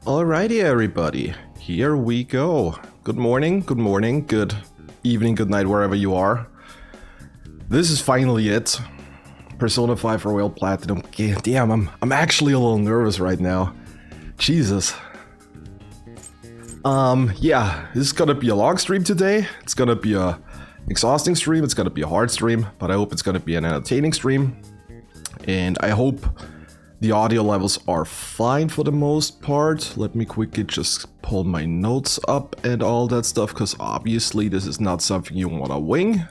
Alrighty, everybody, here we go. Good morning, good evening, good night, wherever you are. This is finally it. Persona 5 Royal Platinum. Damn, I'm actually a little nervous right now. Jesus. Yeah, this is gonna be a long stream today. It's gonna be a exhausting stream, it's gonna be a hard stream, but I hope it's gonna be an entertaining stream. And I hope the audio levels are fine for the most part. Let me quickly just pull my notes up and all that stuff, because obviously this is not something you want to wing.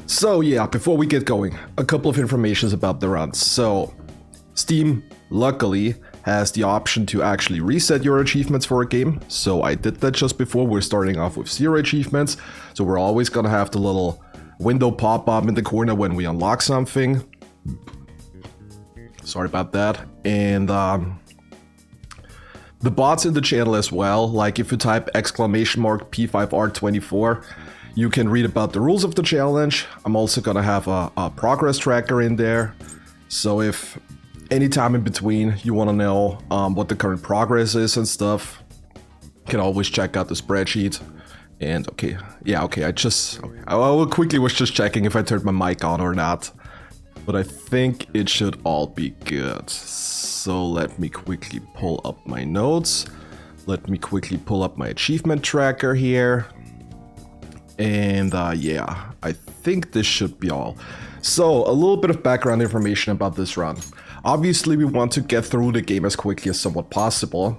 So yeah, before we get going, a couple of informations about the runs. So Steam, luckily, has the option to actually reset your achievements for a game. So I did that just before. We're starting off with 0 achievements. So we're always gonna have the little window pop up in the corner when we unlock something. Sorry about that. And the bots in the channel as well, like if you type !P5R24, you can read about the rules of the challenge. I'm also gonna have a progress tracker in there. So if anytime in between you wanna know what the current progress is and stuff, you can always check out the spreadsheet. And okay, I quickly was just checking if I turned my mic on or not. But I think it should all be good. So let me quickly pull up my notes. Let me quickly pull up my achievement tracker here. And yeah, I think this should be all. So a little bit of background information about this run. Obviously we want to get through the game as quickly as somewhat possible.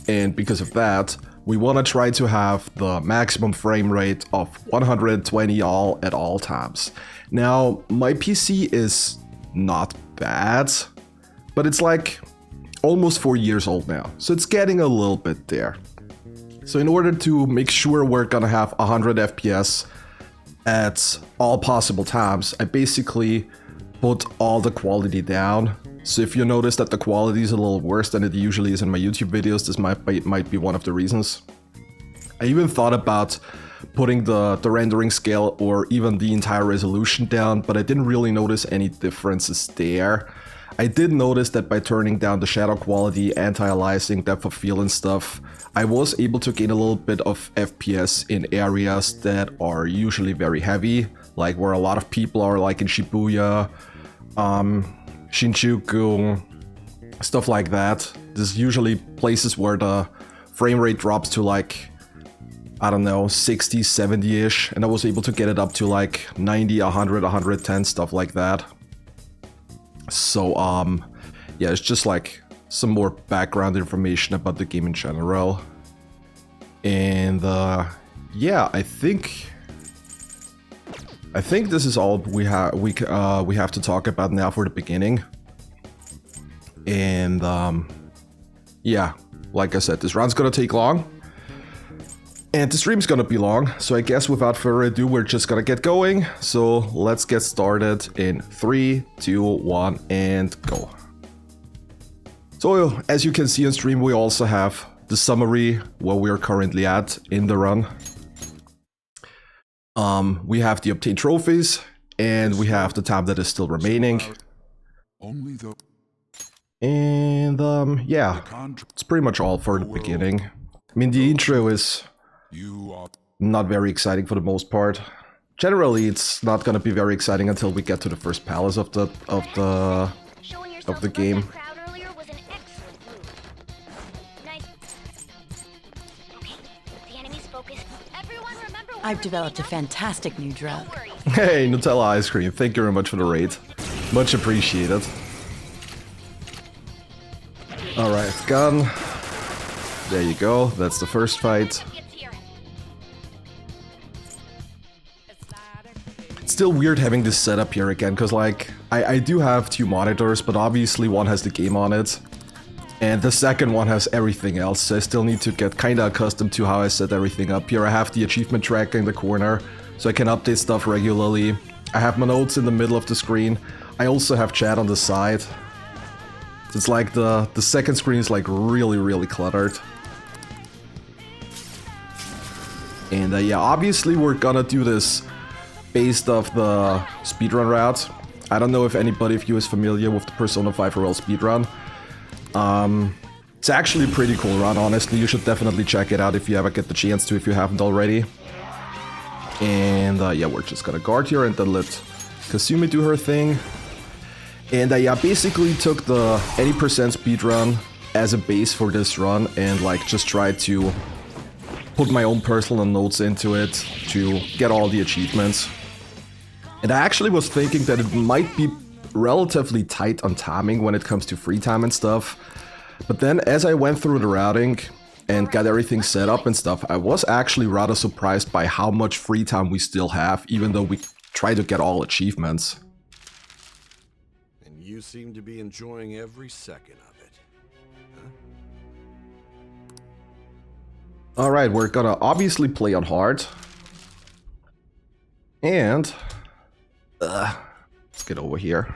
And because of that, we want to try to have the maximum frame rate of 120 at all times. Now, my PC is not bad, but it's like almost 4 years old now, so it's getting a little bit there. So in order to make sure we're gonna have 100 FPS at all possible times, I basically put all the quality down. So if you notice that the quality is a little worse than it usually is in my YouTube videos, this might be one of the reasons. I even thought about putting the rendering scale or even the entire resolution down, but I didn't really notice any differences there. I did notice that by turning down the shadow quality, anti-aliasing, depth of field and stuff, I was able to gain a little bit of FPS in areas that are usually very heavy, like where a lot of people are, like in Shibuya, Shinjuku, stuff like that. There's usually places where the frame rate drops to like, I don't know, 60, 70-ish, and I was able to get it up to like 90, 100, 110, stuff like that. So, yeah, it's just like some more background information about the game in general. And, yeah, I think this is all we have to talk about now for the beginning. And, yeah, like I said, this run's gonna take long. And the stream's gonna be long, so I guess without further ado, we're just gonna get going. So let's get started in 3, 2, 1, and go. So as you can see on stream, we also have the summary where we're currently at in the run. We have the obtained trophies, and we have the time that is still remaining. And yeah, it's pretty much all for the beginning. I mean, the intro is not very exciting for the most part. Generally, it's not gonna be very exciting until we get to the first palace of the game. I've developed a fantastic new drug. Hey, Nutella ice cream! Thank you very much for the raid. Much appreciated. All right, gun. There you go. That's the first fight. Still weird having this setup here again, because like I do have 2 monitors, but obviously one has the game on it and the second one has everything else, so I still need to get kind of accustomed to how I set everything up. Here I have the achievement tracker in the corner so I can update stuff regularly. I have my notes in the middle of the screen. I also have chat on the side. So it's like the second screen is like really cluttered. And yeah, obviously we're gonna do this based off the speedrun route. I don't know if anybody of you is familiar with the Persona 5 Royal speedrun. It's actually a pretty cool run, honestly. You should definitely check it out if you ever get the chance to, if you haven't already. And yeah, we're just gonna guard here and then let Kasumi do her thing. And yeah, basically took the 80% speed run as a base for this run and like just tried to put my own personal notes into it to get all the achievements. And I actually was thinking that it might be relatively tight on timing when it comes to free time and stuff. But then as I went through the routing and got everything set up and stuff, I was actually rather surprised by how much free time we still have, even though we try to get all achievements. And you seem to be enjoying every second of it. Huh? Alright, we're gonna obviously play on hard. And let's get over here.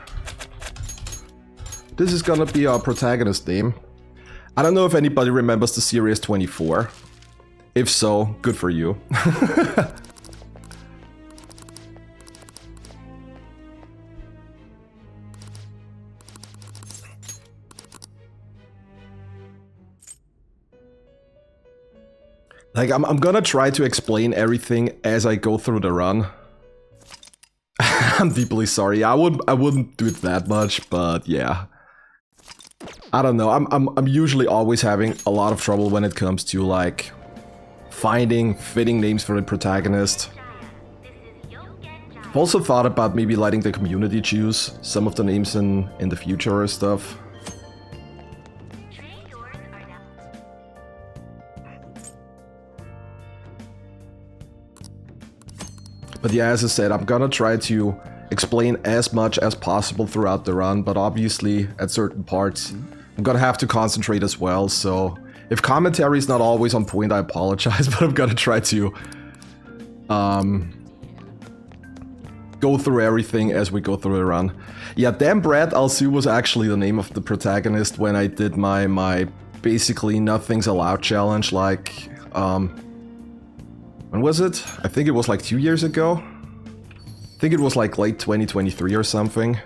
This is gonna be our protagonist name. I don't know if anybody remembers the series 24. If so, good for you. Like, I'm gonna try to explain everything as I go through the run. I'm deeply sorry. I wouldn't do it that much, but yeah. I don't know. I'm usually always having a lot of trouble when it comes to like finding fitting names for the protagonist. I've also thought about maybe letting the community choose some of the names in the future or stuff. But yeah, as I said, I'm gonna try to explain as much as possible throughout the run, but obviously at certain parts I'm gonna have to concentrate as well, so if commentary is not always on point, I apologize, but I'm gonna try to go through everything as we go through the run. Yeah, Damn Brad Alsu was actually the name of the protagonist when I did my basically nothing's allowed challenge, like when was it? I think it was like 2 years ago. I think it was like late 2023 or something.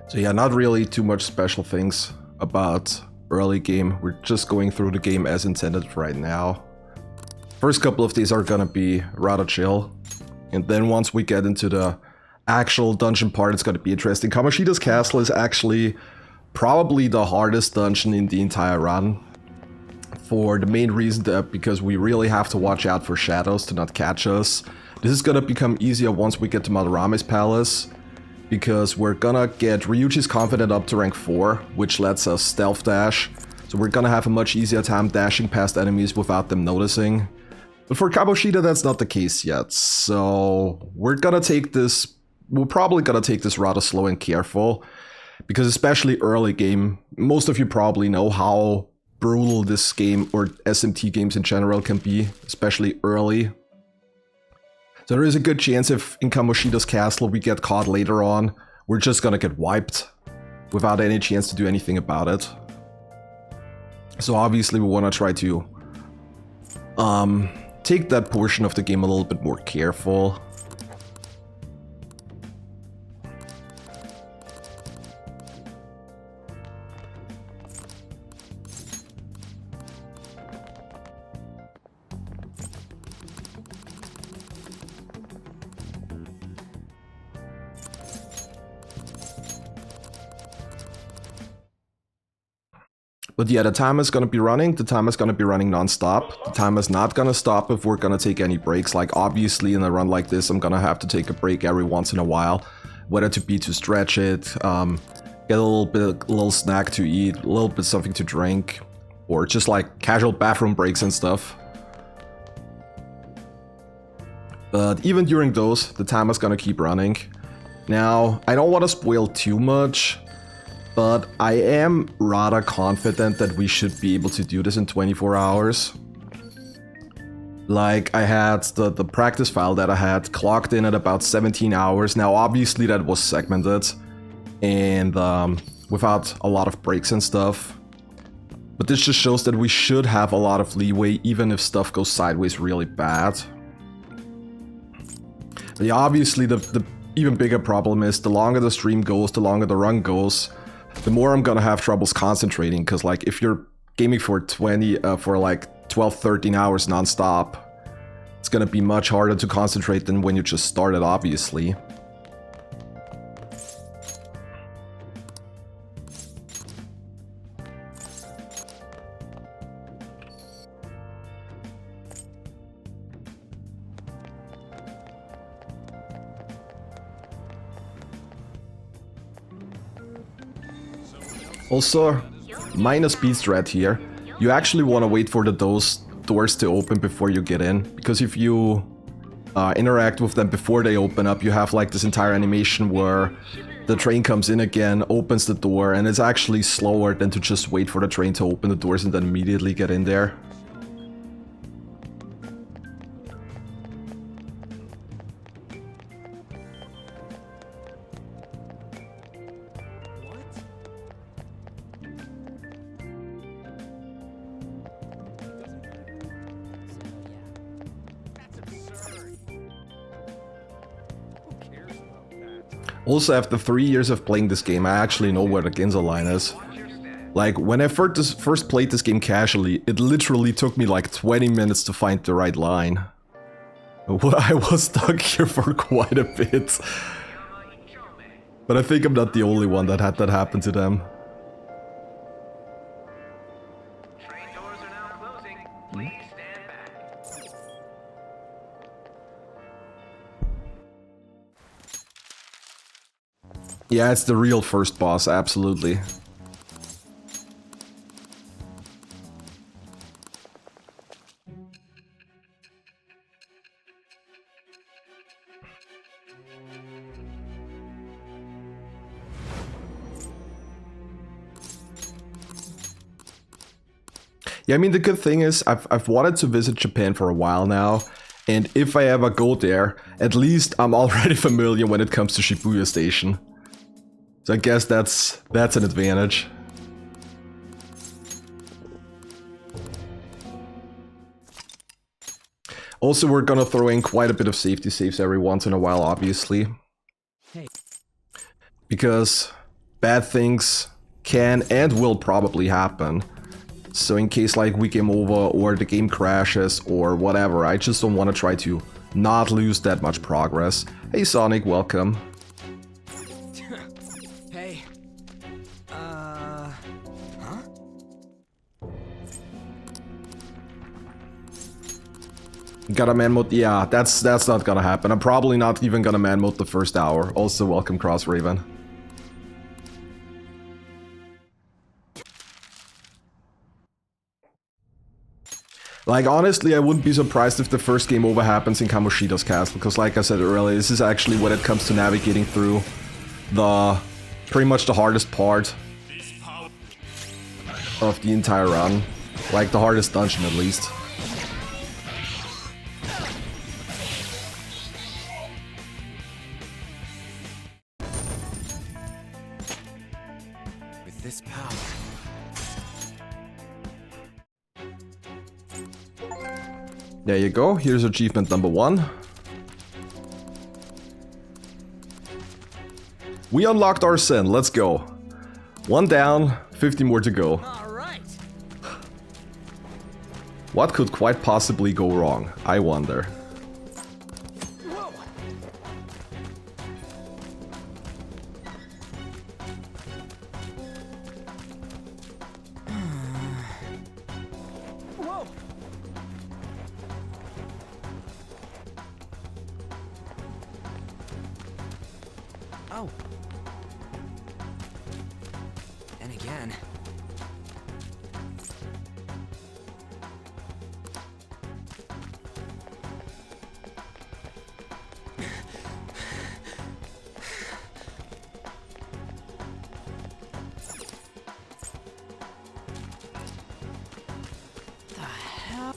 So yeah, not really too much special things about early game. We're just going through the game as intended right now. First couple of days are gonna be rather chill. And then once we get into the actual dungeon part, it's gonna be interesting. Kamoshida's Castle is actually probably the hardest dungeon in the entire run. For the main reason that because we really have to watch out for shadows to not catch us. This is gonna become easier once we get to Madarame's palace, because we're gonna get Ryuji's Confident up to rank 4, which lets us stealth dash. So we're gonna have a much easier time dashing past enemies without them noticing. But for Kamoshida, that's not the case yet. So we're probably gonna take this rather slow and careful, because especially early game, most of you probably know how brutal this game, or SMT games in general, can be, especially early. So there is a good chance if in Kamoshida's Castle we get caught later on, we're just gonna get wiped without any chance to do anything about it. So obviously we wanna try to take that portion of the game a little bit more careful. But yeah, the timer is gonna be running. The timer is gonna be running non-stop. The timer is not gonna stop if we're gonna take any breaks. Like obviously in a run like this, I'm gonna have to take a break every once in a while, whether to be to stretch it, get a little snack to eat, a little bit something to drink, or just like casual bathroom breaks and stuff. But even during those, the timer's gonna keep running. Now, I don't want to spoil too much, but I am rather confident that we should be able to do this in 24 hours. Like, I had the practice file that I had clocked in at about 17 hours. Now, obviously that was segmented and without a lot of breaks and stuff. But this just shows that we should have a lot of leeway even if stuff goes sideways really bad. But yeah, obviously the even bigger problem is the longer the stream goes, the longer the run goes, the more I'm gonna have troubles concentrating, because like if you're gaming for 12, 13 hours non-stop, it's gonna be much harder to concentrate than when you just started, obviously. Also, minor speed strat here. You actually want to wait for those doors to open before you get in, because if you interact with them before they open up, you have like this entire animation where the train comes in again, opens the door, and it's actually slower than to just wait for the train to open the doors and then immediately get in there. Also, after 3 years of playing this game, I actually know where the Ginza line is. Like, when I first played this game casually, it literally took me like 20 minutes to find the right line. I was stuck here for quite a bit. But I think I'm not the only one that had that happen to them. Train doors are now closing. Please stand back. Yeah, it's the real first boss, absolutely. Yeah, I mean, the good thing is I've wanted to visit Japan for a while now, and if I ever go there, at least I'm already familiar when it comes to Shibuya Station. So I guess that's an advantage. Also, we're gonna throw in quite a bit of safety saves every once in a while, obviously. Because bad things can and will probably happen. So in case like we game over or the game crashes or whatever, I just don't want to try to not lose that much progress. Hey Sonic, welcome. Hey. Huh? Gotta man mode? Yeah, that's not gonna happen. I'm probably not even gonna man mode the first hour. Also, welcome Cross Raven. Like, honestly, I wouldn't be surprised if the first game over happens in Kamoshida's castle, because like I said earlier, this is actually when it comes to navigating through the pretty much the hardest part of the entire run. Like, the hardest dungeon, at least. With this power. There you go, here's achievement number 1. We unlocked our sin, let's go. 1 down, 50 more to go. Alright. What could quite possibly go wrong? I wonder. Whoa. Whoa. Oh. And again. hell?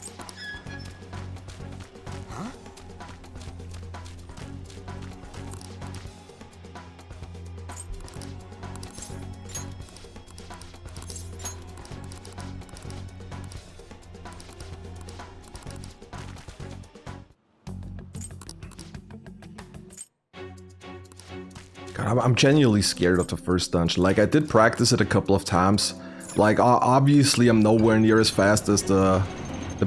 God, I'm genuinely scared of the first dungeon. Like, I did practice it a couple of times. Like, obviously I'm nowhere near as fast as the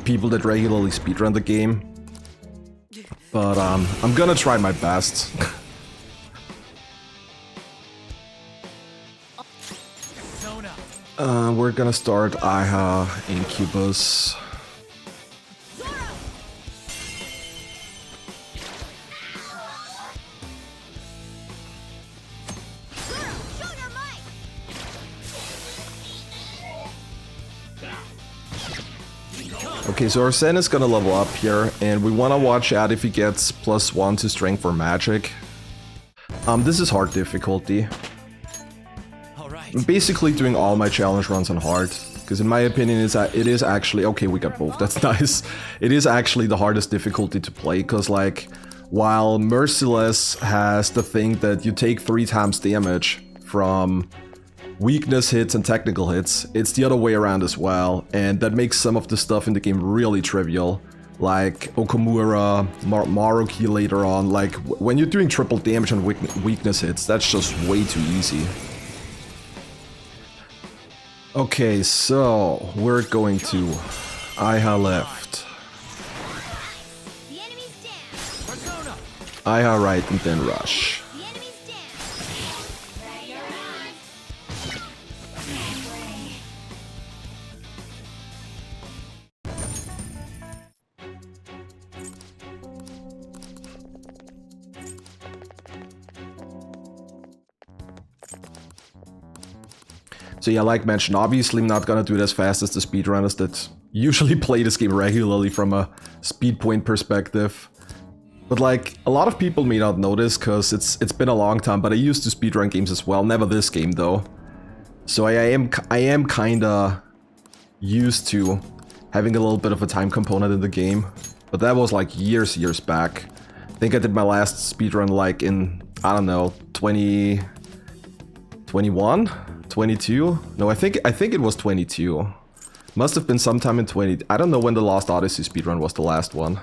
people that regularly speedrun the game. But, I'm gonna try my best. We're gonna start Iha Incubus. Okay, so Arsene is gonna level up here, and we wanna watch out if he gets +1 to strength for magic. This is hard difficulty. I'm basically doing all my challenge runs on hard, because in my opinion it is actually... Okay, we got both, that's nice. It is actually the hardest difficulty to play, because like, while Merciless has the thing that you take 3 times damage from weakness hits and technical hits, it's the other way around as well, and that makes some of the stuff in the game really trivial. Like Okamura, Maruki later on, like when you're doing triple damage on weakness hits, that's just way too easy. Okay, so we're going to Iha left, Iha right, and then rush. So yeah, like mentioned, obviously I'm not gonna do it as fast as the speedrunners that usually play this game regularly from a speed point perspective. But like, a lot of people may not know this because it's been a long time, but I used to speedrun games as well, never this game though. So I am kinda used to having a little bit of a time component in the game. But that was like years back. I think I did my last speedrun like in, I don't know, 2021? 22? No, I think it was 22. Must have been sometime in 20... I don't know when the Lost Odyssey speedrun was the last one.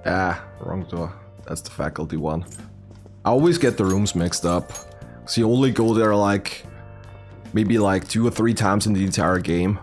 Ah, wrong door. That's the faculty one. I always get the rooms mixed up. So you only go there like... maybe like 2 or 3 times in the entire game.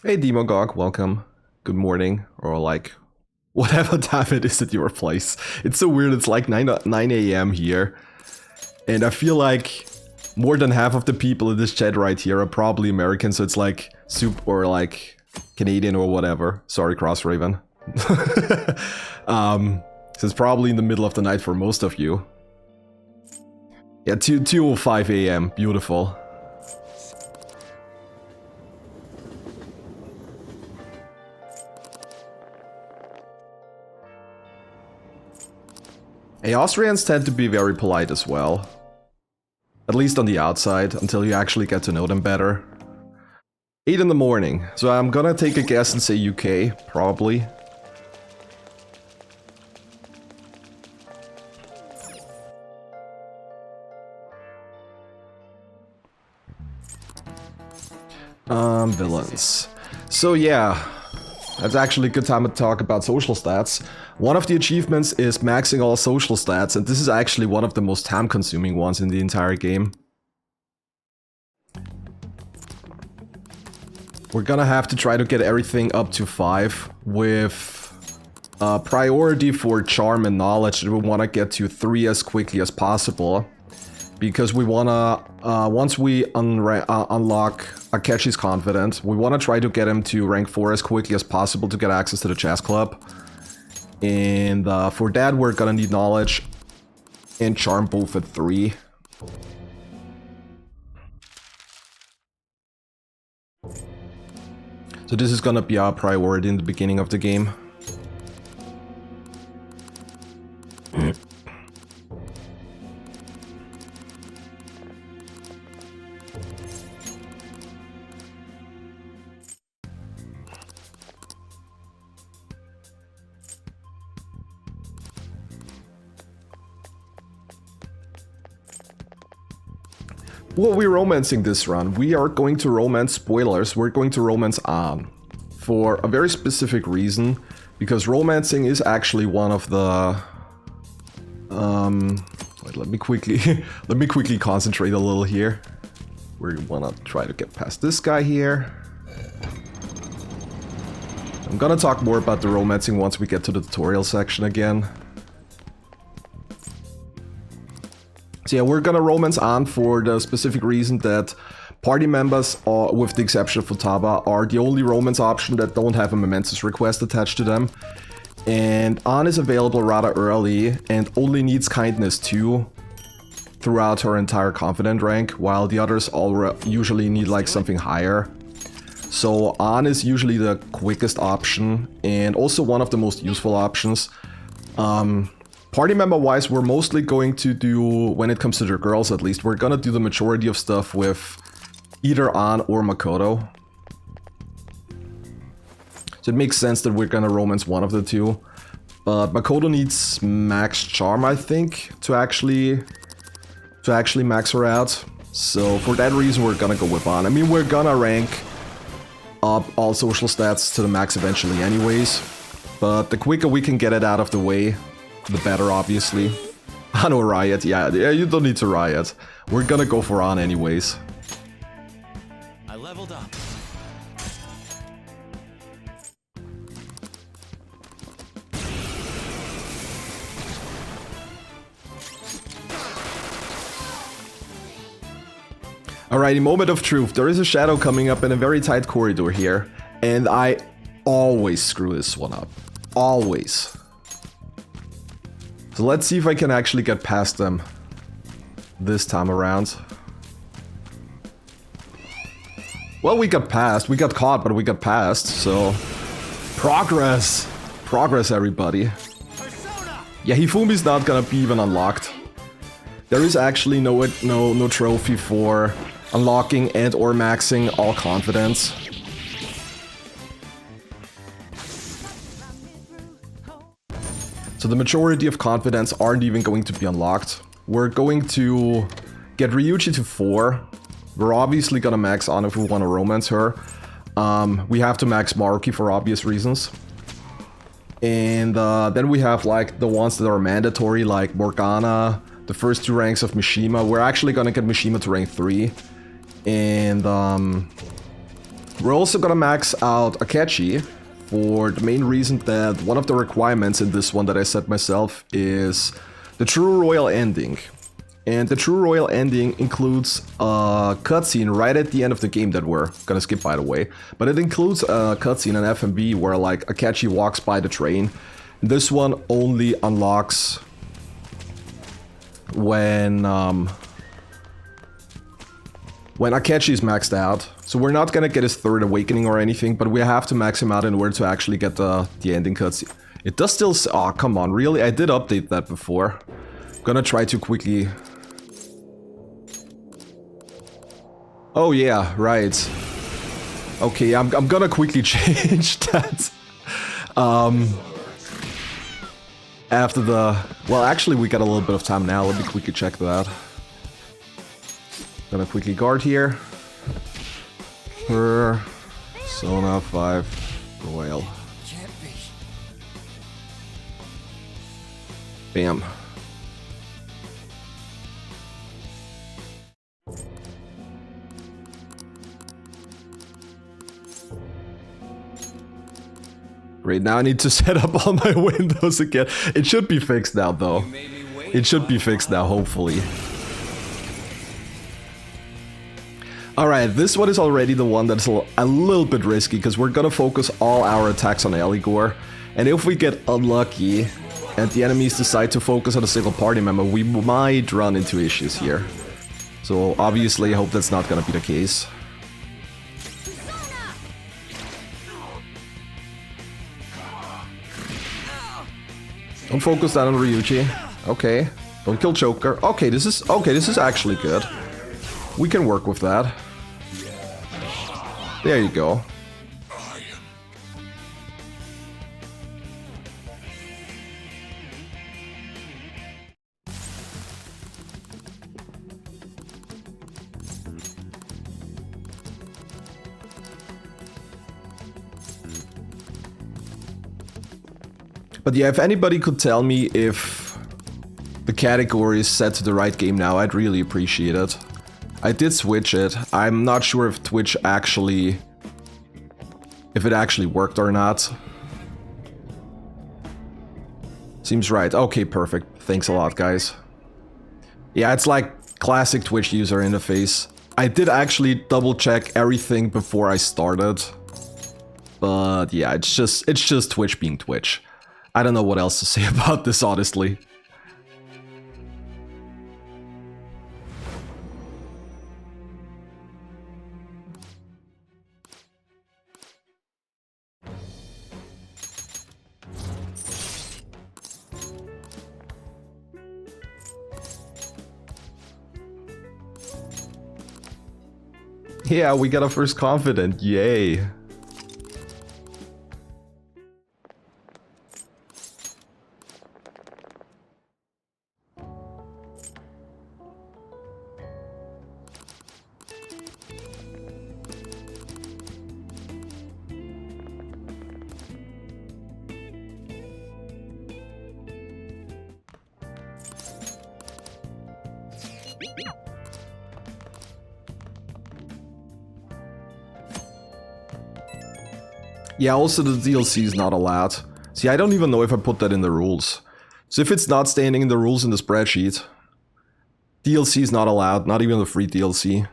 Hey Demogog, welcome. Good morning, or like whatever time it is at your place. It's so weird, it's like 9 AM here. And I feel like more than half of the people in this chat right here are probably American, so it's like soup or like Canadian or whatever. Sorry, Crossraven. So it's probably in the middle of the night for most of you. Yeah, 2:05 a.m. Beautiful. Hey, Austrians tend to be very polite as well. At least on the outside, until you actually get to know them better. 8 in the morning, so I'm gonna take a guess and say UK, probably. Villains. So yeah, that's actually a good time to talk about social stats. One of the achievements is maxing all social stats, and this is actually one of the most time-consuming ones in the entire game. We're gonna have to try to get everything up to 5, with priority for charm and knowledge that we want to get to 3 as quickly as possible. Because we wanna, once we unlock Akechi's Confident, we wanna try to get him to rank 4 as quickly as possible to get access to the chess club. And for that we're gonna need knowledge and charm both at 3. So this is gonna be our priority in the beginning of the game. Well, we're romancing this run. We are going to romance, spoilers, we're going to romance An. For a very specific reason, because romancing is actually one of the... wait, let me quickly concentrate a little here. We wanna try to get past this guy here. I'm gonna talk more about the romancing once we get to the tutorial section again. So yeah, we're gonna romance An for the specific reason that party members, with the exception of Futaba, are the only romance option that don't have a Mementos request attached to them. And An is available rather early and only needs kindness 2 throughout her entire confident rank, while the others all usually need like something higher. So An is usually the quickest option and also one of the most useful options. Party member wise, we're mostly going to do, when it comes to the girls at least, we're gonna do the majority of stuff with either An or Makoto. So it makes sense that we're gonna romance one of the two. But Makoto needs max charm, I think, to actually max her out. So for that reason, we're gonna go with An. I mean, we're gonna rank up all social stats to the max eventually anyways. But the quicker we can get it out of the way, the better, obviously. I know, riot. Yeah, you don't need to riot. We're gonna go for An anyways. I leveled up. Alrighty, moment of truth. There is a shadow coming up in a very tight corridor here, and I always screw this one up. Always. So let's see if I can actually get past them this time around. Well, we got past. We got caught, but we got past, so... Progress! Progress, everybody. Yeah, Hifumi's not gonna be even unlocked. There is actually no trophy for unlocking and or maxing all confidence. So the majority of confidence aren't even going to be unlocked. We're going to get Ryuji to 4. We're obviously gonna max An if we want to romance her. We have to max Maruki for obvious reasons. And then we have like the ones that are mandatory, like Morgana, the first 2 ranks of Mishima. We're actually gonna get Mishima to rank 3. And we're also gonna max out Akechi, for the main reason that one of the requirements in this one that I set myself is the true royal ending. And the true royal ending includes a cutscene right at the end of the game that we're gonna skip, by the way. But it includes a cutscene in FMV where like Akechi walks by the train. This one only unlocks when when Akechi's maxed out. So we're not gonna get his third awakening or anything, but we have to max him out in order to actually get the ending cuts. It does still... Oh, come on, really? I did update that before. Gonna try to quickly... Oh yeah, right. Okay, I'm gonna quickly change that. After the... Well, actually, we got a little bit of time now. Let me quickly check that. Gonna quickly guard here. Sona 5 Royal. Bam. Great, now I need to set up all my windows again. It should be fixed now, though. It should be fixed now, hopefully. Alright, this one is already the one that's a little bit risky, because we're gonna focus all our attacks on Eligor. And if we get unlucky, and the enemies decide to focus on a single party member, we might run into issues here. So obviously, I hope that's not gonna be the case. Don't focus that on Ryuji. Okay. Don't kill Choker. Okay, this is actually good. We can work with that. There you go. But yeah, if anybody could tell me if the category is set to the right game now, I'd really appreciate it. I did switch it. I'm not sure if Twitch actually... if it actually worked or not. Seems right. Okay, perfect. Thanks a lot, guys. Yeah, it's like classic Twitch user interface. I did actually double check everything before I started. But yeah, it's just Twitch being Twitch. I don't know what else to say about this, honestly. Yeah, we got our first confident, yay. Yeah, also the DLC is not allowed. See, I don't even know if I put that in the rules. So if it's not standing in the rules in the spreadsheet, DLC is not allowed, not even the free DLC.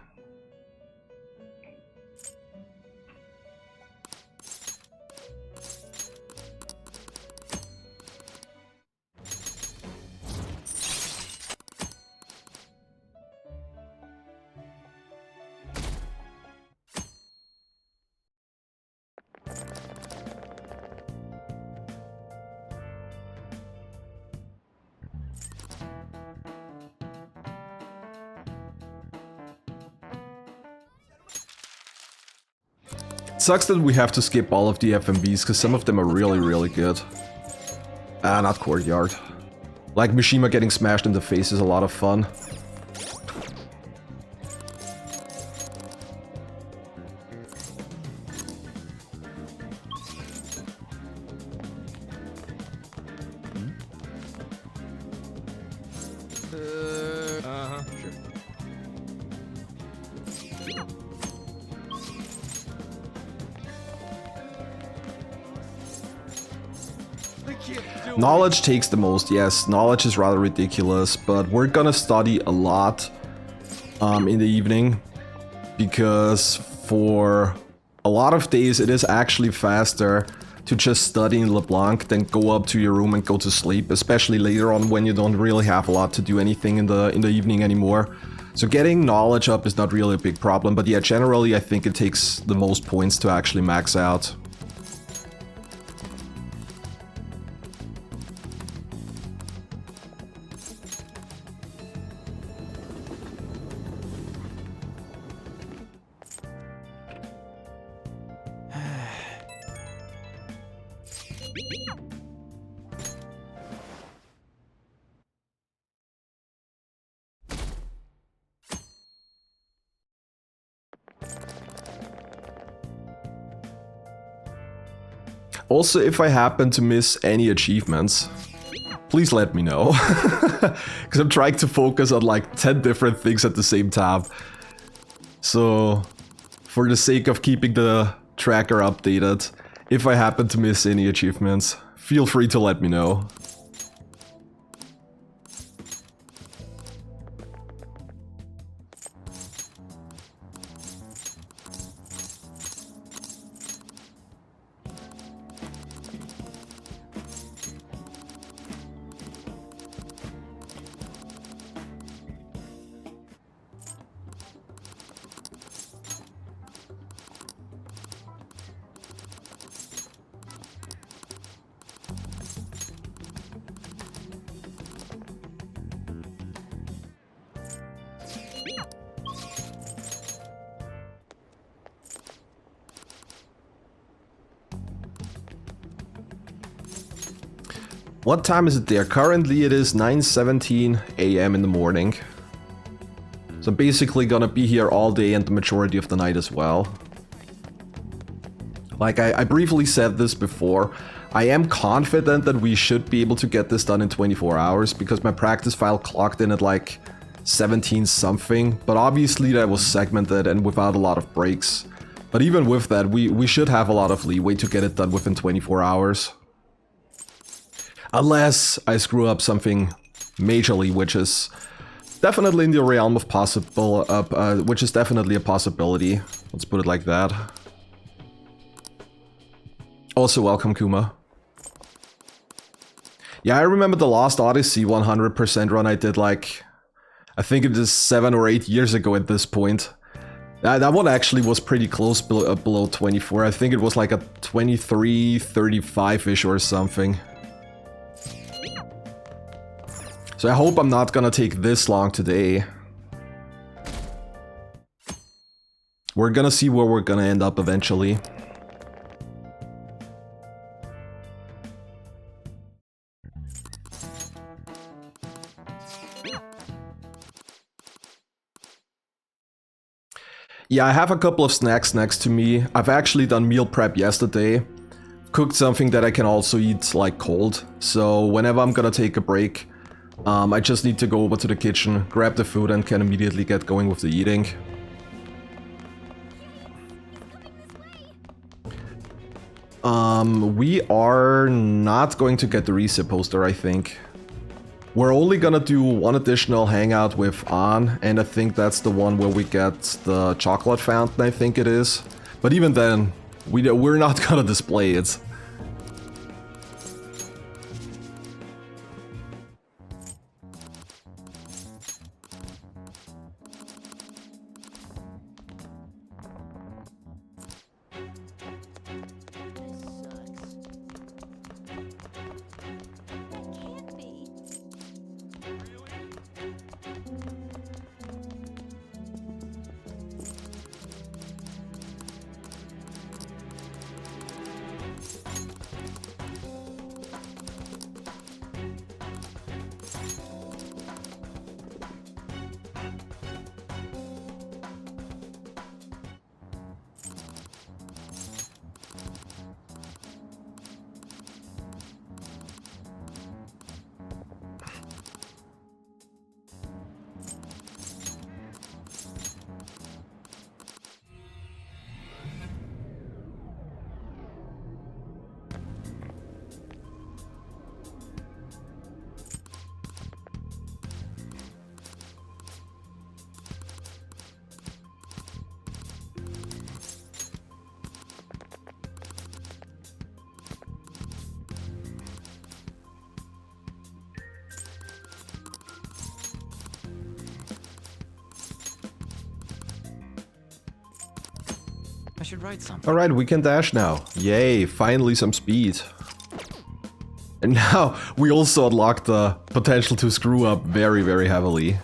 Sucks that we have to skip all of the FMVs, because some of them are really, really good. Ah, not Courtyard. Like Mishima getting smashed in the face is a lot of fun. Knowledge takes the most, yes, knowledge is rather ridiculous, but we're gonna study a lot in the evening, because for a lot of days it is actually faster to just study in LeBlanc than go up to your room and go to sleep, especially later on when you don't really have a lot to do anything in the evening anymore. So getting knowledge up is not really a big problem, but yeah, generally I think it takes the most points to actually max out. Also, if I happen to miss any achievements, please let me know. Because I'm trying to focus on like 10 different things at the same time. So, for the sake of keeping the tracker updated, if I happen to miss any achievements, feel free to let me know. What time is it there? Currently it is 9:17 a.m. in the morning. So I'm basically gonna be here all day and the majority of the night as well. Like I briefly said this before, I am confident that we should be able to get this done in 24 hours because my practice file clocked in at like 17 something, but obviously that was segmented and without a lot of breaks. But even with that, we should have a lot of leeway to get it done within 24 hours. Unless I screw up something majorly, which is definitely in the realm of possible, which is definitely a possibility. Let's put it like that. Also, welcome, Kuma. Yeah, I remember the Lost Odyssey 100% run I did like, I think it is 7 or 8 years ago at this point. That one actually was pretty close below 24. I think it was like a 23, 35-ish or something. So I hope I'm not gonna take this long today. We're gonna see where we're gonna end up eventually. Yeah, I have a couple of snacks next to me. I've actually done meal prep yesterday. Cooked something that I can also eat like cold. So whenever I'm gonna take a break, I just need to go over to the kitchen, grab the food, and can immediately get going with the eating. We are not going to get the reset poster, I think. We're only gonna do one additional hangout with An, and I think that's the one where we get the chocolate fountain, I think it is. But even then, we're not gonna display it. should write something. Alright, we can dash now. Yay, finally some speed. And now we also unlock the potential to screw up very, very heavily.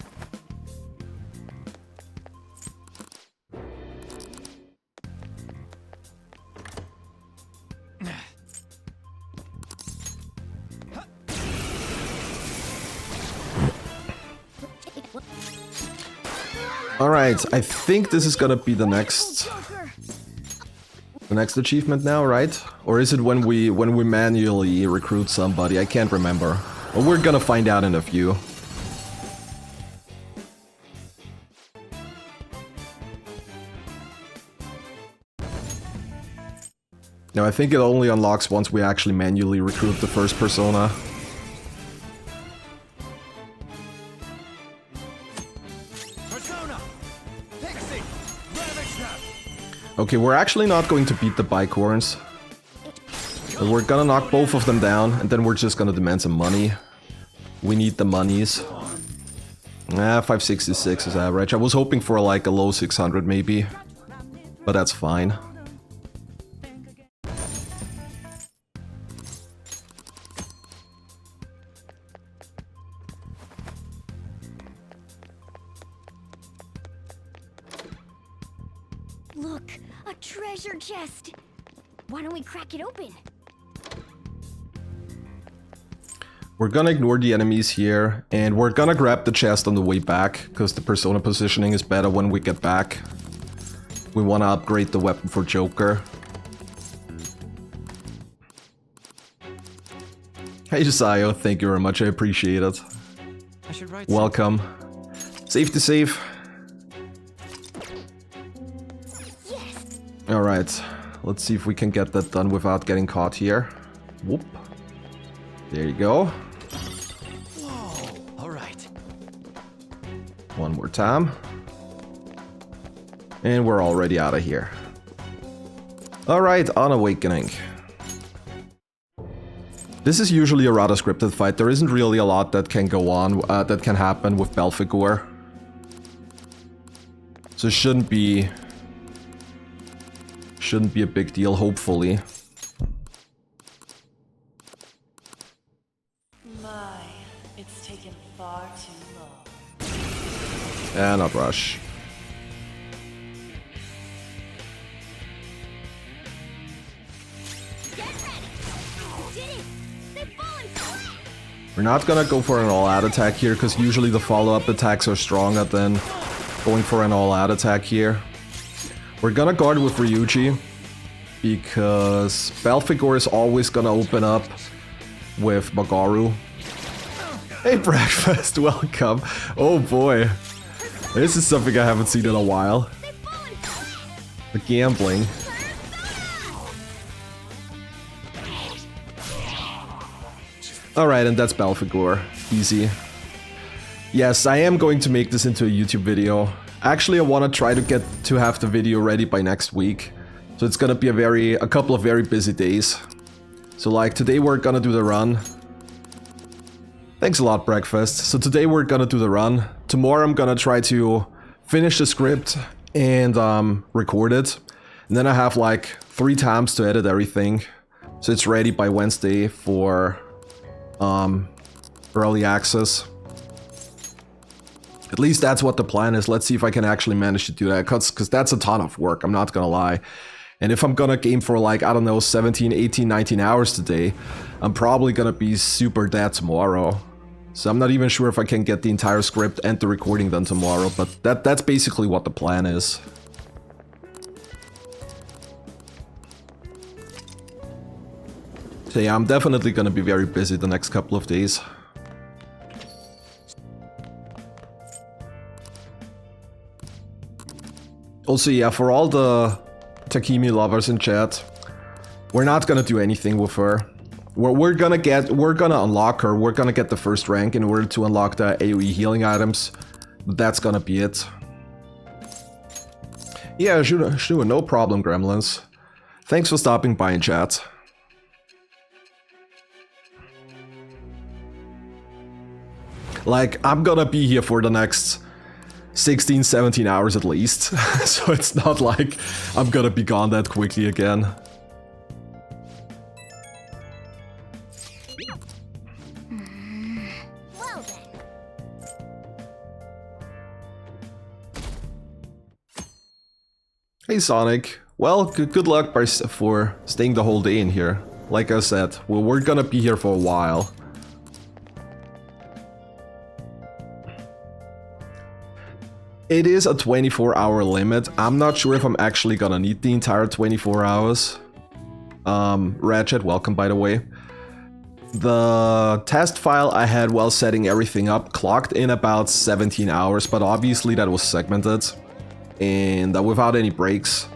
Alright, I think this is gonna be the next achievement now, right? Or is it when we manually recruit somebody? I can't remember. Well, we're gonna find out in a few. No, I think it only unlocks once we actually manually recruit the first persona. Okay, we're actually not going to beat the bicorns. But we're gonna knock both of them down, and then we're just gonna demand some money. We need the monies. 566 is average. I was hoping for like a low 600 maybe. But that's fine. Look, a treasure chest. Why don't we crack it open? We're gonna ignore the enemies here, and we're gonna grab the chest on the way back, because the persona positioning is better when we get back. We wanna upgrade the weapon for Joker. Hey Josiah, thank you very much, I appreciate it. I should write Welcome. Safe to save. Yes. Alright, let's see if we can get that done without getting caught here. Whoop. There you go. Whoa. All right. One more time. And we're already out of here. Alright, on Awakening. This is usually a rather scripted fight. There isn't really a lot that can go on, that can happen with Belphegor. So it shouldn't be a big deal, hopefully. My, it's taken far too long. And not rush. Get ready. You did it. They've fallen flat. We're not gonna go for an all-out attack here, because usually the follow-up attacks are stronger than going for an all-out attack here. We're gonna guard with Ryuji, because Belphegor is always gonna open up with Magaru. Hey Breakfast, welcome. Oh boy. This is something I haven't seen in a while. They've fallen flat. The gambling. Alright, and that's Belphegor. Easy. Yes, I am going to make this into a YouTube video. Actually, I want to try to get to have the video ready by next week. So it's gonna be a couple of very busy days. So like, today we're gonna do the run. Thanks a lot, Breakfast. So today we're gonna do the run. Tomorrow I'm gonna try to finish the script and record it. And then I have like 3 times to edit everything. So it's ready by Wednesday for early access. At least that's what the plan is. Let's see if I can actually manage to do that, because that's a ton of work, I'm not gonna lie. And if I'm gonna game for like, I don't know, 17, 18, 19 hours today, I'm probably gonna be super dead tomorrow. So I'm not even sure if I can get the entire script and the recording done tomorrow, but that's basically what the plan is. So yeah, I'm definitely gonna be very busy the next couple of days. Also, yeah, for all the Takimi lovers in chat, we're not gonna do anything with her. We're gonna unlock her. We're gonna get the first rank in order to unlock the AoE healing items. That's gonna be it. Yeah, sure, no problem, Gremlins. Thanks for stopping by in chat. Like, I'm gonna be here for the next 16, 17 hours at least. So it's not like I'm gonna be gone that quickly again. Well then. Hey Sonic, well, good luck for staying the whole day in here. Like I said, well, we're gonna be here for a while. It is a 24-hour limit. I'm not sure if I'm actually gonna need the entire 24 hours. Ratchet, welcome by the way. The test file I had while setting everything up clocked in about 17 hours, but obviously that was segmented and without any breaks.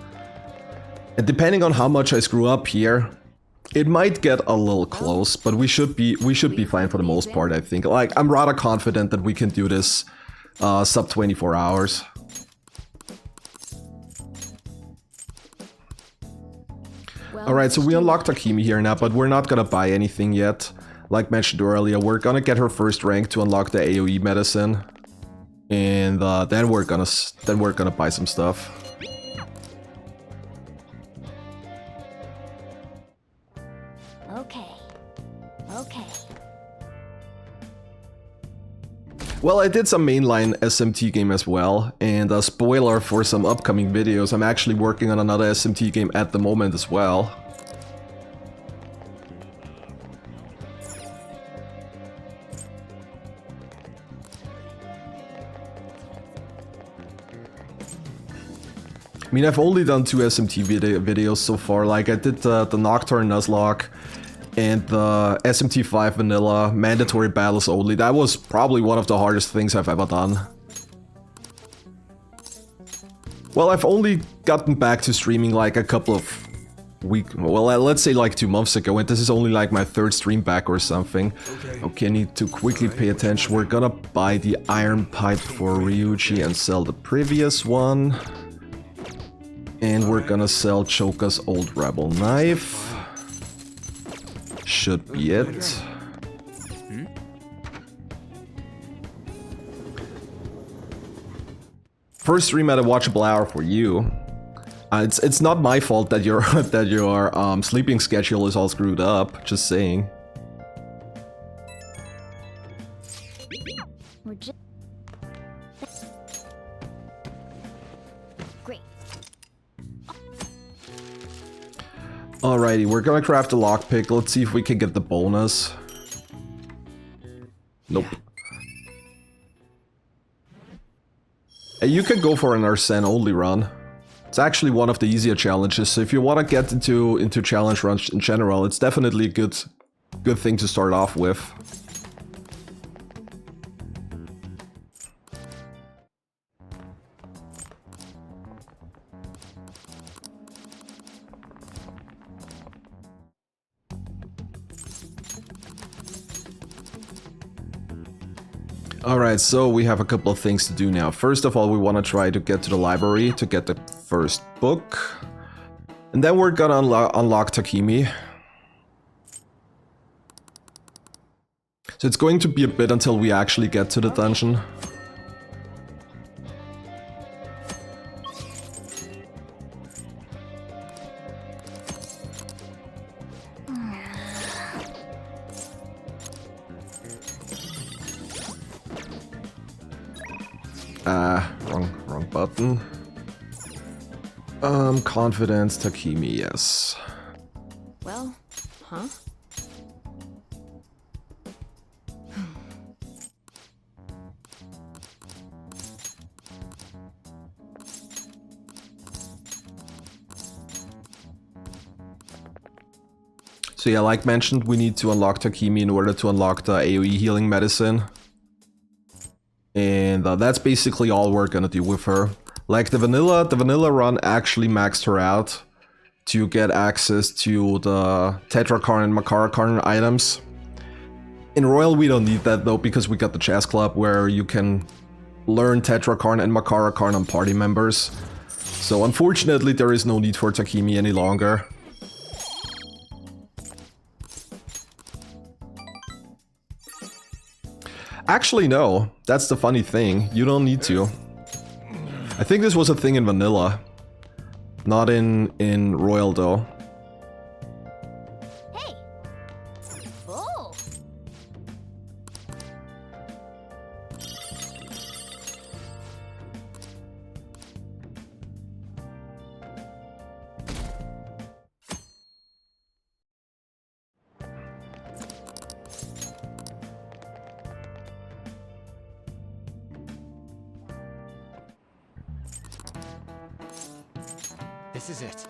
And depending on how much I screw up here, it might get a little close, but we should be fine for the most part, I think. Like, I'm rather confident that we can do this sub 24 hours. Alright, so we unlocked Takimi here now, but we're not gonna buy anything yet. Like mentioned earlier, we're gonna get her first rank to unlock the AoE medicine. And then we're gonna buy some stuff. Okay. Okay. Well, I did some mainline SMT game as well, and a spoiler for some upcoming videos, I'm actually working on another SMT game at the moment as well. I mean, I've only done 2 SMT videos so far. Like, I did the Nocturne Nuzlocke and the SMT5 Vanilla mandatory battles only. That was probably one of the hardest things I've ever done. Well, I've only gotten back to streaming like a couple of weeks, well, let's say like 2 months ago, and this is only like my 3rd stream back or something. Okay, I need to quickly pay attention. We're gonna buy the iron pipe for Ryuji and sell the previous one. And we're gonna sell Choka's old rebel knife. Should be it. First stream at a watchable hour for you. It's not my fault that your sleeping schedule is all screwed up. Just saying. We're just great. Alrighty, we're gonna craft a lockpick. Let's see if we can get the bonus. Nope. Hey, you can go for an Arsene only run. It's actually one of the easier challenges, so if you want to get into challenge runs in general, it's definitely a good thing to start off with. Alright, so we have a couple of things to do now. First of all, we want to try to get to the library to get the first book. And then we're gonna unlock Takimi. So it's going to be a bit until we actually get to the dungeon. Wrong button. Confidence, Takimi, yes. Well, huh? So yeah, like mentioned, we need to unlock Takimi in order to unlock the AoE healing medicine. And that's basically all we're gonna do with her. Like the vanilla run actually maxed her out to get access to the Tetrakarn and Makarakarn items. In Royal we don't need that though, because we got the chess club where you can learn Tetrakarn and Makarakarn on party members. So unfortunately there is no need for Takimi any longer. Actually no, that's the funny thing, you don't need to. I think this was a thing in vanilla. Not in Royal though. Hey. Oh. This is it.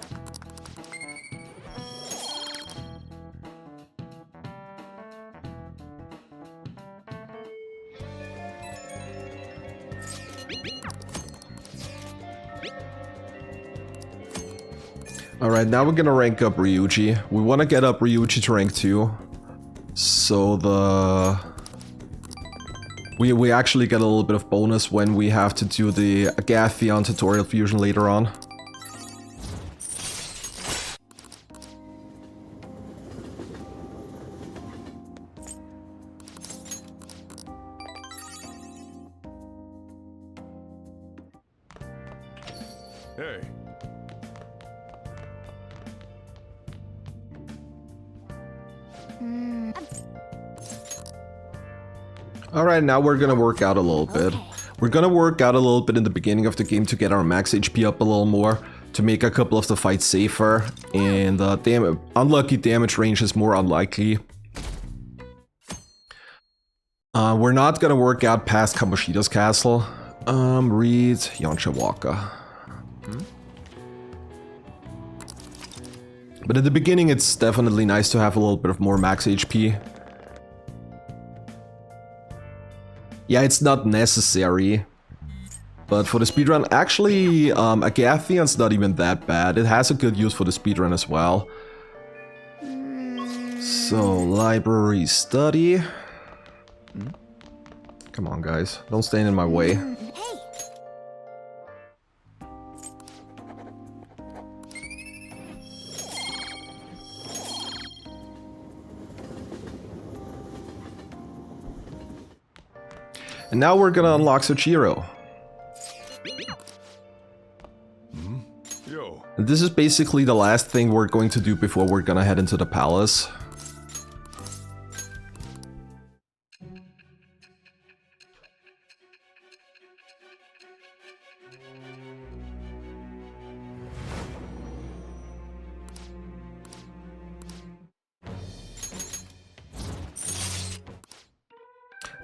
Alright, now we're gonna rank up Ryuji. We want to get up Ryuji to rank 2. So we actually get a little bit of bonus when we have to do the Agathion tutorial fusion later on. Hey. Alright, now we're gonna work out a little bit. Okay. We're gonna work out a little bit in the beginning of the game to get our max HP up a little more, to make a couple of the fights safer, and unlucky damage range is more unlikely. We're not gonna work out past Kamoshida's castle. Read Yonchawaka. But at the beginning it's definitely nice to have a little bit of more max HP. Yeah, it's not necessary. But for the speedrun, actually, Agathion's not even that bad. It has a good use for the speedrun as well. So, library study. Come on, guys. Don't stand in my way. Hey. And now we're gonna unlock Soichiro. Yo. And this is basically the last thing we're going to do before we're gonna head into the palace.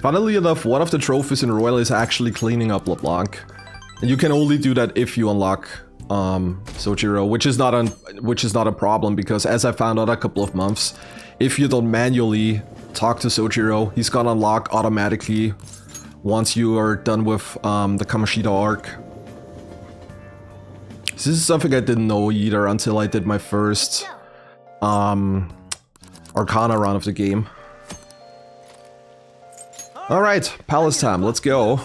Funnily enough, one of the trophies in Royal is actually cleaning up LeBlanc. And you can only do that if you unlock Soichiro, which is not a problem, because as I found out a couple of months, if you don't manually talk to Soichiro, he's gonna unlock automatically once you are done with the Kamoshida arc. This is something I didn't know either until I did my first Arcana run of the game. Alright, palace time, let's go.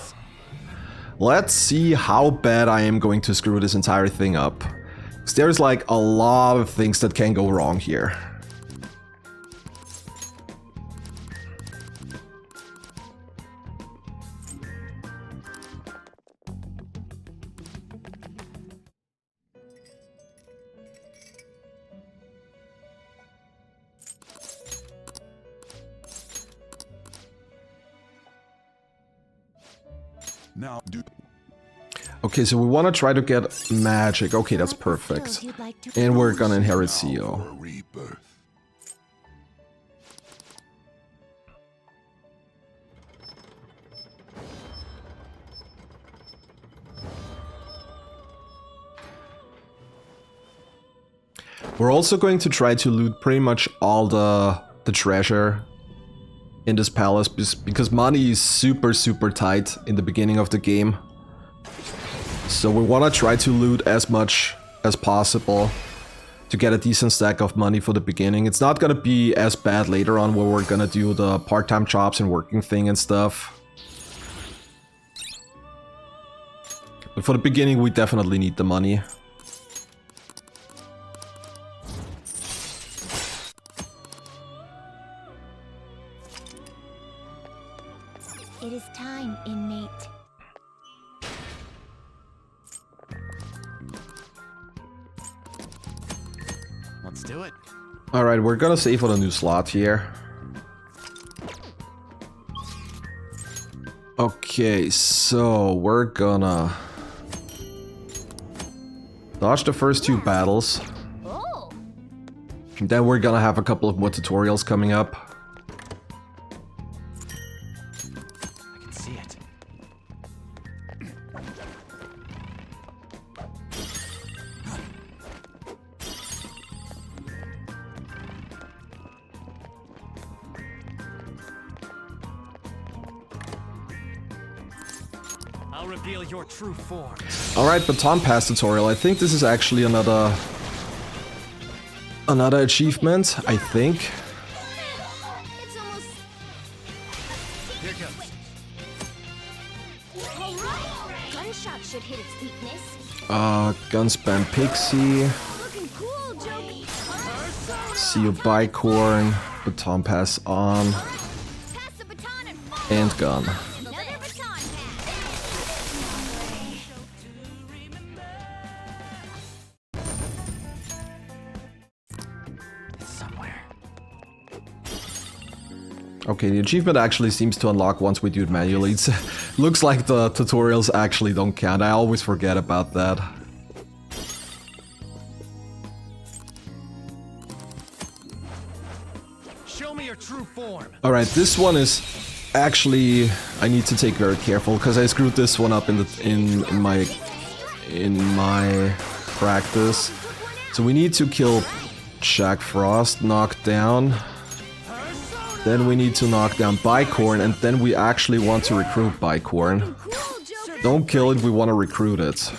Let's see how bad I am going to screw this entire thing up. 'Cause there's like a lot of things that can go wrong here. Now do. Okay, so we want to try to get magic. Okay, that's perfect. You'd like to And we're gonna inherit Now CEO. for a rebirth. We're also going to try to loot pretty much all the treasure in this palace, because money is super tight in the beginning of the game. So we want to try to loot as much as possible to get a decent stack of money for the beginning. It's not gonna be as bad later on, where we're gonna do the part-time jobs and working thing and stuff. But for the beginning we definitely need the money. It is time, inmate. do it. Alright, we're gonna save on a new slot here. Okay, so we're gonna dodge the first two battles. Oh, Then we're gonna have a couple of more tutorials coming up. I can see it. I'll reveal your true form. Alright, Baton Pass tutorial. I think this is actually another achievement, I think. it's almost. Here goes. Hey, gunshot should hit its weakness. Gunspam Pixie, Looking cool, Joker. Seal Bicorn, Baton Pass on, Pass the baton and fall. and gun. Another baton pass. It's somewhere. Okay, the achievement actually seems to unlock once we do it manually. It looks like the tutorials actually don't count. I always forget about that. Show me your true form. Alright, this one is actually I need to take very careful because I screwed this one up in my practice. So we need to kill Jack Frost, knock down. Then we need to knock down Bicorn, and then we actually want to recruit Bicorn. Cool, Joker. Don't kill it, we want to recruit it.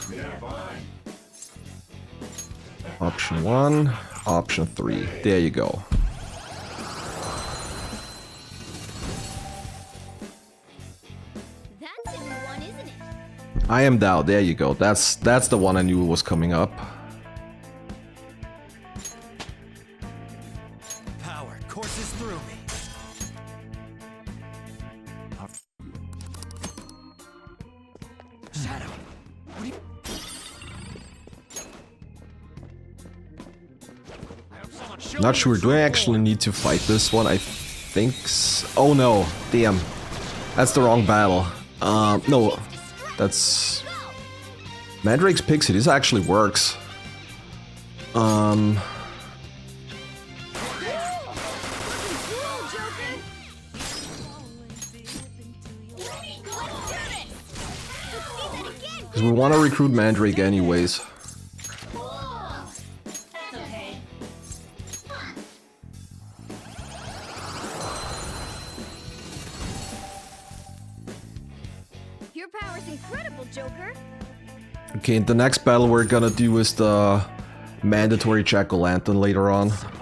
Option 1, option 3. There you go. That's a new one, isn't it? I am Thou, there you go. That's the one I knew was coming up. Power courses through me. Shadow. What do you... I hope someone show Not me sure, your do I true actually form. need to fight this one? I think oh no, damn. That's the wrong battle. No, that's... Mandrake's Pixie, this actually works. Looking cool, Joker. Because we want to recruit Mandrake anyways. Your power's incredible, Joker. Okay, the next battle we're gonna do is the mandatory Jack-o'-lantern later on. Somewhere.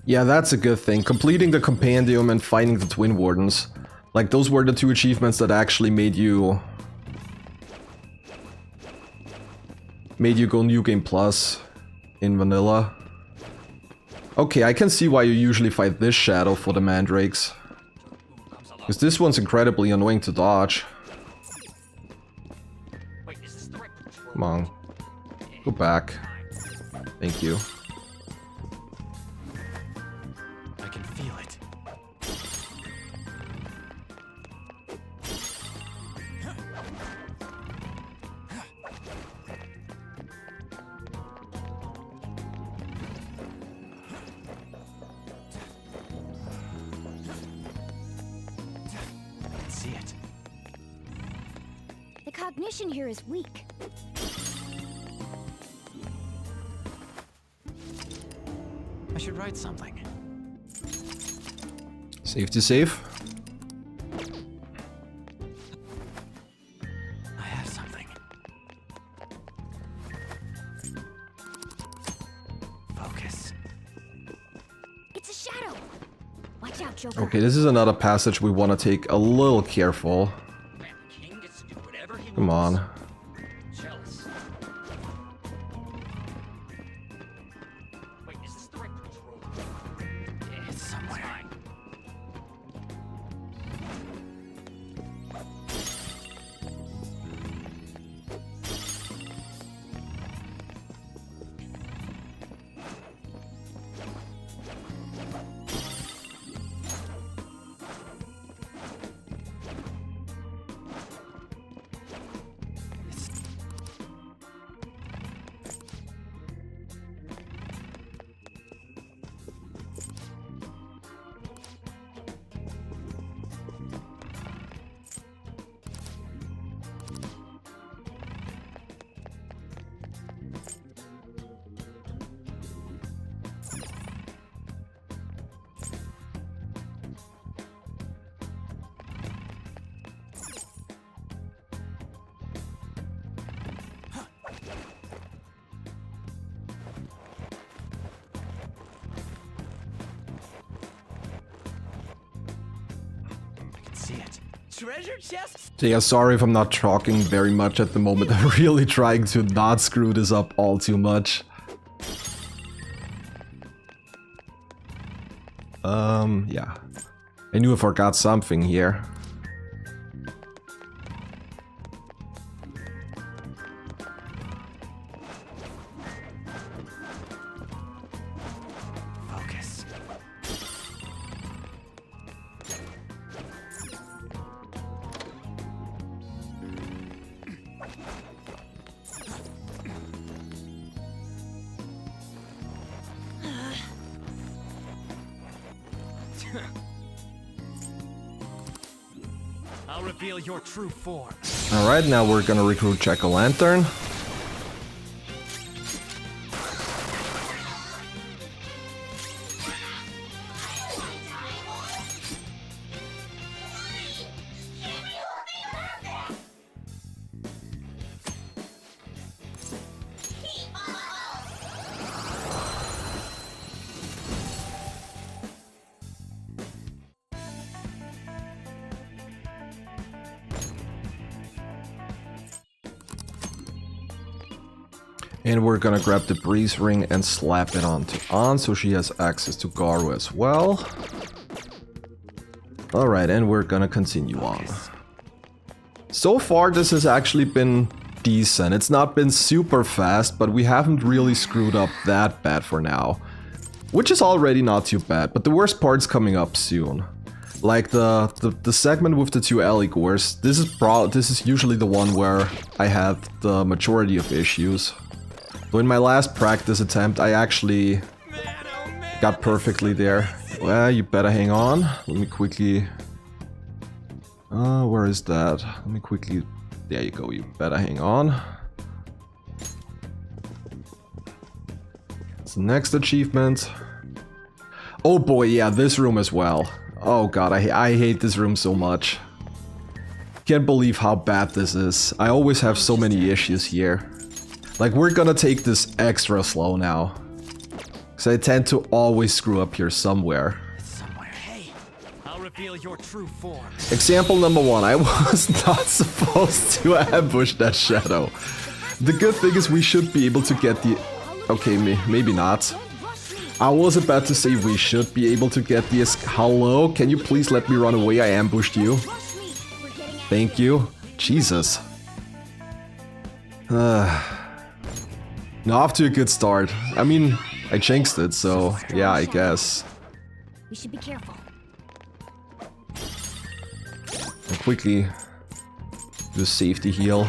Yeah, that's a good thing. Completing the compendium and fighting the Twin Wardens. Like, those were the two achievements that actually made you go New Game Plus in vanilla. Okay, I can see why you usually fight this shadow for the Mandrakes. Because this one's incredibly annoying to dodge. Come on. Go back. Thank you. I can feel it. I can see it. The cognition here is weak. I should write something. Safe to save. I have something. Focus. It's a shadow. Watch out, Joker. Okay, this is another passage we want to take a little careful. Come on. treasure chests? So yeah, sorry if I'm not talking very much at the moment. I'm really trying to not screw this up all too much. Yeah. I knew I forgot something here. Focus. I'll reveal your true form. Alright, now we're gonna recruit Jack-o'-lantern. And we're gonna grab the breeze ring and slap it onto Ann so she has access to Garu as well. Alright, and we're gonna continue on. So far this has actually been decent. It's not been super fast, but we haven't really screwed up that bad for now. Which is already not too bad, but the worst part's coming up soon. Like the segment with the two Eligors, this is usually the one where I had the majority of issues. So in my last practice attempt, I actually got perfectly there. Well, you better hang on. Let me quickly... where is that? Let me quickly... There you go, you better hang on. It's the next achievement. Oh boy, yeah, this room as well. Oh god, I hate this room so much. Can't believe how bad this is. I always have so many issues here. Like, we're gonna take this extra slow now. Because I tend to always screw up here somewhere. Somewhere. Hey, I'll reveal your true form. Example number 1, I was not supposed to ambush that shadow. The good thing is we should be able to get the... Okay, maybe not. I was about to say we should be able to get the... Hello? Can you please let me run away? I ambushed you. Thank you. Jesus. Now off to a good start. I mean, I jinxed it, so yeah, I guess. We should be careful. I'll quickly do a safety heal.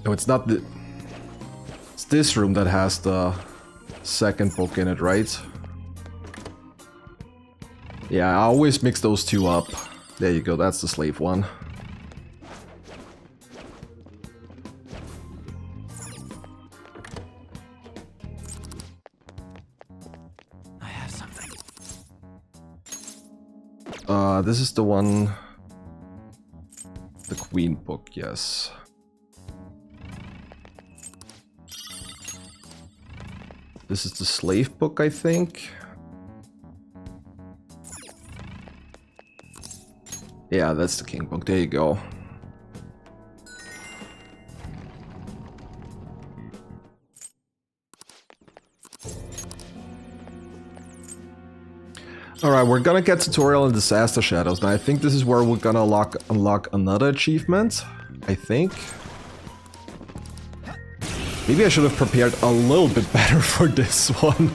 No, it's not the... It's this room that has the second book in it, right? Yeah, I always mix those two up. There you go, that's the slave one. I have something. This is the one... The Queen book, yes. This is the slave book, I think. Yeah, that's the king book. There you go. Alright, we're gonna get tutorial in Disaster Shadows. Now I think this is where we're gonna unlock another achievement. I think. Maybe I should have prepared a little bit better for this one.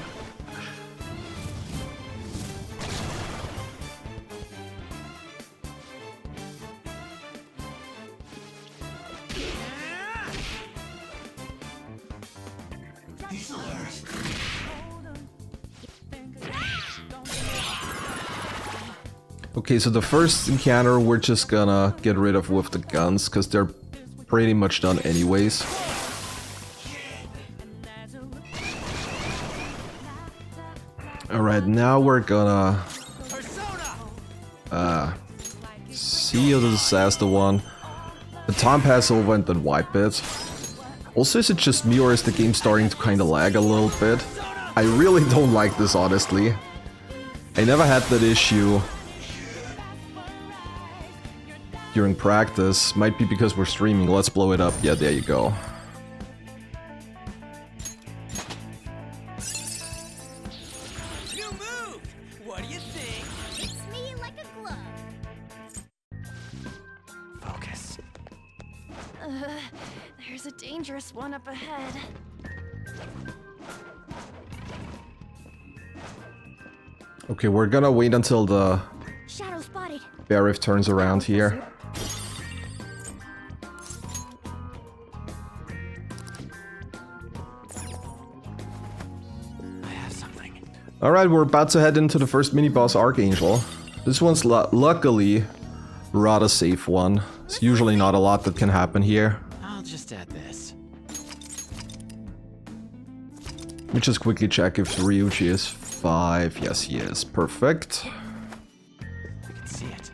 Okay, so the first encounter we're just gonna get rid of with the guns, because they're pretty much done anyways. Alright, now we're gonna seal the disaster one. The time pass over and then wipe it. Also, is it just me or is the game starting to kinda lag a little bit? I really don't like this, honestly. I never had that issue during practice. Might be because we're streaming. Let's blow it up. Yeah, there you go. You moved! What do you think? Fits me like a glove. Focus. There's a dangerous one up ahead. Okay, we're gonna wait until the Shadow spotted. Barif turns around here. I have something. Alright, we're about to head into the first mini-boss Archangel. This one's luckily rather safe one. It's usually not a lot that can happen here. I'll just add this. Let me just quickly check if Ryuji is 5. Yes, he is. Perfect. I can see it.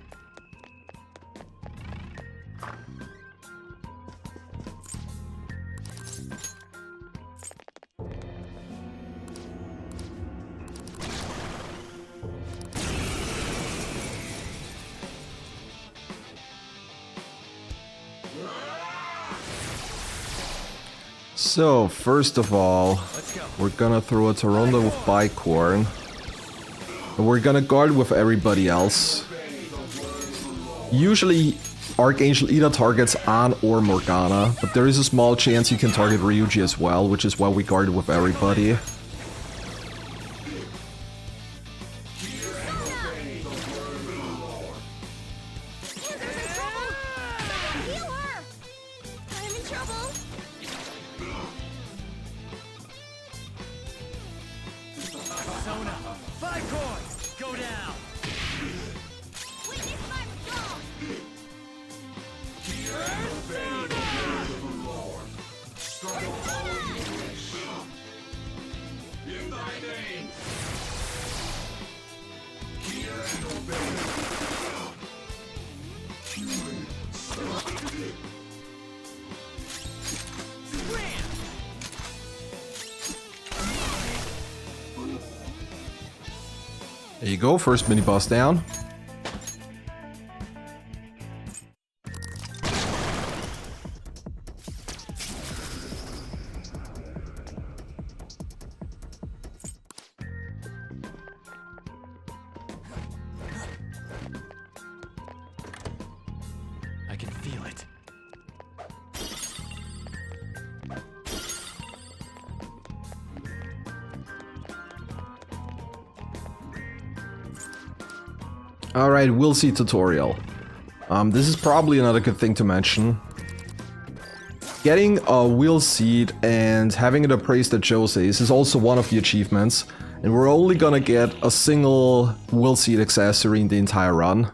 So, first of all, Let's go. we're gonna throw a Toronto with Bicorn. And we're gonna guard with everybody else. Usually, Archangel either targets Ann or Morgana, but there is a small chance you can target Ryuji as well, which is why we guard with everybody. Heal her! I'm in trouble. Persona. Bicorn! Go down! Witness my resolve. There you go, first mini-boss down. I can feel it. Alright, we'll see tutorial. This is probably another good thing to mention. Getting a wheel seed and having it appraised at Jose's is also one of the achievements. And we're only gonna get a single wheel seed accessory in the entire run.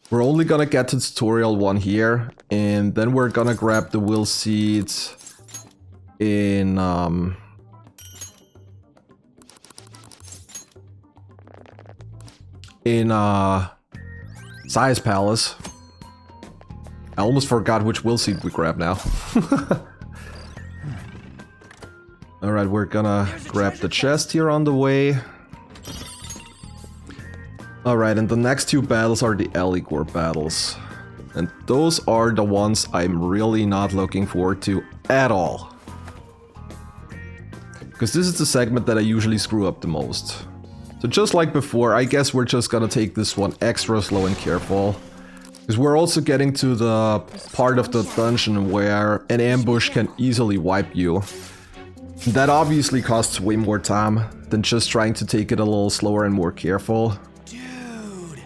We're only gonna get to tutorial 1 here, and then we're gonna grab the wheel seed in Size Palace. I almost forgot which wheel seed we grab now. Alright, we're gonna grab the chest here on the way. Alright, and the next 2 battles are the Aligor battles. And those are the ones I'm really not looking forward to at all. Because this is the segment that I usually screw up the most. So just like before, I guess we're just gonna take this one extra slow and careful. Because we're also getting to the part of the dungeon where an ambush can easily wipe you. That obviously costs way more time than just trying to take it a little slower and more careful. Dude!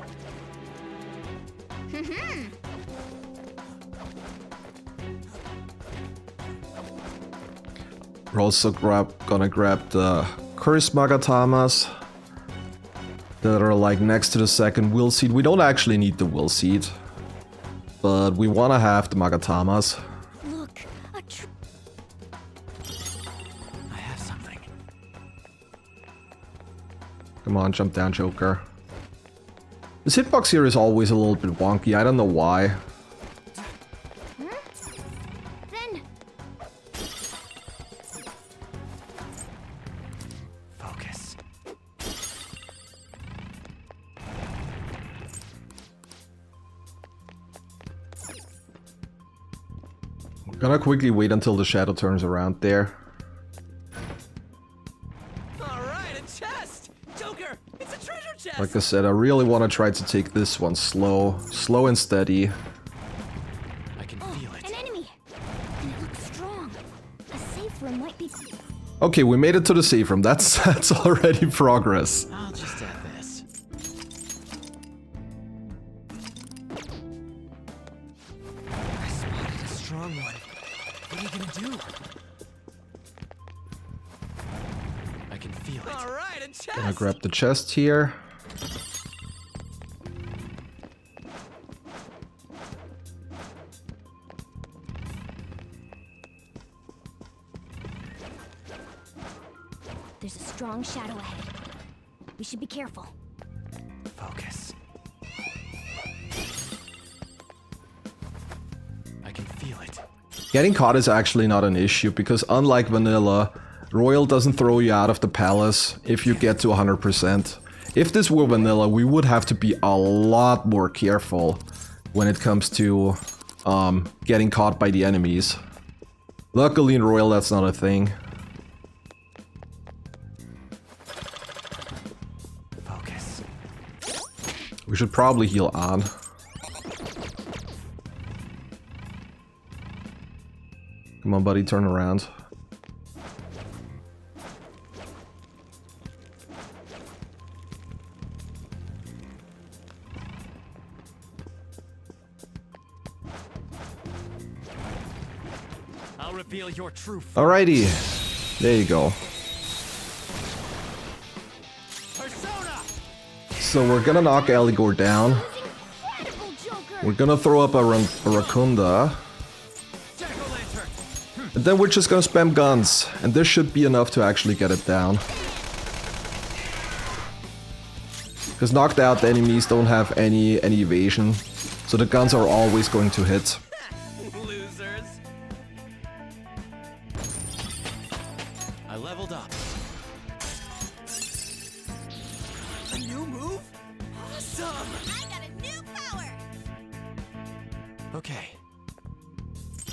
We're also gonna grab the Curse Magatamas that are like next to the second will seed. We don't actually need the will seed, but we want to have the Magatamas. Look, a I have something. Come on, jump down, Joker. This hitbox here is always a little bit wonky. I don't know why. Then Focus. We're gonna quickly wait until the shadow turns around there. All right, a chest. Joker, it's a treasure chest. Like I said, I really want to try to take this one slow and steady. I can feel it. an enemy. And it looks strong. A safe room might be. Okay, we made it to the safe room. That's already progress. I'll just add this. I spotted a strong one. What are you gonna do? I can feel it. All right, a chest. Gonna grab the chest here. There's a strong shadow ahead. We should be careful. Focus. I can feel it. Getting caught is actually not an issue because unlike vanilla, Royal doesn't throw you out of the palace if you get to 100%. If this were vanilla, we would have to be a lot more careful when it comes to getting caught by the enemies. Luckily in Royal that's not a thing. Focus. We should probably heal on. Come on buddy, turn around. I'll reveal your true form. Alrighty, there you go. Persona. So we're gonna knock Aligor down. Incredible, Joker. We're gonna throw up a Racunda. Jack-o'-lantern. And then we're just gonna spam guns. And this should be enough to actually get it down. Because knocked out enemies don't have any evasion. So the guns are always going to hit. Losers. I leveled up. A new move? Awesome! I got a new power. Okay. I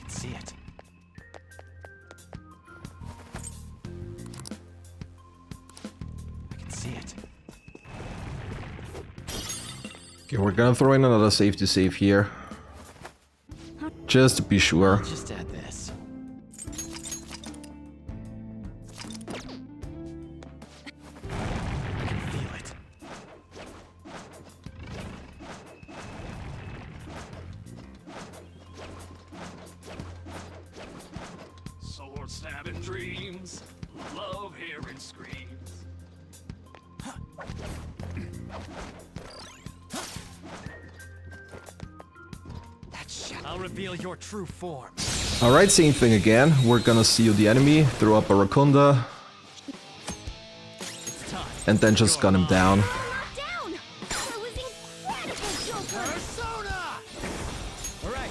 can see it. I can see it. Okay, we're gonna throw in another safety save here. Just to be sure. I'll just add this. I can feel it. Sword stabbing dreams. Love hearing screams. I'll reveal your true form. Alright, same thing again. We're gonna seal the enemy, throw up a Racunda, It's time. and then just gun him down. Knocked down. That was incredible, Joker. Persona! Alright.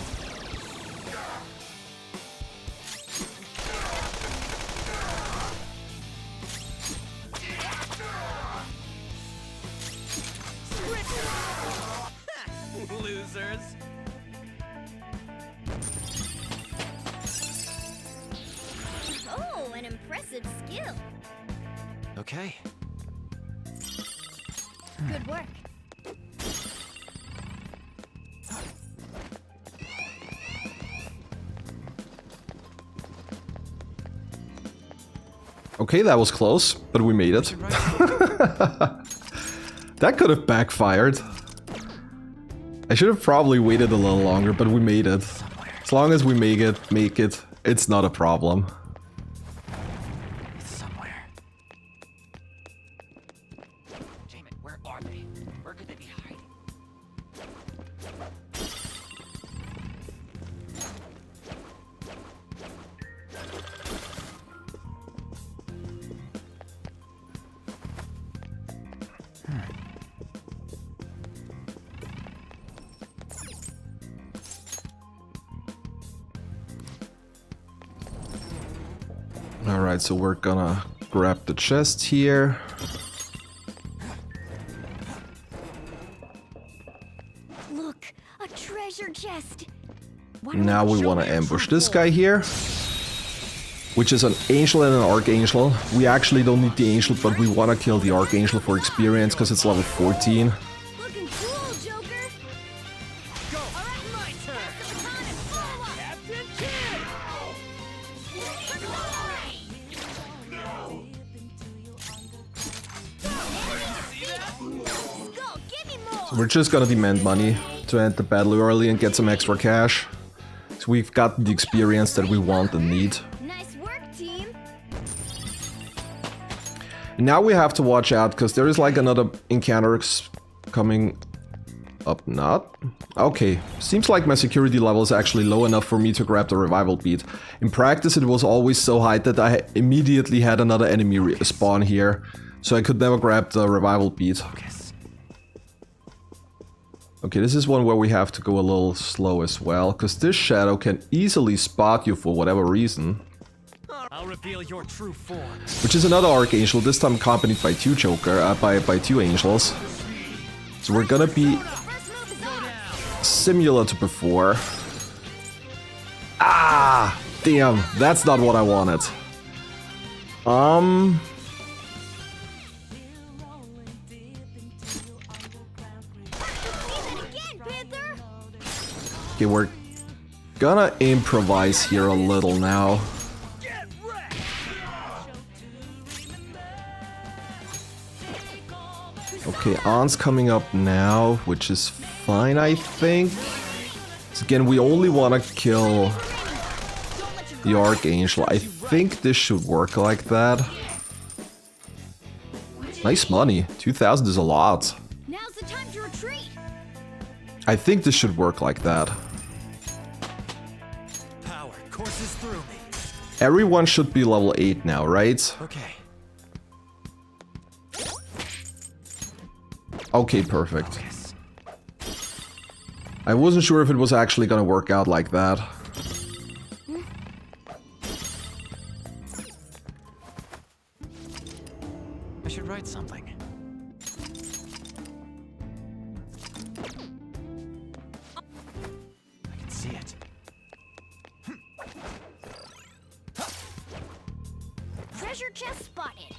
Losers. Oh, an impressive skill. Okay. Good work. Okay, that was close, but we made it. That could have backfired. I should have probably waited a little longer, but we made it. As long as we make it, it's not a problem. It's somewhere. Damn it, where are they? Where could they be hiding? Alright, so we're gonna grab the chest here. Look, a treasure chest. Now we want to ambush this guy here, which is an angel and an archangel. We actually don't need the angel, but we want to kill the archangel for experience because it's level 14. Looking cool, Joker. Go! Alright, my turn! Captain Kidd! Go, give me more. So we're just gonna demand money to end the battle early and get some extra cash. So we've got the experience that we want and need. Nice work, team. And now we have to watch out because there is like another encounter coming up. Not? Okay, seems like my security level is actually low enough for me to grab the revival bead. In practice it was always so high that I immediately had another enemy spawn here, so I could never grab the revival bead. Okay, this is one where we have to go a little slow as well, because this shadow can easily spot you for whatever reason. I'll reveal your true form. Which is another archangel, this time accompanied by two by two angels. So we're gonna be similar to before. Ah, damn, that's not what I wanted. Okay, we're gonna improvise here a little now. Okay, On's coming up now, which is fine, I think. So again, we only want to kill the Archangel. I think this should work like that. Nice money. 2,000 is a lot. Now's the time to retreat. I think this should work like that. Power courses through me. Everyone should be level 8 now, right? Okay. Okay, perfect. I wasn't sure if it was actually gonna work out like that. I should write something. I can see it. Treasure chest spotted.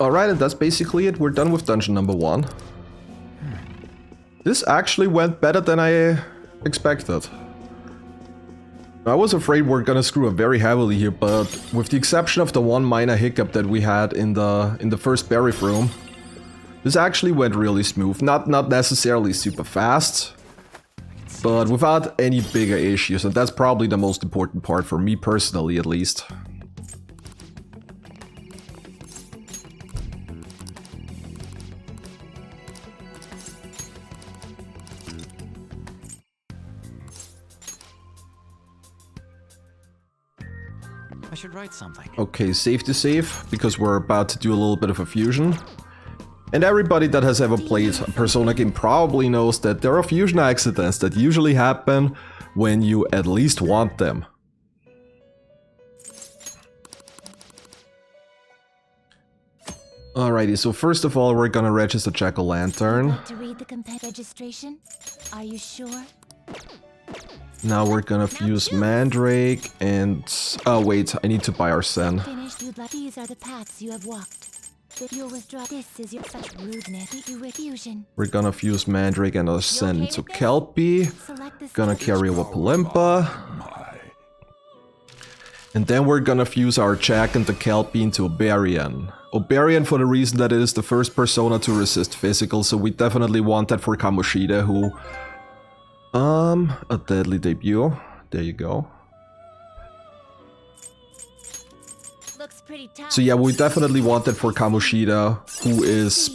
Alright, and that's basically it. We're done with dungeon number 1. This actually went better than I expected. I was afraid we're gonna screw up very heavily here, but with the exception of the one minor hiccup that we had in the first burial room, this actually went really smooth. Not necessarily super fast, but without any bigger issues, and that's probably the most important part for me personally, at least. I should write something. Okay, save to save, because we're about to do a little bit of a fusion. And everybody that has ever played a Persona game probably knows that there are fusion accidents that usually happen when you at least want them. Alrighty, so first of all, we're gonna register Jack-o'-lantern. To read the compet registration? Are you sure? Now we're gonna fuse Mandrake and... oh wait, I need to buy Arsene. Finished. You'd like these are the paths you have walked. If you withdraw, this is your such rudeness. You with fusion. We're gonna fuse Mandrake and Arsene into Kelpie. Select this. Gonna carry over Palimpa. And then we're gonna fuse our Jack into Kelpie into Oberian. Oberian for the reason that it is the first persona to resist physical, so we definitely want that for Kamoshida, who... a deadly debut. There you go. Looks pretty tough. So yeah, we definitely want that for Kamoshida, who is,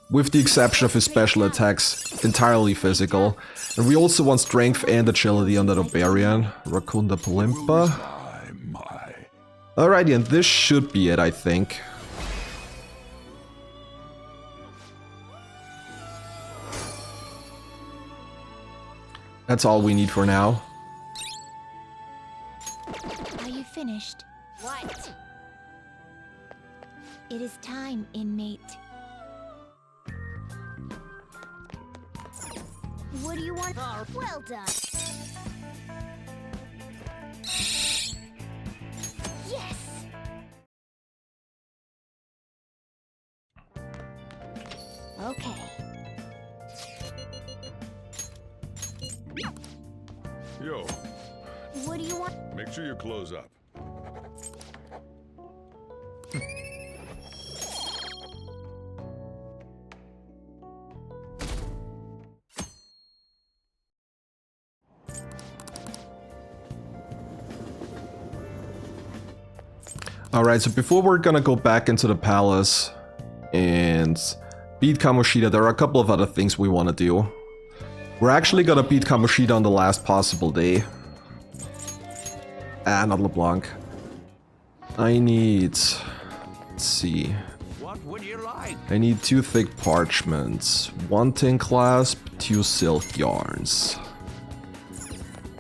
with the exception of his special attacks, entirely physical. And we also want strength and agility on that Oberian. Rakunda Palimpa. Alrighty, and this should be it, I think. That's all we need for now. Are you finished? What? It is time, inmate. What do you want? Well done. Yes. Okay. Yo, What do you want? make sure you close up. Alright, so before we're gonna go back into the palace and beat Kamoshida, there are a couple of other things we want to do. We're actually gonna beat Kamoshida on the last possible day. Ah, not LeBlanc. I need... Let's see. What would you like? I need 2 thick parchments, 1 tin clasp, 2 silk yarns.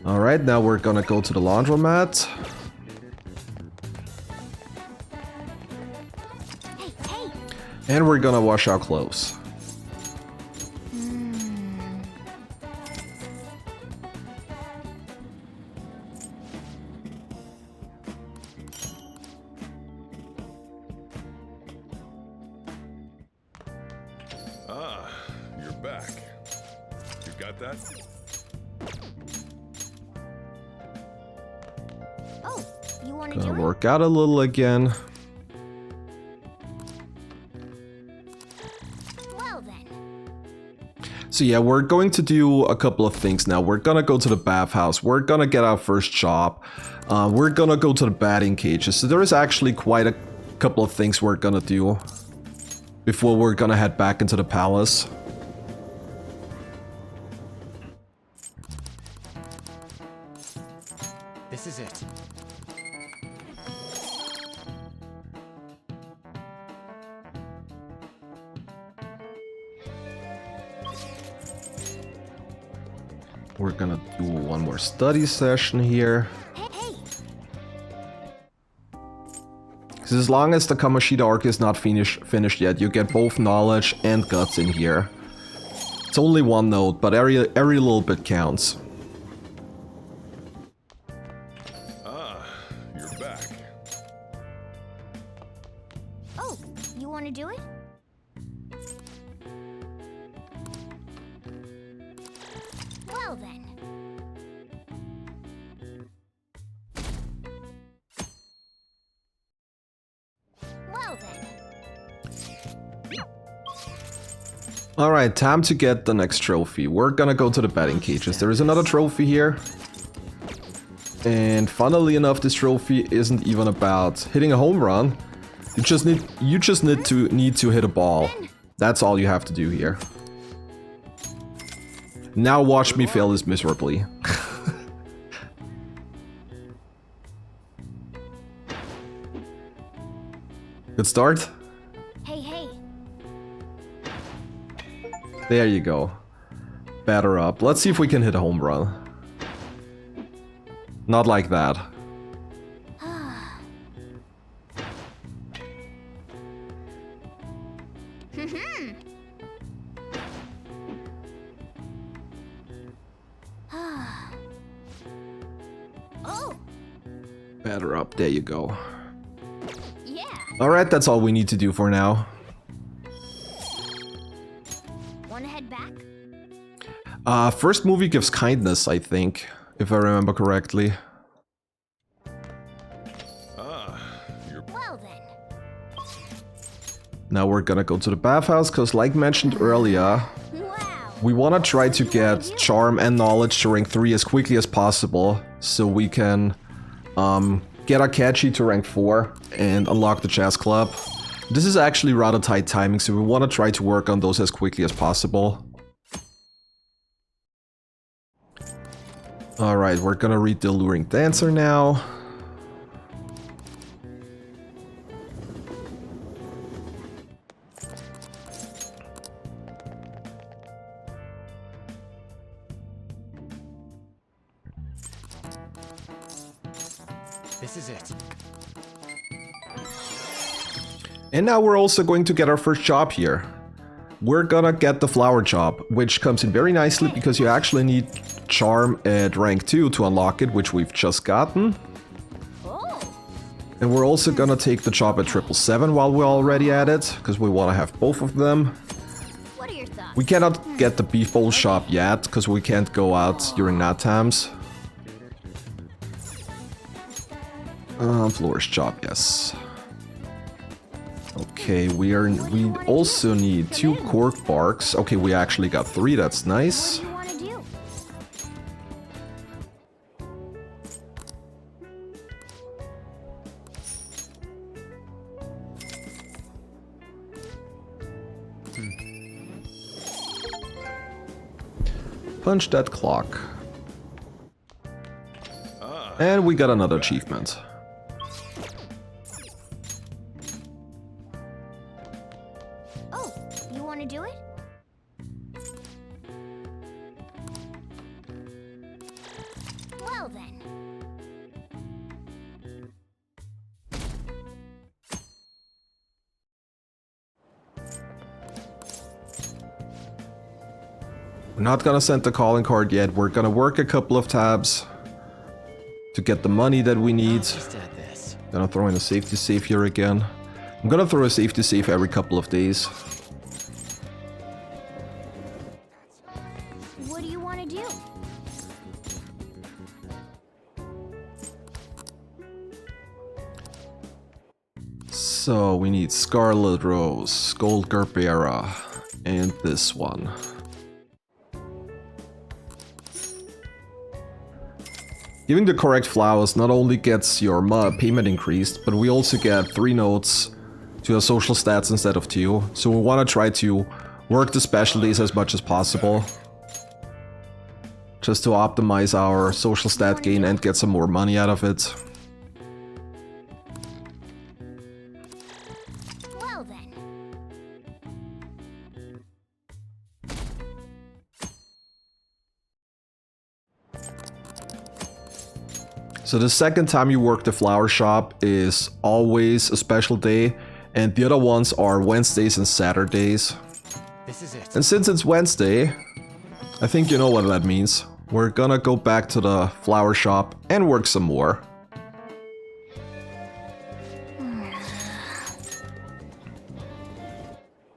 Alright, now we're gonna go to the laundromat. Hey, hey. And we're gonna wash our clothes. Ah, you're back. You got that? Oh, you want to do Gonna it? work out a little again. Well then. So yeah, we're going to do a couple of things now. We're gonna go to the bathhouse. We're gonna get our first job. We're gonna go to the batting cages. So there is actually quite a couple of things we're gonna do before we're gonna head back into the palace. This is it. We're gonna do one more study session here. Hey, hey. Because as long as the Kamoshida arc is not finished yet, you get both knowledge and guts in here. It's only one note, but every little bit counts. Ah, you're back. Oh, you want to do it? Well then. Well then. Alright, time to get the next trophy. We're gonna go to the batting cages. There is another trophy here. And funnily enough, this trophy isn't even about hitting a home run. You just need to hit a ball. That's all you have to do here. Now watch me fail this miserably. Good start. Hey, hey. There you go. Batter up. Let's see if we can hit a home run. Not like that. Oh, Batter up. There you go. yeah. Alright, that's all we need to do for now. Want to head back? First movie gives kindness, I think, if I remember correctly. Ah, you're Well then. Now we're gonna go to the bathhouse, because like mentioned earlier, Wow. we want to try to get Charm and Knowledge to rank 3 as quickly as possible, so we can get Akechi to rank 4 and unlock the Jazz Club. This is actually rather tight timing, so we want to try to work on those as quickly as possible. Alright, we're gonna read the Alluring Dancer now. This is it. And now we're also going to get our first job here. We're gonna get the flower job, which comes in very nicely because you actually need charm at rank 2 to unlock it, which we've just gotten. And we're also gonna take the job at 777 while we're already at it, because we want to have both of them. What are your thoughts? We cannot get the beef bowl shop yet, because we can't go out during night times. Flourish job, yes. Okay, we also need 2 cork barks. Okay, we actually got 3, that's nice. What do you want to do? Punch that clock. And we got another achievement. Oh, you want to do it? Well then. We're not gonna send the calling card yet. We're gonna work a couple of tabs to get the money that we need. Just add this. Gonna throw in a safety save here again. I'm gonna throw a safety save every couple of days. What do you want to do? So we need Scarlet Rose, Gold Gerbera, and this one. Giving the correct flowers not only gets your payment increased, but we also get 3 notes to our social stats instead of 2. So we want to try to work the specialties as much as possible, just to optimize our social stat gain and get some more money out of it. Well then. So the second time you work the flower shop is always a special day, and the other ones are Wednesdays and Saturdays. This is it. And since it's Wednesday, I think you know what that means. We're gonna go back to the flower shop and work some more.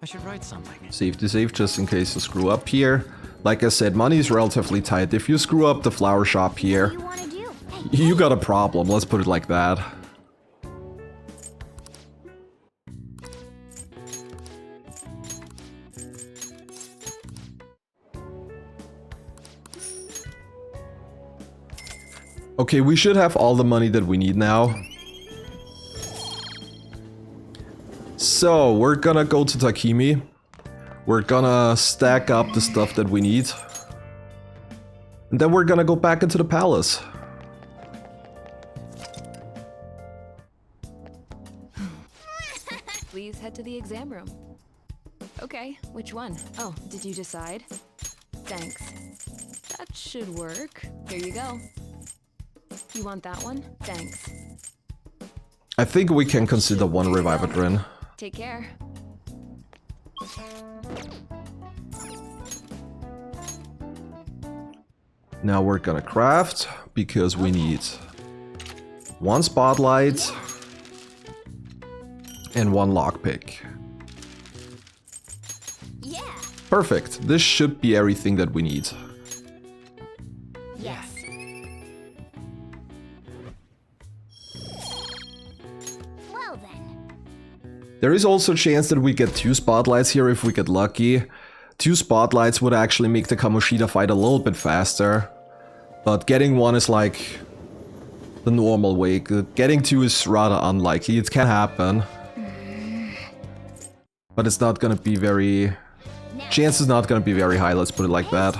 I should write something. Safety save just in case you screw up here. Like I said, money is relatively tight. If you screw up the flower shop What here, do you want to do? you got a problem, let's put it like that. Okay, we should have all the money that we need now. So, we're gonna go to Takimi. We're gonna stack up the stuff that we need. And then we're gonna go back into the palace. Please head to the exam room. Okay, which one? Oh, did you decide? Thanks. That should work. Here you go. You want that one? Thanks. I think we can consider one Revivadrin. Take care. Now we're gonna craft, because we need 1 spotlight and 1 lockpick. Yeah. Perfect. This should be everything that we need. Yes. Well then. There is also a chance that we get 2 spotlights here if we get lucky. 2 spotlights would actually make the Kamoshida fight a little bit faster. But getting 1 is like the normal way. Getting 2 is rather unlikely. It can happen. But it's not gonna be very... Chance is not gonna be very high, let's put it like that.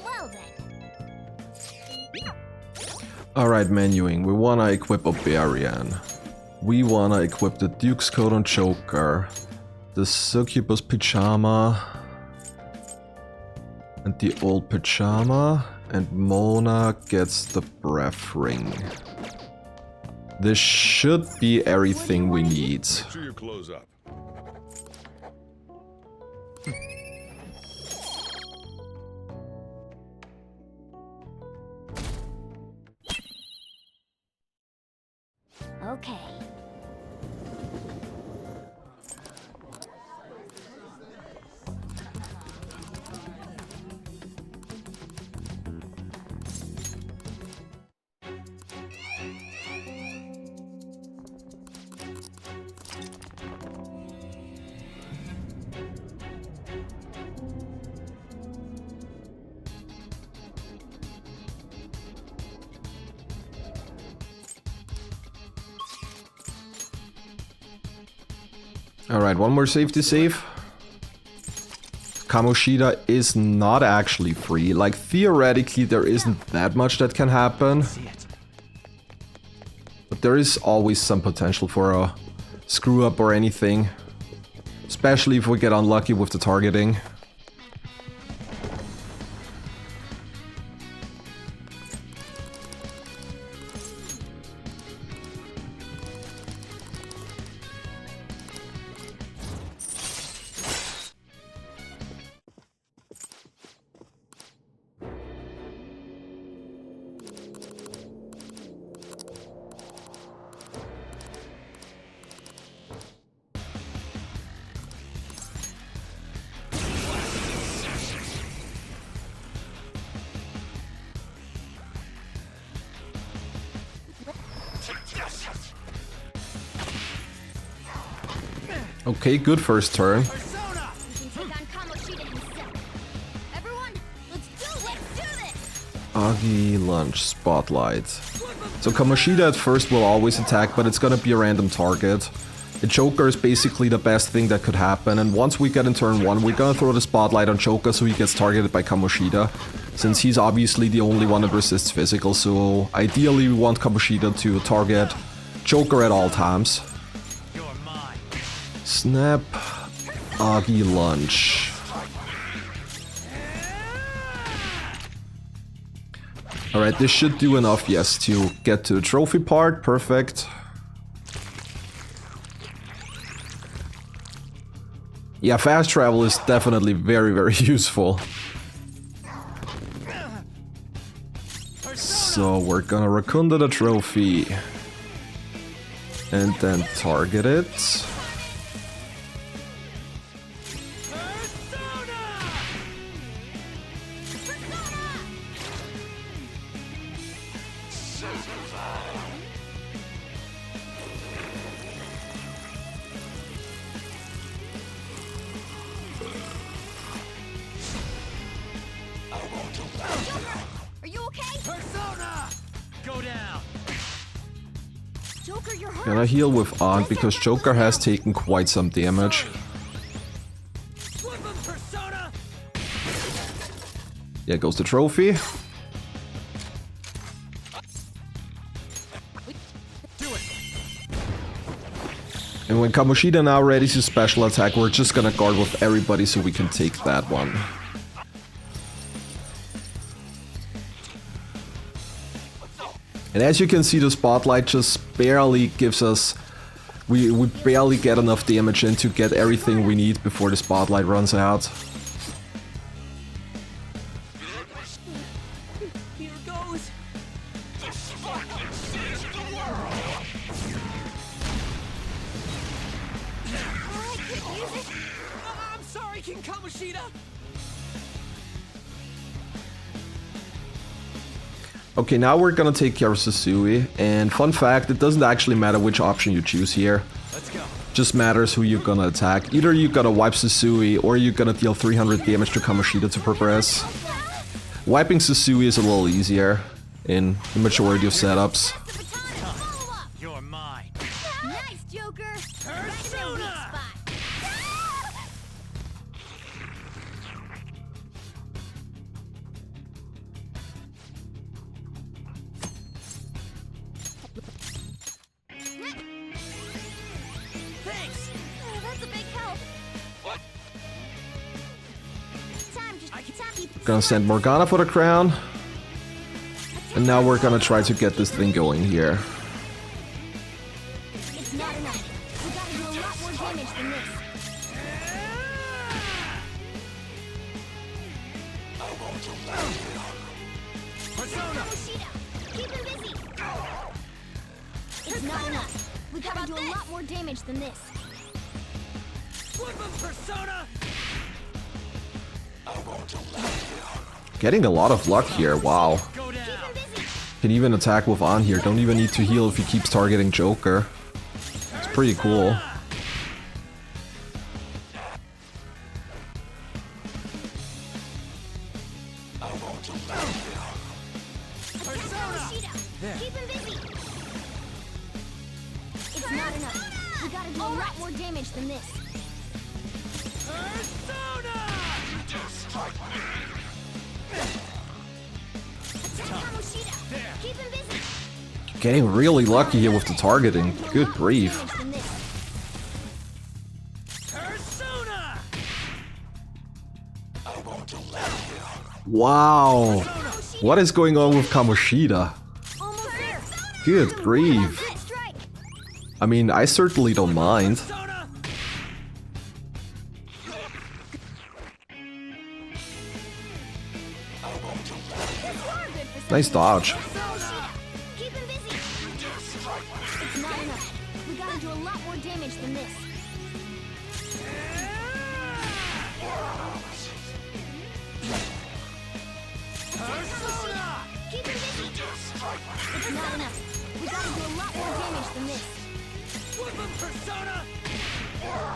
Well then. Alright, menuing. We wanna equip a Barian. We wanna equip the Duke's Coat on Joker, the Succubus Pyjama, and the Old Pyjama, and Mona gets the Breath Ring. This should be everything we need. Make sure your clothes up. Okay. Alright, one more safety save. Kamoshida is not actually free. Like, theoretically, there isn't that much that can happen. But there is always some potential for a screw up or anything. Especially if we get unlucky with the targeting. Okay, good first turn. Agi Lunch Spotlight. So Kamoshida at first will always attack, but it's gonna be a random target. The Joker is basically the best thing that could happen, and once we get in turn 1, we're gonna throw the Spotlight on Joker so he gets targeted by Kamoshida, since he's obviously the only one that resists physical, so ideally we want Kamoshida to target Joker at all times. Snap, Agi Lunch. Alright, this should do enough, yes, to get to the trophy part. Perfect. Yeah, fast travel is definitely very, very useful. So we're gonna Rakunda the trophy. And then target it. Gonna heal with Aunt because Joker has taken quite some damage. Yeah, goes the trophy. And when Kamoshida now readies his special attack, we're just gonna guard with everybody so we can take that one. And as you can see, the Spotlight just barely gives us... We barely get enough damage in to get everything we need before the Spotlight runs out. Here goes. I'm sorry, King Kamoshida. Okay, now we're gonna take care of Susui, and fun fact, it doesn't actually matter which option you choose here. Let's go. Just matters who you're gonna attack. Either you're gonna wipe Susui, or you're gonna deal 300 damage to Kamoshida to progress. Wiping Susui is a little easier in the majority of setups. You're mine. Nice, Joker. Persona! Gonna send Morgana for the crown. And now we're gonna try to get this thing going here. It's not enough. We gotta do a lot more damage than this. Persona! Keep him busy! It's not enough. We gotta do a lot more damage than this. Flip him, Persona! Getting a lot of luck here, wow. Go down! Can even attack with on here, don't even need to heal if he keeps targeting Joker. It's pretty cool. There. Keep him busy! It's not enough. We gotta do a lot more damage than this. Persona! Attack Kamoshida! There. Keep him busy! Getting really lucky here with the targeting. Good grief. Damage than this. Persona! Wow. What is going on with Kamoshida? Almost there! Good grief. Strike! I mean, I certainly don't mind. Persona! Nice dodge. Keep him busy! It's not enough. We gotta do a lot more damage than this. Persona! Keep him busy! It's not enough. We gotta do a lot more damage than this. Flip him, Persona!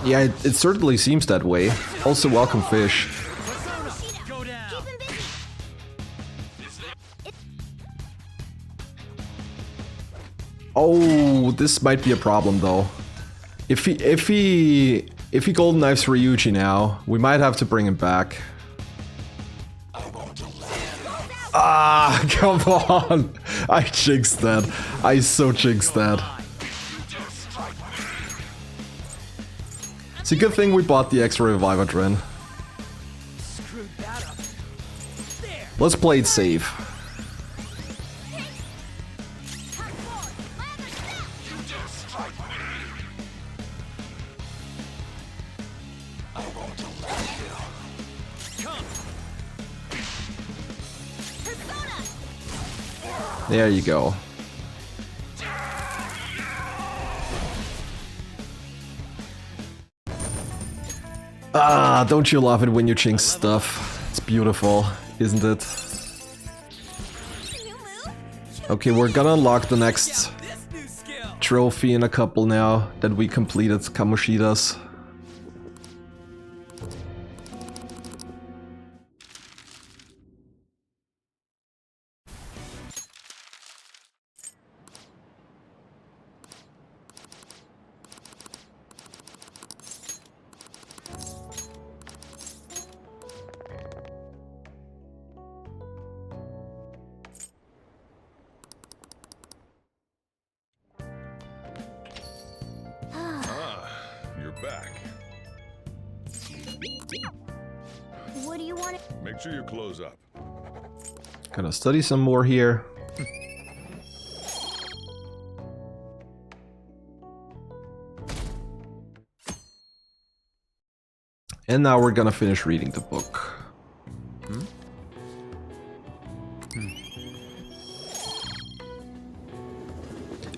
Yeah, it certainly seems that way. Also, welcome fish. Persona! Go down! Keep him busy! Oh, this might be a problem though. If he golden knives Ryuji now, we might have to bring him back. Ah, come on! I jinxed that. I so jinxed that. It's a good thing we bought the extra Reviver Dren. Screwed that up. There! Let's play it safe. Come! There you go. Ah, don't you love it when you jinx stuff? It's beautiful, isn't it? Okay, we're gonna unlock the next This new skill! trophy in a couple now that we completed Kamoshida's. You're back. What do you want? Make sure you close up. Gonna study some more here. And now we're gonna finish reading the book.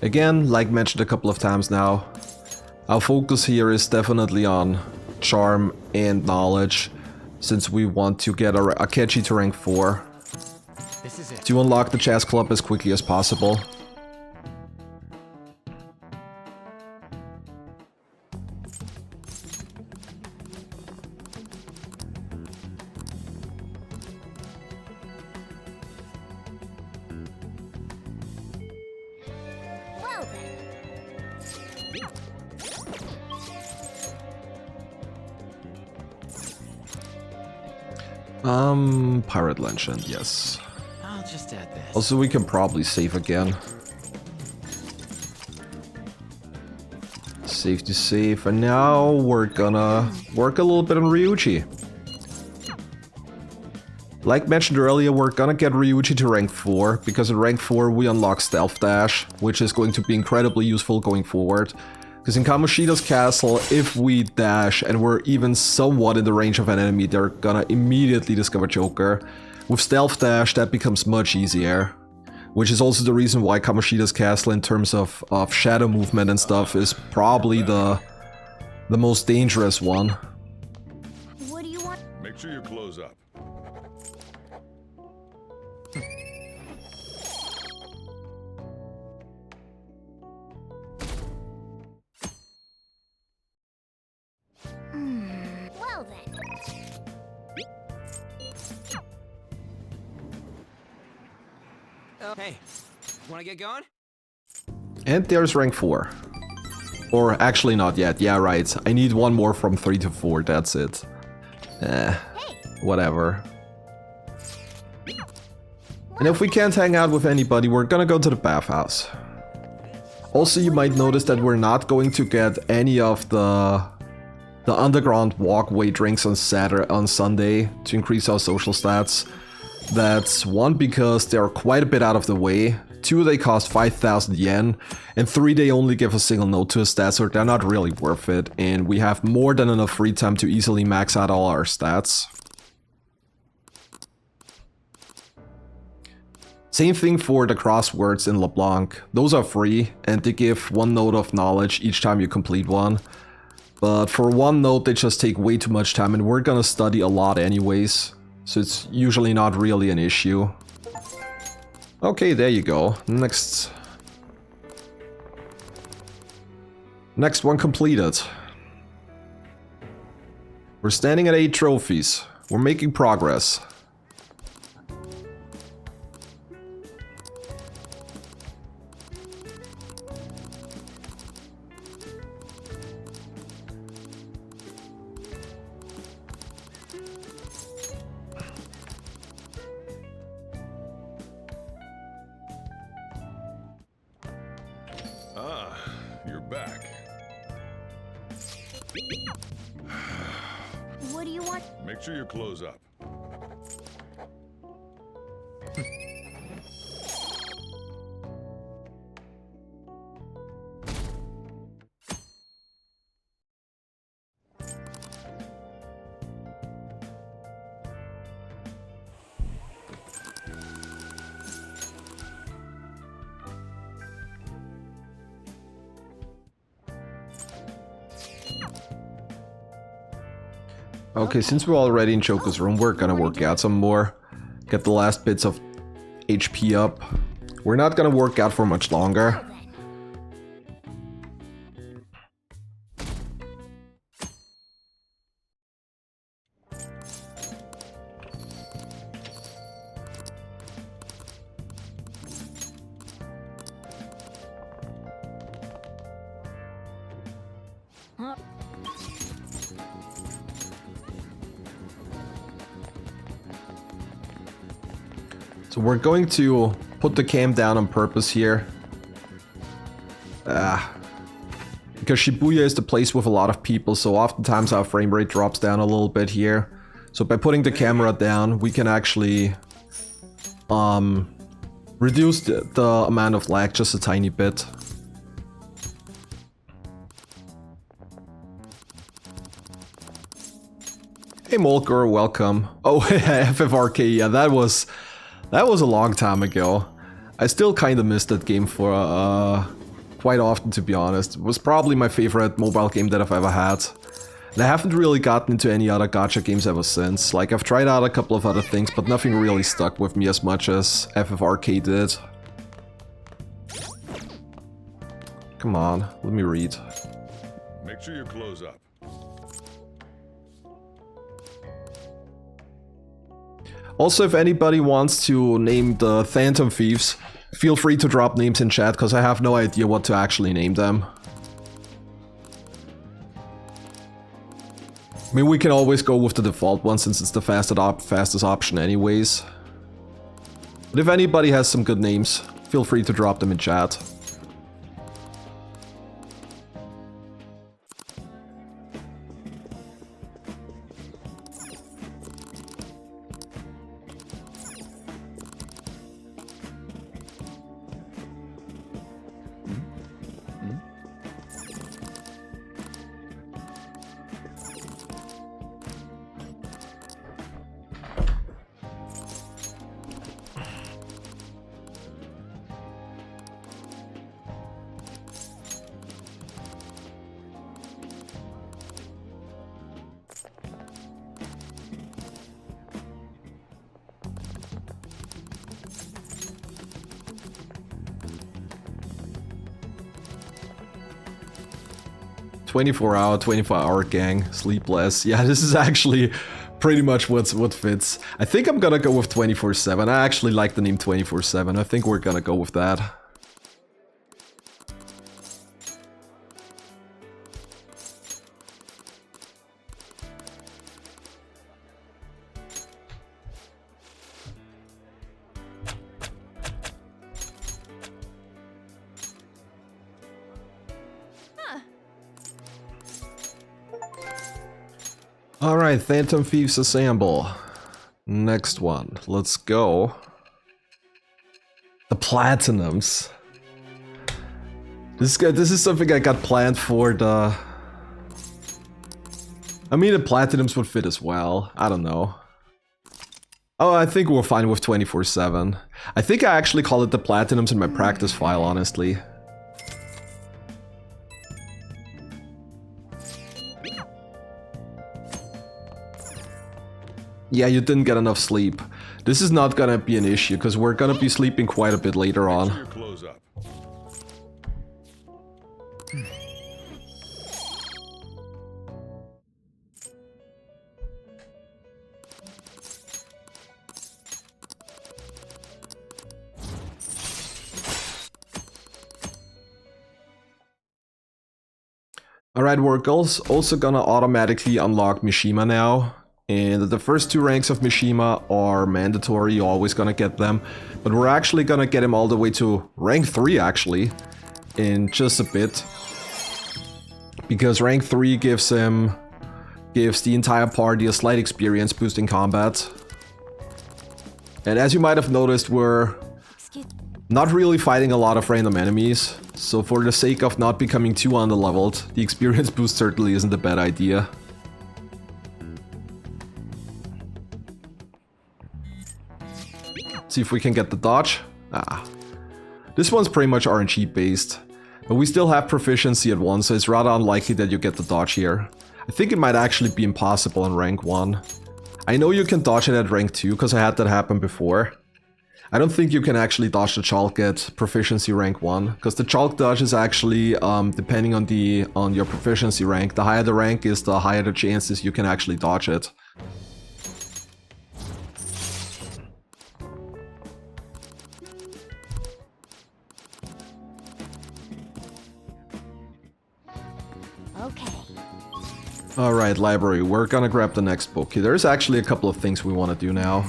Again, like mentioned a couple of times now, our focus here is definitely on charm and knowledge, since we want to get Akechi to rank 4 This is it. to unlock the chess club as quickly as possible. Well then. Pirate Legend, yes. I'll just add this. Also, we can probably save again. Save to save, and now we're gonna work a little bit on Ryuji. Like mentioned earlier, we're gonna get Ryuji to rank 4, because at rank 4 we unlock Stealth Dash, which is going to be incredibly useful going forward. Because in Kamoshida's castle, if we dash and we're even somewhat in the range of an enemy, they're gonna immediately discover Joker. With Stealth Dash, that becomes much easier. Which is also the reason why Kamoshida's castle, in terms of shadow movement and stuff, is probably the most dangerous one. What do you want? Make sure you close up. Well then. Oh, hey, wanna get going? And there's rank 4. Or actually not yet, yeah right. I need one more from 3 to 4, that's it. Whatever. And if we can't hang out with anybody, we're gonna go to the bathhouse. Also, you might notice that we're not going to get any of the underground walkway drinks on Sunday to increase our social stats. That's 1, because they're quite a bit out of the way, 2, they cost 5,000 yen, and 3, they only give a single note to a stat, so they're not really worth it, and we have more than enough free time to easily max out all our stats. Same thing for the crosswords in LeBlanc. Those are free, and they give 1 note of knowledge each time you complete one. But for 1 note, they just take way too much time, and we're gonna study a lot anyways. So it's usually not really an issue. Okay, there you go. Next one completed. We're standing at 8 trophies. We're making progress. Ah, you're back. What do you want? Make sure you close up. Okay, since we're already in Joker's room, we're gonna work out some more. Get the last bits of HP up. We're not gonna work out for much longer. So we're going to put the cam down on purpose here. Because Shibuya is the place with a lot of people, so oftentimes our frame rate drops down a little bit here. So by putting the camera down, we can actually reduce the amount of lag just a tiny bit. Hey Molker, welcome. Oh, FFRK, yeah, that was a long time ago. I still kind of miss that game for quite often, to be honest. It was probably my favorite mobile game that I've ever had. And I haven't really gotten into any other gacha games ever since. Like, I've tried out a couple of other things, but nothing really stuck with me as much as FFRK did. Come on, let me read. Make sure you close up. Also, if anybody wants to name the Phantom Thieves, feel free to drop names in chat, because I have no idea what to actually name them. I mean, we can always go with the default one, since it's the fastest option anyways. But if anybody has some good names, feel free to drop them in chat. 24-hour gang, sleepless. Yeah, this is actually pretty much what fits. I think I'm gonna go with 24/7. I actually like the name 24/7. I think we're gonna go with that. Alright, Phantom Thieves assemble. Next one. Let's go. The Platinums. This is something I got planned for the... I mean, the Platinums would fit as well. I don't know. Oh, I think we're fine with 24/7. I think I actually call it the Platinums in my practice file, honestly. Yeah, you didn't get enough sleep. This is not gonna be an issue, because we're gonna be sleeping quite a bit later Make on. sure your clothes up. Alright, we're also gonna automatically unlock Mishima now. And the first 2 ranks of Mishima are mandatory, you're always gonna get them. But we're actually gonna get him all the way to rank 3 actually, in just a bit. Because rank 3 gives the entire party a slight experience boost in combat. And as you might have noticed, we're not really fighting a lot of random enemies. So for the sake of not becoming too underleveled, the experience boost certainly isn't a bad idea. See if we can get the dodge. Ah. This one's pretty much RNG based. But we still have proficiency at 1, so it's rather unlikely that you get the dodge here. I think it might actually be impossible in rank 1. I know you can dodge it at rank 2, because I had that happen before. I don't think you can actually dodge the chalk at proficiency rank 1, because the chalk dodge is actually depending on your proficiency rank. The higher the rank is, the higher the chances you can actually dodge it. Okay. Alright, library, we're gonna grab the next book. There's actually a couple of things we want to do now.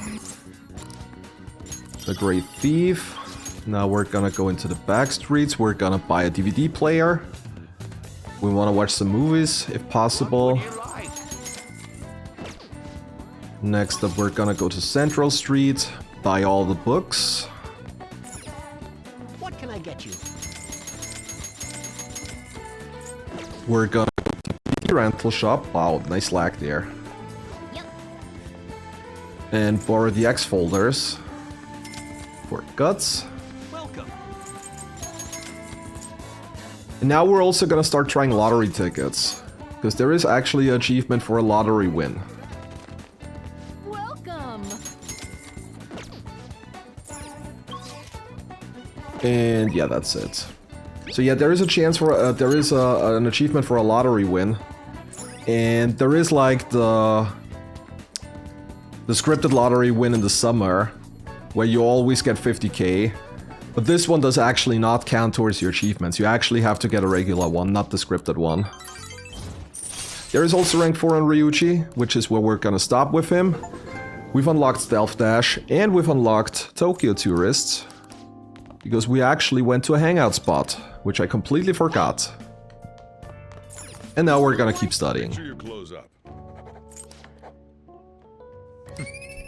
The Great Thief. Now we're gonna go into the back streets, we're gonna buy a DVD player. We want to watch some movies, if possible. Next up, we're gonna go to Central Street, buy all the books. What can I get you? We're gonna go to the rental shop. Wow, nice lag there. Yep. And borrow the X folders for guts. Welcome. And now we're also gonna start trying lottery tickets, because there is actually an achievement for a lottery win. Welcome. And yeah, that's it. So yeah, there is a chance for an achievement for a lottery win, and there is like the scripted lottery win in the summer, where you always get 50k. But this one does actually not count towards your achievements. You actually have to get a regular one, not the scripted one. There is also rank 4 on Ryuji, which is where we're gonna stop with him. We've unlocked Stealth Dash, and we've unlocked Tokyo Tourists. Because we actually went to a hangout spot, which I completely forgot. And now we're gonna keep studying. Make sure your clothes up.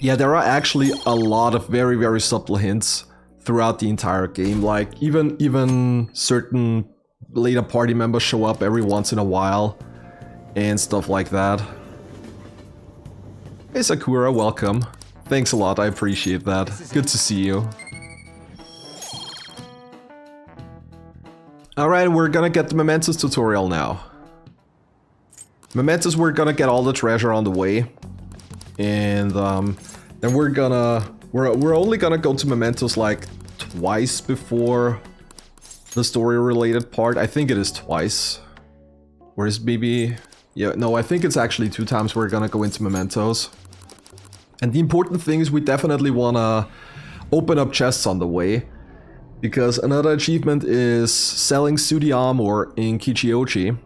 Yeah, there are actually a lot of very, very subtle hints throughout the entire game. Like, even certain later party members show up every once in a while, and stuff like that. Hey Sakura, welcome. Thanks a lot, I appreciate that. Good to see you. Alright, we're gonna get the Mementos tutorial now. Mementos, we're gonna get all the treasure on the way. And then we're only gonna go to Mementos like twice before the story related part. I think it is twice. Where's BB? Yeah, no, I think it's actually 2 times we're gonna go into mementos. And the important thing is we definitely wanna open up chests on the way. Because another achievement is selling Sudi armor in Kichiochi.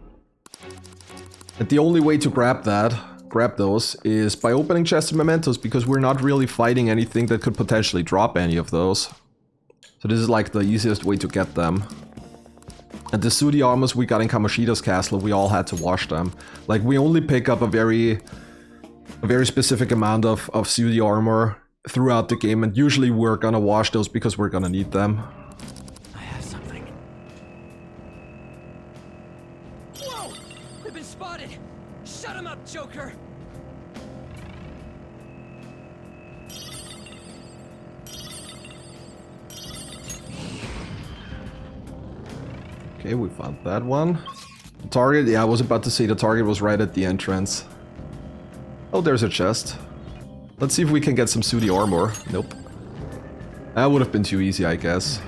And the only way to grab those, is by opening chests and mementos, because we're not really fighting anything that could potentially drop any of those. So this is like the easiest way to get them. And the Sudi armors we got in Kamoshida's castle, we all had to wash them. Like, we only pick up a very specific amount of Sudi armor throughout the game, and usually we're gonna wash those because we're gonna need them. I have something. Whoa! We've been spotted! Shut him up, Joker! Okay, we found that one. The target, yeah, I was about to say the target was right at the entrance. Oh, there's a chest. Let's see if we can get some Sudi armor. Nope. That would have been too easy, I guess.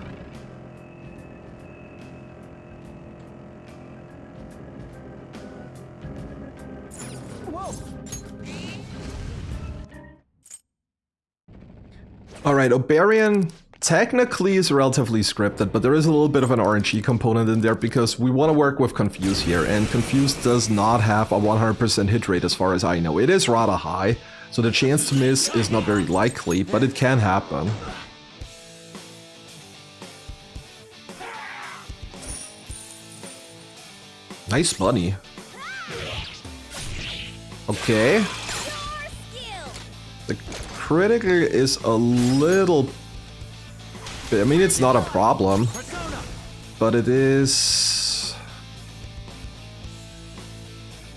Alright, Obarian technically is relatively scripted, but there is a little bit of an RNG component in there because we want to work with Confuse here, and Confuse does not have a 100% hit rate as far as I know. It is rather high, so the chance to miss is not very likely, but it can happen. Nice money. Okay. The critical is a little bit, I mean, it's not a problem, but it is...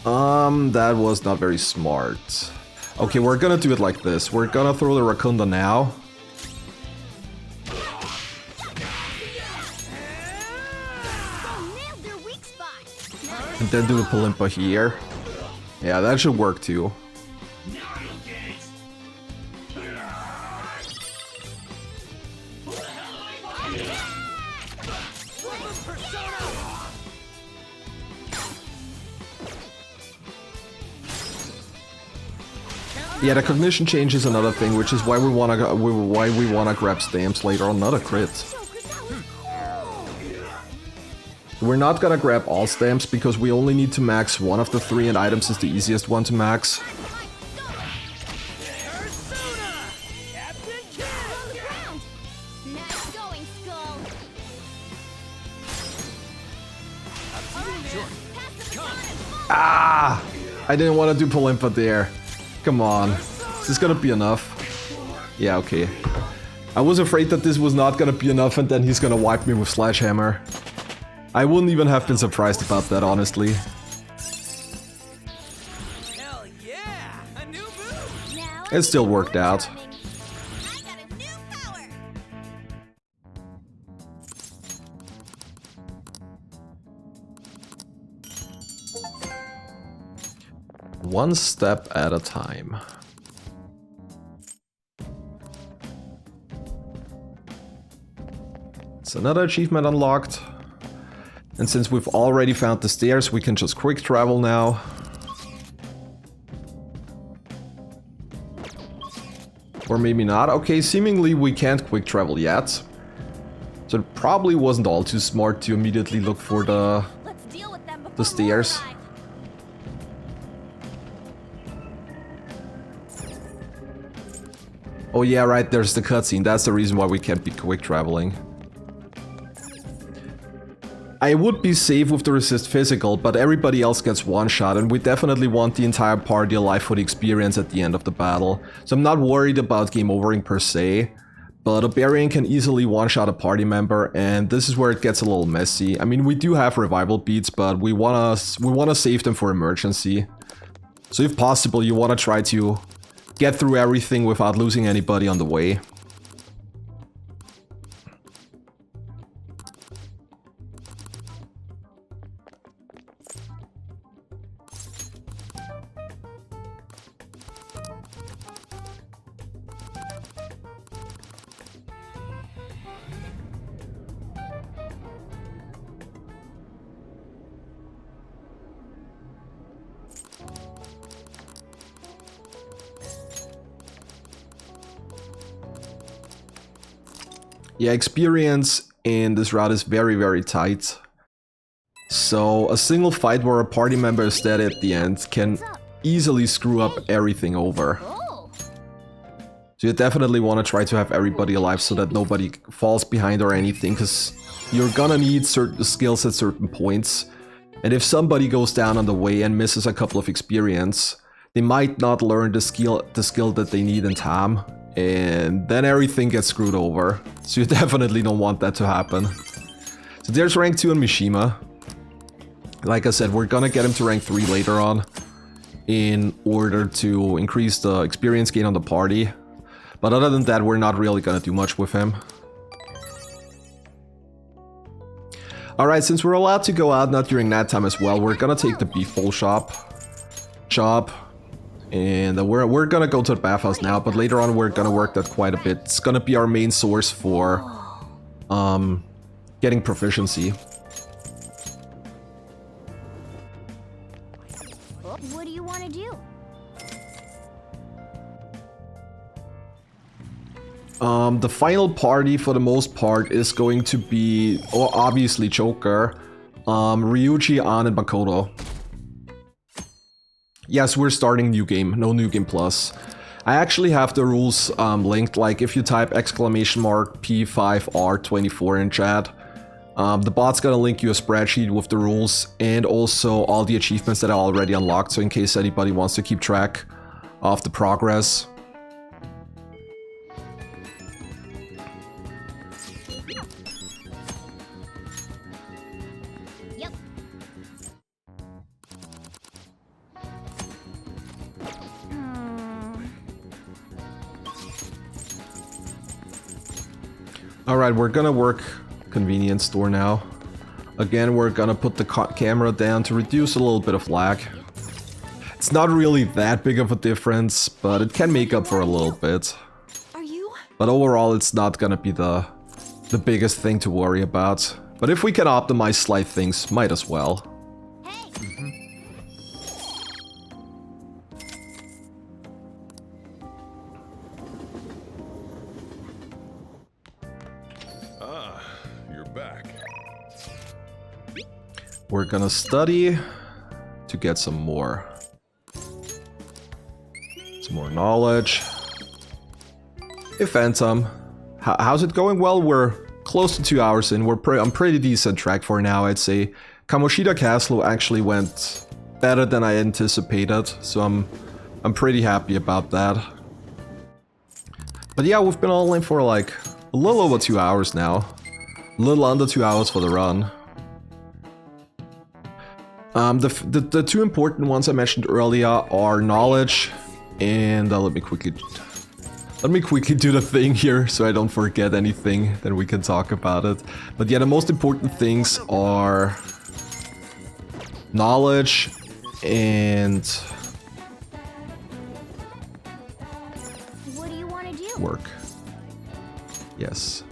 that was not very smart. Okay, we're gonna do it like this. We're gonna throw the Rakunda now. And then do the Palimpa here. Yeah, that should work too. Yeah, the cognition change is another thing, which is why we wanna grab stamps later on. Not a crit. We're not gonna grab all stamps because we only need to max one of the 3, and items is the easiest one to max. Ah! I didn't want to do Palimpa there. Come on. Is this gonna be enough? Yeah, okay. I was afraid that this was not gonna be enough and then he's gonna wipe me with Sledgehammer. I wouldn't even have been surprised about that, honestly. Hell yeah! A new move! It still worked out. I got a new power. One step at a time. It's another achievement unlocked. And since we've already found the stairs, we can just quick travel now. Or maybe not. Okay, seemingly we can't quick travel yet. So it probably wasn't all too smart to immediately look for the stairs. Oh yeah, right, there's the cutscene. That's the reason why we can't be quick traveling. I would be safe with the resist physical, but everybody else gets one shot, and we definitely want the entire party alive for the experience at the end of the battle. So I'm not worried about game overing per se, but a Barbarian can easily one-shot a party member, and this is where it gets a little messy. I mean, we do have revival beats, but we wanna save them for emergency. So if possible, you wanna try to get through everything without losing anybody on the way. Yeah, experience in this route is very, very tight. So a single fight where a party member is dead at the end can easily screw up everything over. Oh, So you definitely want to try to have everybody alive so that nobody falls behind or anything, because you're gonna need certain skills at certain points. And if somebody goes down on the way and misses a couple of experience, they might not learn the skill that they need in time, and then everything gets screwed over. So you definitely don't want that to happen. So there's rank 2 on Mishima. Like I said, we're gonna get him to rank 3 later on in order to increase the experience gain on the party. But other than that, we're not really gonna do much with him. Alright, since we're allowed to go out not during nap time as well, we're gonna take the beef bowl job. And we're gonna go to the bathhouse now, but later on we're gonna work that quite a bit. It's gonna be our main source for getting proficiency. what do you want to do? The final party for the most part is going to be, obviously Joker, Ryuji, An, and Makoto. Yes, we're starting new game, no new game plus. I actually have the rules linked, like if you type !P5R24 in chat, the bot's gonna link you a spreadsheet with the rules and also all the achievements that are already unlocked, so in case anybody wants to keep track of the progress. Yep. Alright, we're gonna work convenience store now. Again, we're gonna put the camera down to reduce a little bit of lag. It's not really that big of a difference, but it can make up for a little bit. Are you? But overall, it's not gonna be the biggest thing to worry about. But if we can optimize slight things, might as well. Hey, Ah, you're back. We're gonna study to get some more knowledge. Hey Phantom, how's it going? Well, we're close to 2 hours in. We're on pretty decent track for now, I'd say. Kamoshida Castle actually went better than I anticipated, so I'm pretty happy about that. But yeah, we've been online for like a little over 2 hours now. A little under 2 hours for the run. The two important ones I mentioned earlier are knowledge and let me quickly do the thing here so I don't forget anything, then we can talk about it. But yeah, the most important things are knowledge and what do you want to do? work. Yes.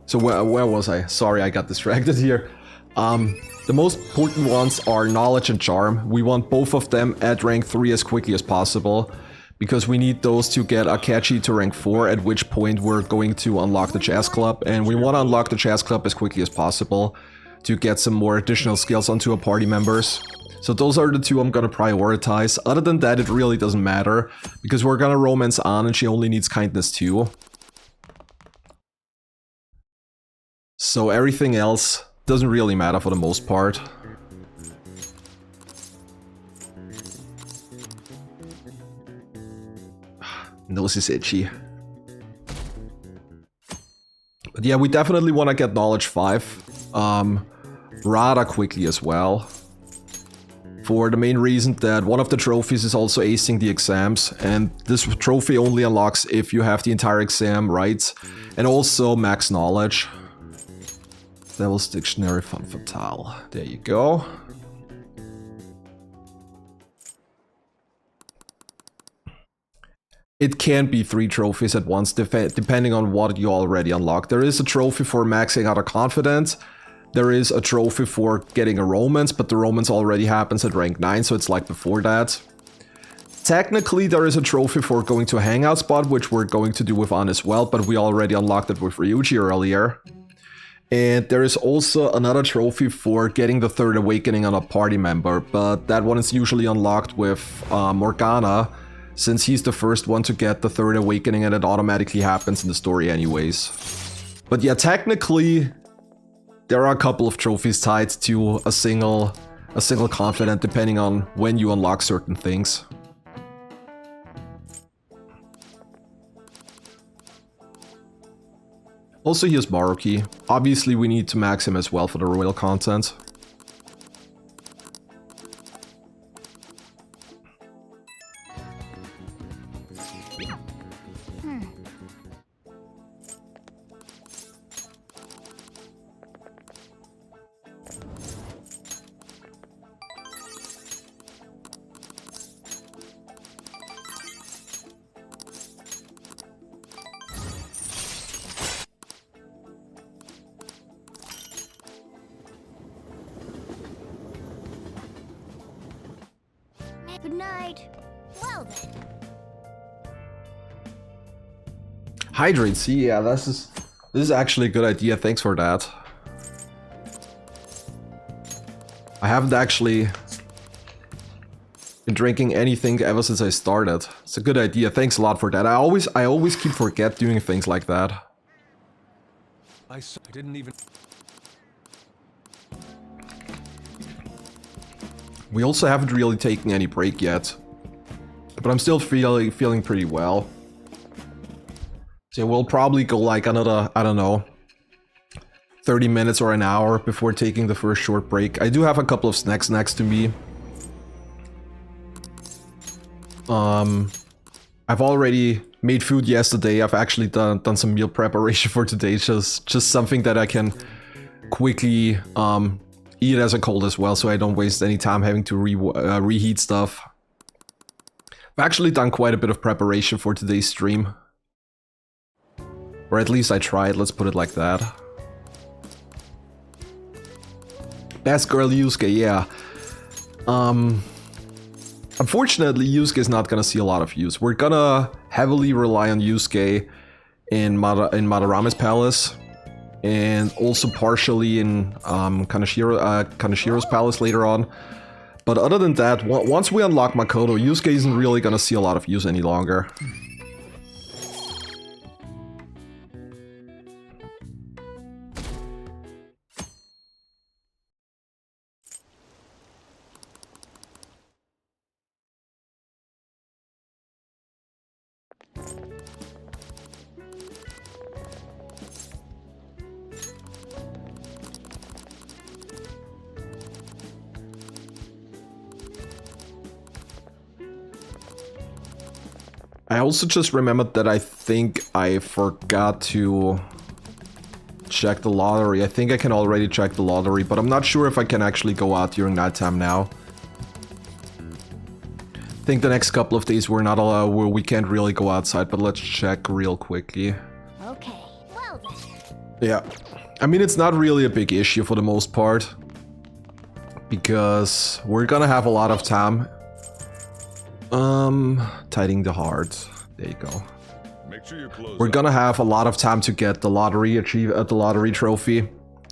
So where was I? Sorry, I got distracted here. The most important ones are knowledge and charm. We want both of them at rank 3 as quickly as possible, because we need those to get Akechi to rank 4, at which point we're going to unlock the Jazz Club, and we want to unlock the Jazz Club as quickly as possible to get some more additional skills onto our party members. So those are the two I'm gonna prioritize. Other than that, it really doesn't matter, because we're gonna romance An and she only needs kindness 2. So everything else doesn't really matter for the most part. Nose is itchy. But yeah, we definitely want to get knowledge 5 rather quickly as well. For the main reason that one of the trophies is also acing the exams, and this trophy only unlocks if you have the entire exam right, and also max knowledge. Devil's Dictionary Femme Fatale. There you go. It can be 3 trophies at once, depending on what you already unlocked. There is a trophy for maxing out a confidence. There is a trophy for getting a romance, but the romance already happens at rank 9, so it's like before that. Technically, there is a trophy for going to a hangout spot, which we're going to do with An as well, but we already unlocked it with Ryuji earlier. And there is also another trophy for getting the third awakening on a party member, but that one is usually unlocked with Morgana, since he's the first one to get the third awakening and it automatically happens in the story anyways. But yeah, technically, there are a couple of trophies tied to a single confidant depending on when you unlock certain things. Also, here's Maruki. Obviously, we need to max him as well for the royal content. Good night. Well then. Hydrate, see, yeah, this is actually a good idea, thanks for that. I haven't actually been drinking anything ever since I started. It's a good idea, thanks a lot for that. I always keep forget doing things like that. I didn't even... We also haven't really taken any break yet, but I'm still feeling pretty well. So we'll probably go like another, I don't know, 30 minutes or an hour before taking the first short break. I do have a couple of snacks next to me. I've already made food yesterday. I've actually done some meal preparation for today. Just something that I can quickly eat as a cold as well, so I don't waste any time having to reheat stuff. I've actually done quite a bit of preparation for today's stream. Or at least I tried, let's put it like that. Best girl Yusuke, yeah. Unfortunately, Yusuke is not gonna see a lot of use. We're gonna heavily rely on Yusuke in Madarama's palace. And also partially in Kanashiro's palace later on. But other than that, once we unlock Makoto, Yusuke isn't really gonna see a lot of use any longer. I also just remembered that I think I forgot to check the lottery. I think I can already check the lottery, but I'm not sure if I can actually go out during nighttime now. I think the next couple of days we're not allowed, where we can't really go outside, but let's check real quickly. Okay, well then. Yeah, I mean, it's not really a big issue for the most part, because we're gonna have a lot of time. Tidying the heart. There you go. Make sure you close We're up. gonna have a lot of time to get the lottery the lottery trophy,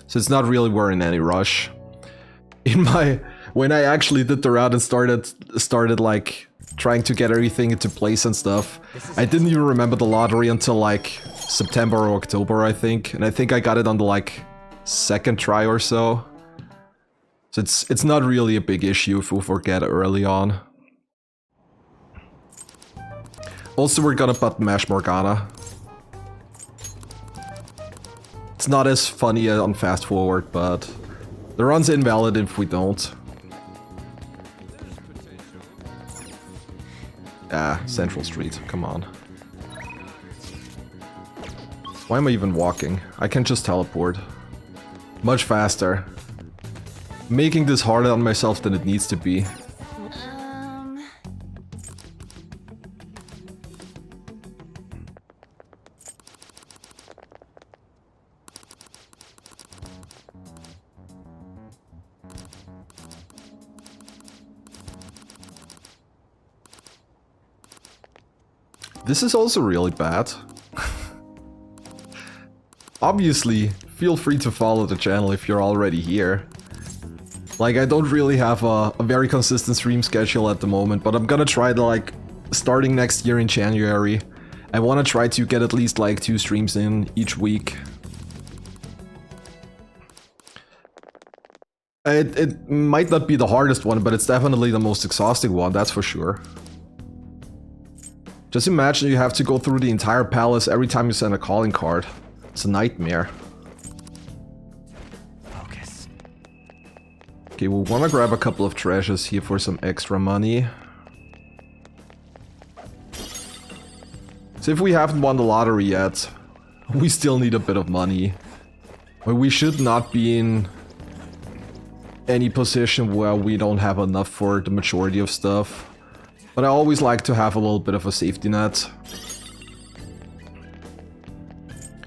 so it's not really we're in any rush. When I actually did the route and started like trying to get everything into place and stuff, I didn't even remember the lottery until like September or October, I think, and I think I got it on the like second try or so. So it's not really a big issue if we forget early on. Also, we're gonna button mash Morgana. It's not as funny on fast forward, but the run's invalid if we don't. Ah, Central Street, come on. Why am I even walking? I can just teleport. Much faster. Making this harder on myself than it needs to be. This is also really bad. Obviously, feel free to follow the channel if you're already here. Like, I don't really have a very consistent stream schedule at the moment, but I'm gonna try to, like, starting next year in January, I want to try to get at least, like, 2 streams in each week. It might not be the hardest one, but it's definitely the most exhausting one, that's for sure. Just imagine you have to go through the entire palace every time you send a calling card. It's a nightmare. Okay, we want to grab a couple of treasures here for some extra money. So if we haven't won the lottery yet, we still need a bit of money. But we should not be in any position where we don't have enough for the majority of stuff. But I always like to have a little bit of a safety net.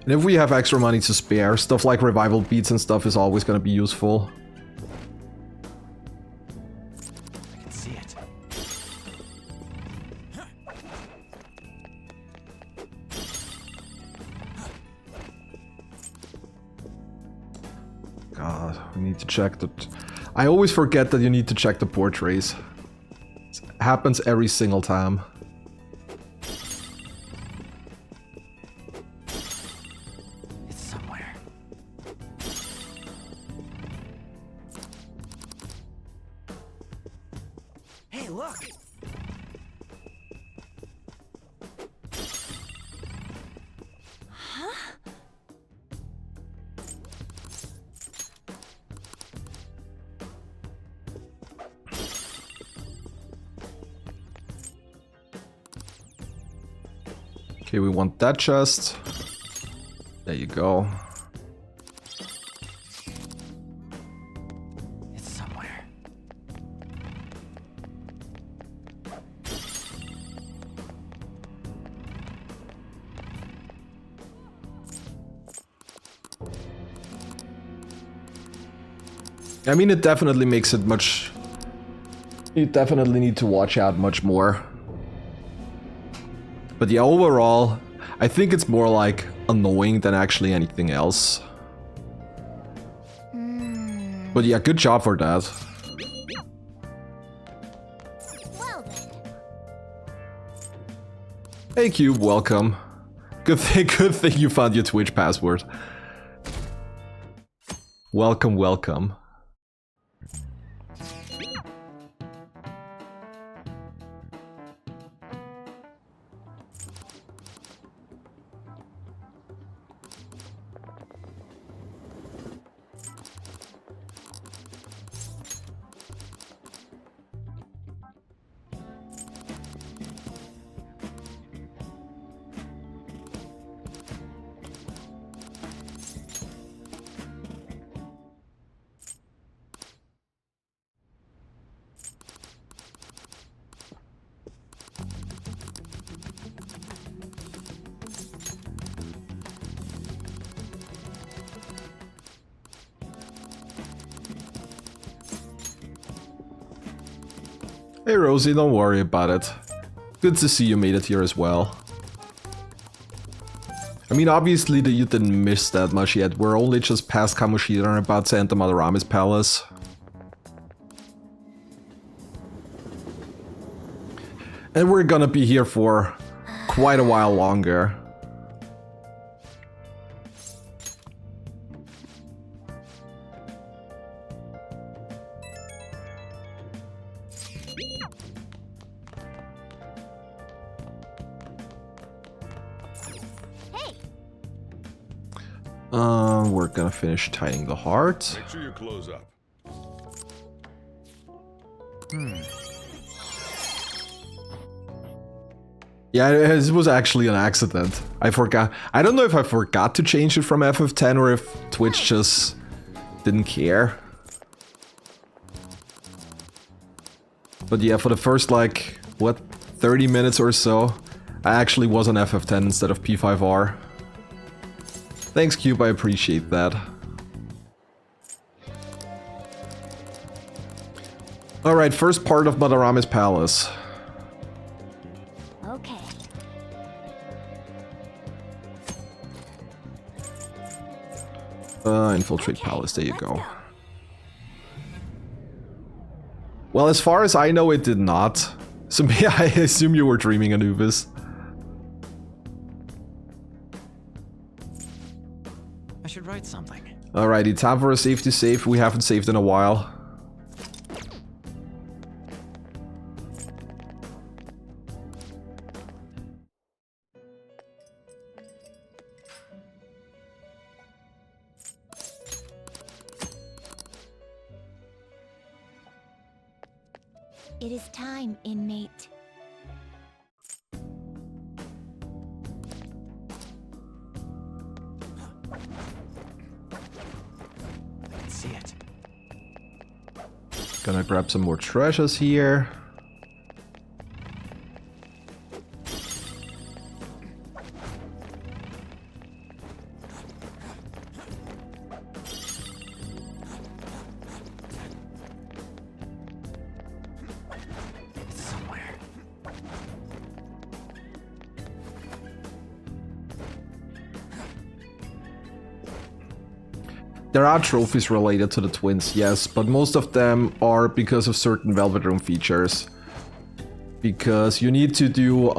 And if we have extra money to spare, stuff like revival beads and stuff is always going to be useful. God, we need to check that. I always forget that you need to check the portraits. It happens every single time. It's somewhere. Hey, look! Okay, we want that chest. There you go. It's somewhere. I mean, it definitely makes it much... You definitely need to watch out much more. But yeah, overall, I think it's more like annoying than actually anything else. But yeah, good job for that. Well then. Hey Cube, welcome. Good thing you found your Twitch password. Welcome, welcome. Hey Rosie, don't worry about it. Good to see you made it here as well. I mean, obviously you didn't miss that much yet. We're only just past Kamoshida and about to enter Madarame's palace. And we're gonna be here for quite a while longer. We're gonna finish tying the heart. Make sure you close up. Yeah, it was actually an accident. I forgot. I don't know if I forgot to change it from FF10 or if Twitch just didn't care. But yeah, for the first, like, what, 30 minutes or so, I actually was on FF10 instead of P5R. Thanks, Cube, I appreciate that. Alright, first part of Madarame's palace. Okay. infiltrate palace. There you let's go. Well, as far as I know, it did not. So yeah, I assume you were dreaming, Anubis. I should write something. Alrighty, time for a safety save. We haven't saved in a while. It is time, inmate. I can see it. Gonna grab some more treasures here. It's somewhere. There are trophies related to the twins, yes, but most of them are because of certain Velvet Room features. Because you need to do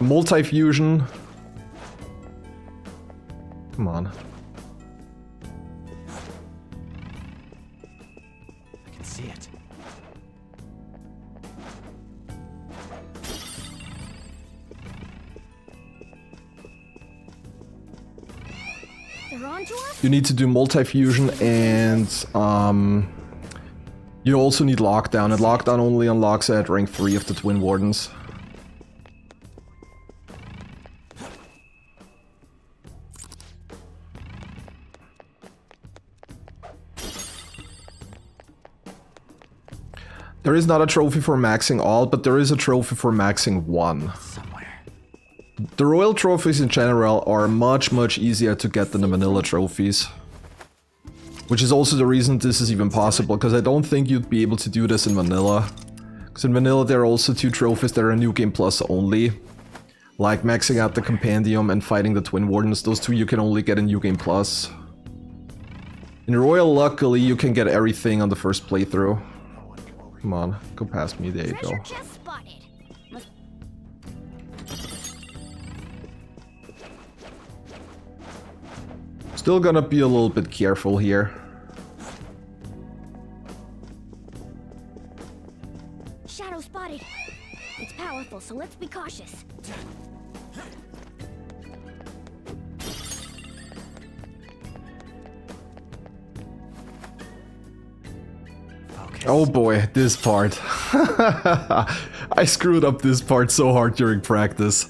multi-fusion. Come on. I can see it. They're on to us? You need to do multi-fusion and you also need lockdown, and lockdown only unlocks at rank 3 of the Twin Wardens. There is not a trophy for maxing all, but there is a trophy for maxing 1. Somewhere. The royal trophies in general are much easier to get than the vanilla trophies. Which is also the reason this is even possible, because I don't think you'd be able to do this in vanilla. Because in vanilla there are also 2 trophies that are New Game Plus only. Like maxing out the Compendium and fighting the Twin Wardens, those 2 you can only get in New Game Plus. In Royal, luckily, you can get everything on the first playthrough. Come on, go past me, there you go. Treasure chest spotted. Must Still gonna be a little bit careful here. shadow spotted. It's powerful, so let's be cautious. Focus. Oh boy, this part. I screwed up this part so hard during practice.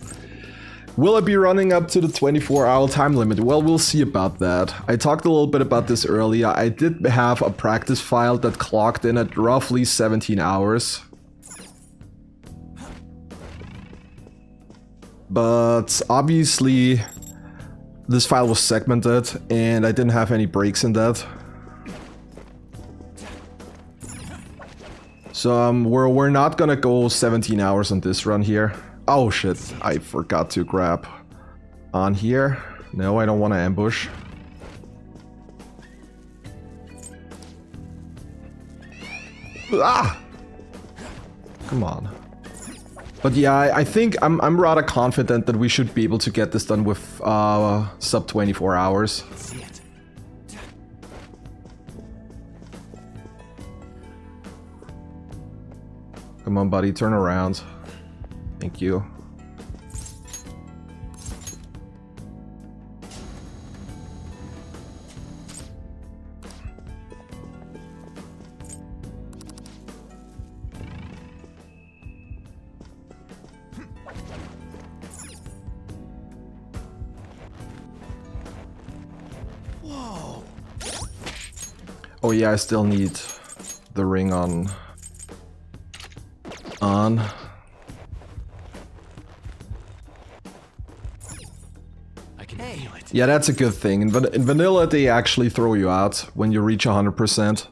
Will I be running up to the 24-hour time limit? Well, we'll see about that. I talked a little bit about this earlier. I did have a practice file that clocked in at roughly 17 hours. But obviously, this file was segmented and I didn't have any breaks in that. So we're not gonna go 17 hours on this run here. Oh shit, I forgot to grab on here. No, I don't want to ambush. Ah! Come on. But yeah, I think I'm rather confident that we should be able to get this done with sub 24 hours. See it. Come on, buddy, turn around. Thank you. Whoa. Oh yeah, I still need the ring on. I can feel it. Yeah, that's a good thing. In vanilla, they actually throw you out when you reach 100%.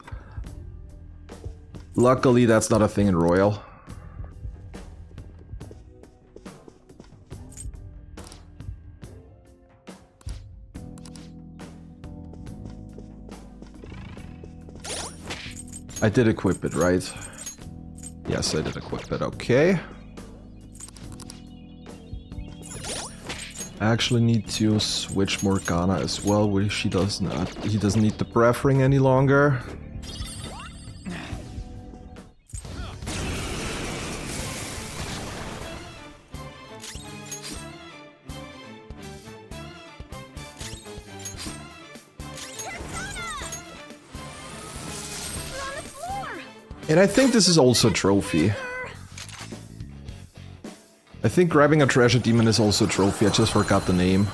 Luckily, that's not a thing in Royal. I did equip it, right? Yes, I did equip it, okay. I actually need to switch Morgana as well, where he doesn't need the breath ring any longer. And I think this is also a trophy. I think grabbing a treasure demon is also a trophy, I just forgot the name.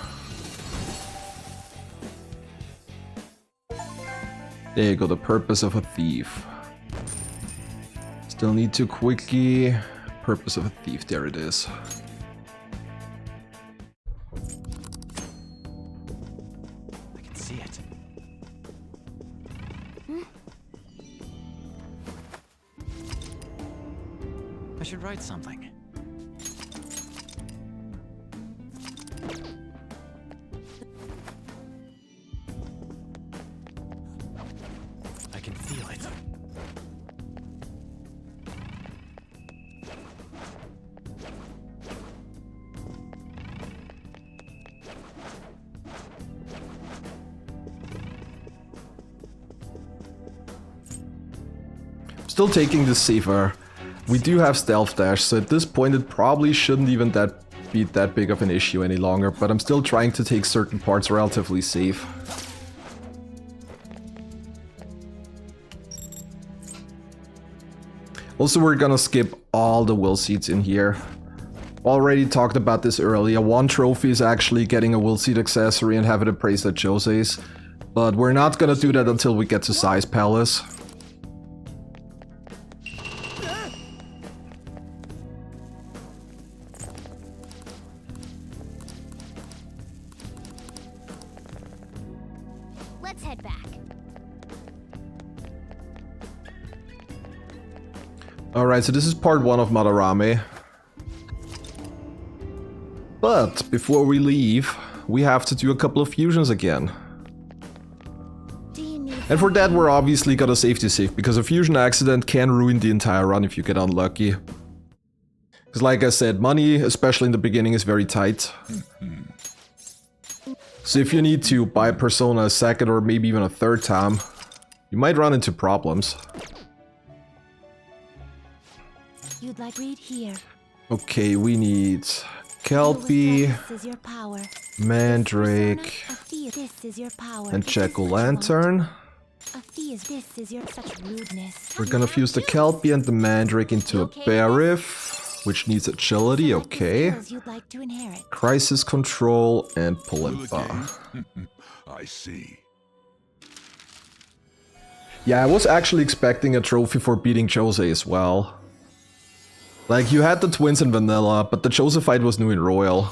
There you go, the purpose of a thief. Still need to quickly... Purpose of a thief, there it is. I can see it. I should write something. I can feel it. Still taking the safer. We do have stealth dash, so at this point it probably shouldn't even be that big of an issue any longer, but I'm still trying to take certain parts relatively safe. Also, we're gonna skip all the will seeds in here. Already talked about this earlier. One trophy is actually getting a will seed accessory and have it appraised at Jose's, but we're not gonna do that until we get to Size Palace. Let's head back. Alright, so this is part 1 of Madarame. But before we leave, we have to do a couple of fusions again. Do you need And for that we're obviously gonna safety save, because a fusion accident can ruin the entire run if you get unlucky. Because like I said, money, especially in the beginning, is very tight. So if you need to buy Persona a second or maybe even a third time, you might run into problems. You'd like read here. Okay, we need Kelpie, This is your power. Mandrake, This is your power. and This is what you Jack-o'-lantern. want. This is your such rudeness. We're gonna fuse the Kelpie and the Mandrake into a Barif, which needs agility, Select the okay. skills you'd like to inherit. Crisis Control and Polimpa. I see. Yeah, I was actually expecting a trophy for beating Jose as well. Like, you had the twins in Vanilla, but the Jose fight was new in Royal.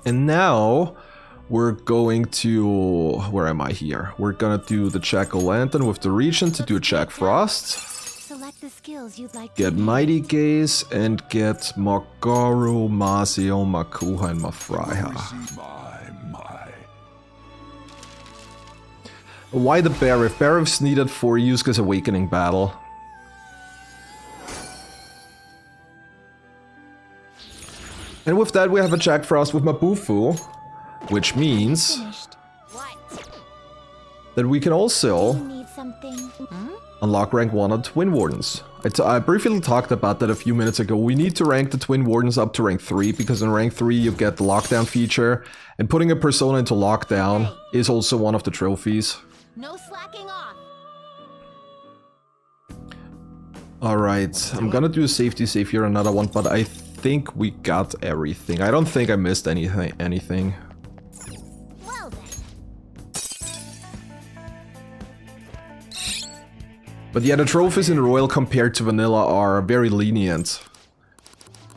And now, we're going to... Where am I here? We're gonna do the Jack-o'-lantern with the Regent to do Jack Frost. Select the skills you'd like to Get inherit. Mighty Gaze and get Magaru, Mazio, Makuha, and Mafraiha. My. Why the Barif? Barif's needed for Yusuke's Awakening battle. And with that we have a Jack Frost with Mabufu, which means Finished. What? that we can also You need something? unlock rank 1 on Twin Wardens. I briefly talked about that a few minutes ago. We need to rank the Twin Wardens up to rank 3, because in rank 3 you get the lockdown feature, and putting a persona into lockdown is also one of the trophies. No slacking off. Alright, I'm gonna do a safety save here, another one, but I think we got everything. I don't think I missed anything. Well then. But yeah, the trophies in Royal compared to Vanilla are very lenient.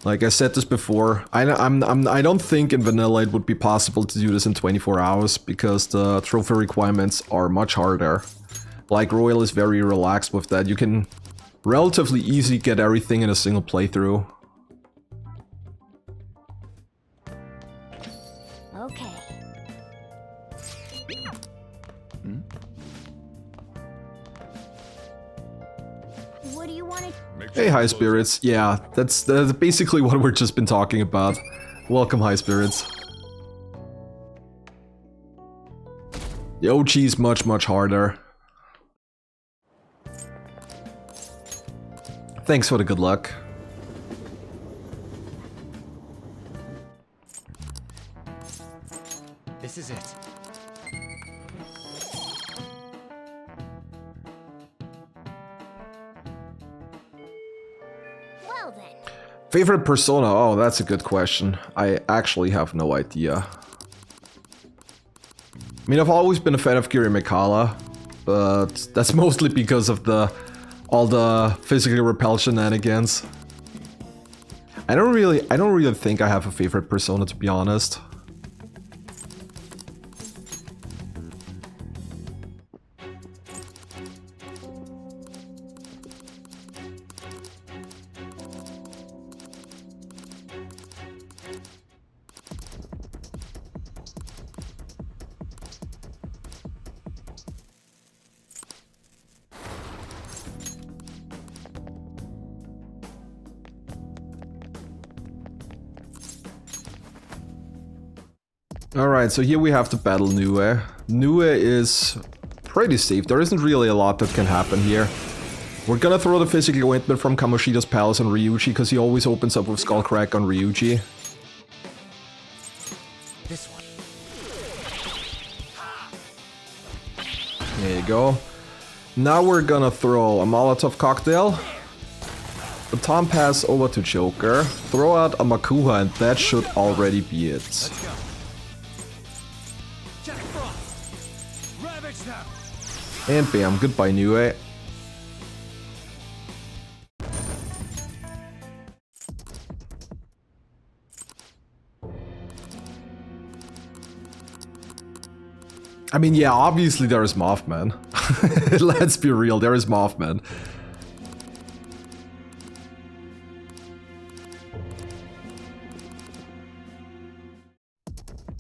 Like I said this before, I don't think in Vanilla it would be possible to do this in 24 hours, because the trophy requirements are much harder. Like, Royal is very relaxed with that. You can relatively easily get everything in a single playthrough. Okay. What do you want to... Hey, High Spirits. Yeah, that's basically what we've just been talking about. Welcome, High Spirits. The OG's much, much harder. Thanks for the good luck. This is it. Well then. Favorite persona? Oh, that's a good question. I actually have no idea. I mean, I've always been a fan of Kiri Mikala, but that's mostly because of all the physical repel shenanigans. I don't really think I have a favorite persona, to be honest. Alright, so here we have to battle Nue. Nue is pretty safe. There isn't really a lot that can happen here. We're gonna throw the physical ointment from Kamoshida's Palace on Ryuji, because he always opens up with Skullcrack on Ryuji. This one. There you go. Now we're gonna throw a Molotov cocktail, Baton Pass over to Joker, throw out a Makuha, and that should already be it. Let's go. Jack Frost. Ravage them. And bam, goodbye Nue. I mean, yeah, obviously there is Mothman. Let's be real, there is Mothman.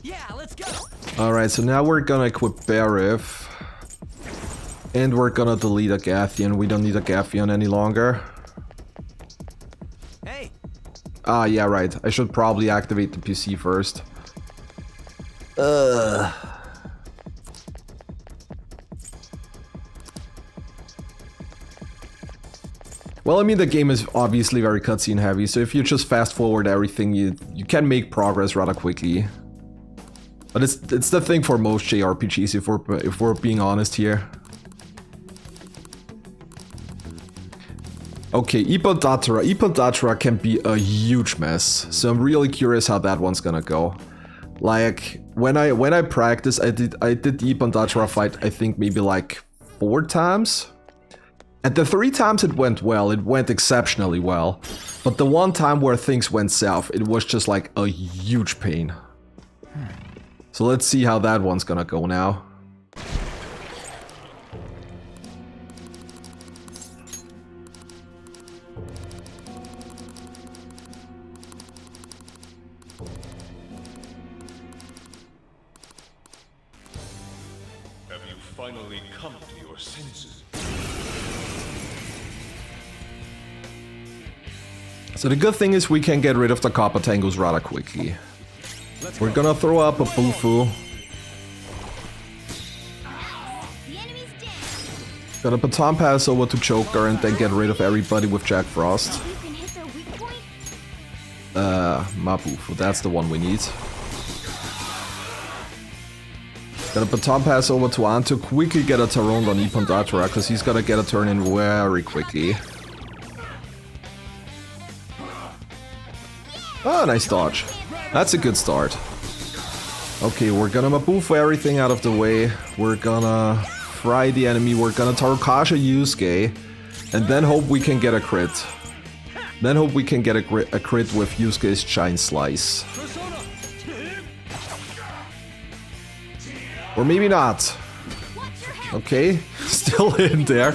Yeah, let's go. Alright, so now we're gonna equip Barif. And we're gonna delete Agathion. We don't need Agathion any longer. Hey. Ah, yeah, right. I should probably activate the PC first. Well, I mean, the game is obviously very cutscene heavy, so if you just fast forward everything, you can make progress rather quickly. But it's the thing for most JRPGs, if we're being honest here. Okay, Ippon-Datara. Ippon-Datara can be a huge mess, so I'm really curious how that one's gonna go. Like, when I practiced, I did the Ippon-Datara fight, I think maybe like 4 times. And the 3 times it went well, it went exceptionally well. But the one time where things went south, it was just like a huge pain. So let's see how that one's gonna go now. Have you finally come to your senses? So the good thing is we can get rid of the Kappa Tangos rather quickly. We're gonna throw up a Bufu. The enemy's dead. Gonna Baton Pass over to Joker and then get rid of everybody with Jack Frost. You can hit their weak point. Mabufu, that's the one we need. Gonna Baton Pass over to Ant to quickly get a Tyrone on Ippon-Datara, because he's gonna get a turn in very quickly. Oh, nice dodge. That's a good start. Okay, we're gonna Mabufu everything out of the way. We're gonna fry the enemy. We're gonna Tarokasha Yusuke. And then hope we can get a crit. Then hope we can get a crit with Yusuke's Giant Slice. Or maybe not. Okay, still in there.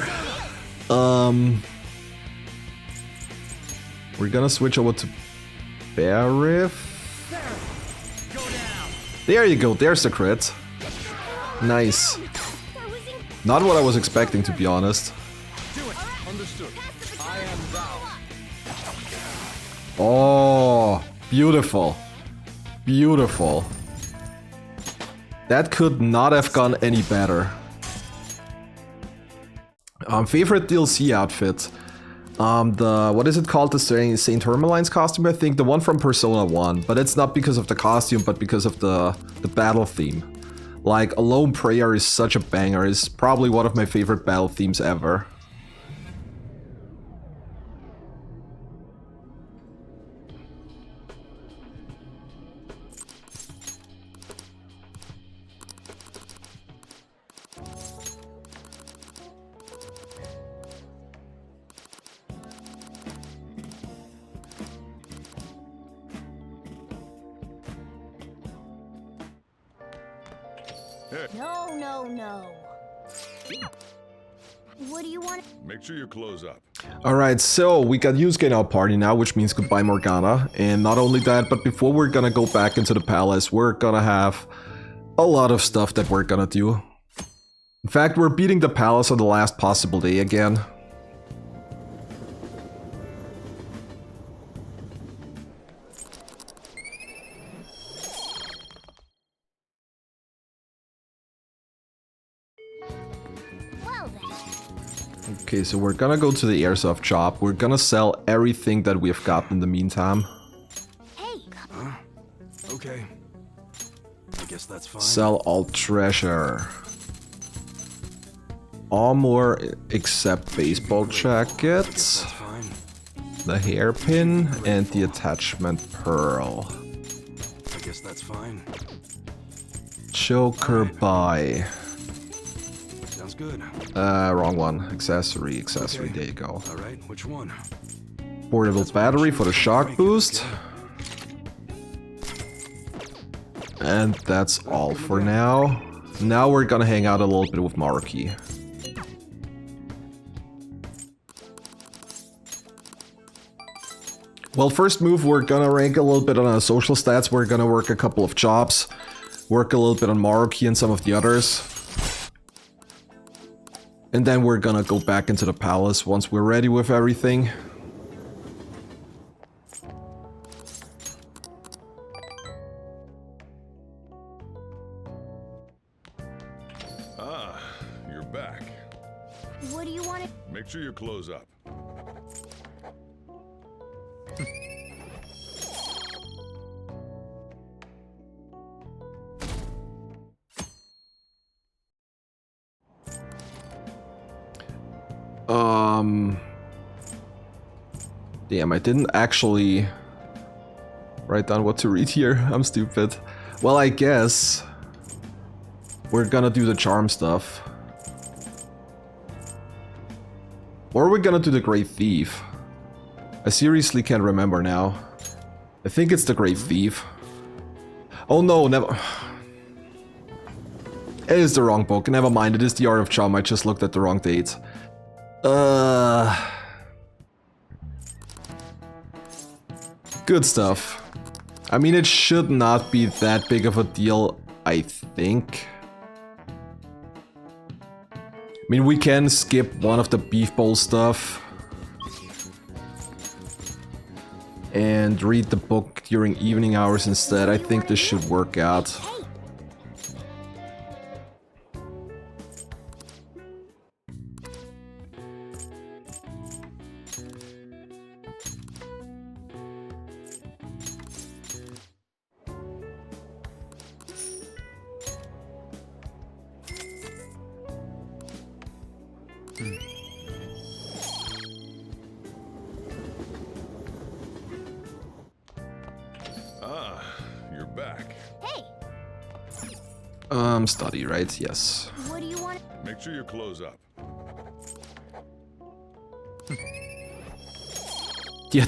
We're gonna switch over to Barif. There you go, there's the crit. Nice. That Not what I was expecting, to be honest. Understood. I am thou. Oh, beautiful. Beautiful. That could not have gone any better. Favorite DLC outfit. What is it called? The Saint Hermeline's costume, I think. The one from Persona 1. But it's not because of the costume, but because of the battle theme. Like, Alone Prayer is such a banger. It's probably one of my favorite battle themes ever. No, no, no. What do you want? Make sure you close up. Alright, so we got Yusuke in our party now, which means goodbye Morgana. And not only that, but before we're gonna go back into the palace, we're gonna have a lot of stuff that we're gonna do. In fact, we're beating the palace on the last possible day again. Well then. Okay, so we're gonna go to the airsoft shop. We're gonna sell everything that we've got in the meantime. Hey, Okay. I guess that's fine. Sell all treasure. Armor except baseball jackets, That's fine. the hairpin, and the attachment pearl. I guess that's fine. Joker buy. Sounds good. Wrong one. Accessory, Okay. there you go. All right, which one? Portable battery for the shock boost. And that's all for now. Now we're gonna hang out a little bit with Maruki. Well, first move, we're gonna rank a little bit on our social stats. We're gonna work a couple of jobs. Work a little bit on Maruki and some of the others. And then we're gonna go back into the palace once we're ready with everything. Ah, you're back. what do you want? Make sure you close up. Damn, I didn't actually write down what to read here. I'm stupid. Well, I guess we're gonna do the charm stuff. Or we're gonna do the Great Thief. I seriously can't remember now. I think it's the Great Thief. Oh no, never. It is the wrong book. Never mind, it is the Art of Charm. I just looked at the wrong date. Good stuff. I mean, it should not be that big of a deal, I think. I mean, we can skip one of the beef bowl stuff. And read the book during evening hours instead. I think this should work out. Ah, you're back. Hey, Study, right? Yes. what do you want? Make sure you close up. Yeah,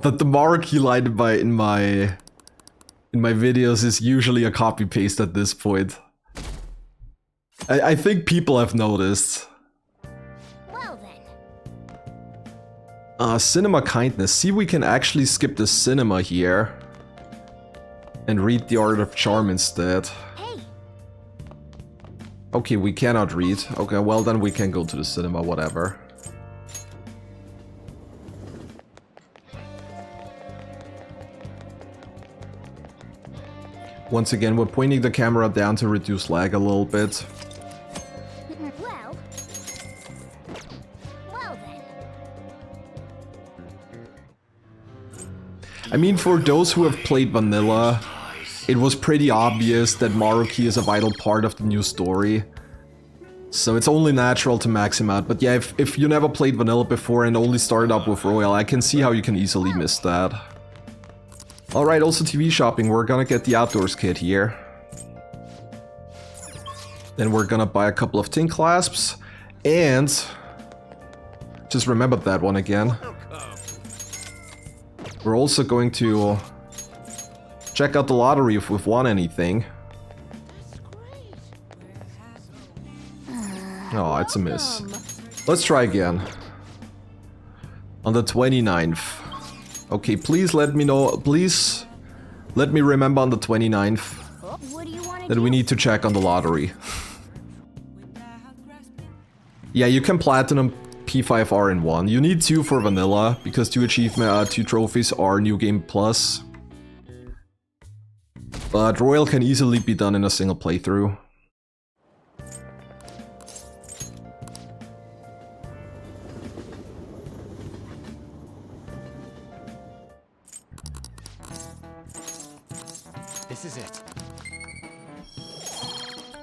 the Maruki line in my videos is usually a copy paste at this point. I think people have noticed. Well then. Cinema kindness. See, we can actually skip the cinema here and read the Art of Charm instead. Hey, Okay, we cannot read. Okay, well then we can go to the cinema, whatever. Once again, we're pointing the camera down to reduce lag a little bit. Well then. I mean, for those who have played vanilla, it was pretty obvious that Maruki is a vital part of the new story. So it's only natural to max him out. But yeah, if you never played vanilla before and only started up with Royal, I can see how you can easily miss that. Alright, also TV shopping, we're gonna get the outdoors kit here. Then we're gonna buy a couple of tin clasps, and just remembered that one again. We're also going to check out the lottery if we've won anything. Oh, it's a miss. Let's try again. On the 29th. Okay, please let me know, please let me remember on the 29th What do you want to that do? we need to check on the lottery. Yeah, you can platinum P5R in one. You need 2 for vanilla, because 2 trophies are New Game Plus. But Royal can easily be done in a single playthrough. This is it.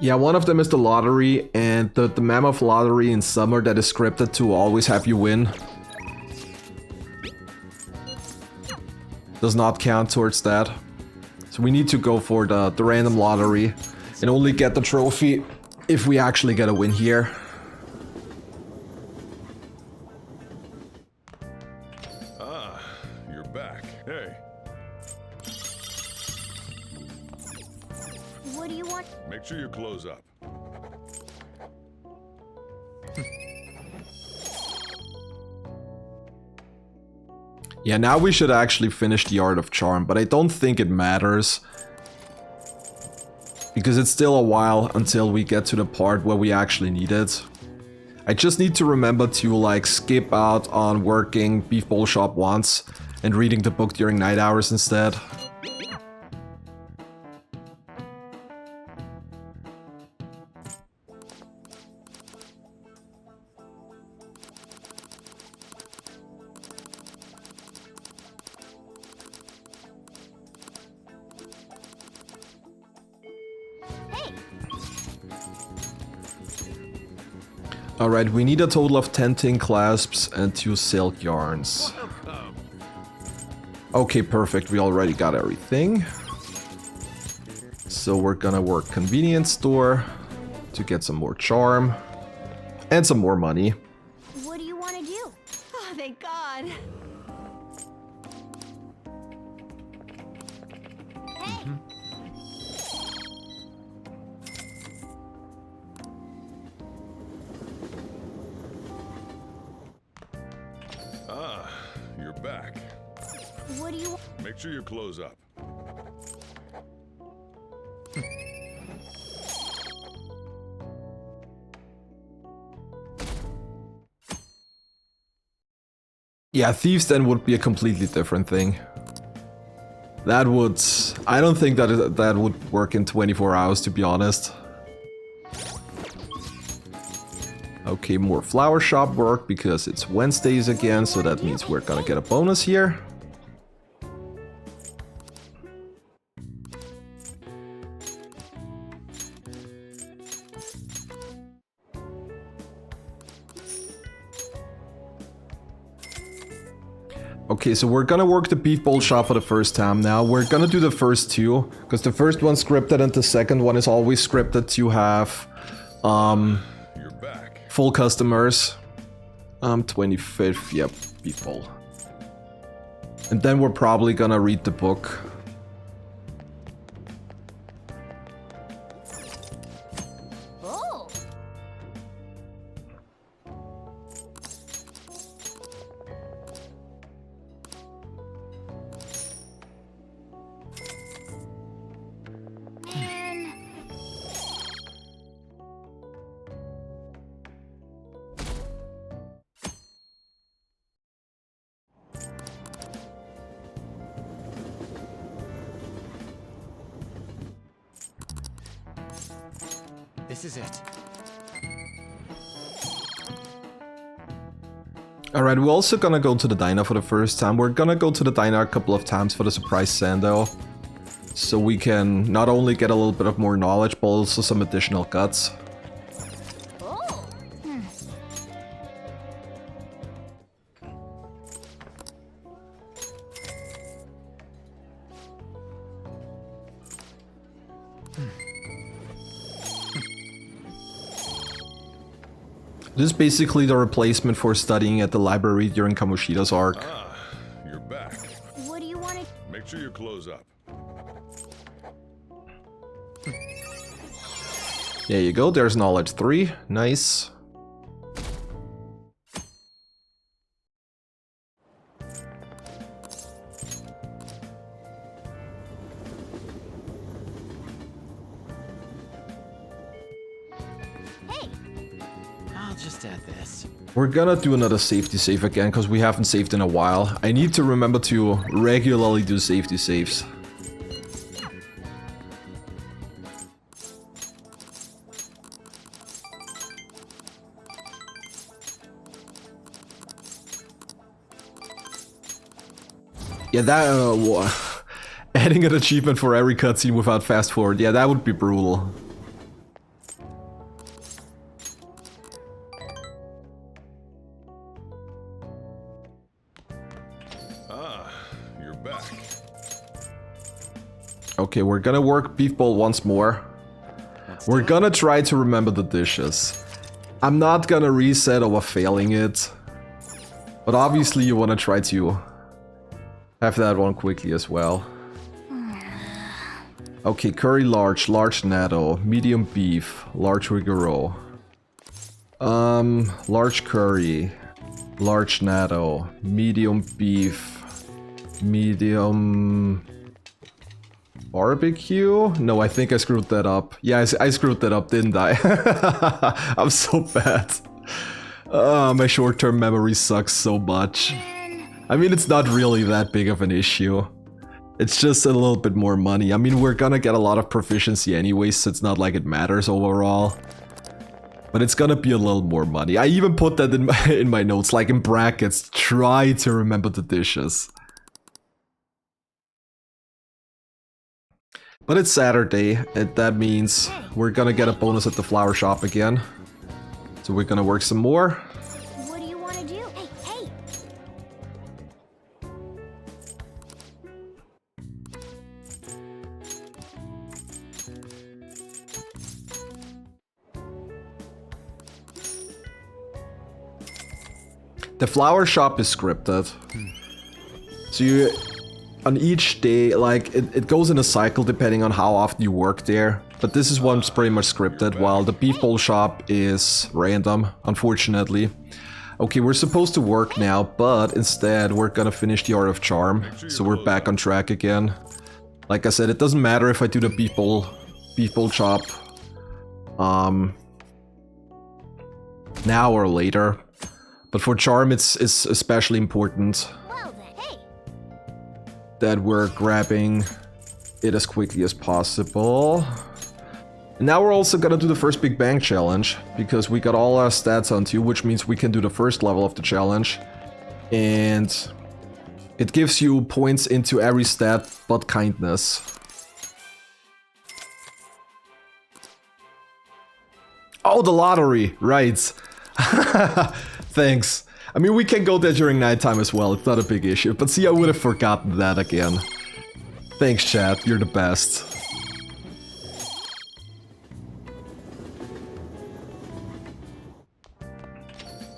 Yeah, one of them is the lottery, and the Mammoth lottery in summer that is scripted to always have you win does not count towards that. So we need to go for the random lottery and only get the trophy if we actually get a win here. Ah, you're back. Hey, What do you want? make sure you close up. Yeah, now we should actually finish the Art of Charm, but I don't think it matters. Because it's still a while until we get to the part where we actually need it. I just need to remember to like skip out on working Beef Bowl Shop once and reading the book during night hours instead. Hey, Alright, we need a total of 10 tin clasps and 2 silk yarns. Okay, perfect, we already got everything. So we're gonna work convenience store to get some more charm and some more money. what do you want to do? Oh, thank God. Hey, Ah, you're back. what do you want? Make sure you close up. Yeah, Thieves Den would be a completely different thing. That would... I don't think that would work in 24 hours, to be honest. Okay, more flower shop work, because it's Wednesdays again, so that means we're gonna get a bonus here. Okay, so we're gonna work the Beef Bowl Shop for the first time now. We're gonna do the first 2, because the first one's scripted and the second one is always scripted to have You're back. full customers. 25th, yep, Beef Bowl. And then we're probably gonna read the book. Oh, man. This is it. Alright, we're also gonna go to the diner for the first time. We're gonna go to the diner a couple of times for the surprise Sando. So we can not only get a little bit of more knowledge, but also some additional guts. Oh. This is basically the replacement for studying at the library during Kamoshida's arc. Ah, you're back. What do you want to... Make sure you close up. There you go, there's knowledge 3. Nice. Hey, I'll just add this. We're gonna do another safety save again, because we haven't saved in a while. I need to remember to regularly do safety saves. Yeah, that... adding an achievement for every cutscene without fast forward, yeah, that would be brutal. Ah, you're back. Okay, we're gonna work Beef Bowl once more. We're gonna try to remember the dishes. I'm not gonna reset over failing it. But obviously you wanna try to have that one quickly as well. Okay, curry large natto, medium beef, large rigoro. Large curry, large natto, medium beef, medium barbecue? No, I think I screwed that up. Yeah, I screwed that up, didn't I? I'm so bad. My short-term memory sucks so much. I mean, it's not really that big of an issue. It's just a little bit more money. I mean, we're gonna get a lot of proficiency anyway, so it's not like it matters overall. But it's gonna be a little more money. I even put that in my notes, like in brackets, try to remember the dishes. But it's Saturday, and that means we're gonna get a bonus at the flower shop again. So we're gonna work some more. what do you want to do? Hey, hey. The flower shop is scripted. So you, on each day, like, it goes in a cycle depending on how often you work there. But this is one's pretty much scripted, while the beef bowl shop is random, unfortunately. Okay, we're supposed to work now, but instead we're gonna finish the Art of Charm. So we're back on track again. Like I said, it doesn't matter if I do the beef bowl chop now or later. But for Charm, it's especially important Well then, hey. that we're grabbing it as quickly as possible. And now we're also gonna do the first Big Bang challenge, because we got all our stats on 2, which means we can do the first level of the challenge. And it gives you points into every stat but kindness. Oh, the lottery, right. Thanks. I mean, we can go there during nighttime as well, it's not a big issue. But see, I would have forgotten that again. Thanks, chat, you're the best.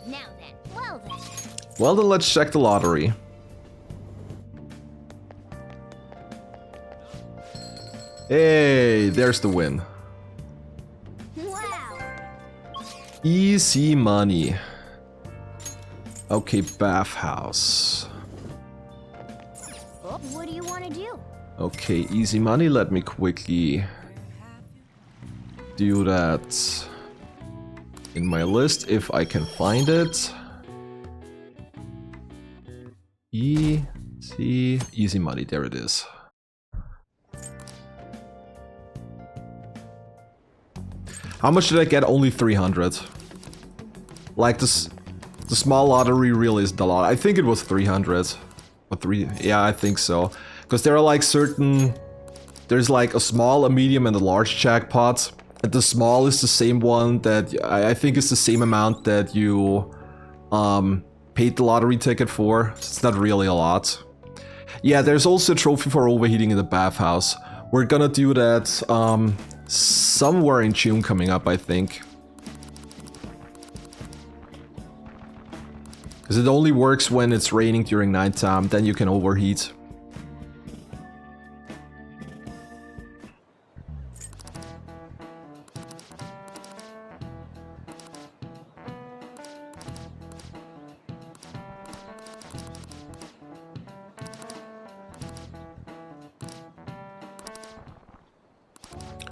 Now then, well then. Well then, let's check the lottery. Hey, there's the win. Wow. Easy money. Okay, bathhouse. Oh, what do you want to do? Okay, easy money. Let me quickly do that in my list if I can find it. Easy money. There it is. How much did I get? Only 300. Like this, the small lottery really isn't a lot. I think it was 300. Or 3, yeah, I think so. Because there are like certain... There's like a small, a medium, and a large jackpot. And the small is the same one that... I think it's the same amount that you paid the lottery ticket for. So it's not really a lot. Yeah, there's also a trophy for overheating in the bathhouse. We're gonna do that somewhere in June coming up, I think. Because it only works when it's raining during nighttime, then you can overheat.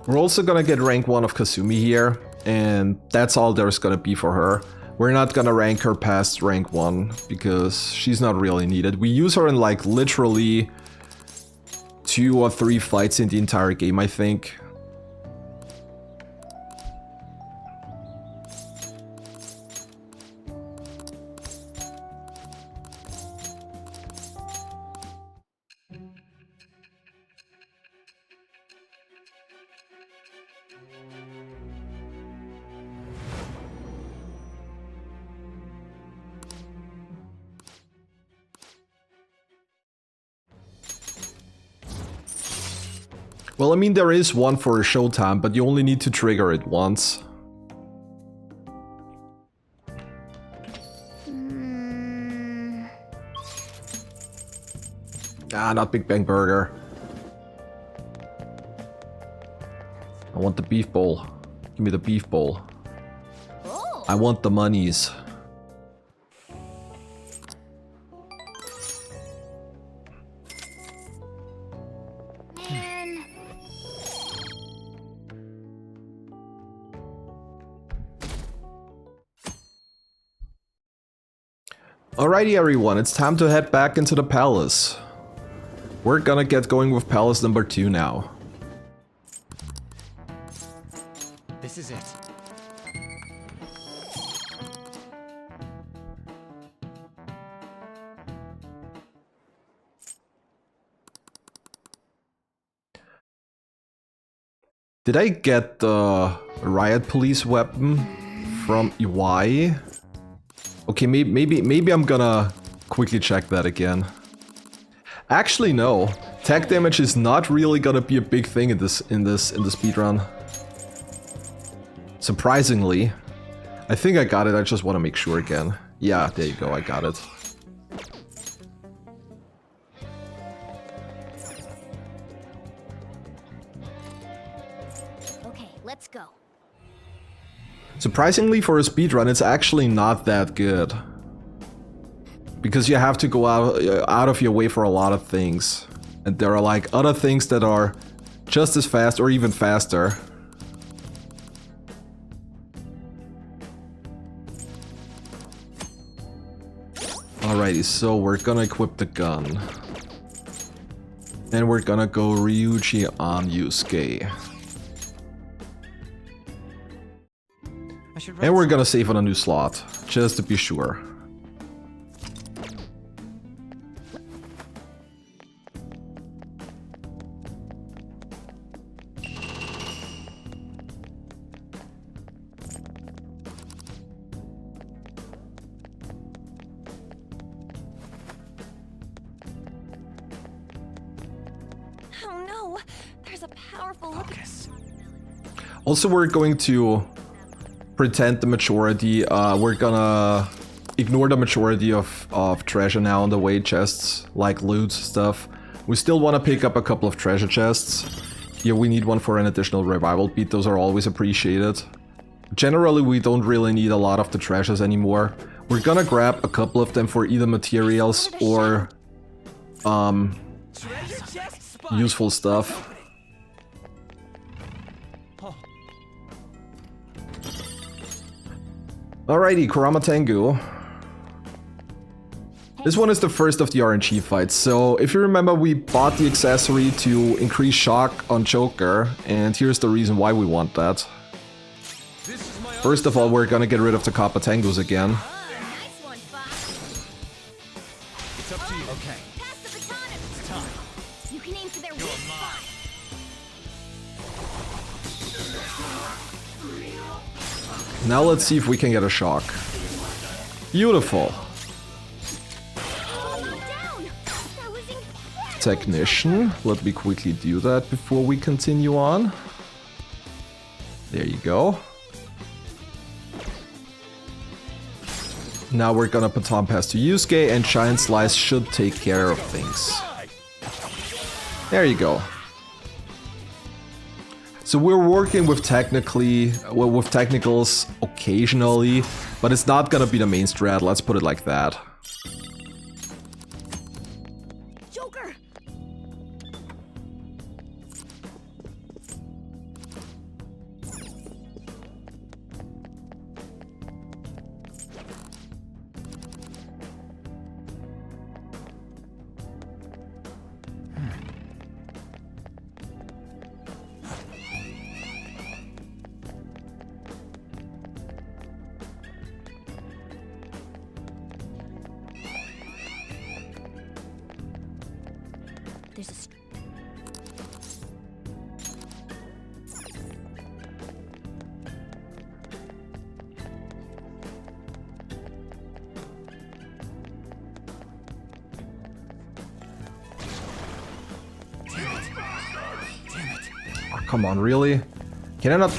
We're also gonna get rank 1 of Kasumi here, and that's all there's gonna be for her. We're not gonna rank her past rank 1, because she's not really needed. We use her in like literally 2 or 3 fights in the entire game, I think. Well, I mean, there is one for a showtime, but you only need to trigger it once. Ah, not Big Bang Burger. I want the beef bowl. Give me the beef bowl. I want the monies. Alrighty everyone, it's time to head back into the palace. We're gonna get going with palace number 2 now. This is it. Did I get the riot police weapon from Iwai? Okay, maybe I'm gonna quickly check that again. Actually, no. Tech damage is not really gonna be a big thing in the speedrun. Surprisingly. I think I got it, I just want to make sure again. Yeah, there you go, I got it. Okay, let's go. Surprisingly for a speedrun, it's actually not that good. Because you have to go out of your way for a lot of things. And there are like other things that are just as fast or even faster. Alrighty, so we're gonna equip the gun. And we're gonna go Ryuji on Yusuke. And we're gonna save on a new slot, just to be sure. Oh no! There's a powerful look. Also, we're going to pretend the majority, we're gonna ignore the majority of treasure now on the way, chests, like loot stuff. We still want to pick up a couple of treasure chests. Here we need one for an additional revival beat, those are always appreciated. Generally we don't really need a lot of the treasures anymore. We're gonna grab a couple of them for either materials or useful stuff. Alrighty, Kurama Tengu. This one is the first of the RNG fights, so if you remember we bought the accessory to increase shock on Joker, and here's the reason why we want that. First of all, we're gonna get rid of the Kapatengos again. Nice one, Fox. It's up to you. Okay. Pass the baton. It's time. You can aim for their weak spot. Now let's see if we can get a shock. Beautiful. Oh, down. That was incredible. Technician. Let me quickly do that before we continue on. There you go. Now we're gonna baton pass to Yusuke, and Giant Slice should take care of things. There you go. So we're working with with technicals occasionally, but it's not gonna be the main strat, let's put it like that. Joker. There's a Oh, come on, really? Can I not...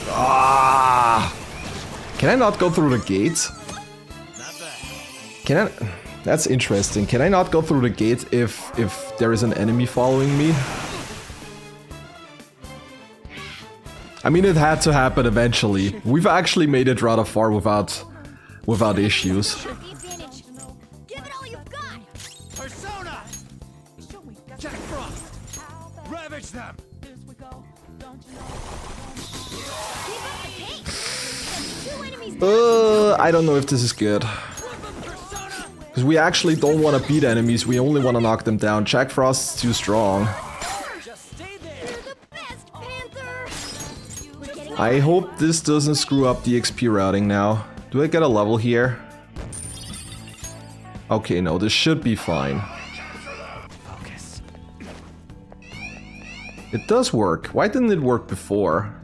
Ah! Can I not go through the gate? Can I... That's interesting. Can I not go through the gate if there is an enemy following me? I mean, it had to happen eventually. We've actually made it rather far without issues. the advantage. Give it all you've got. Persona! Jack Frost! Ravage them! Keep up the pace. There's 2 enemies. I don't know if this is good. Because we actually don't want to beat enemies, we only want to knock them down. Jack Frost's too strong. Just stay there! You're the best, Panther. We're getting I hope this doesn't screw up the XP routing now. Do I get a level here? Okay, no, this should be fine. Focus. It does work. Why didn't it work before?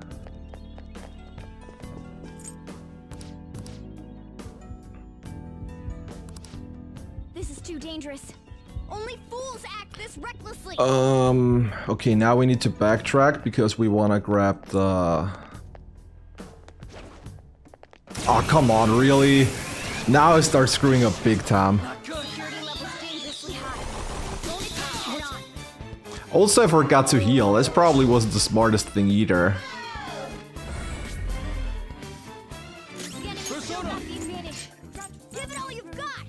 This is too dangerous. Only fools act this recklessly. Okay, now we need to backtrack because we want to grab the... Oh, come on, really? Now I start screwing up big time. Security level's dangerously high. Bonus head on. Also, I forgot to heal. This probably wasn't the smartest thing either. The enemies don't have the advantage. Give it all you've got.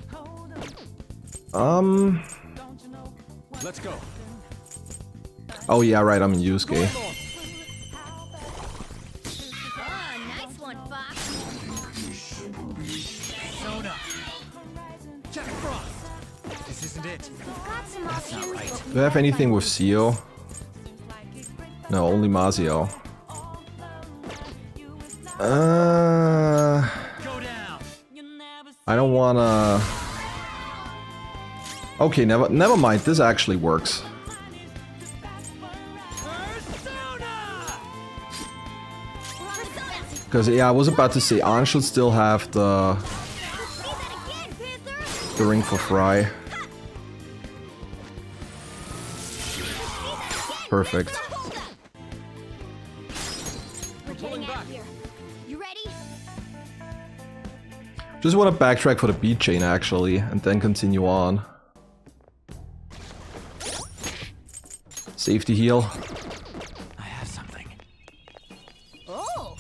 Let's go. Oh yeah, right, I'm in Yusuke. Nice one, Fox. Persona! Jack Frost! This isn't it. Got some options. Do I have anything with Sio? No, only Mazio. Go down! I don't wanna... Okay, never mind, this actually works. Because, yeah, I was about to say, An should still have the ring for Fry. Perfect. We're getting out of here. You ready? Just want to backtrack for the beat chain, actually, and then continue on. Safety heal. I have something. Oh.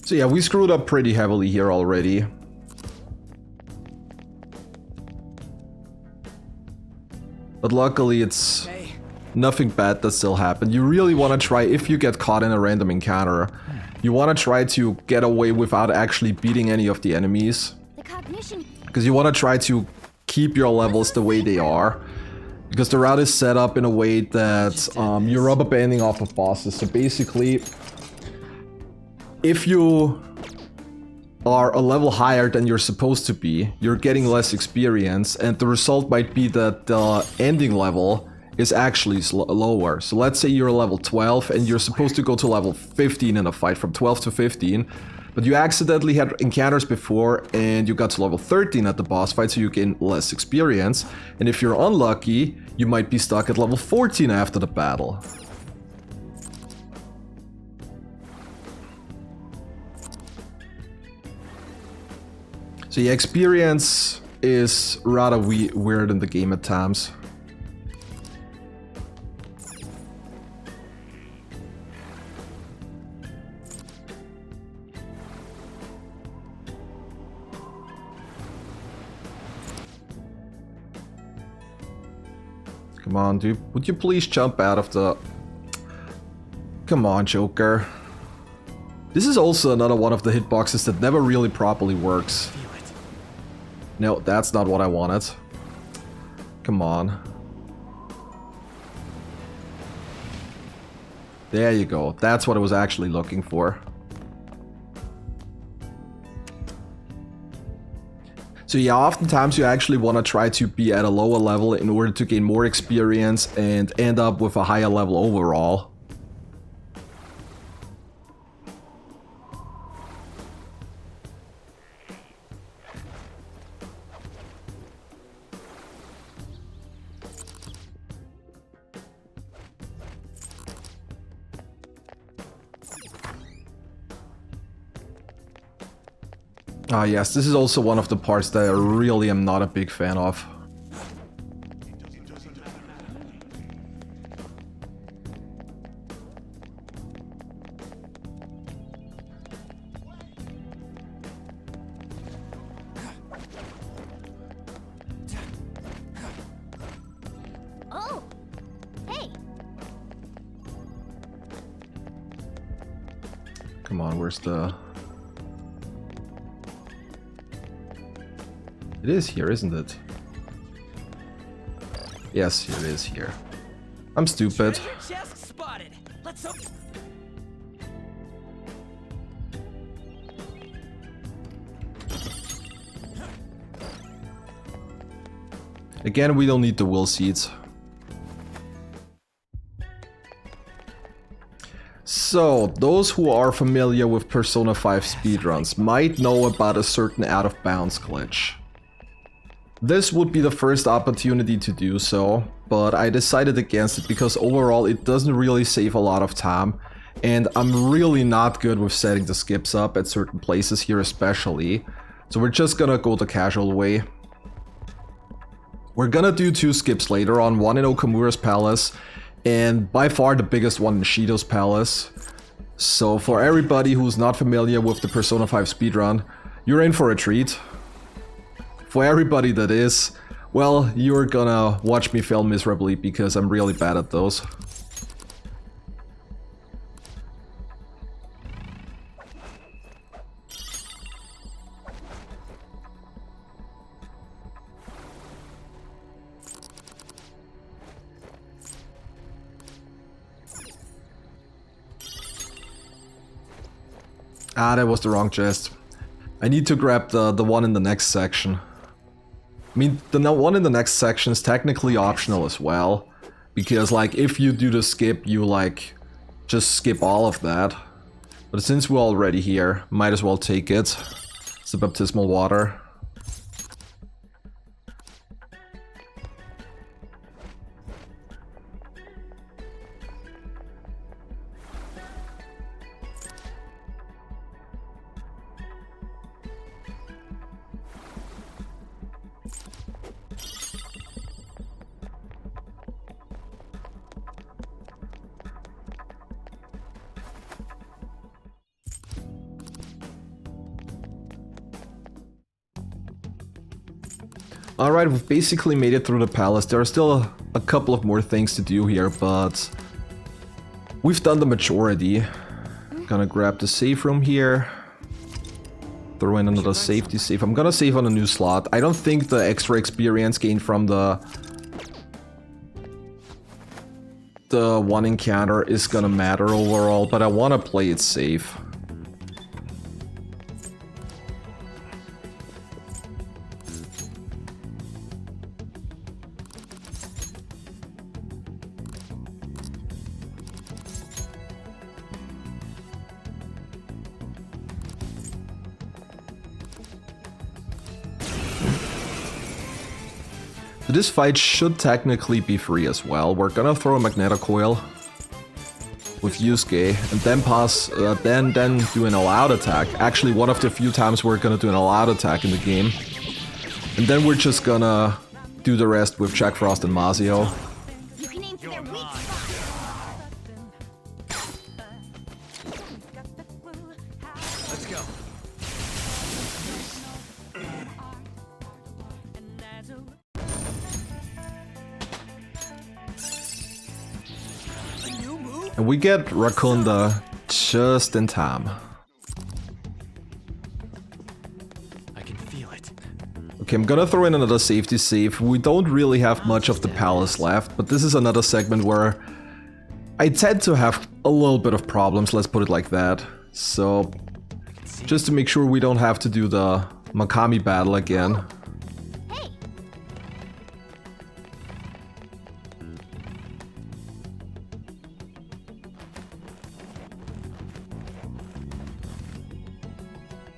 So yeah, we screwed up pretty heavily here already. But luckily it's Hey, nothing bad that still happened. You really want to try, if you get caught in a random encounter, you want to try to get away without actually beating any of the enemies. The cognition. Because you want to try to keep your levels the way they are. Because the route is set up in a way that you're rubber banding off of bosses. So basically, if you are a level higher than you're supposed to be, you're getting less experience, and the result might be that the ending level is actually lower. So let's say you're level 12 and you're supposed to go to level 15 in a fight, from 12 to 15, but you accidentally had encounters before and you got to level 13 at the boss fight, so you gain less experience, and if you're unlucky, you might be stuck at level 14 after the battle. So yeah, experience is rather weird in the game at times. Come on, dude. Would you please jump out of the... Come on, Joker. This is also another one of the hitboxes that never really properly works. No, that's not what I wanted. Come on. There you go. That's what I was actually looking for. So yeah, oftentimes you actually want to try to be at a lower level in order to gain more experience and end up with a higher level overall. Ah yes, this is also one of the parts that I really am not a big fan of. Oh! Hey! Come on, where's the... It is here, isn't it? Yes, here it is here. I'm stupid. treasure chest spotted. Let's hope. Again, we don't need the will seeds. So, those who are familiar with Persona 5 speedruns might know about a certain out of bounds glitch. This would be the first opportunity to do so, but I decided against it because overall it doesn't really save a lot of time, and I'm really not good with setting the skips up at certain places here especially, so we're just gonna go the casual way. We're gonna do 2 skips later on, one in Okamura's palace, and by far the biggest one in Shido's palace. So for everybody who's not familiar with the Persona 5 speedrun, you're in for a treat. For everybody that is, well, you're gonna watch me fail miserably because I'm really bad at those. Ah, that was the wrong chest. I need to grab the one in the next section. I mean, the one in the next section is technically optional as well, because like if you do the skip, you like just skip all of that. But since we're already here, might as well take it. It's the baptismal water. Alright, we've basically made it through the palace. There are still a couple of more things to do here, but we've done the majority. Gonna grab the safe room here. Throw in another safety save. I'm gonna save on a new slot. I don't think the extra experience gained from the one encounter is gonna matter overall, but I wanna play it safe. This fight should technically be free as well. We're gonna throw a Magnetocoil with Yusuke and then pass, then do an all-out attack. Actually, one of the few times we're gonna do an all-out attack in the game. And then we're just gonna do the rest with Jack Frost and Mazio. You can aim for their weak spot. Let's go. And we get Rakunda just in time. I can feel it. Okay, I'm gonna throw in another safety save. We don't really have much of the palace left, but this is another segment where I tend to have a little bit of problems, let's put it like that. So, just to make sure we don't have to do the Makami battle again. Hey,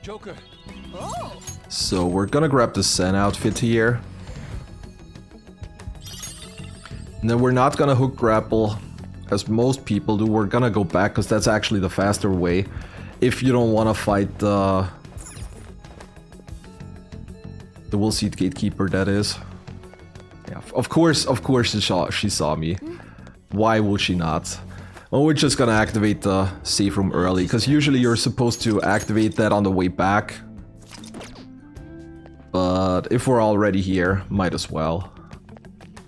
Joker. oh, So we're gonna grab the Zen outfit here. And then we're not gonna hook grapple as most people do. We're gonna go back because that's actually the faster way. If you don't want to fight the Will Seed Gatekeeper, that is. Yeah, of course she saw me. Why would she not? Well, we're just gonna activate the safe room early, because usually you're supposed to activate that on the way back. But if we're already here, might as well.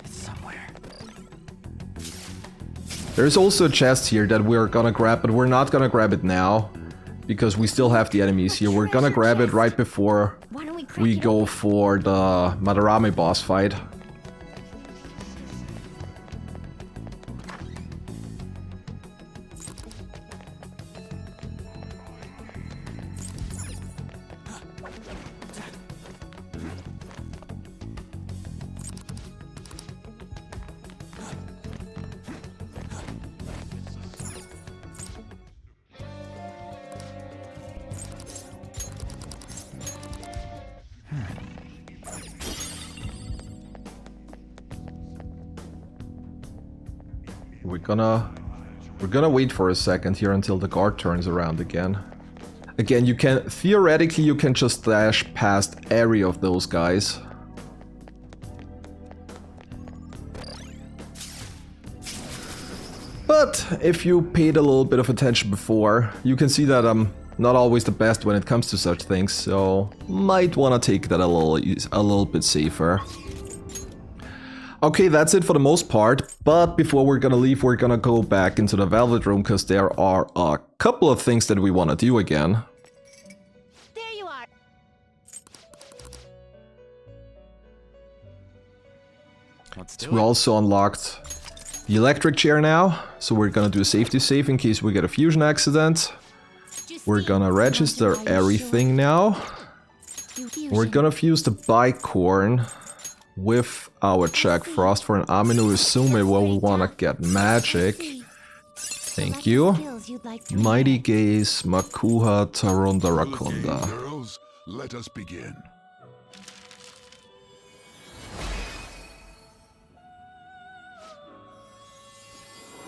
It's somewhere. There's also a chest here that we're gonna grab, but we're not gonna grab it now, because we still have the enemies here. We're gonna grab it right before why don't we crack we it go open? for the Madarame boss fight. We're gonna wait for a second here until the guard turns around again. Again, theoretically you can just dash past every of those guys. But if you paid a little bit of attention before, you can see that I'm not always the best when it comes to such things, so might want to take that a little bit safer. Okay, that's it for the most part, but before we're gonna leave, we're gonna go back into the Velvet Room, because there are a couple of things that we want to do again. There you are. Let's So do we it. also unlocked the electric chair now, so we're gonna do a safety save in case we get a fusion accident. Just We're see, gonna I want register to buy you everything now. short. Do We're fusion. gonna fuse the bicorn with our Jack Frost for an Amino Usume where we wanna get magic. See, Thank you. skills you'd like to Mighty learn. Gaze, Makuha, Tarunda, Okay, Rakunda. girls, let us begin.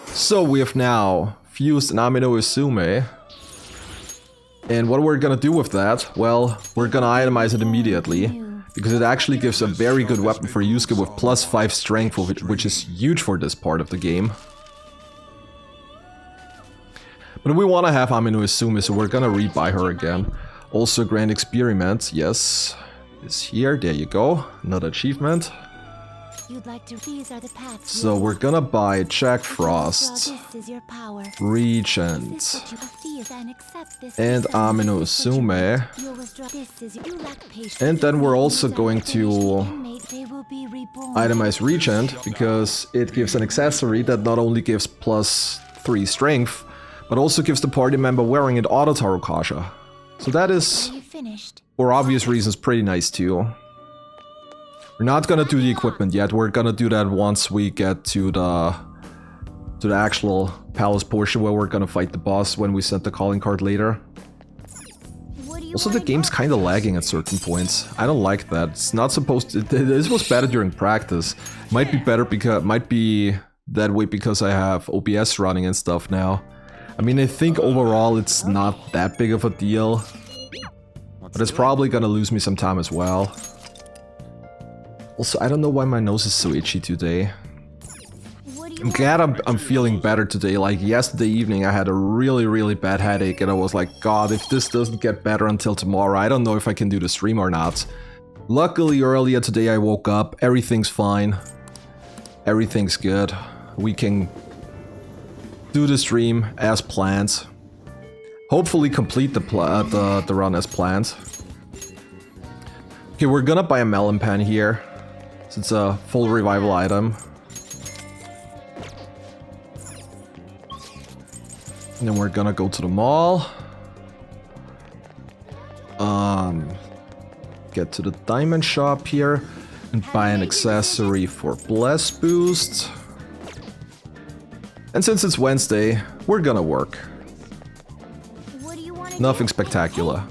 So we have now fused an Amino Usume. And what we're gonna do with that? Well, we're gonna itemize it immediately. Because it actually gives a very good weapon for Yusuke with +5 strength, which is huge for this part of the game. But we want to have Amino Usume, so we're gonna rebuy her again. Also, Grand Experiment, yes, is here. There you go. Another achievement. You'd like to. These are the paths. So we're gonna buy Jack Frost, This is your power. Regent, and Amino Sume. And then we're also going to itemize Regent because it gives an accessory that not only gives +3 strength, but also gives the party member wearing it auto Tarokasha. So that is, for obvious reasons, pretty nice too. We're not gonna do the equipment yet, we're gonna do that once we get to the actual palace portion where we're gonna fight the boss when we send the calling card later. Also, the game's kinda lagging at certain points. I don't like that. It's not supposed to... This was better during practice. Might be better because... Might be that way because I have OBS running and stuff now. I mean, I think overall it's not that big of a deal. But it's probably gonna lose me some time as well. Also, I don't know why my nose is so itchy today. I'm glad I'm feeling better today. Like yesterday evening I had a really bad headache and I was like, God, if this doesn't get better until tomorrow, I don't know if I can do the stream or not. Luckily earlier today I woke up, everything's fine. Everything's good. We can do the stream as planned. Hopefully complete the run as planned. Okay, we're gonna buy a melon pen here. It's a full revival item. And then we're gonna go to the mall. Get to the diamond shop here and buy an accessory for Bless Boost. And since it's Wednesday, we're gonna work. Nothing spectacular.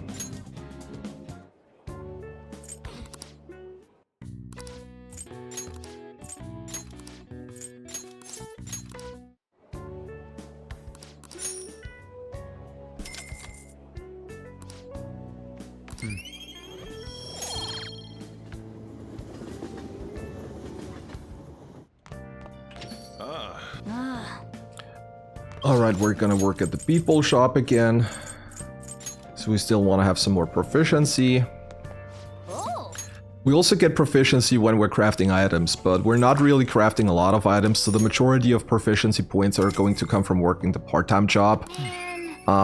Alright, we're gonna work at the Beef Bowl shop again. So we still want to have some more proficiency. We also get proficiency when we're crafting items, but we're not really crafting a lot of items, so the majority of proficiency points are going to come from working the part-time job.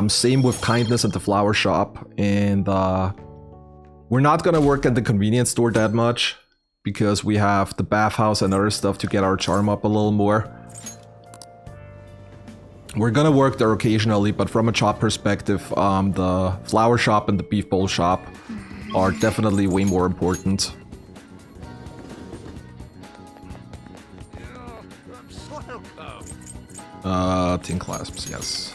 Same with kindness at the flower shop, and we're not gonna work at the convenience store that much, because we have the bathhouse and other stuff to get our charm up a little more. We're gonna work there occasionally, but from a job perspective, the flower shop and the beef bowl shop are definitely way more important. Tin clasps, yes.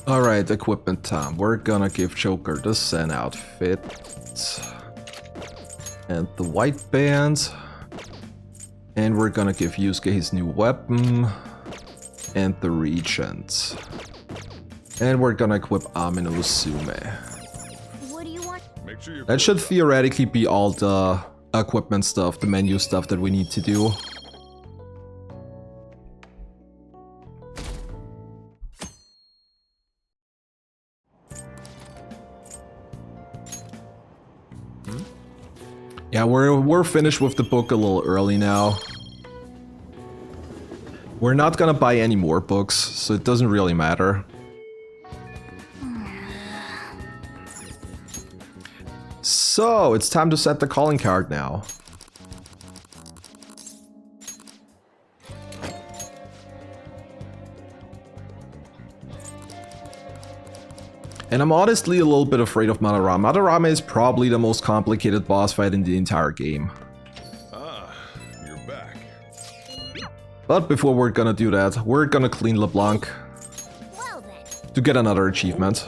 Alright, equipment time. We're gonna give Joker the Zen outfit. And the white band. And we're gonna give Yusuke his new weapon. And the Regent. And we're gonna equip Amino Sume. What do you want? That should theoretically be all the equipment stuff, the menu stuff that we need to do. Yeah, we're finished with the book a little early now. We're not gonna buy any more books, so it doesn't really matter. So, it's time to set the calling card now. And I'm honestly a little bit afraid of Madarame. Madarame is probably the most complicated boss fight in the entire game. Ah, you're back. But before we're gonna do that, we're gonna clean LeBlanc Well then. to get another achievement.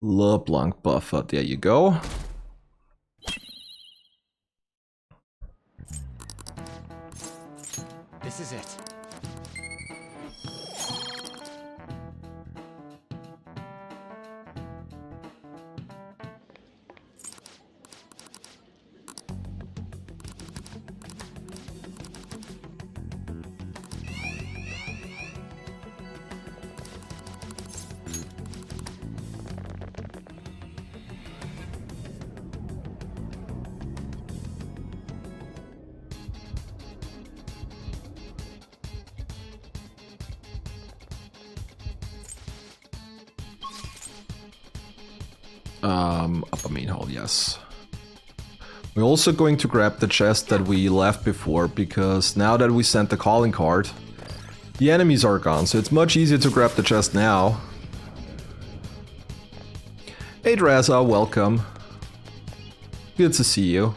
LeBlanc buffer, there you go. This is it. Upper main hall, yes. We're also going to grab the chest that we left before, because now that we sent the calling card, the enemies are gone, so it's much easier to grab the chest now. Hey Dreza, welcome. Good to see you.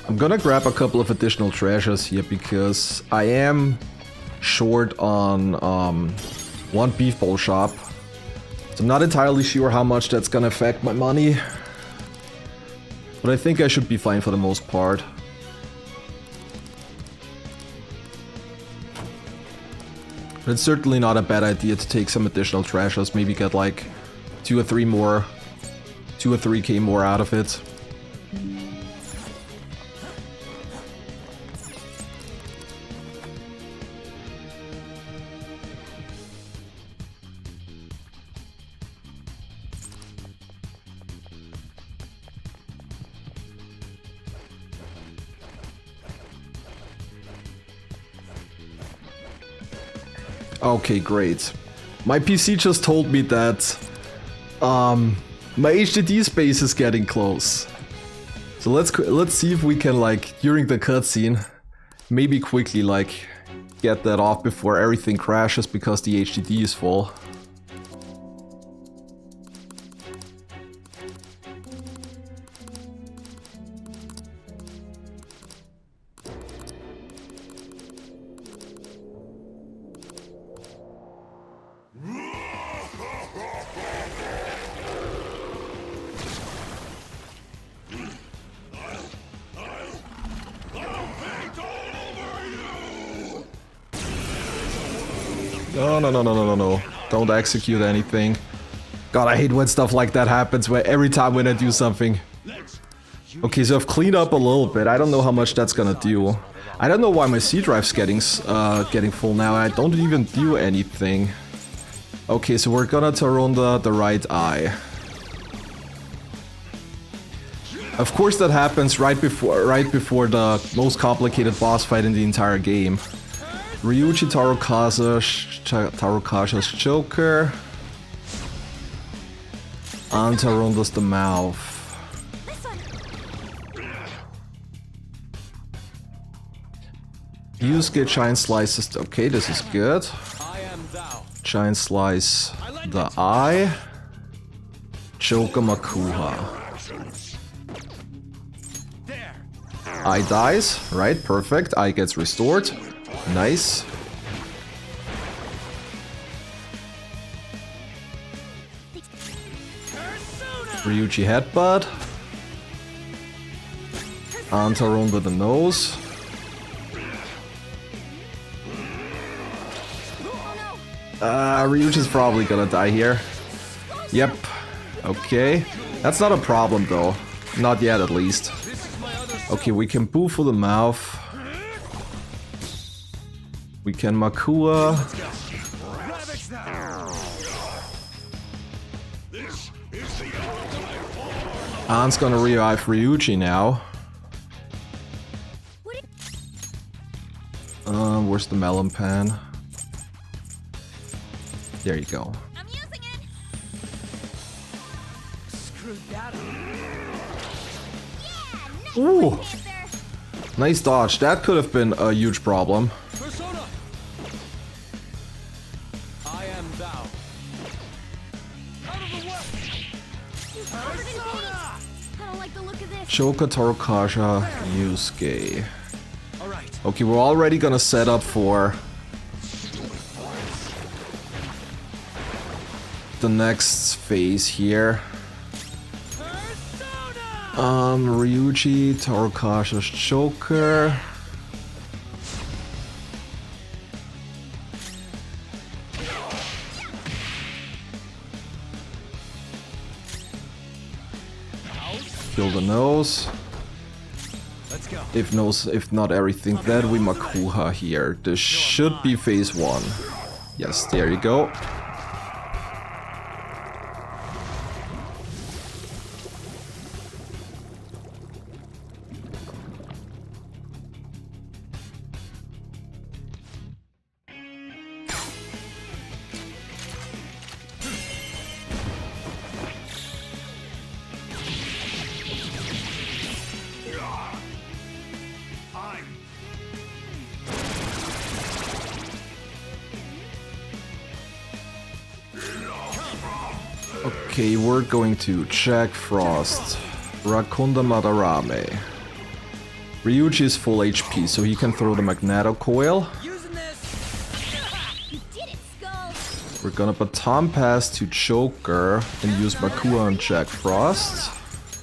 I'm gonna grab a couple of additional treasures here because I am short on one beef bowl shop. So I'm not entirely sure how much that's gonna affect my money. But I think I should be fine for the most part. But it's certainly not a bad idea to take some additional treasures, maybe get like 2 or 3 K more out of it. Okay, great. My PC just told me that my HDD space is getting close. So let's see if we can, like, during the cutscene, maybe quickly, like, get that off before everything crashes because the HDD is full. No. Don't execute anything. God, I hate when stuff like that happens, where every time when I do something. Okay, so I've cleaned up a little bit. I don't know how much that's gonna do. I don't know why my C drive's getting full now. I don't even do anything. Okay, so we're gonna turn on the right eye. Of course that happens right before the most complicated boss fight in the entire game. Ryuji Tarokasha's Joker. And Taronda's the mouth. Yusuke Giant Slices. Okay, this is good. Giant Slice the eye. Joker Makuha. Eye dies. Right, perfect. Eye gets restored. Nice. Ryuji headbutt. Antaron with the nose. Ryuji's probably gonna die here. Yep. Okay. That's not a problem though. Not yet at least. Okay, we can boo for the mouth. We can Makua. An's gonna revive Ryuji now. Where's the melon pan? There you go. I'm using it. Screw that up. Ooh! Nice dodge. That could have been a huge problem. Persona. I am thou. Out of the way. Persona. I don't like the look of this. Joker Tarokasha Yusuke. All right. Okay, we're already gonna set up for the next phase here. Ryuji, Torokasha's Joker. Kill the nose. If not everything, then we Makuha here. This should be phase 1. Yes, there you go. Okay, we're going to check Frost. Rakunda Madarame. Ryuji is full HP, so he can throw the Magneto Coil. Using this. You did it, Skull. We're gonna Baton Pass to Joker and use Makuha on Jack Frost.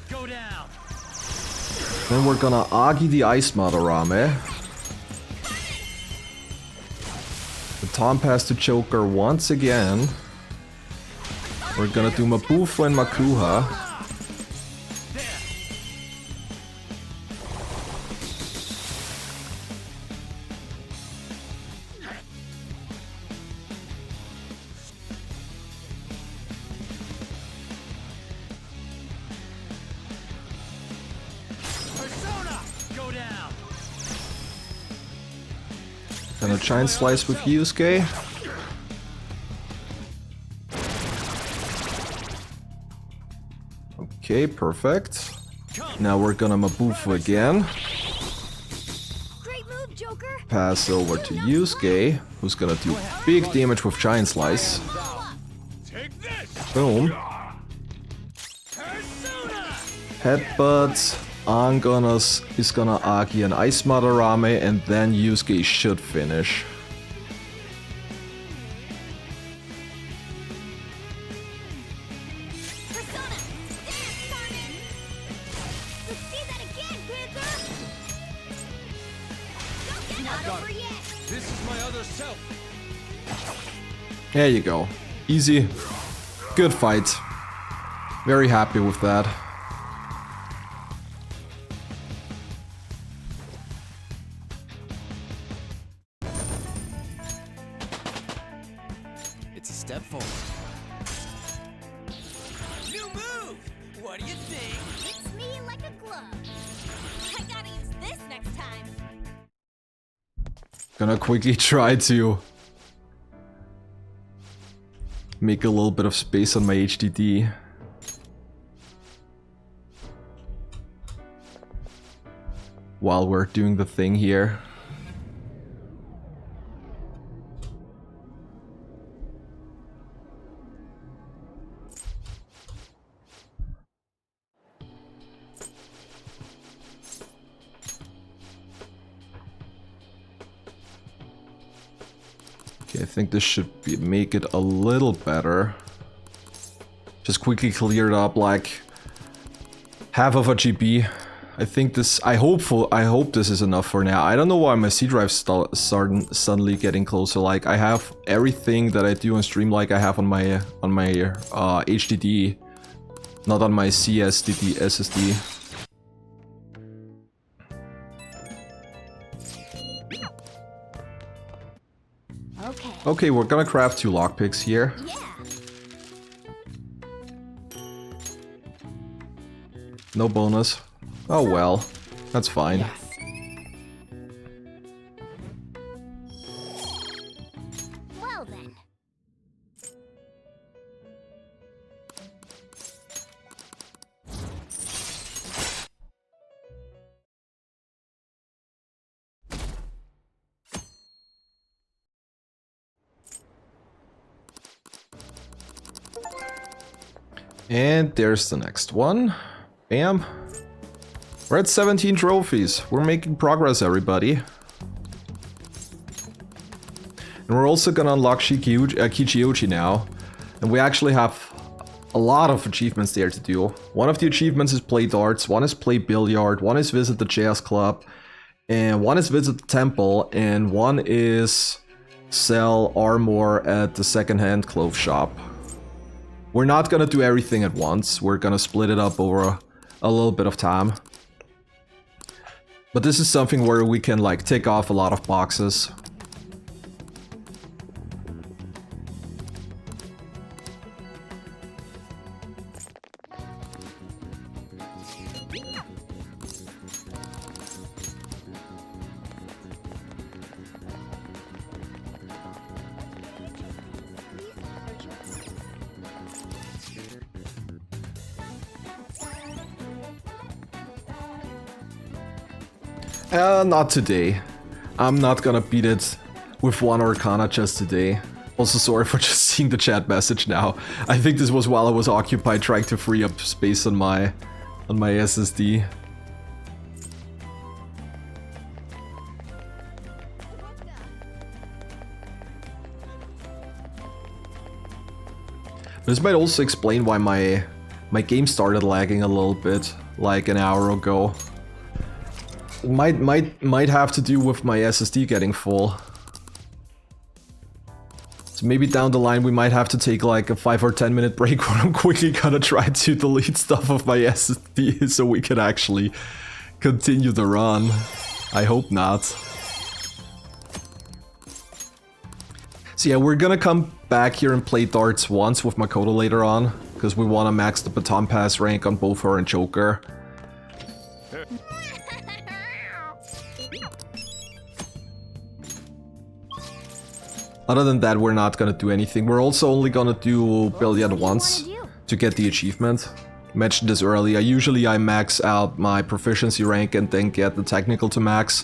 Go down. Then we're gonna Agi the Ice Madarame. Baton Pass to Joker once again. We're gonna do Mabufu and Makuha. Persona. Go down. Gonna Giant Slice with Yusuke. Okay, perfect. Now we're gonna Mabufu again. Great move, Joker. Pass over to Yusuke, who's gonna do big damage with Giant Slice. Boom. Headbutt. Angonas is gonna Agi and Ice Madarame, and then Yusuke should finish. There you go. Easy. Good fight. Very happy with that. It's a step forward. New move. What do you think? Fits me like a glove. I gotta use this next time. Gonna quickly try to make a little bit of space on my HDD. While we're doing the thing here. Okay, I think this should make it a little better. Just quickly cleared up like half of a GB. I think this. I hope this is enough for now. I don't know why my C drive's suddenly getting closer. Like I have everything that I do on stream, like I have on my HDD, not on my CSDD SSD. Okay, we're gonna craft 2 lockpicks here. Yeah. No bonus. Oh well, that's fine. Yes. Well then. And there's the next one. Bam. We're at 17 trophies. We're making progress, everybody. And we're also gonna unlock Kichiuchi now. And we actually have a lot of achievements there to do. One of the achievements is play darts, one is play billiard, one is visit the jazz club, and one is visit the temple, and one is sell armor at the secondhand clothes shop. We're not gonna do everything at once, we're gonna split it up over a little bit of time. But this is something where we can like tick off a lot of boxes. Not today. I'm not gonna beat it with one Arcana just today. Also sorry for just seeing the chat message now. I think this was while I was occupied trying to free up space on my SSD. This might also explain why my game started lagging a little bit, like an hour ago. It might have to do with my SSD getting full. So maybe down the line we might have to take like a 5 or 10 minute break where I'm quickly gonna try to delete stuff of my SSD so we can actually continue the run. I hope not. So yeah, we're gonna come back here and play darts once with Makoto later on, because we want to max the baton pass rank on both her and Joker. Other than that, we're not gonna do anything. We're also only gonna do billiard once to get the achievement. Mentioned this earlier. Usually I max out my proficiency rank and then get the technical to max.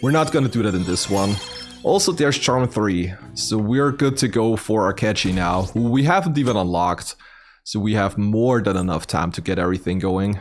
We're not gonna do that in this one. Also, there's Charm 3, so we're good to go for Akechi now, who we haven't even unlocked. So we have more than enough time to get everything going.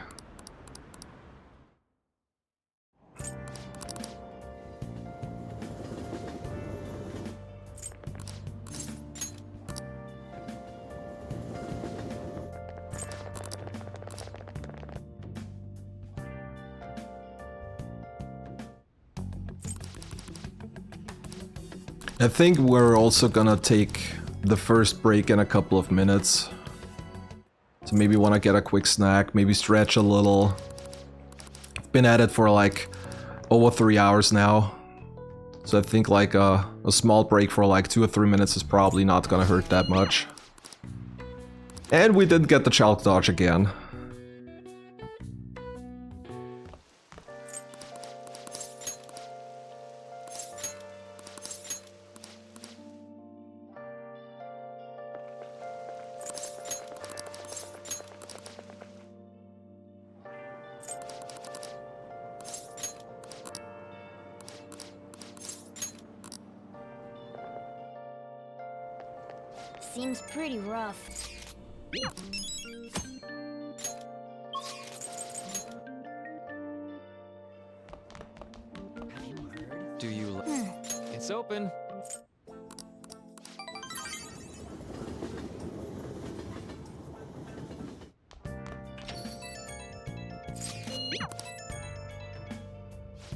I think we're also gonna take the first break in a couple of minutes. So maybe wanna get a quick snack, maybe stretch a little. Been at it for like over 3 hours now. So I think like a small break for like 2 or 3 minutes is probably not gonna hurt that much. And we didn't get the chalk dodge again. Seems pretty rough. Do you? It's open.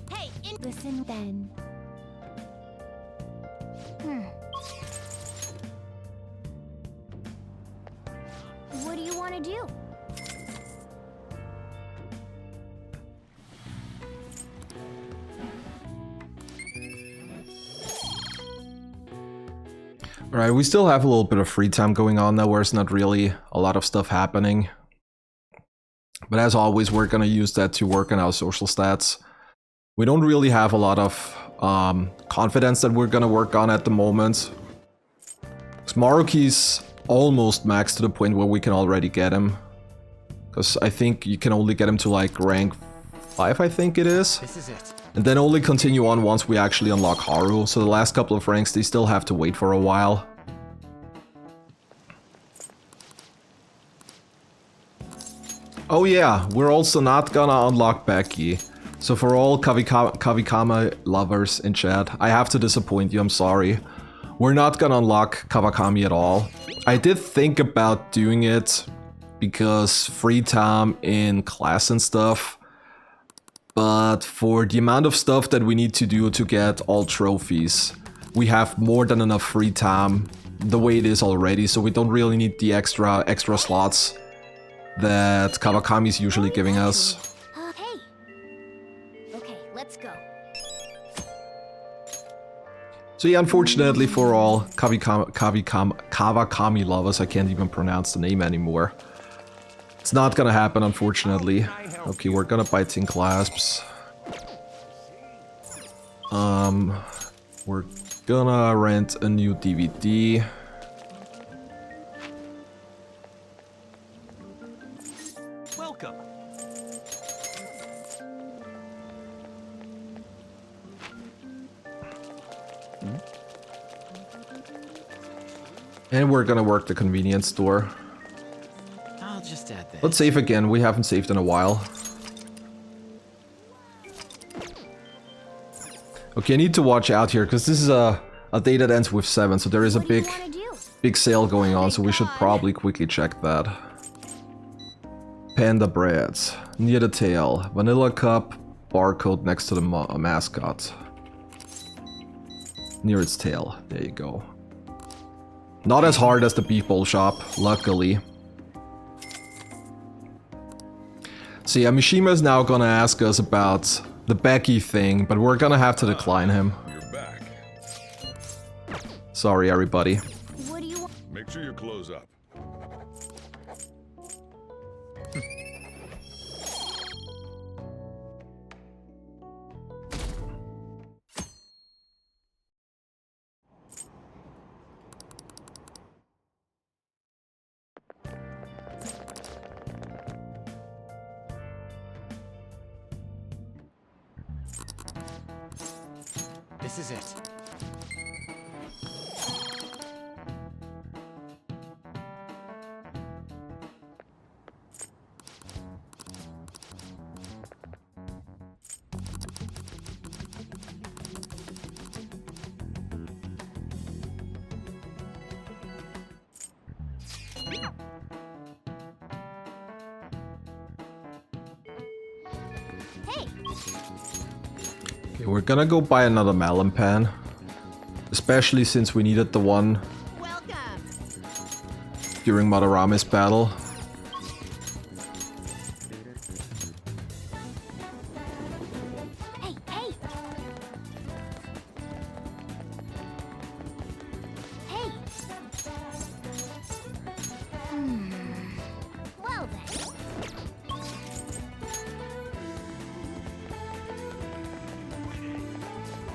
Hey, listen then. What do you want to do? Alright, we still have a little bit of free time going on now where it's not really a lot of stuff happening. But as always, we're gonna use that to work on our social stats. We don't really have a lot of confidence that we're gonna work on at the moment. Maruki's almost maxed to the point where we can already get him. Because I think you can only get him to like rank 5, I think it is. This is it. And then only continue on once we actually unlock Haru. So the last couple of ranks, they still have to wait for a while. Oh yeah, we're also not gonna unlock Becky. So for all Kavikama lovers in chat, I have to disappoint you, I'm sorry. We're not gonna unlock Kawakami at all. I did think about doing it because free time in class and stuff. But for the amount of stuff that we need to do to get all trophies, we have more than enough free time the way it is already, so we don't really need the extra slots that Kawakami is usually giving us. Hey. Okay, let's go. So yeah, unfortunately for all Kawakami lovers, I can't even pronounce the name anymore. It's not gonna happen, unfortunately. Okay, we're gonna buy tin clasps. We're gonna rent a new DVD. Welcome. And we're gonna work the convenience store. I'll just add that. Let's save again, we haven't saved in a while. Okay, I need to watch out here, because this is a day that ends with 7, so there is a big sale going on, so we should probably quickly check that. Panda breads, near the tail, vanilla cup, barcode next to the mascot. Near its tail, there you go. Not as hard as the beef bowl shop, luckily. So yeah, Mishima is now gonna ask us about the Becky thing, but we're gonna have to decline him. You're back. Sorry, everybody. What do you want? Make sure you close up. This is it. Hey. Okay, we're gonna go buy another melon pan. Especially since we needed the one Welcome. during Madarame's battle. Hey, hey. Hey. Well then.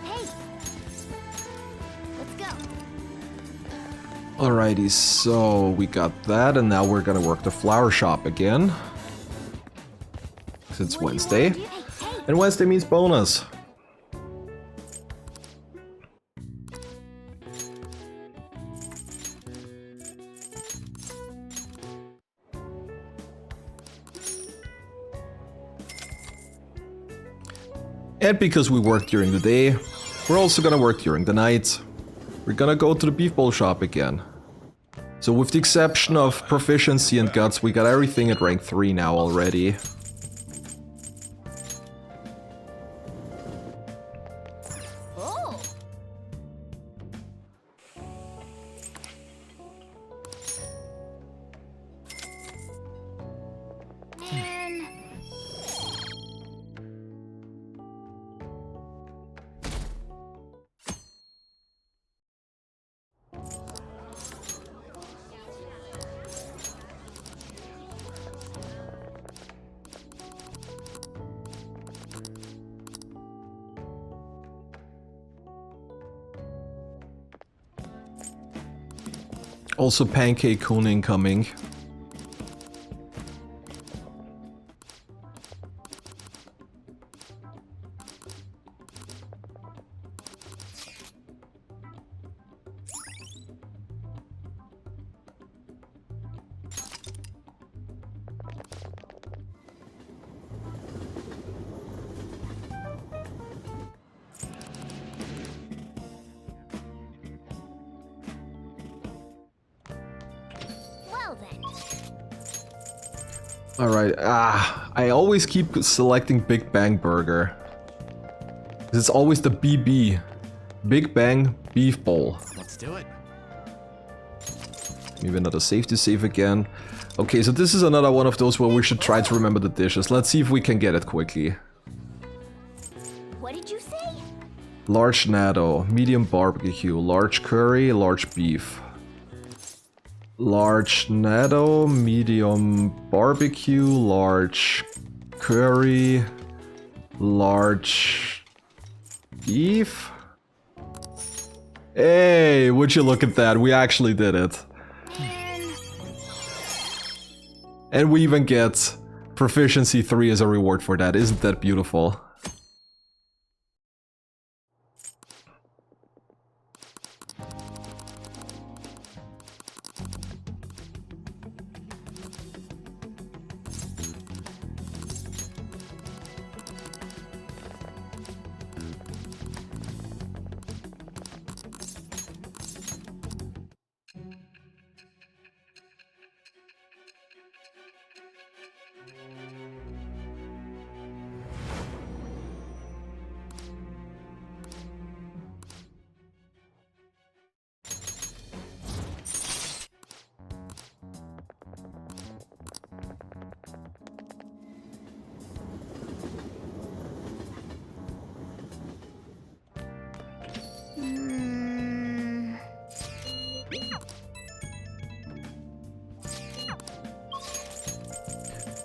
Hey. Let's go. Alrighty, so we got that, and now we're gonna work the flower shop again. 'Cause it's What do you Wednesday. wanna do? Hey, hey. And Wednesday means bonus. And because we work during the day, we're also gonna work during the night. We're gonna go to the beef bowl shop again. So with the exception of proficiency and guts, we got everything at rank 3 now already. Oh. Man. Also pancake Kun incoming. Alright, I always keep selecting Big Bang Burger. It's always the BB. Big Bang Beef Bowl. Let's do it. Maybe another safety save again. Okay, so this is another one of those where we should try to remember the dishes. Let's see if we can get it quickly. What did you say? Large natto, medium barbecue, large curry, large beef. Large natto, medium barbecue, large curry, large beef. Hey, would you look at that? We actually did it. And we even get proficiency 3 as a reward for that. Isn't that beautiful?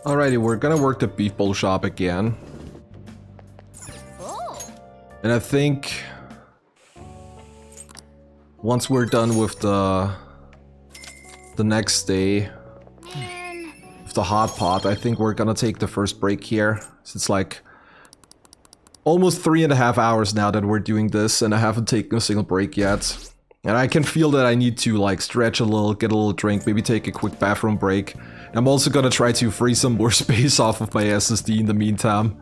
Alrighty, we're gonna work the beef bowl shop again. And I think once we're done with the next day with the hot pot, I think we're gonna take the first break here. So it's like almost 3.5 hours now that we're doing this, and I haven't taken a single break yet. And I can feel that I need to like stretch a little, get a little drink, maybe take a quick bathroom break. I'm also gonna try to free some more space off of my SSD in the meantime.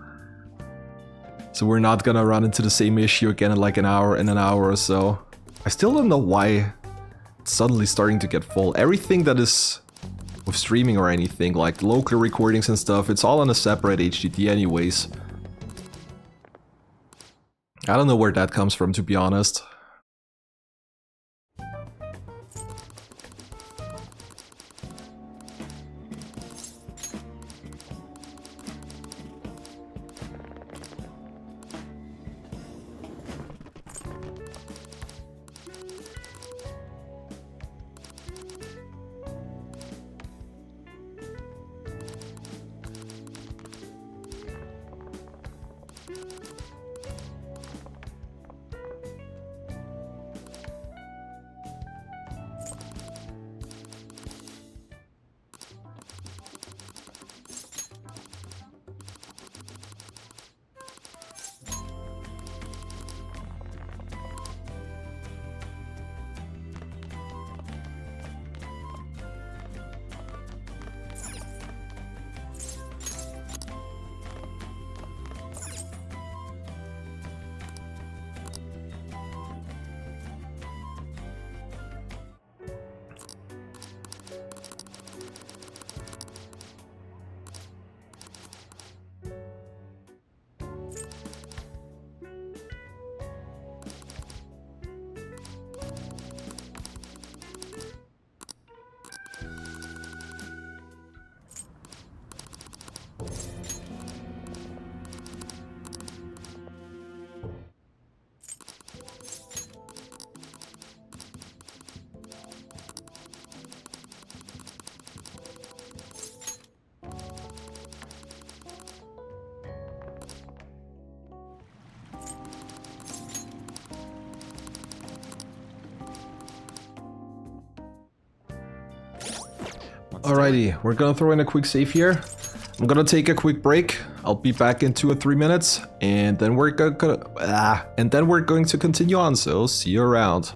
So we're not gonna run into the same issue again in like an hour or so. I still don't know why it's suddenly starting to get full. Everything that is with streaming or anything, like local recordings and stuff, it's all on a separate HDD anyways. I don't know where that comes from, to be honest. Alrighty, we're gonna throw in a quick save here. I'm gonna take a quick break. I'll be back in 2 or 3 minutes, and then we're going to continue on. So see you around.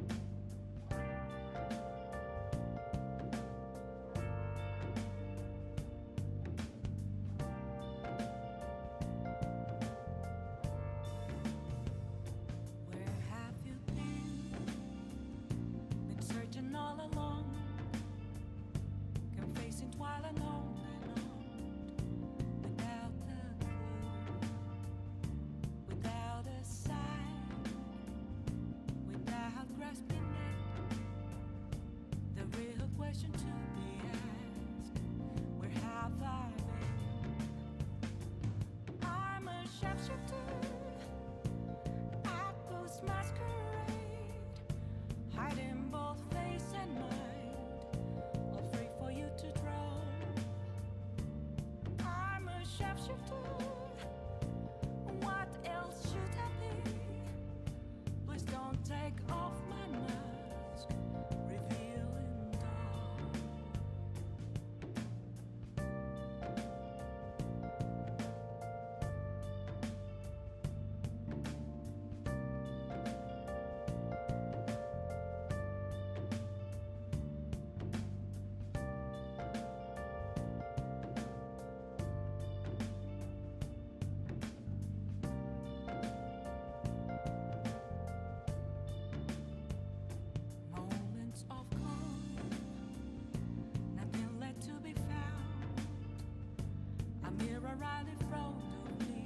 A mirror right in front of me.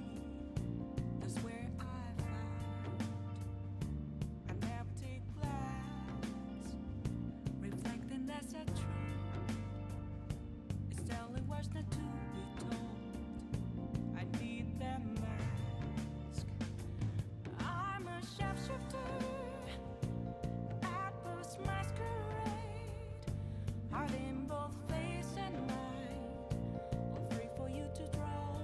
That's where I found an empty glass, reflecting that's a truth. It's telling words not to be told. I need that mask. I'm a shapeshifter at this masquerade, heart in both face and mind, all free for you to draw.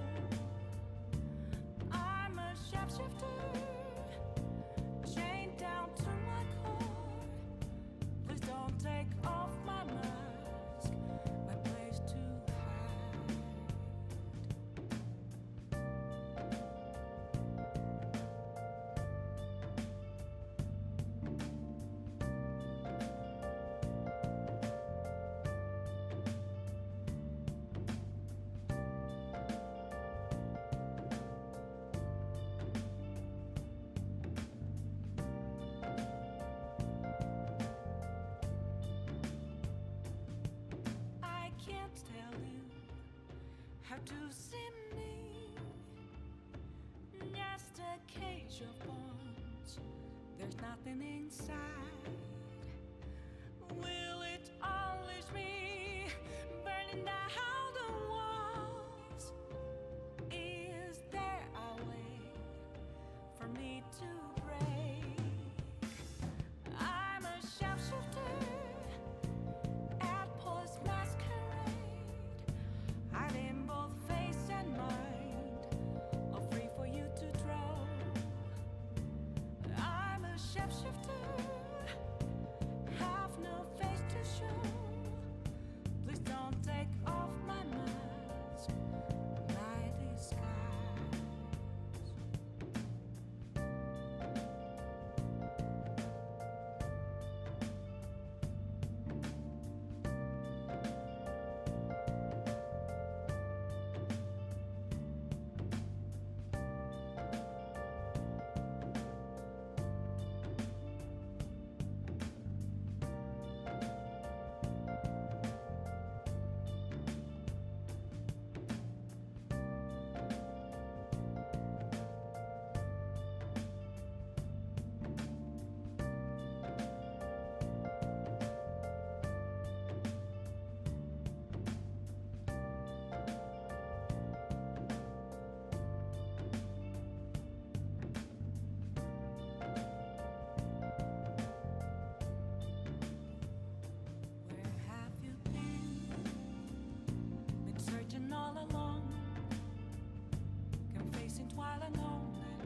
I'm a shapeshifter, chained down to my core. Please don't take off my mask, my place to hide. I can't tell you how to see me. Just a cage of bones. There's nothing inside. Will it always be burning down the walls? Is there a way for me to break? I'm a shapeshifter at post masquerade, hiding both face and mind, all free for you to draw. I'm a shapeshifter, have no face to show. Please don't take off my mask, my disguise. Where have you been? Been searching all along, confessing while alone and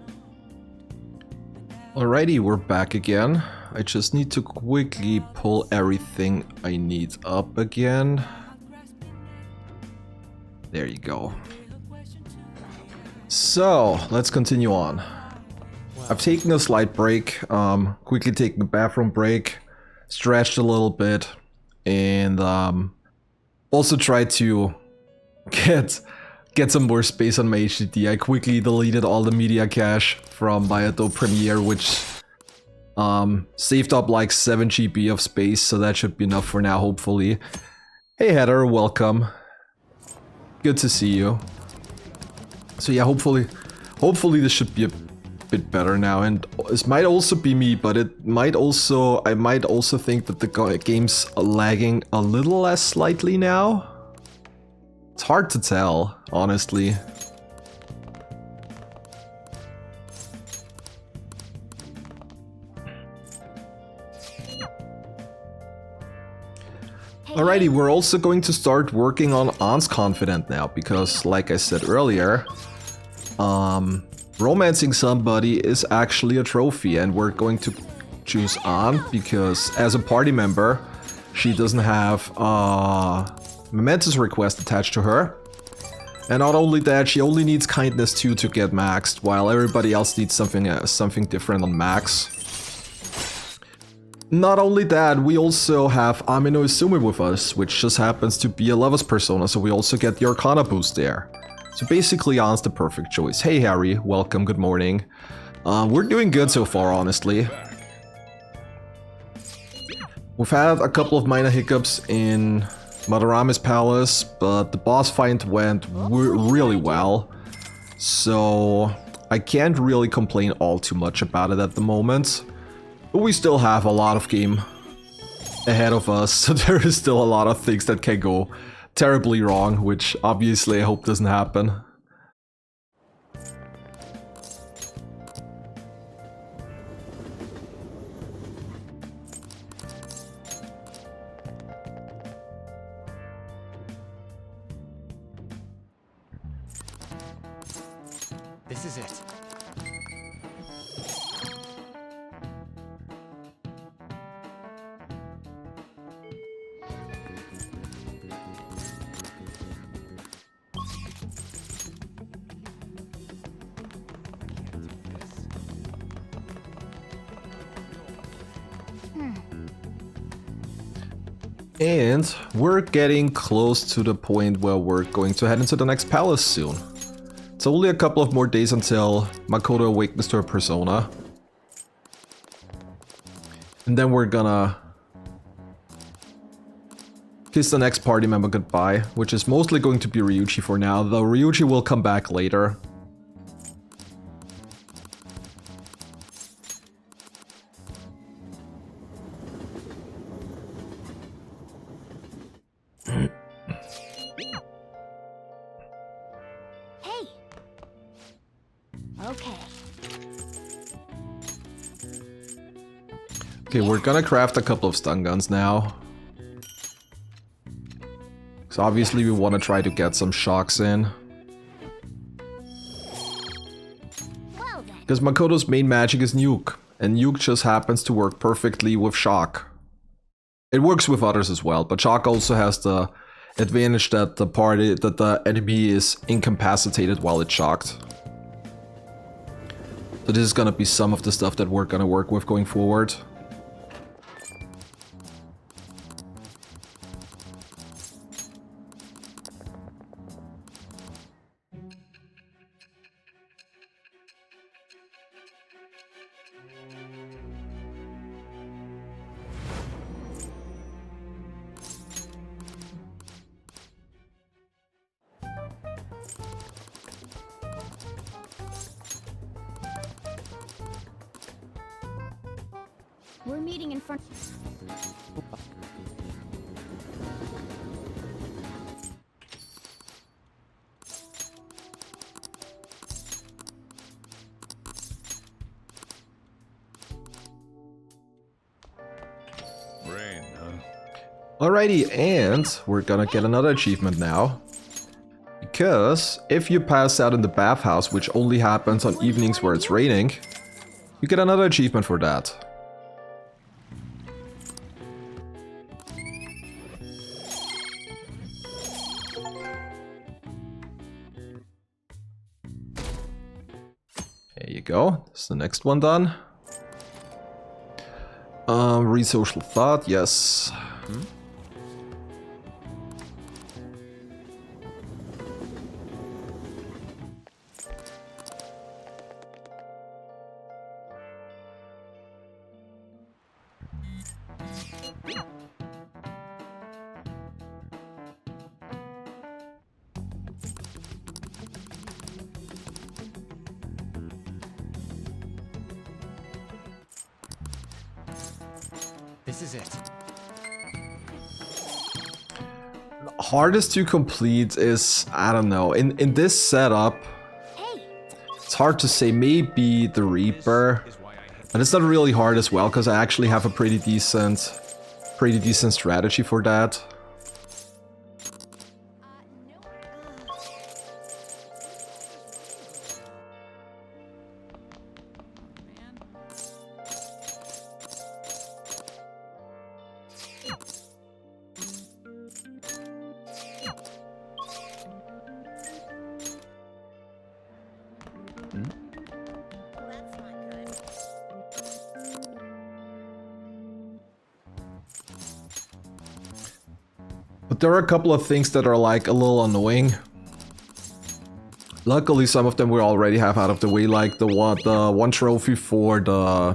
on. Alrighty, we're back again. I just need to quickly pull everything I need up again. There you go. So, let's continue on. I've taken a slight break, quickly taken a bathroom break, stretched a little bit, and also tried to get some more space on my HDD. I quickly deleted all the media cache from my Adobe Premiere, which saved up like 7 GB of space, so that should be enough for now, hopefully. Hey Heather, welcome. Good to see you. So yeah, hopefully this should be a bit better now, and this might also be me, but I might also think that the game's lagging a little less slightly now. It's hard to tell, honestly. Alrighty, we're also going to start working on An's Confident now, because like I said earlier, romancing somebody is actually a trophy, and we're going to choose An because as a party member, she doesn't have momentous request attached to her. And not only that, she only needs kindness 2 to get maxed, while everybody else needs something different on max. Not only that, we also have Amino Izumi with us, which just happens to be a lover's persona, so we also get the Arcana boost there. So basically, An's the perfect choice. Hey Harry, welcome, good morning. We're doing good so far, honestly. We've had a couple of minor hiccups in Madarame's palace, but the boss fight went really well. So I can't really complain all too much about it at the moment. But we still have a lot of game ahead of us, so there is still a lot of things that can go terribly wrong, which obviously I hope doesn't happen. This is it. And we're getting close to the point where we're going to head into the next palace soon. It's only a couple of more days until Makoto awakens to her persona. And then we're gonna kiss the next party member goodbye, which is mostly going to be Ryuji for now, though Ryuji will come back later. Hey. Okay. Okay, we're gonna craft a couple of stun guns now. So obviously we want to try to get some shocks in. Well then. Because Makoto's main magic is nuke, and nuke just happens to work perfectly with shock. It works with others as well, but shock also has the advantage that the enemy is incapacitated while it's shocked. So this is gonna be some of the stuff that we're gonna work with going forward. We're meeting in front. Rain, huh? Alrighty, and we're gonna get another achievement now. Because if you pass out in the bathhouse, which only happens on evenings where it's raining, you get another achievement for that. There you go. That's the next one done. Read social thought, yes. This is it. Hardest to complete is, I don't know, in this setup, Hey. it's hard to say, maybe the Reaper. And it's not really hard as well, because I actually have a pretty decent strategy for that. But there are a couple of things that are like a little annoying. Luckily, some of them we already have out of the way, like the one trophy for the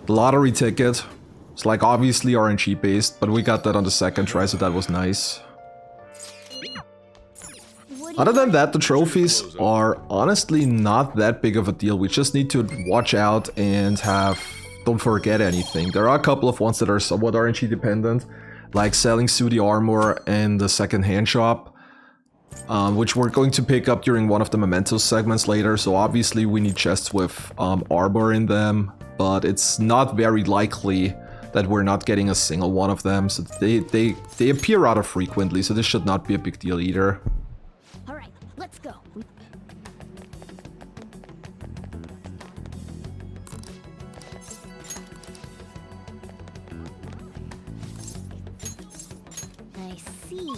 lottery ticket. It's like obviously RNG based, but we got that on the second try, so that was nice. Other than that, the trophies are honestly not that big of a deal. We just need to watch out and don't forget anything. There are a couple of ones that are somewhat RNG dependent, like selling Sooty armor in the second-hand shop, which we're going to pick up during one of the Mementos segments later. So obviously we need chests with armor in them, but it's not very likely that we're not getting a single one of them. So they appear rather frequently, so this should not be a big deal either. All right, let's go. I see.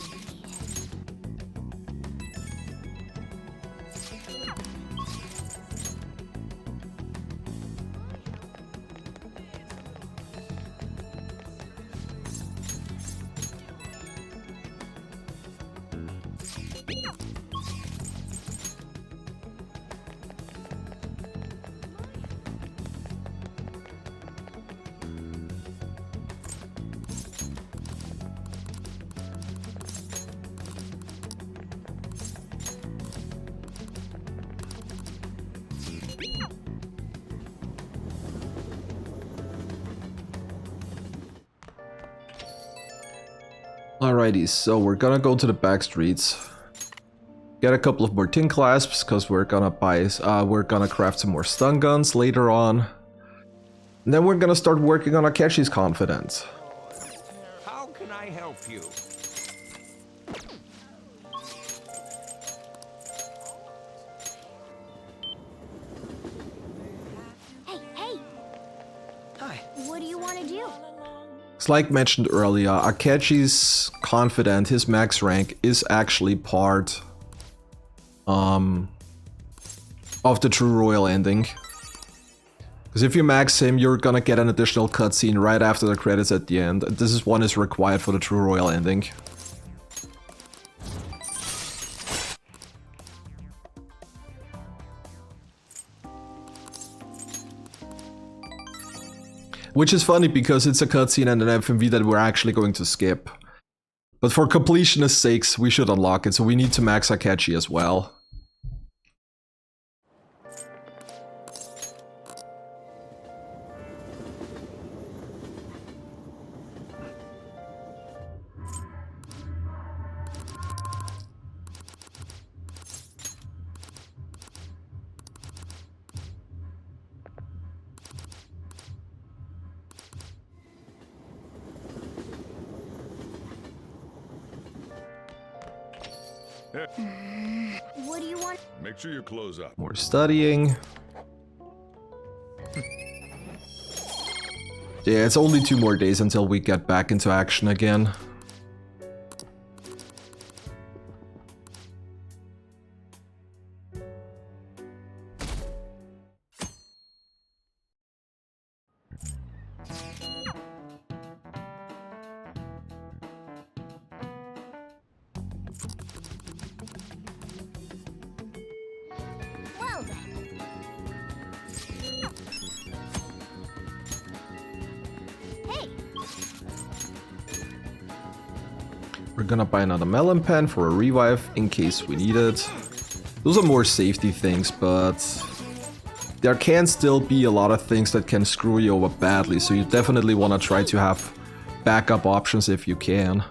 Alrighty, so we're gonna go to the back streets, get a couple of more tin clasps because we're gonna craft some more stun guns later on, and then we're gonna start working on Akechi's confidence. How can I help you? Hey! Hi. What do you want to do? It's like mentioned earlier, Akechi's confident, his max rank, is actually part of the true royal ending. Because if you max him, you're gonna get an additional cutscene right after the credits at the end. This one is required for the true royal ending. Which is funny because it's a cutscene and an FMV that we're actually going to skip. But for completionist sakes, we should unlock it, so we need to max Akechi as well. What do you want? Make sure you close up. More studying. Yeah, it's only 2 more days until we get back into action again. Well then. Hey! We're gonna buy another melon pen for a revive in case we need it. Those are more safety things, but there can still be a lot of things that can screw you over badly, so you definitely want to try to have backup options if you can.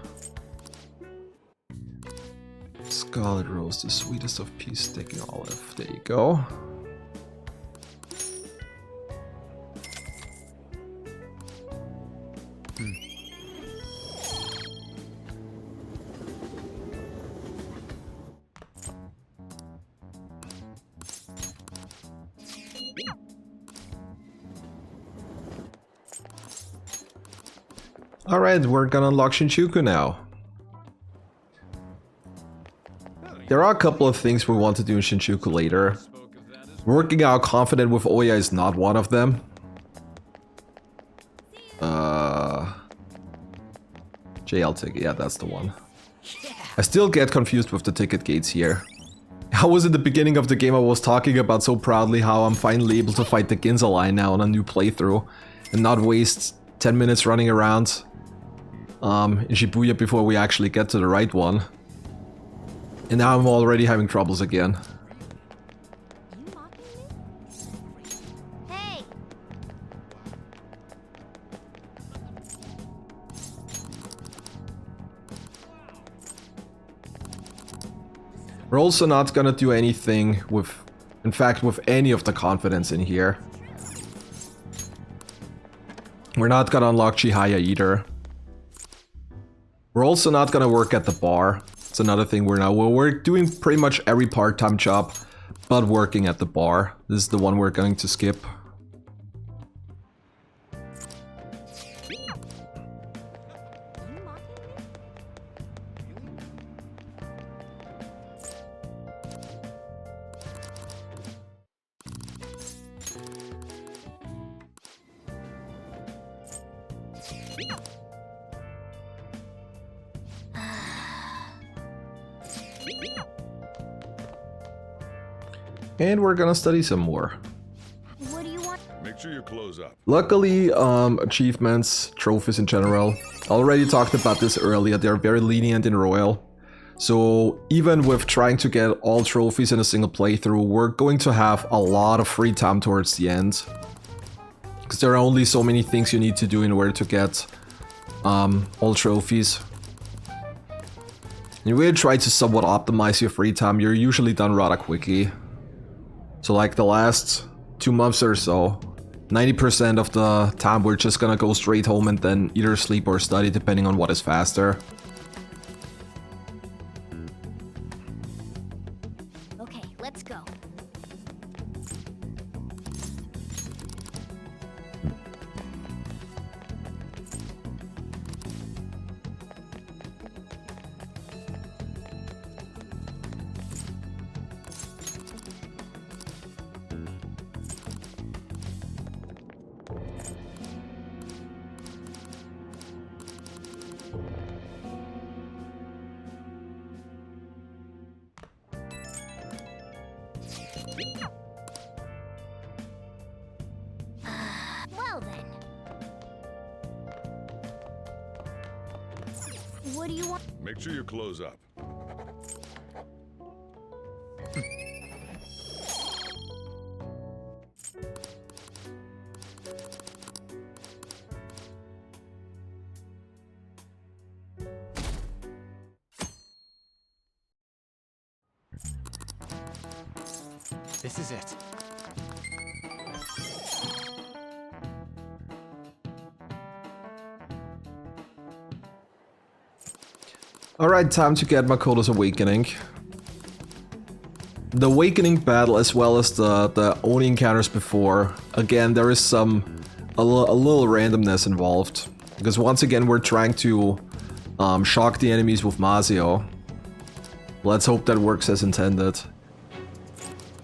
Scarlet Rose, the sweetest of peace sticking olive. There you go. Alright, we're gonna unlock Shinjuku now. There are a couple of things we want to do in Shinjuku later. Working out confident with Oya is not one of them. JL ticket, yeah, that's the one. I still get confused with the ticket gates here. I was in the beginning of the game, I was talking about so proudly how I'm finally able to fight the Ginza line now on a new playthrough and not waste 10 minutes running around in Shibuya before we actually get to the right one. And now I'm already having troubles again. You mocking me? Hey! We're also not gonna do anything with, in fact, with any of the confidence in here. We're not gonna unlock Chihaya either. We're also not gonna work at the bar. It's another thing we're doing pretty much every part-time job, but working at the bar. This is the one we're going to skip. And we're gonna study some more. What do you want? Make sure you close up. Luckily, achievements, trophies in general, I already talked about this earlier, they're very lenient in Royal. So even with trying to get all trophies in a single playthrough, we're going to have a lot of free time towards the end. Because there are only so many things you need to do in order to get all trophies. You really try to somewhat optimize your free time, you're usually done rather quickly. So like the last 2 months or so, 90% of the time we're just gonna go straight home and then either sleep or study depending on what is faster. Okay, let's go. Well then. What do you want? Make sure you close up. This is it. Alright, time to get Makoto's Awakening. The Awakening battle as well as the Oni encounters before, again there is a little randomness involved. Because once again we're trying to shock the enemies with Mazio. Let's hope that works as intended.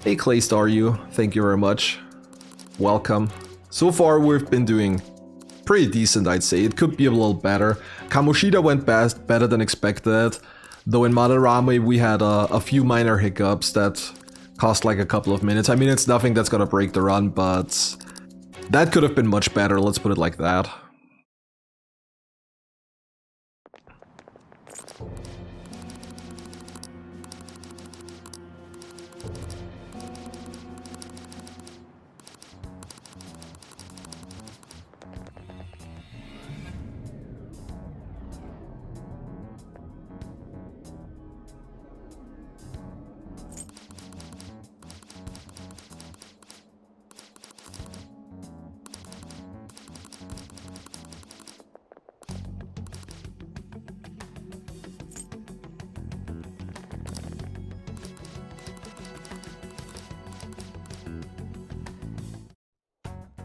Hey Claystar you, thank you very much. Welcome. So far we've been doing pretty decent, I'd say. It could be a little better. Kamoshida went better than expected, though in Madarame we had a few minor hiccups that cost like a couple of minutes. I mean, it's nothing that's gonna break the run, but that could have been much better, let's put it like that.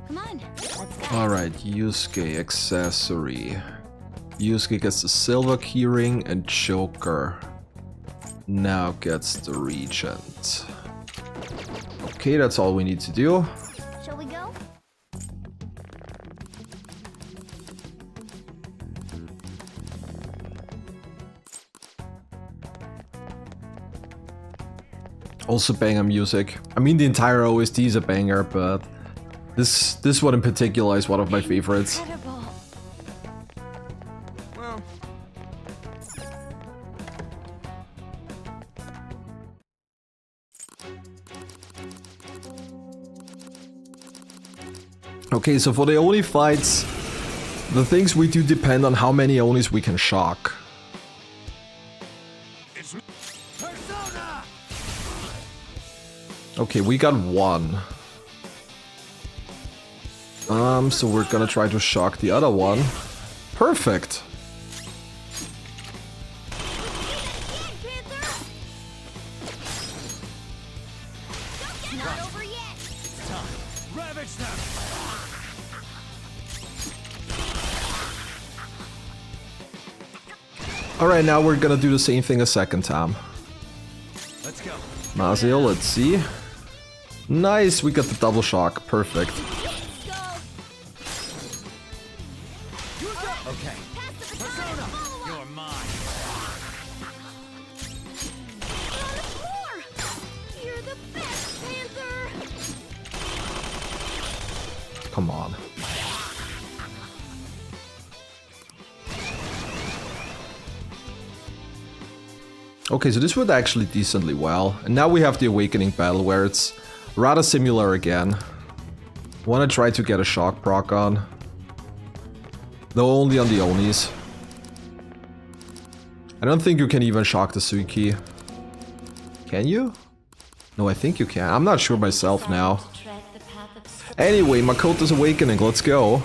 Come on, let's go. Alright, Yusuke accessory. Yusuke gets the silver keyring and choker. Now gets the regent. Okay, that's all we need to do. Shall we go? Also banger music. I mean the entire OST is a banger, but this one in particular is one of my favorites. Incredible. Okay, so for the Oni fights, the things we do depend on how many Onis we can shock. Okay, we got one. So we're gonna try to shock the other one. Perfect. Not over yet. Ravage them! Alright, now we're gonna do the same thing a second time. Let's go. Mazio, let's see. Nice, we got the double shock. Perfect. Okay. Persona! You're mine. You're the best, Panther. Come on. Okay, so this went actually decently well. And now we have the Awakening battle where it's rather similar again. Wanna try to get a shock proc on. Though only on the Onis. I don't think you can even shock the Suiki. Can you? No, I think you can. I'm not sure myself now. Anyway, Makoto's Awakening, let's go.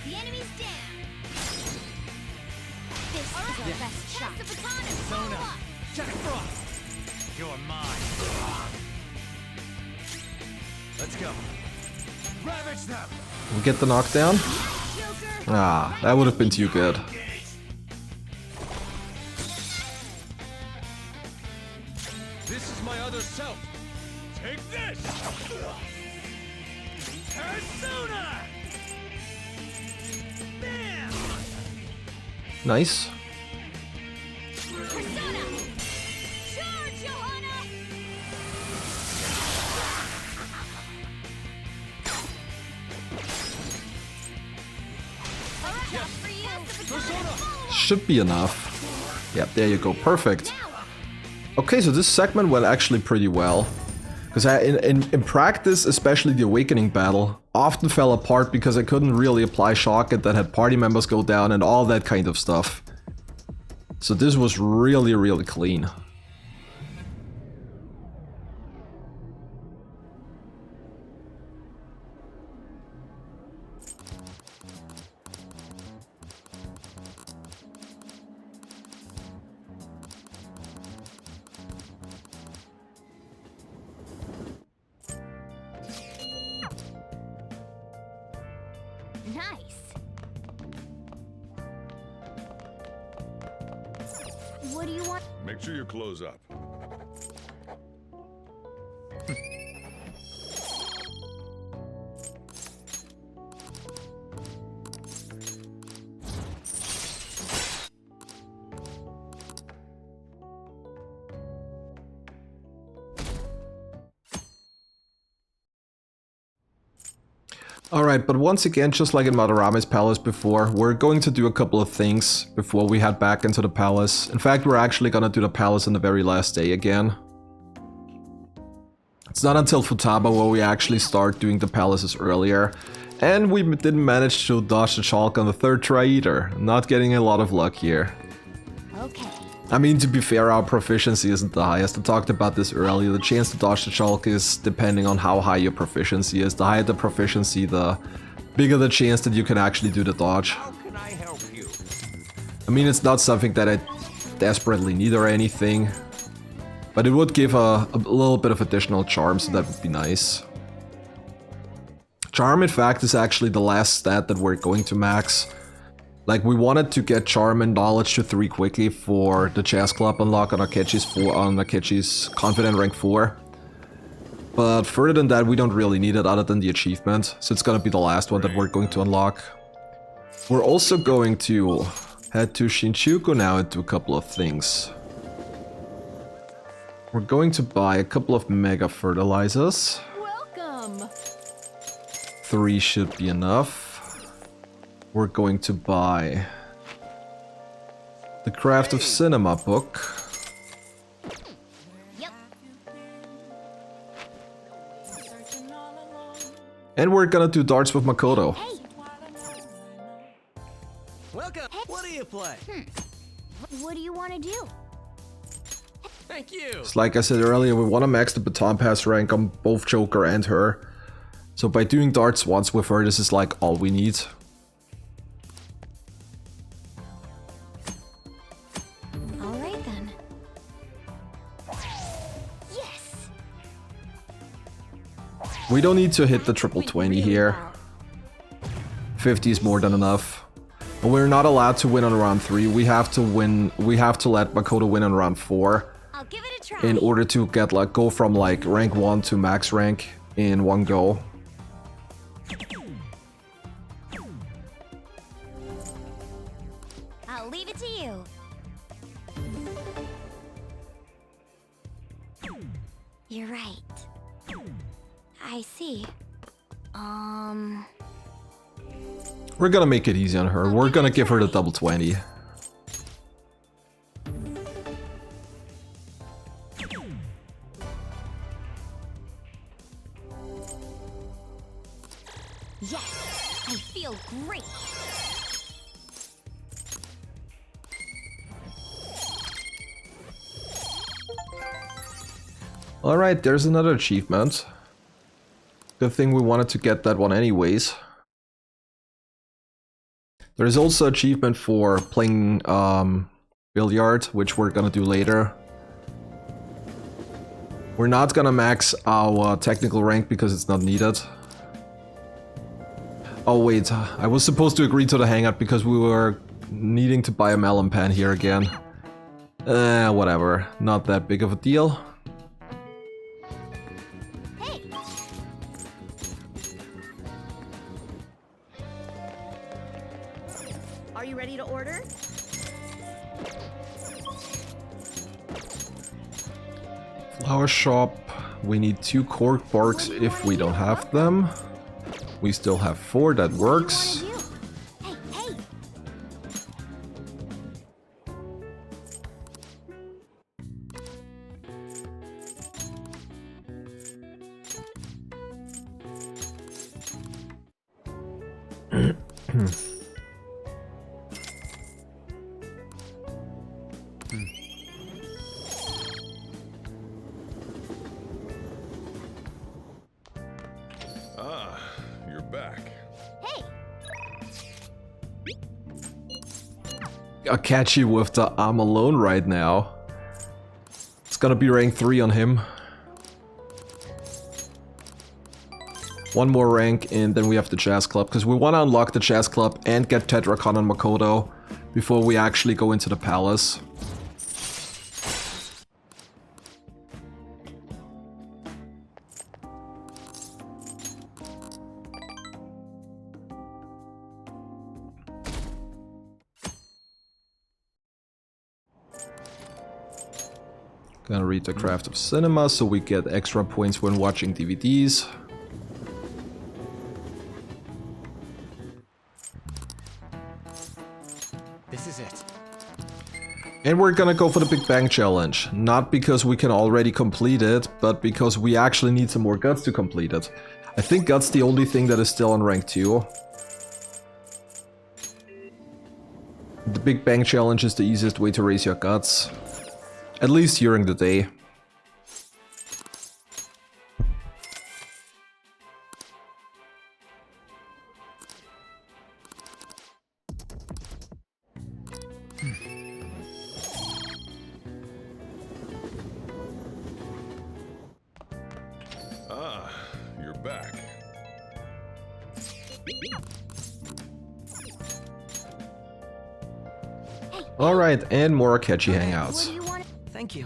The enemy's down. This is our best shot. Persona! Jack Frost! You're mine. Let's go. Ravage them! We get the knockdown? Ah, that would have been too good. This is my other self. Take this! Persona! Bam! Nice. Persona! Charge, Johanna! Yes. For you. Persona! Should be enough. Yep, there you go. Perfect. Okay, so this segment went actually pretty well. Because in practice, especially the Awakening battle, often fell apart because I couldn't really apply shock and then had party members go down and all that kind of stuff. So this was really, really clean. Nice. What do you want? Make sure you close up. Alright, but once again, just like in Madarame's palace before, we're going to do a couple of things before we head back into the palace. In fact, we're actually gonna do the palace on the very last day again. It's not until Futaba where we actually start doing the palaces earlier. And we didn't manage to dodge the Chalk on the third try either. Not getting a lot of luck here. Okay. I mean, to be fair, our proficiency isn't the highest. I talked about this earlier. The chance to dodge the Chalk is depending on how high your proficiency is. The higher the proficiency, the bigger the chance that you can actually do the dodge. How can I help you? I mean, it's not something that I desperately need or anything. But it would give a little bit of additional charm, so that would be nice. Charm, in fact, is actually the last stat that we're going to max. Like, we wanted to get Charm and Knowledge to 3 quickly for the Chess Club unlock on Akechi's Confident rank 4. But further than that, we don't really need it other than the achievement, so it's gonna be the last one that we're going to unlock. We're also going to head to Shinjuku now and do a couple of things. We're going to buy a couple of Mega Fertilizers. Welcome! 3 should be enough. We're going to buy the Craft of Cinema book. Yep. And we're gonna do darts with Makoto. Hey, Welcome. What do you play? what do you want to do? Thank you. It's like I said earlier, we want to max the baton pass rank on both Joker and her. So by doing darts once with her, this is like all we need. All right then. Yes. We don't need to hit the triple 20 here. 50 is more than enough. But we're not allowed to win on round 3. We have to win. We have to let Makoto win on round 4 I'll give it a try. in order to get like go from like rank 1 to max rank in one go. I'll leave it to you. You're right. I see. We're gonna make it easy on her. We're gonna give her the double 20. Yes, I feel great. Alright, there's another achievement. Good thing we wanted to get that one anyways. There's also achievement for playing billiard, which we're gonna do later. We're not gonna max our technical rank because it's not needed. Oh wait, I was supposed to agree to the hangout because we were needing to buy a melon pan here again. Whatever, not that big of a deal. Hey. Are you ready to order? Flower shop. We need 2 cork barks if we don't have them. We still have 4, that works. Hey, hey. Ah, you're back. Hey. I'll catch you with the I'm alone right now. It's gonna be rank 3 on him. 1 more rank and then we have the Jazz Club, because we want to unlock the Jazz Club and get Tetracon on Makoto before we actually go into the palace. Gonna read the Craft of Cinema so we get extra points when watching DVDs. This is it. And we're gonna go for the Big Bang Challenge. Not because we can already complete it, but because we actually need some more guts to complete it. I think guts the only thing that is still on rank 2. The Big Bang Challenge is the easiest way to raise your guts. At least during the day. Ah, you're back. Alright, and more catchy hangouts. What do you want? Thank you.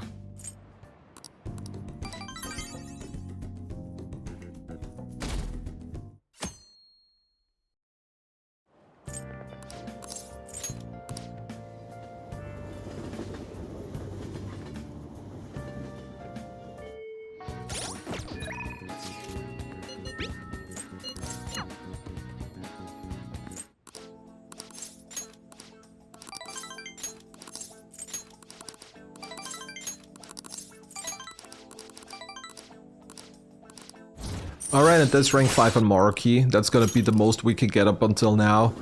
Alright, and that's rank 5 on Marquee. That's gonna be the most we can get up until now.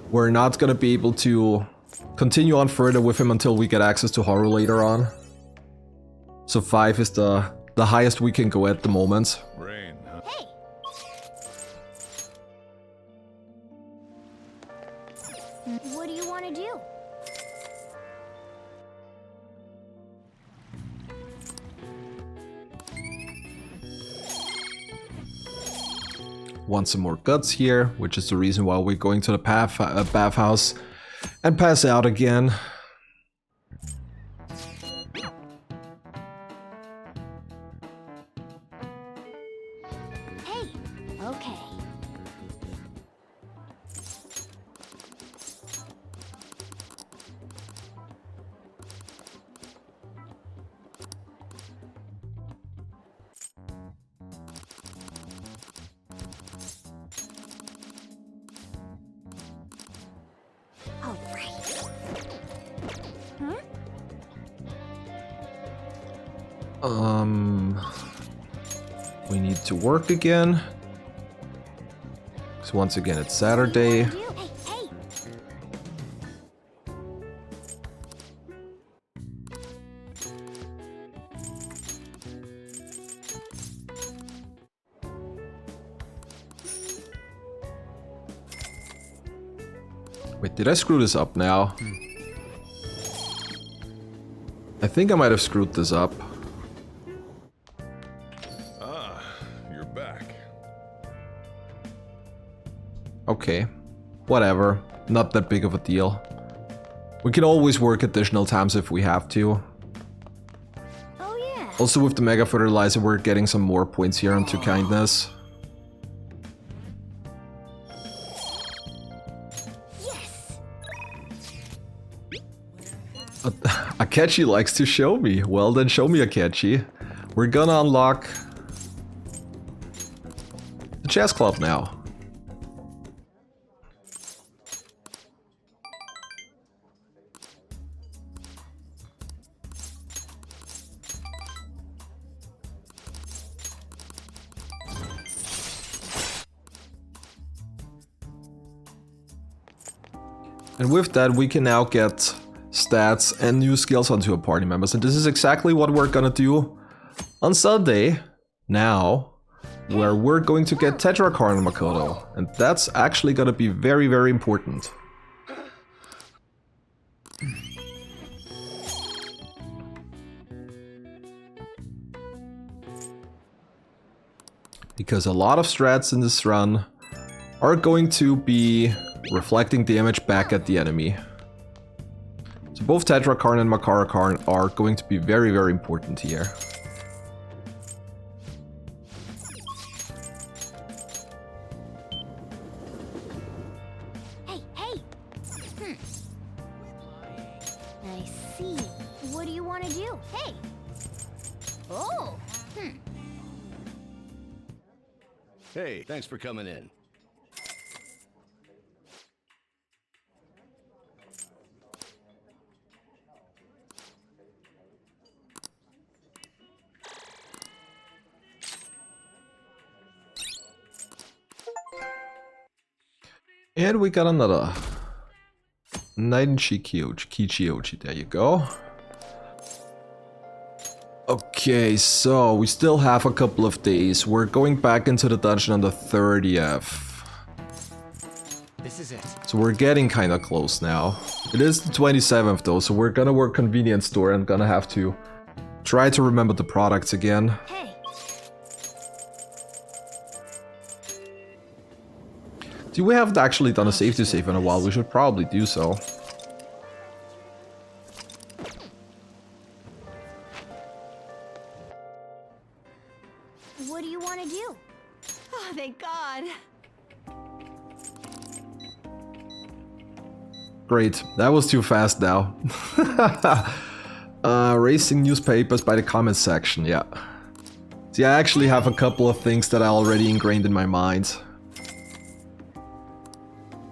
We're not gonna be able to continue on further with him until we get access to Haru later on. So 5 is the highest we can go at the moment. Rain, huh? Hey! What do you want to do? Want some more guts here, which is the reason why we're going to the bathhouse and pass out again. Hey! Okay. All right. Huh? We need to work again. So once again, it's Saturday. Hey, hey! Wait, did I screw this up now? I think I might have screwed this up. Ah, you're back. Okay, whatever. Not that big of a deal. We can always work additional times if we have to. Oh yeah. Also with the Mega Fertilizer, we're getting some more points here onto kindness. Yes. Akechi likes to show me. Well then show me, Akechi. We're gonna unlock the chess club now. And with that, we can now get stats and new skills onto our party members. And this is exactly what we're gonna do on Sunday, now, where we're going to get Tetrakarn and Makoto. And that's actually gonna be very, very important. Because a lot of strats in this run are going to be reflecting damage back at the enemy. So both Tetrakarn and Makarakarn are going to be very, very important here. Hey, hey! I see. What do you want to do? Hey! Oh! Hey, thanks for coming in. And we got another Kichiochi, there you go. Okay, so we still have a couple of days. We're going back into the dungeon on the 30th. This is it. So we're getting kind of close now. It is the 27th though, so we're gonna work convenience store and gonna have to try to remember the products again. Hey! See, we haven't actually done a safety save in a while. We should probably do so. What do you want to do? Oh, thank God. Great, that was too fast now. Racing newspapers by the comments section, yeah. See, I actually have a couple of things that are already ingrained in my mind.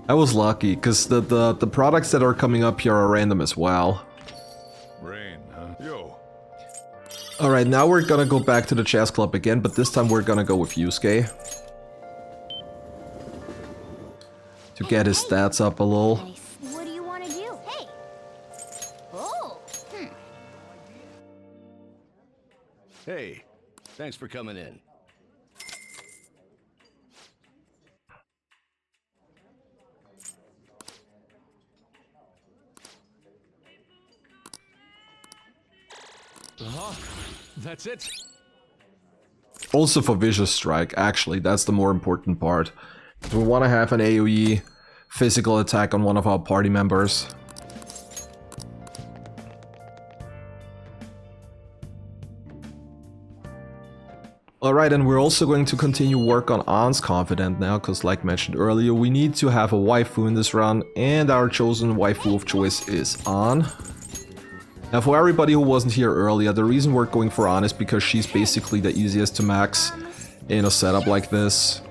I was lucky, because the products that are coming up here are random as well. Rain, huh? Yo. Alright, now we're gonna go back to the chess club again, but this time we're gonna go with Yusuke. To get his stats up a little. What do you want to do? Hey! Oh! Hey, thanks for coming in. That's it. Also for Vicious Strike, actually, that's the more important part. We want to have an AoE physical attack on one of our party members. Alright, and we're also going to continue work on Ann's Confidant now, because like mentioned earlier, we need to have a waifu in this run, and our chosen waifu of choice is Ann. Now for everybody who wasn't here earlier, the reason we're going for Ann is because she's basically the easiest to max in a setup like this.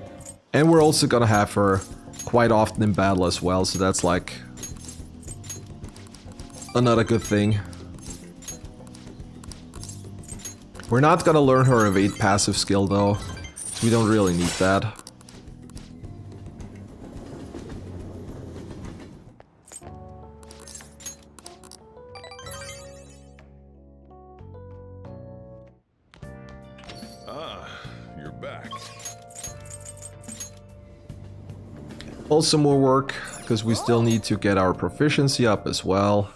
And we're also gonna have her quite often in battle as well, so that's like another good thing. We're not gonna learn her evade passive skill though, so we don't really need that. You're back. Also more work, because we still need to get our proficiency up as well.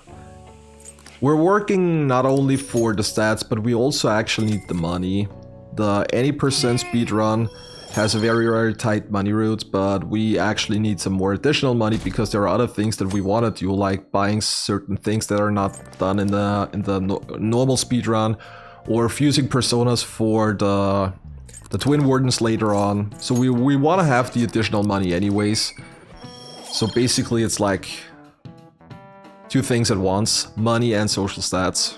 We're working not only for the stats, but we also actually need the money. The any percent speedrun has a very, very tight money route, but we actually need some more additional money because there are other things that we want to do, like buying certain things that are not done in the normal speedrun, or fusing personas for the Twin Wardens later on. So we want to have the additional money anyways. So basically it's like two things at once, money and social stats.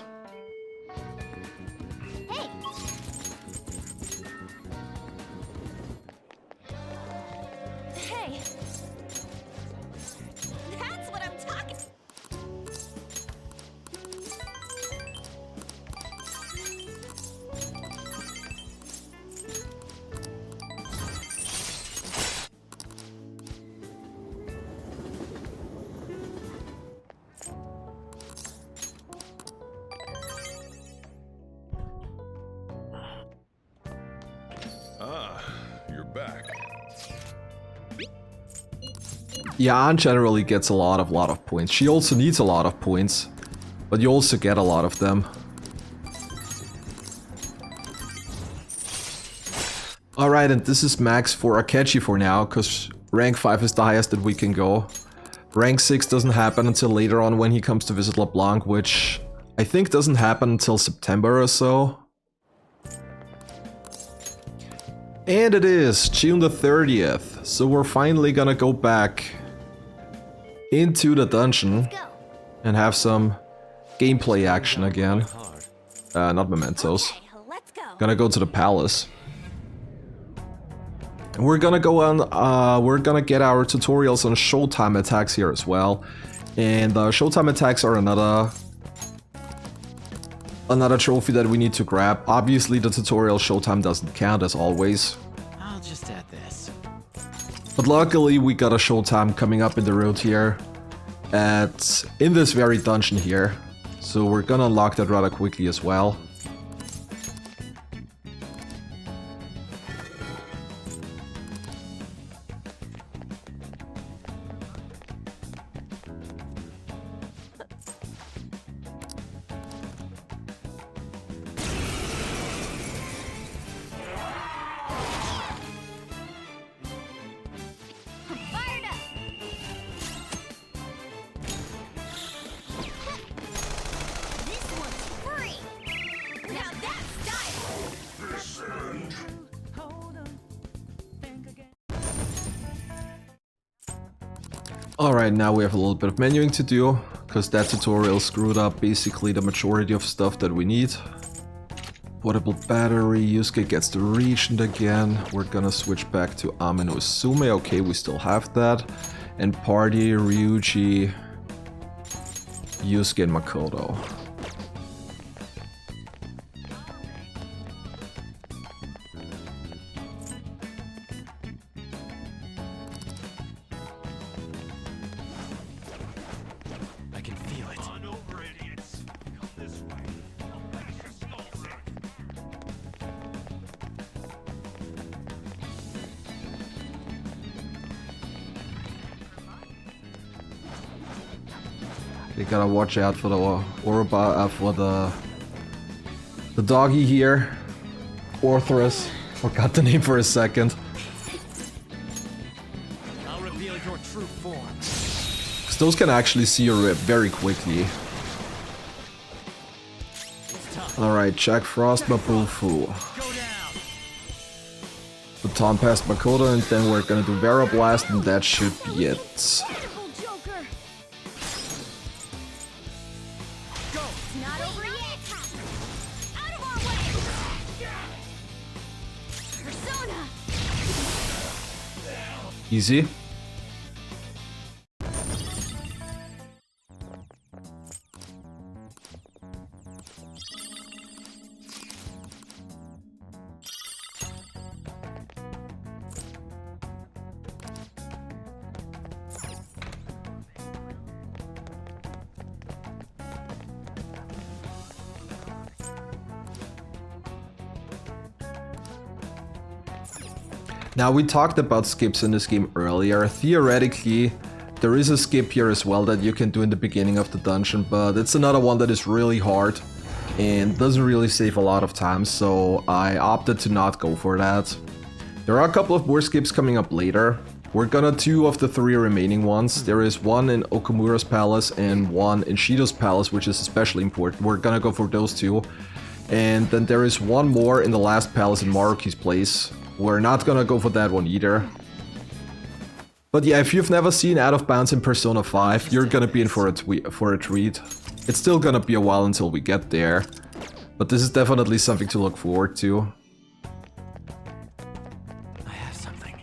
Hey! That's what I'm talking. You're back. Yeah, Ann generally gets a lot of points. She also needs a lot of points, but you also get a lot of them. Alright, and this is max for Akechi for now, because rank 5 is the highest that we can go. Rank 6 doesn't happen until later on when he comes to visit LeBlanc, which I think doesn't happen until September or so. And it is June the 30th, so we're finally gonna go back into the dungeon and have some gameplay action again. Not mementos. Let's go. Gonna go to the palace. And we're gonna go on, we're gonna get our tutorials on Showtime attacks here as well. And Showtime attacks are another trophy that we need to grab. Obviously the tutorial Showtime doesn't count as always. I'll just add this. But luckily we got a Showtime coming up in the road here in this very dungeon here. So we're gonna unlock that rather quickly as well. Fired up. This one's free. Now that's style. Alright, now we have a little bit of menuing to do, because that tutorial screwed up basically the majority of stuff that we need. Portable battery, Yusuke gets the Regent again. We're gonna switch back to Ameno Usume. Okay, we still have that. And party, Ryuji, Yusuke and Makoto. You gotta watch out for the for the doggy here. Orthrus. Forgot the name for a second. I'll reveal your true form. Because those can actually see your rip very quickly. Alright, Jack Frost, Mabufu. Baton past Makoto, and then we're gonna do Vera Blast, and that should be it. Careful, Joker. Go. It's not over yet. Out of our way. Persona. Easy. Now, we talked about skips in this game earlier. Theoretically, there is a skip here as well that you can do in the beginning of the dungeon, but it's another one that is really hard and doesn't really save a lot of time, so I opted to not go for that. There are a couple of more skips coming up later. We're gonna do 2 of the 3 remaining ones. There is one in Okamura's palace and one in Shido's palace, which is especially important. We're gonna go for those 2. And then there is one more in the last palace in Maruki's place. We're not gonna go for that one either. But yeah, if you've never seen Out of Bounds in Persona 5, you're gonna be in for a treat. It's still gonna be a while until we get there, but this is definitely something to look forward to. I have something.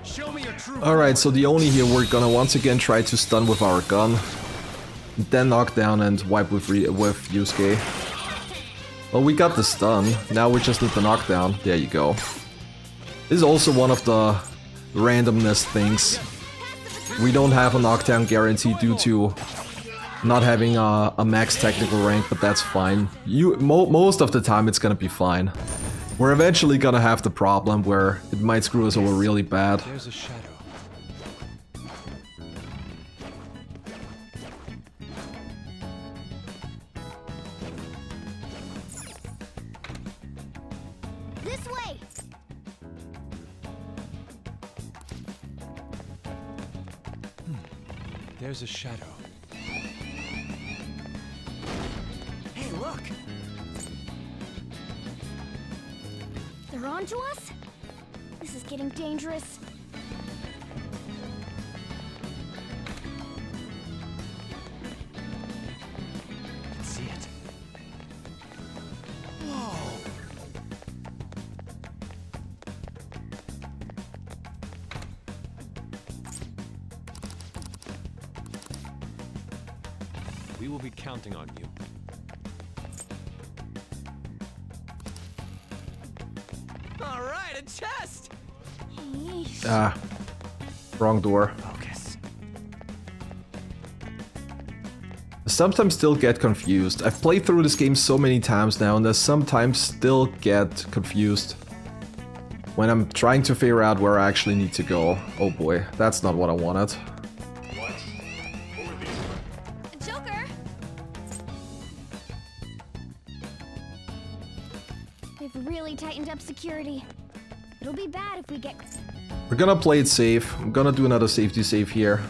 Show me your true. Alright, so the Oni here, we're gonna once again try to stun with our gun, then knock down and wipe with Yusuke. Well, we got the stun, now we just need the knockdown. There you go. This is also one of the randomness things. We don't have a knockdown guarantee due to not having a max technical rank, but that's fine. Most of the time it's gonna be fine. We're eventually gonna have the problem where it might screw us over really bad. There's a shadow. This way. There's a shadow. Hey, look! They're onto us? This is getting dangerous. I can see it. Whoa! We will be counting on you. All right, a chest. Yeesh. Ah, wrong door. Focus. I sometimes still get confused. I've played through this game so many times now, and I sometimes still get confused when I'm trying to figure out where I actually need to go. Oh boy, that's not what I wanted. Joker! They've really tightened up security. It'll be bad if we get... We're gonna play it safe. I'm gonna do another safety save here.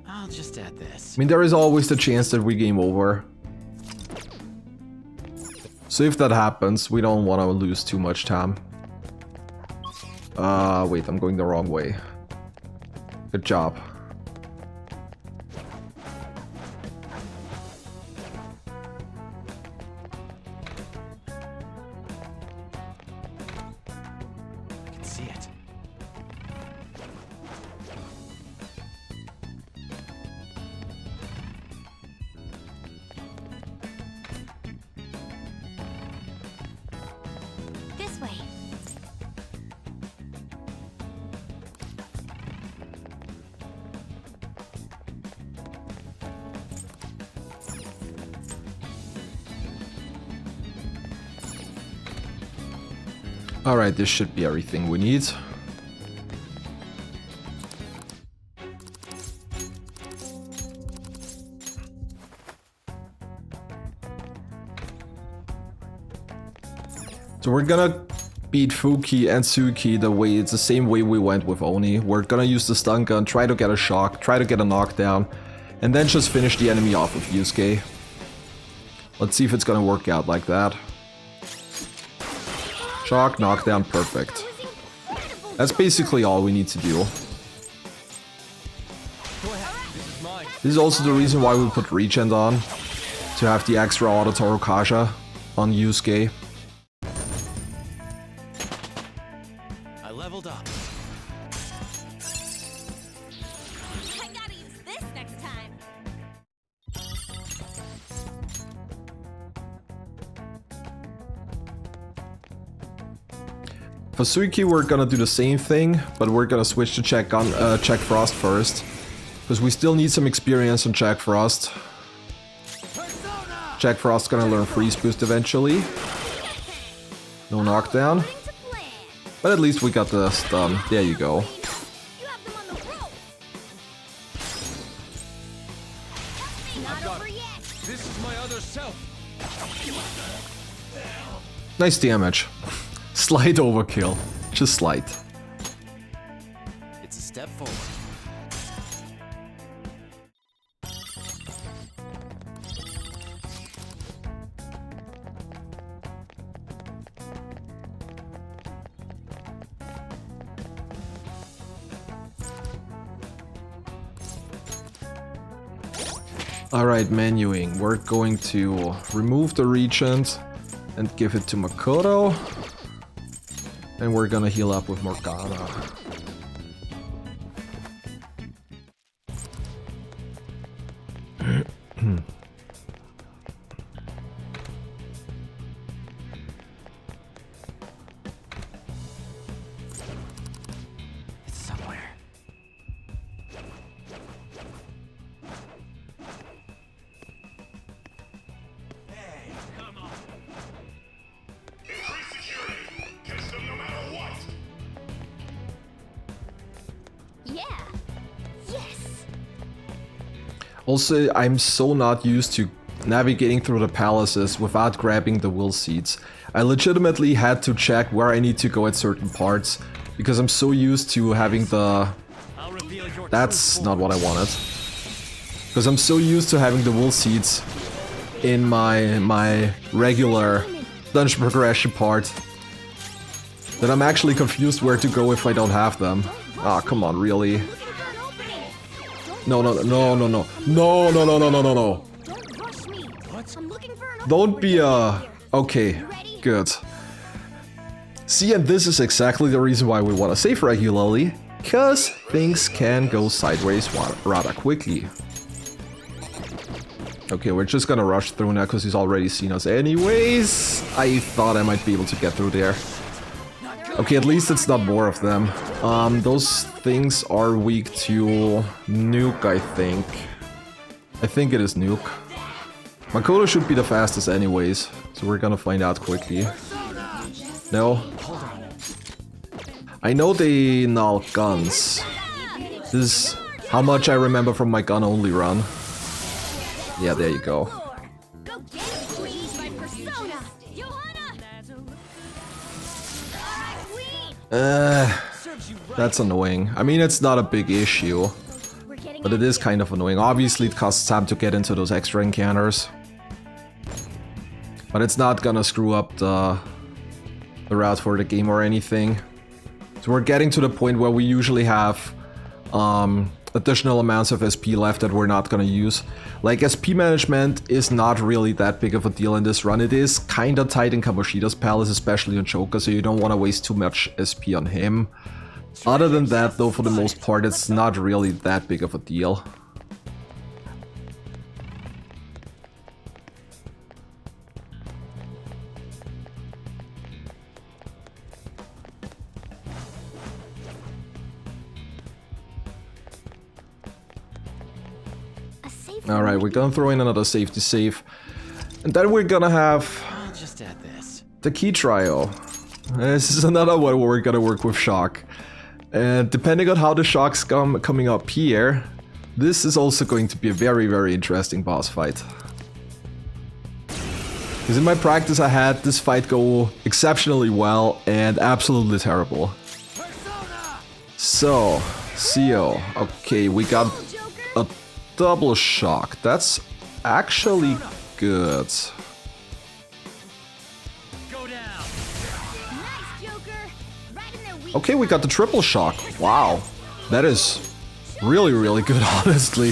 I'll just add this. I mean, there is always the chance that we game over. So if that happens, we don't want to lose too much time. Wait, I'm going the wrong way. Good job. I can see it. This way. Alright, this should be everything we need. So we're gonna beat Fuki and Suki the way it's the same way we went with Oni. We're gonna use the stun gun, try to get a shock, try to get a knockdown, and then just finish the enemy off with Yusuke. Let's see if it's gonna work out like that. Shock, knockdown, perfect. That's basically all we need to do. This is also the reason why we put Regen on, to have the extra auto Torokasha on Yusuke. I leveled up. I gotta use this next time. For Suiki, we're gonna do the same thing, but we're gonna switch to Jack Frost first. Because we still need some experience on Jack Frost. Jack Frost's gonna learn Freeze Boost eventually. No knockdown. But at least we got the stun. There you go. This is my other self. Nice damage. Slight overkill. Just slight. It's a step forward. Alright, menuing. We're going to remove the Regent and give it to Makoto. And we're gonna heal up with Morgana. It's somewhere. Yeah. Yes. Also, I'm so not used to navigating through the palaces without grabbing the will seats. I legitimately had to check where I need to go at certain parts, because I'm so used to having the... That's not what I wanted. Because I'm so used to having the will seats in my regular dungeon progression part that I'm actually confused where to go if I don't have them. Ah, come on, really? No, no, no, no, no, no, no, no, no, no, no, no. Don't rush me. I'm looking for an Don't be okay, good. See, and this is exactly the reason why we want to save regularly, because things can go sideways rather quickly. Okay, we're just gonna rush through now because he's already seen us anyways. I thought I might be able to get through there. Okay, at least it's not more of them. Those things are weak to Nuke, I think. I think it is Nuke. Makoto should be the fastest anyways, so we're gonna find out quickly. No? I know they null guns. This is how much I remember from my gun-only run. Yeah, there you go. Go get it, please, my persona. Johanna. That's annoying. I mean, it's not a big issue, but it is kind of annoying. Obviously, it costs time to get into those extra encounters, but it's not gonna screw up the route for the game or anything. So we're getting to the point where we usually have additional amounts of SP left that we're not gonna use. Like, SP management is not really that big of a deal in this run. It is kinda tight in Kamoshida's palace, especially on Joker, so you don't want to waste too much SP on him. Other than that, though, for the most part, it's not really that big of a deal. Alright, we're gonna throw in another safety save. And then we're gonna have I'll just add this. the key trio. This is another one where we're gonna work with shock. And depending on how the shocks coming up here, this is also going to be a very, very interesting boss fight. Because in my practice I had this fight go exceptionally well and absolutely terrible. So, CO. Okay, we got a double shock. That's actually good. Okay, we got the triple shock. Wow. That is really, really good, honestly.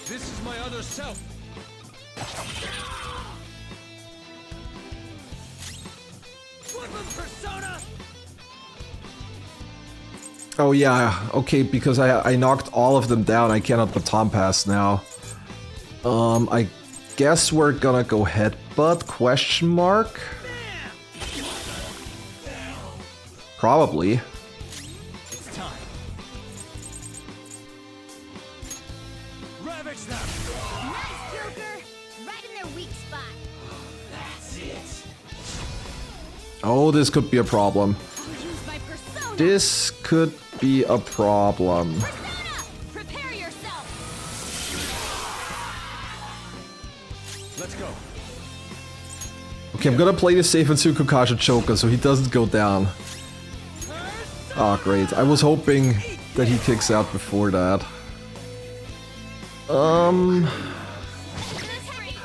This is my other self. Persona. Oh yeah, okay, because I knocked all of them down, I cannot baton pass now. I guess we're gonna go headbutt, question mark? Probably. It's time. Ravage them. Nice, Joker! Right in their weak spot. That's it. Oh, this could be a problem. I'll use my persona. This could be a problem. Persona! Prepare yourself. Let's go. Okay, I'm gonna play the safe and Tsukukasha Choker so he doesn't go down. Oh, great. I was hoping that he kicks out before that.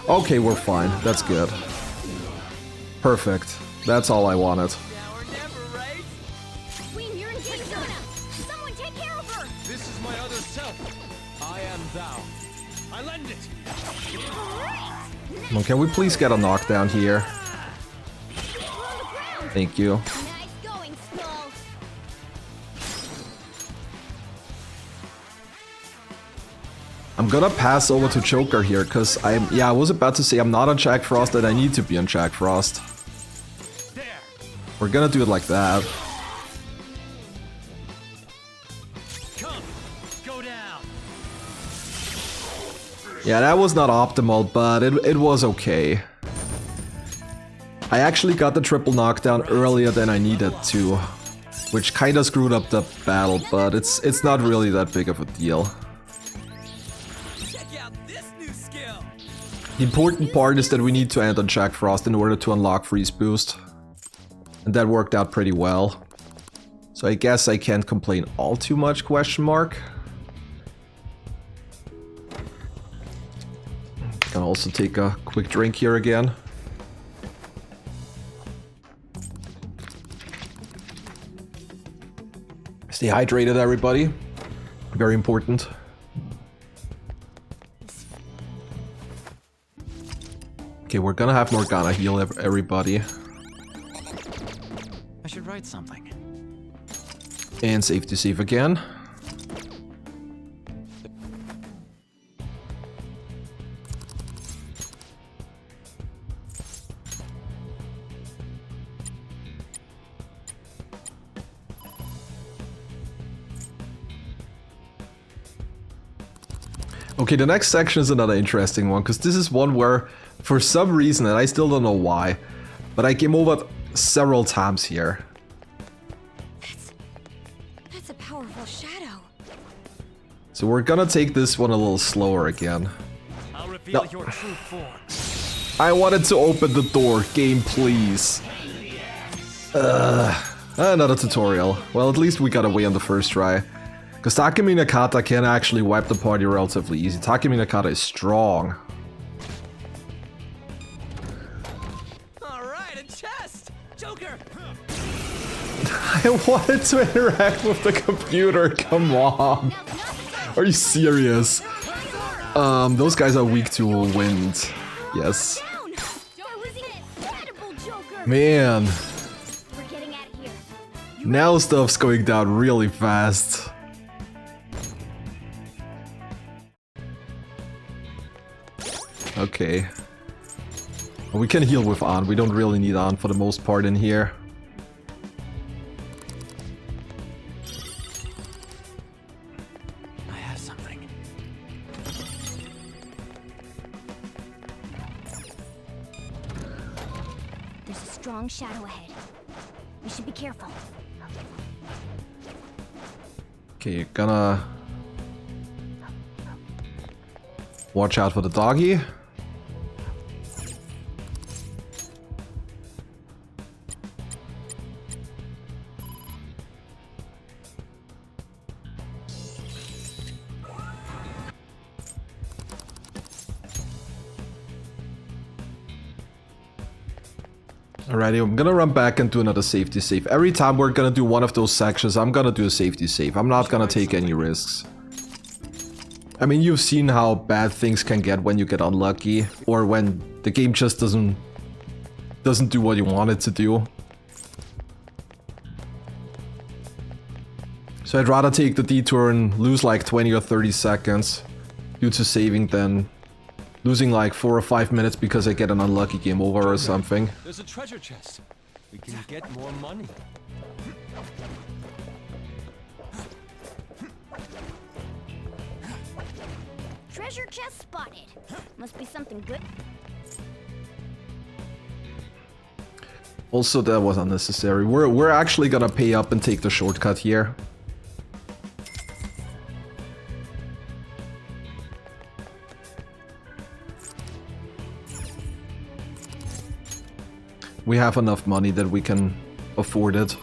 Okay, we're fine. That's good. Perfect. That's all I wanted. Queen, you're in Persona. Someone take care of her. This is my other self. I am thou. I lend it. Well, can we please get a knockdown here? Thank you. Nice going, Skull. I'm gonna pass over to Choker here, because I was about to say I'm not on Jack Frost and I need to be on Jack Frost. We're gonna do it like that. Come, go down. Yeah, that was not optimal, but it was okay. I actually got the triple knockdown earlier than I needed to, which kinda screwed up the battle, but it's not really that big of a deal. Check out this new skill. The important part is that we need to end on Jack Frost in order to unlock Freeze Boost. And that worked out pretty well. So I guess I can't complain all too much, question mark. Can also take a quick drink here again. Stay hydrated, everybody. Very important. Okay, we're gonna have Morgana heal everybody. I should write something. And save to save again. Okay, the next section is another interesting one, because this is one where, for some reason, and I still don't know why, but I came over several times here. That's a powerful shadow. So we're gonna take this one a little slower again. I'll reveal your true form. I wanted to open the door. Game, please. Another tutorial. Well, at least we got away on the first try. Because Takumi Nakata can actually wipe the party relatively easy. Takumi Nakata is strong. Alright, a chest! Joker! I wanted to interact with the computer, come on. Are you serious? Those guys are weak to wind. Yes. Man. Now stuff's going down really fast. Okay. Well, we can heal with An. We don't really need An for the most part in here. strong shadow ahead. We should be careful. Okay, you're gonna watch out for the doggy. Alrighty, I'm gonna run back and do another safety save. Every time we're gonna do one of those sections, I'm gonna do a safety save. I'm not gonna take any risks. I mean, you've seen how bad things can get when you get unlucky, or when the game just doesn't do what you want it to do. So I'd rather take the detour and lose like 20 or 30 seconds due to saving than losing like 4 or 5 minutes because I get an unlucky game over or something. There's a treasure chest. We can get more money. Treasure chest spotted. Must be something good. Also, that was unnecessary. We're actually gonna pay up and take the shortcut here. We have enough money that we can afford it.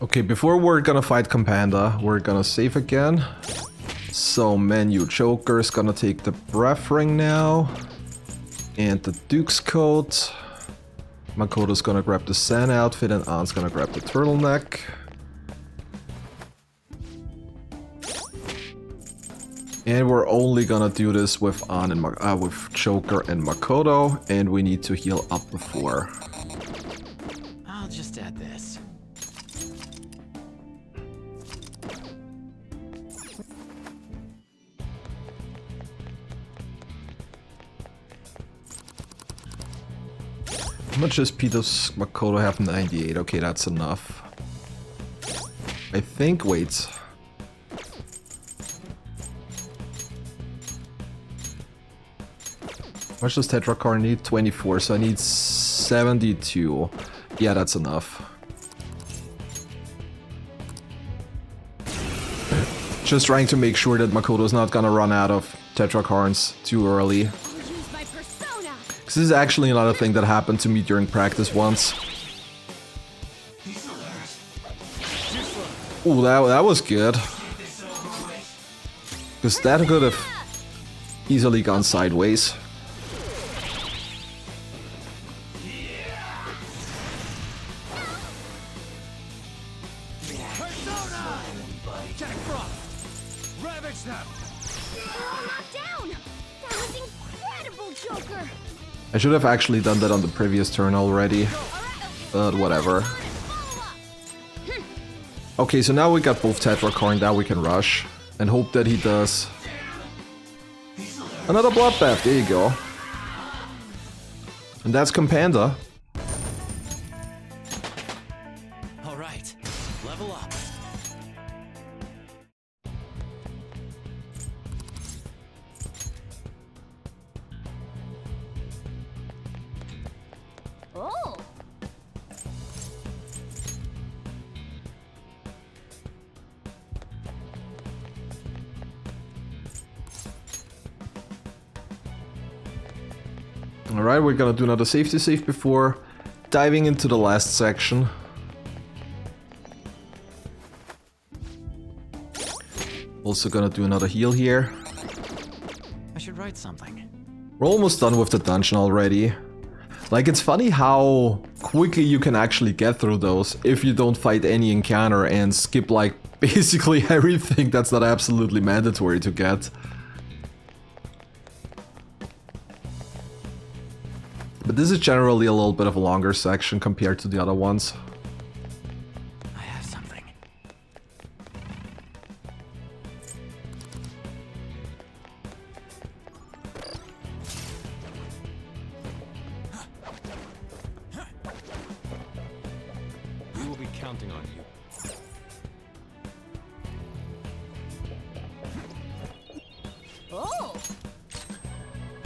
Okay, before we're gonna fight Companda, we're gonna save again. So menu Joker's gonna take the breath ring now. And the Duke's coat. Makoto's gonna grab the Sand outfit and An's gonna grab the turtleneck. And we're only gonna do this with An and with Joker and Makoto, and we need to heal up before. I'll just add this. How much does Peter's Makoto have? 98. Okay, that's enough. I think. Wait. How much does Tetracar need? 24, so I need 72. Yeah, that's enough. Just trying to make sure that Makoto's not gonna run out of Tetracarns too early. Because this is actually another thing that happened to me during practice once. Ooh, that was good. Because that could have easily gone sideways. I should have actually done that on the previous turn already, but whatever. Okay, so now we got both Tetracar, now we can rush and hope that he does another bloodbath. There you go. And that's Companda. All right, level up. Oh. Alright, we're gonna do another safety save before diving into the last section. Also gonna do another heal here. I should write something. We're almost done with the dungeon already. Like, it's funny how quickly you can actually get through those if you don't fight any encounter and skip like basically everything that's not absolutely mandatory to get. But this is generally a little bit of a longer section compared to the other ones. I have something. We will be counting on you. Oh.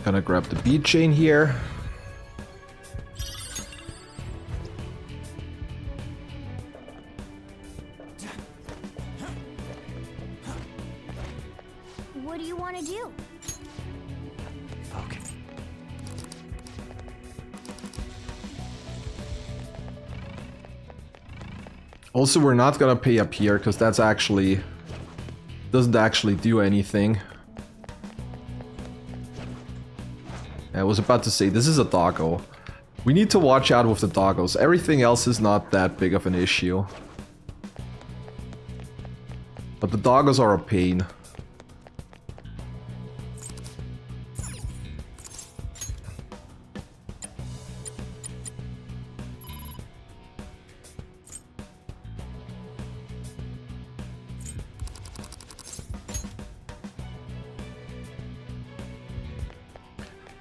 Gonna grab the bead chain here. What do you want to do? Okay. Also, we're not gonna pay up here because that's actually doesn't actually do anything. I was about to say, this is a doggo. We need to watch out with the doggos. Everything else is not that big of an issue. But the doggos are a pain.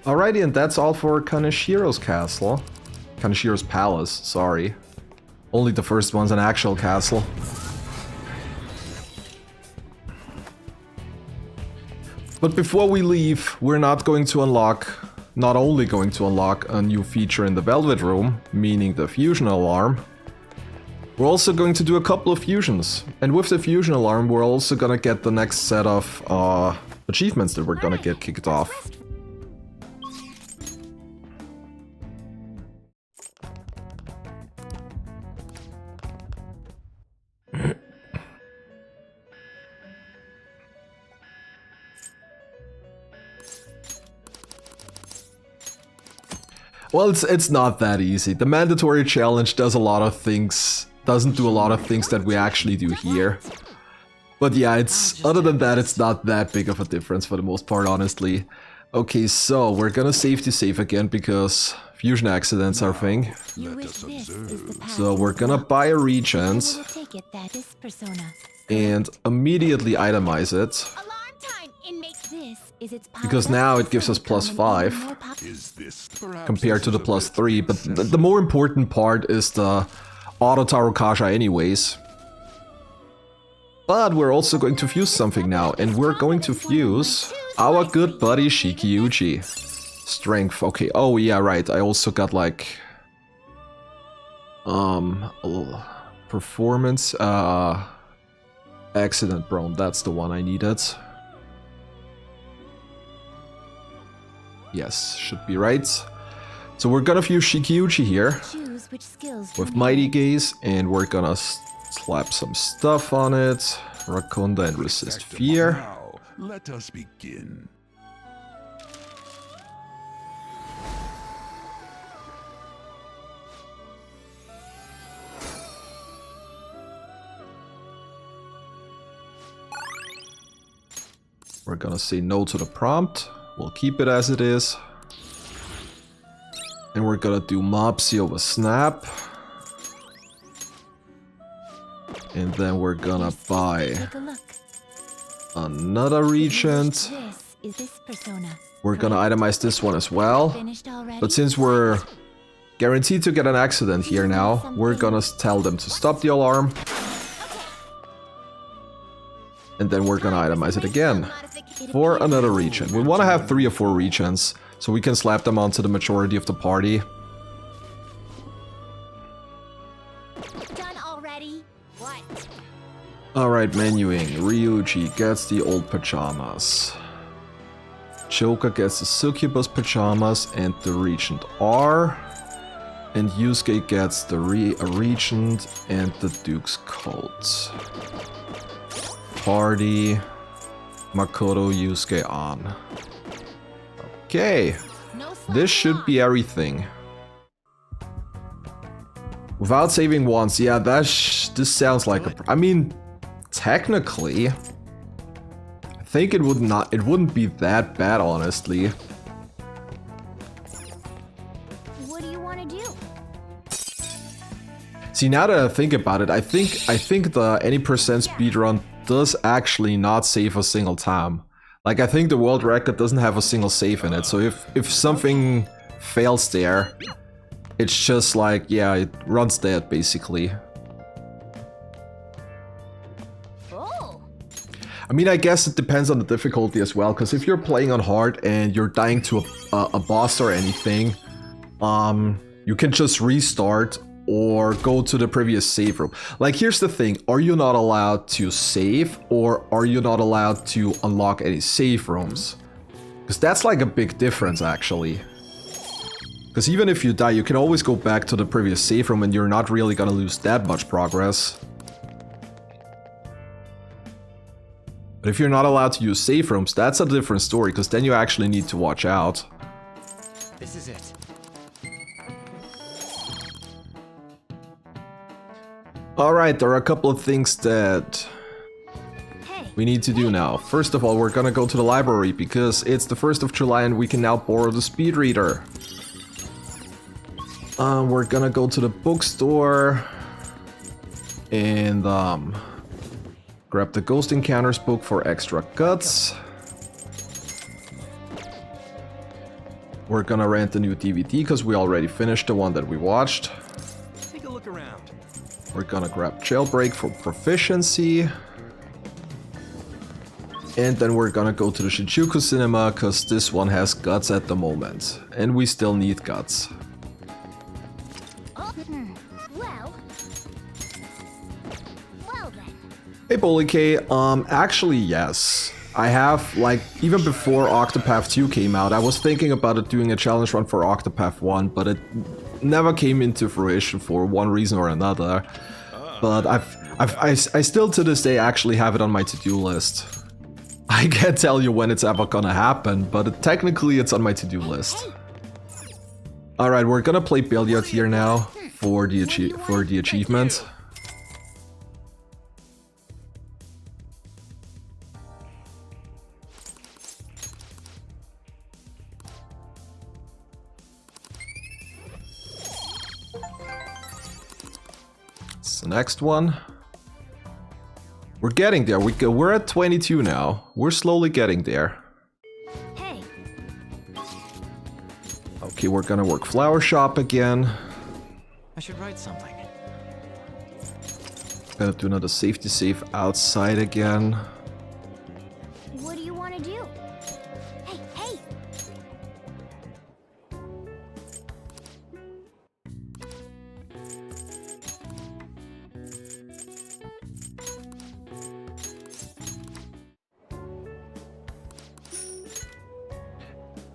Alrighty, and that's all for Kaneshiro's castle. Kaneshiro's palace, sorry. Only the first one's an actual castle. But before we leave, we're not only going to unlock a new feature in the Velvet Room, meaning the fusion alarm. We're also going to do a couple of fusions. And with the fusion alarm, we're also gonna get the next set of achievements that we're gonna get kicked off. Well, it's not that easy. The mandatory challenge does a lot of things, doesn't do a lot of things that we actually do here. But yeah, other than that, it's not that big of a difference for the most part, honestly. Okay, so we're gonna save again because fusion accidents are a thing. So we're gonna buy a Regent and immediately itemize it. Because now it gives us +5 compared to the +3, but the more important part is the Auto Tarokasha anyways. But we're also going to fuse something now, and we're going to fuse our good buddy Shikiuchi. Strength, okay, oh yeah, right, I also got like... performance, accident prone, that's the one I needed. Yes, should be right. So we're gonna fuse Shikiuchi here with Mighty Gaze, and we're gonna slap some stuff on it. Rakonda and Resist Fear. Now, let us begin. We're gonna say no to the prompt. We'll keep it as it is. And we're gonna do Mopsy over Snap. And then we're gonna buy another Regent. We're gonna itemize this one as well. But since we're guaranteed to get an accident here now, we're gonna tell them to stop the alarm. And then we're gonna itemize it again for another Regent. We want to have 3 or 4 Regents, so we can slap them onto the majority of the party. Done already? What? Alright, menuing. Ryuji gets the old pajamas. Choka gets the succubus pajamas and the Regent R. And Yusuke gets the Regent and the Duke's coat. Party. Makoto, Yusuke on. Okay. This should be everything. Without saving once, yeah, this sounds like a... I mean, technically, I think it wouldn't be that bad, honestly. What do you want to do? See, now that I think about it, I think the any percent speedrun does actually not save a single time. Like, I think the world record doesn't have a single save in it, so if something fails there, it's just like, yeah, it runs dead, basically. Oh. I mean, I guess it depends on the difficulty as well, because if you're playing on hard and you're dying to a boss or anything, you can just restart or go to the previous save room. Like, here's the thing, are you not allowed to save, or are you not allowed to unlock any save rooms? Because that's like a big difference, actually. Because even if you die, you can always go back to the previous save room and you're not really gonna lose that much progress. But if you're not allowed to use save rooms, that's a different story, because then you actually need to watch out. This is it. Alright, there are a couple of things that we need to do now. First of all, we're gonna go to the library, because it's the 1st of July and we can now borrow the speed reader. We're gonna go to the bookstore and grab the Ghost Encounters book for extra guts. We're gonna rent a new DVD because we already finished the one that we watched. Take a look around. We're gonna grab Jailbreak for proficiency. And then we're gonna go to the Shinjuku Cinema because this one has guts at the moment. And we still need guts. Well then. Hey Bolike, actually yes. I have, like, even before Octopath 2 came out, I was thinking about doing a challenge run for Octopath 1, but it never came into fruition for one reason or another. But I still to this day actually have it on my to-do list. I can't tell you when it's ever gonna happen, but technically it's on my to-do list. Alright, we're gonna play billiard here now for the achievement. It's the next one. We're getting there. We're at 22 now. We're slowly getting there. Hey. Okay, we're gonna work Flower Shop again. I should write something. Gonna do another safety save outside again. What do you want to do? Hey, hey.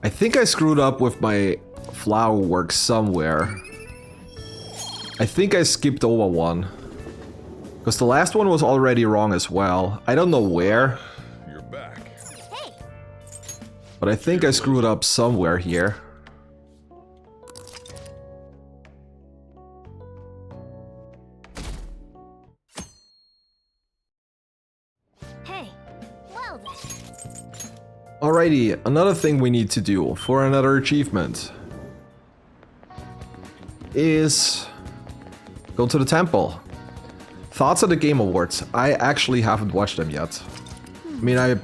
I think I screwed up with my flower work somewhere. I think I skipped over one. Because the last one was already wrong as well. I don't know where. You're back. Hey. But I think I screwed up somewhere here. Hey. Well then. Alrighty, another thing we need to do for another achievement is go to the temple. Thoughts on the Game Awards? I actually haven't watched them yet. I mean, I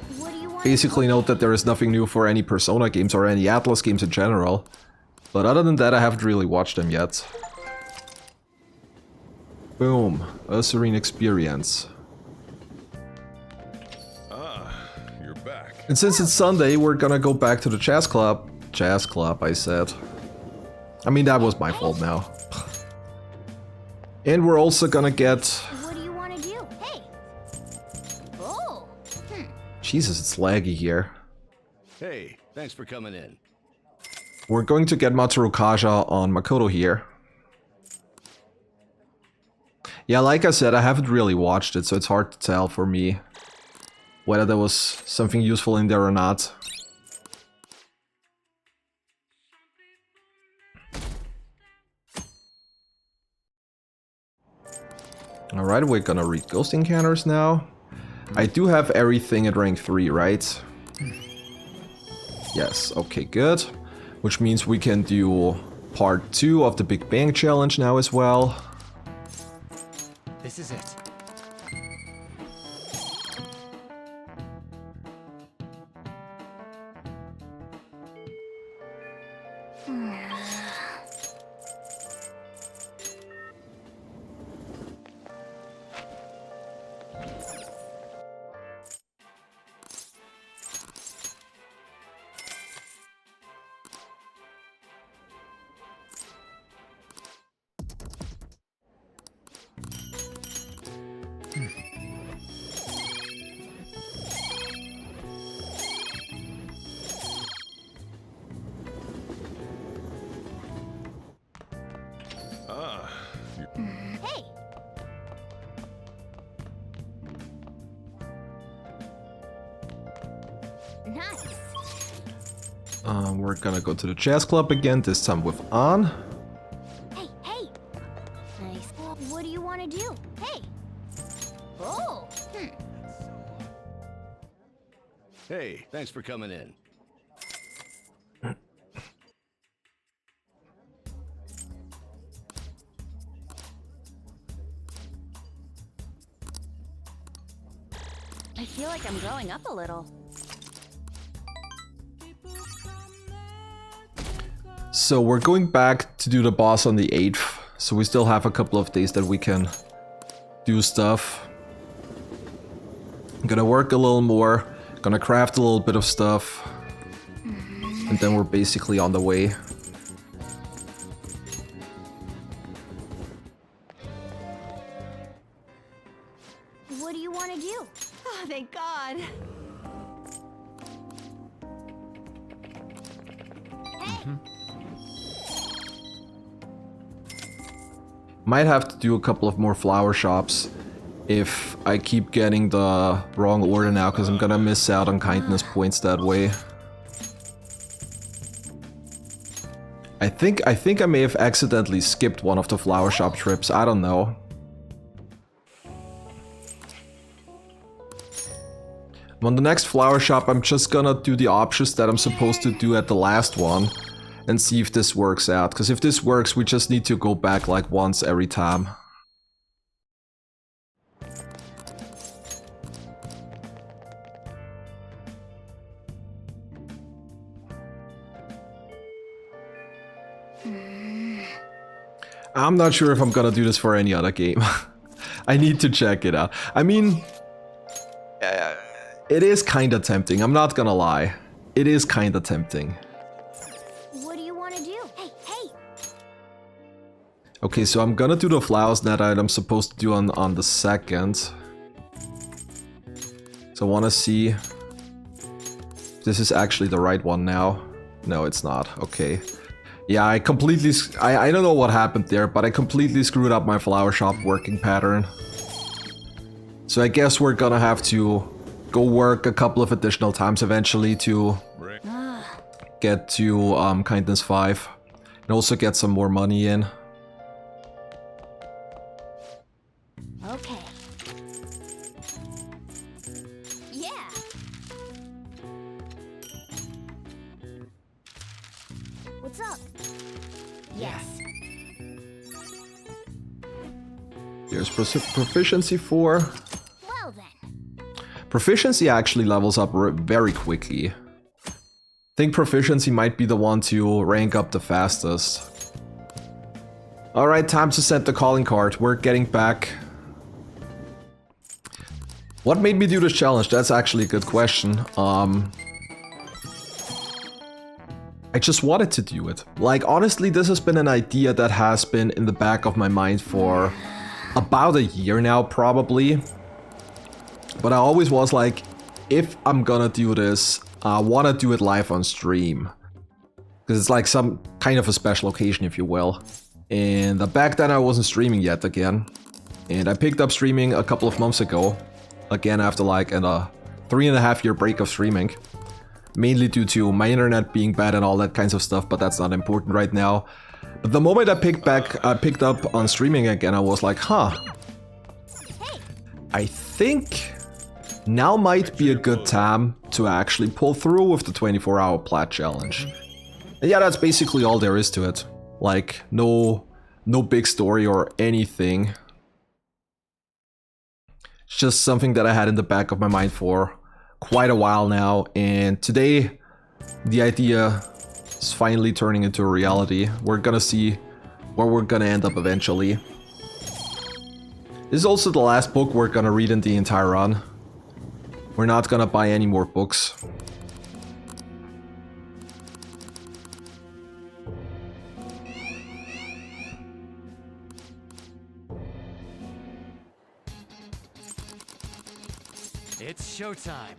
basically note that there is nothing new for any Persona games or any Atlas games in general. But other than that, I haven't really watched them yet. Boom. A serene experience. You're back. And since it's Sunday, we're gonna go back to the jazz club. Jazz club, I said. I mean, that was my fault now. And we're also gonna get... What do you want to do? Hey. Oh. Jesus, it's laggy here. Hey, thanks for coming in. We're going to get Matsuru Kaja on Makoto here. Yeah, like I said, I haven't really watched it, so it's hard to tell for me whether there was something useful in there or not. Alright, we're gonna read Ghost Encounters now. I do have everything at rank 3, right? Yes, okay, good. Which means we can do part 2 of the Big Bang Challenge now as well. This is it. We're gonna go to the jazz club again, this time with An. Hey, hey! Nice. What do you want to do? Hey! Oh! Hey, thanks for coming in. I feel like I'm growing up a little. So we're going back to do the boss on the 8th. So we still have a couple of days that we can do stuff. I'm gonna work a little more, gonna craft a little bit of stuff, and then we're basically on the way. What do you want to do? Oh, thank God. Might have to do a couple of more flower shops if I keep getting the wrong order now, because I'm gonna miss out on kindness points that way. I think I may have accidentally skipped one of the flower shop trips, I don't know. On the next flower shop, I'm just gonna do the options that I'm supposed to do at the last one and see if this works out. Because if this works, we just need to go back like once every time. I'm not sure if I'm gonna do this for any other game. I need to check it out. I mean, it is kinda tempting, I'm not gonna lie. It is kinda tempting. What do you want to do? Hey, hey! Okay, so I'm gonna do the flowers that I'm supposed to do on the 2nd. So I wanna see if this is actually the right one now. No, it's not. Okay. Yeah, I completely... I don't know what happened there, but I completely screwed up my flower shop working pattern. So I guess we're gonna have to go work a couple of additional times eventually to get to kindness 5. And also get some more money in. Okay. Yeah. What's up? Yes. There's proficiency 4. Well then. Proficiency actually levels up very quickly. I think proficiency might be the one to rank up the fastest. Alright, time to send the calling card. We're getting back. What made me do this challenge? That's actually a good question. I just wanted to do it. Like, honestly, this has been an idea that has been in the back of my mind for about a year now, probably. But I always was like, if I'm gonna do this, I wanna do it live on stream. Because it's like some kind of a special occasion, if you will. And back then I wasn't streaming yet again. And I picked up streaming a couple of months ago. Again, after like a 3.5-year break of streaming. Mainly due to my internet being bad and all that kinds of stuff, but that's not important right now. But the moment I picked up on streaming again, I was like, huh. I think now might be a good time to actually pull through with the 24-hour plat challenge. And yeah, that's basically all there is to it. Like, no big story or anything. It's just something that I had in the back of my mind for quite a while now, and today the idea is finally turning into a reality. We're gonna see where we're gonna end up eventually. This is also the last book we're gonna read in the entire run. We're not gonna buy any more books. It's showtime.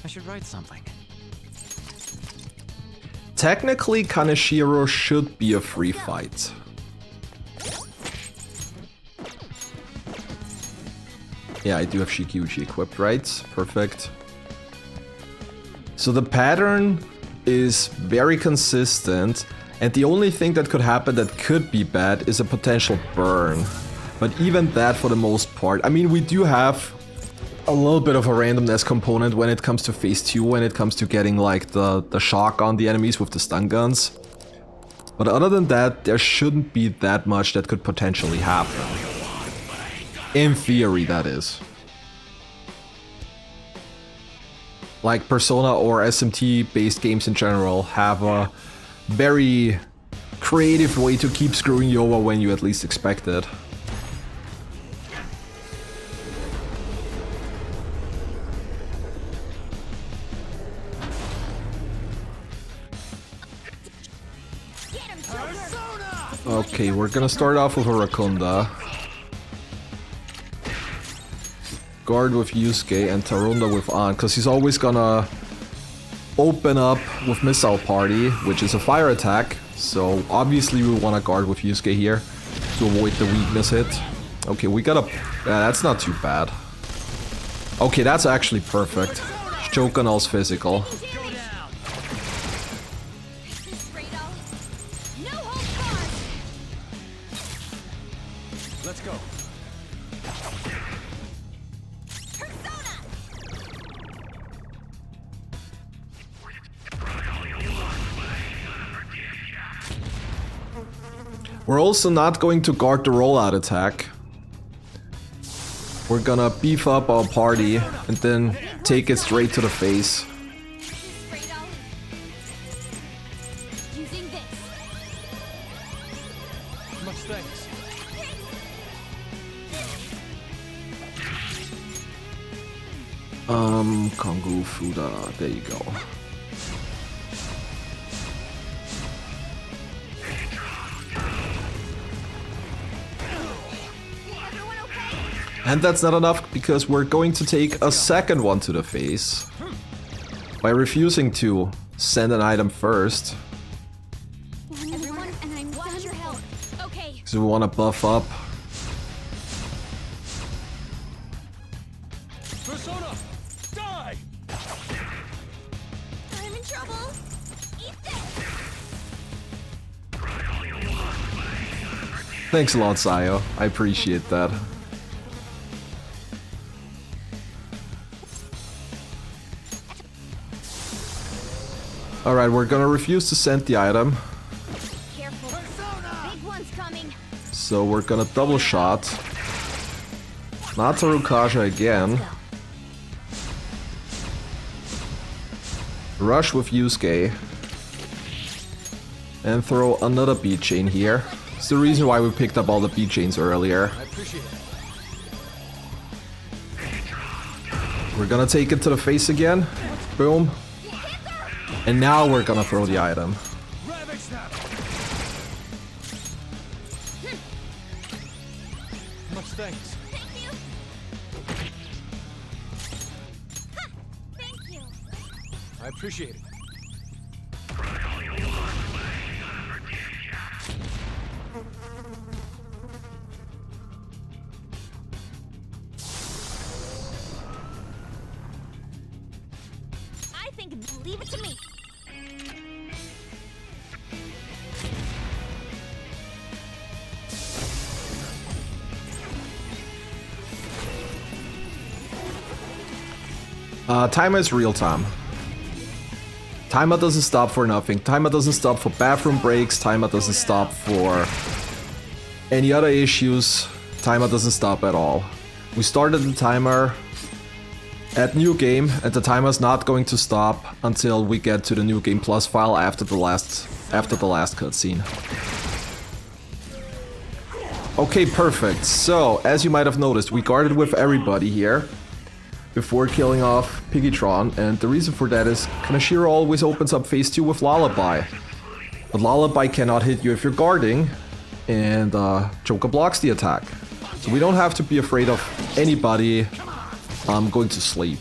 I should write something. Technically, Kaneshiro should be a free fight. Yeah, I do have Shikuchi equipped, right? Perfect. So the pattern is very consistent, and the only thing that could happen that could be bad is a potential burn. But even that, for the most part, I mean, we do have a little bit of a randomness component when it comes to phase 2, when it comes to getting like the shock on the enemies with the stun guns. But other than that, there shouldn't be that much that could potentially happen. In theory, that is. Like Persona or SMT based games in general have a very creative way to keep screwing you over when you at least expect it. Okay, we're gonna start off with a Rakunda. Guard with Yusuke and Tarunda with An, because he's always gonna open up with Missile Party, which is a fire attack. So obviously we want to guard with Yusuke here to avoid the weakness hit. Okay, we got a... that's not too bad. Okay, that's actually perfect. Shokunal's physical. Let's go. We're also not going to guard the rollout attack. We're gonna beef up our party and then take it straight to the face. Much thanks. Kongu Fuda, there you go. And that's not enough, because we're going to take a second one to the face by refusing to send an item first. Everyone, and I'm done your help. Okay. So we want to buff up. Persona, die! I'm in trouble. Eat this. Thanks a lot, Sayo. I appreciate that. Alright, we're gonna refuse to send the item. Careful. Big one's coming. So we're gonna double shot. Nataru Kaja again. Rush with Yusuke. And throw another beat chain here. It's the reason why we picked up all the beat chains earlier. I appreciate it. We're gonna take it to the face again. Boom. And now we're gonna throw the item. Ravage snap. Much thanks. Thank you. Ha! Thank you. I appreciate it. I think leave it to me. Timer is real time. Timer doesn't stop for nothing. Timer doesn't stop for bathroom breaks. Timer doesn't stop for any other issues. Timer doesn't stop at all. We started the timer at new game, and the timer's not going to stop until we get to the new game plus file after the last cutscene. Okay, perfect. So, as you might have noticed, we guarded with everybody here before killing off Piggytron, and the reason for that is Kaneshiro always opens up phase 2 with Lullaby. But Lullaby cannot hit you if you're guarding, and Joker blocks the attack. So we don't have to be afraid of anybody going to sleep.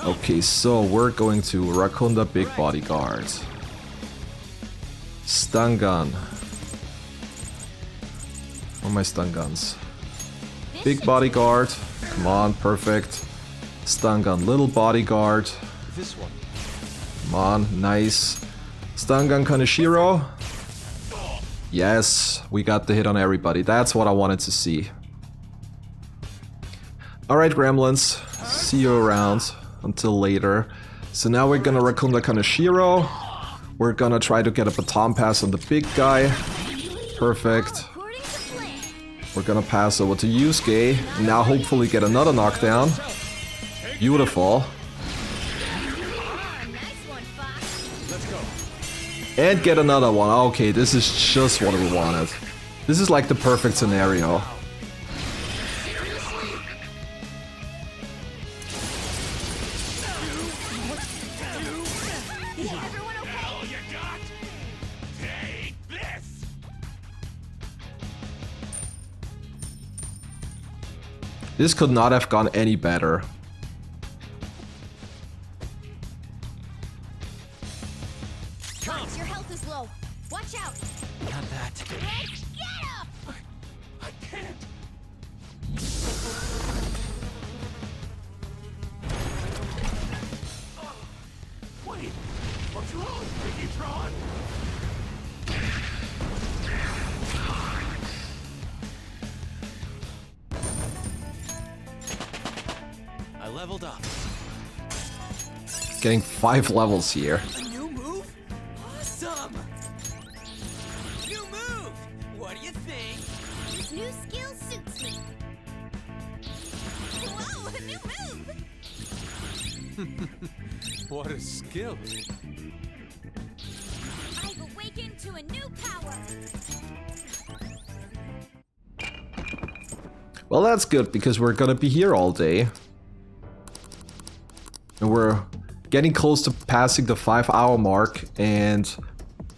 Okay, so we're going to Rakunda Big Bodyguard. Stun gun. Where are my stun guns? Big Bodyguard. Come on, perfect. Stun gun, little bodyguard. This one. Come on, nice. Stun gun Kaneshiro. Yes, we got the hit on everybody. That's what I wanted to see. Alright, Gremlins. See you around. Until later. So now we're gonna Rakunda Kaneshiro. We're gonna try to get a baton pass on the big guy. Perfect. We're gonna pass over to Yusuke. And now hopefully get another knockdown. Beautiful. And get another one. Okay, this is just what we wanted. This is like the perfect scenario. This could not have gone any better. Fox, your health is low. Watch out. Not that. Let's get up. I can't. Wait, what's wrong, Piggytron? I leveled up. Getting 5 levels here. A new move? Awesome! New move! What do you think? This new skill suits me. Whoa, a new move. What a skill. I've awakened to a new power. Well, that's good because we're gonna be here all day. And we're getting close to passing the 5-hour mark, and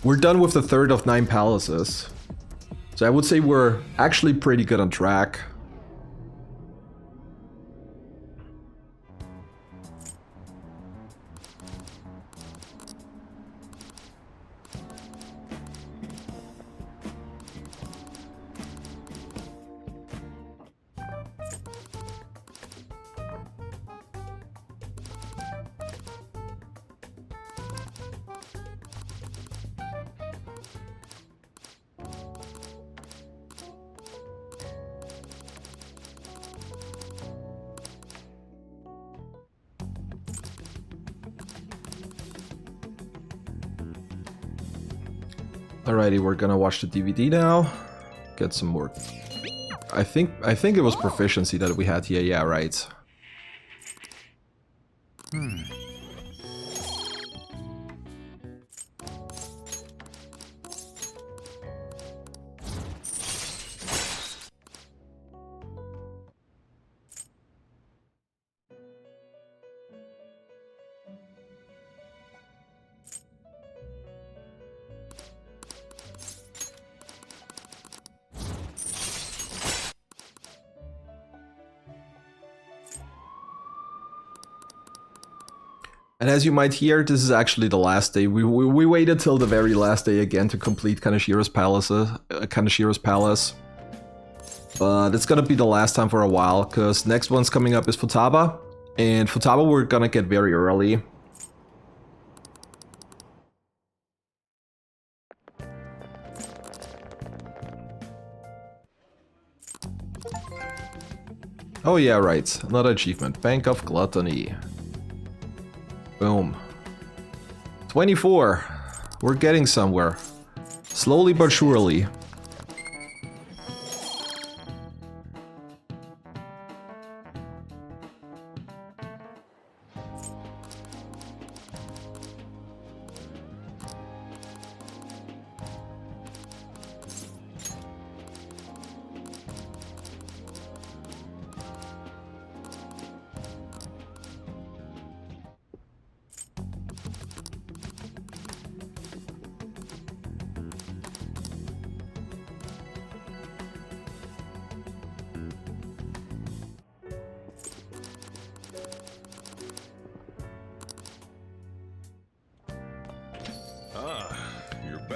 we're done with the third of 9 palaces. So I would say we're actually pretty good on track. Alrighty, we're gonna watch the DVD now. Get some more. I think it was proficiency that we had here. Yeah, right. And as you might hear, this is actually the last day. We waited till the very last day again to complete Kaneshiro's palace. But it's gonna be the last time for a while, because next one's coming up is Futaba. And Futaba we're gonna get very early. Oh yeah, right. Another achievement. Bank of Gluttony. Boom. 24. We're getting somewhere. Slowly but surely.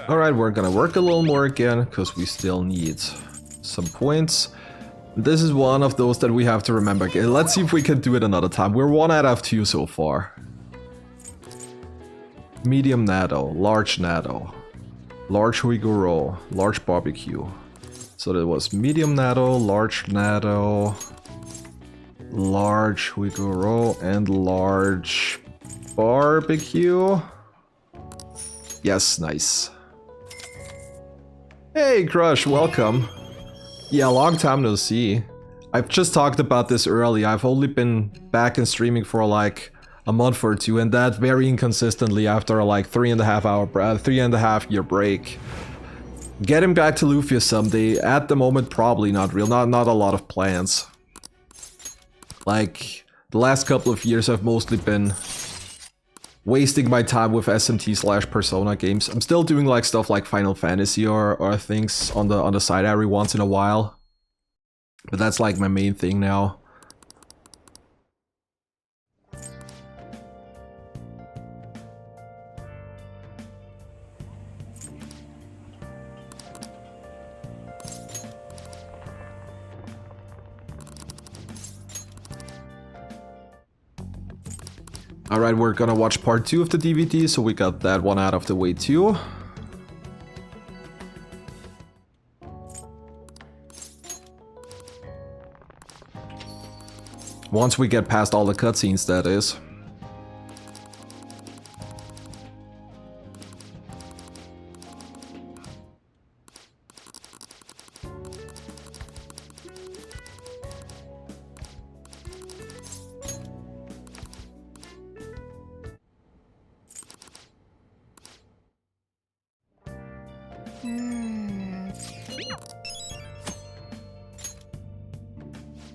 Alright, we're gonna work a little more again, because we still need some points. This is one of those that we have to remember again. Let's see if we can do it another time. We're 1 out of 2 so far. Medium natto, large natto, large huiguro, large barbecue. So that was medium natto, large huiguro, and large barbecue. Yes, nice. Hey Crush, welcome. Yeah, long time no see. I've just talked about this earlier. I've only been back in streaming for like a month or two, and that very inconsistently after like 3.5 year break. Getting back to Lufia someday. At the moment, probably not real. Not a lot of plans. Like the last couple of years, I've mostly been wasting my time with SMT/Persona games. I'm still doing like stuff like Final Fantasy or things on the side every once in a while, but that's like my main thing now. Alright, we're gonna watch part 2 of the DVD, so we got that one out of the way too. Once we get past all the cutscenes, that is.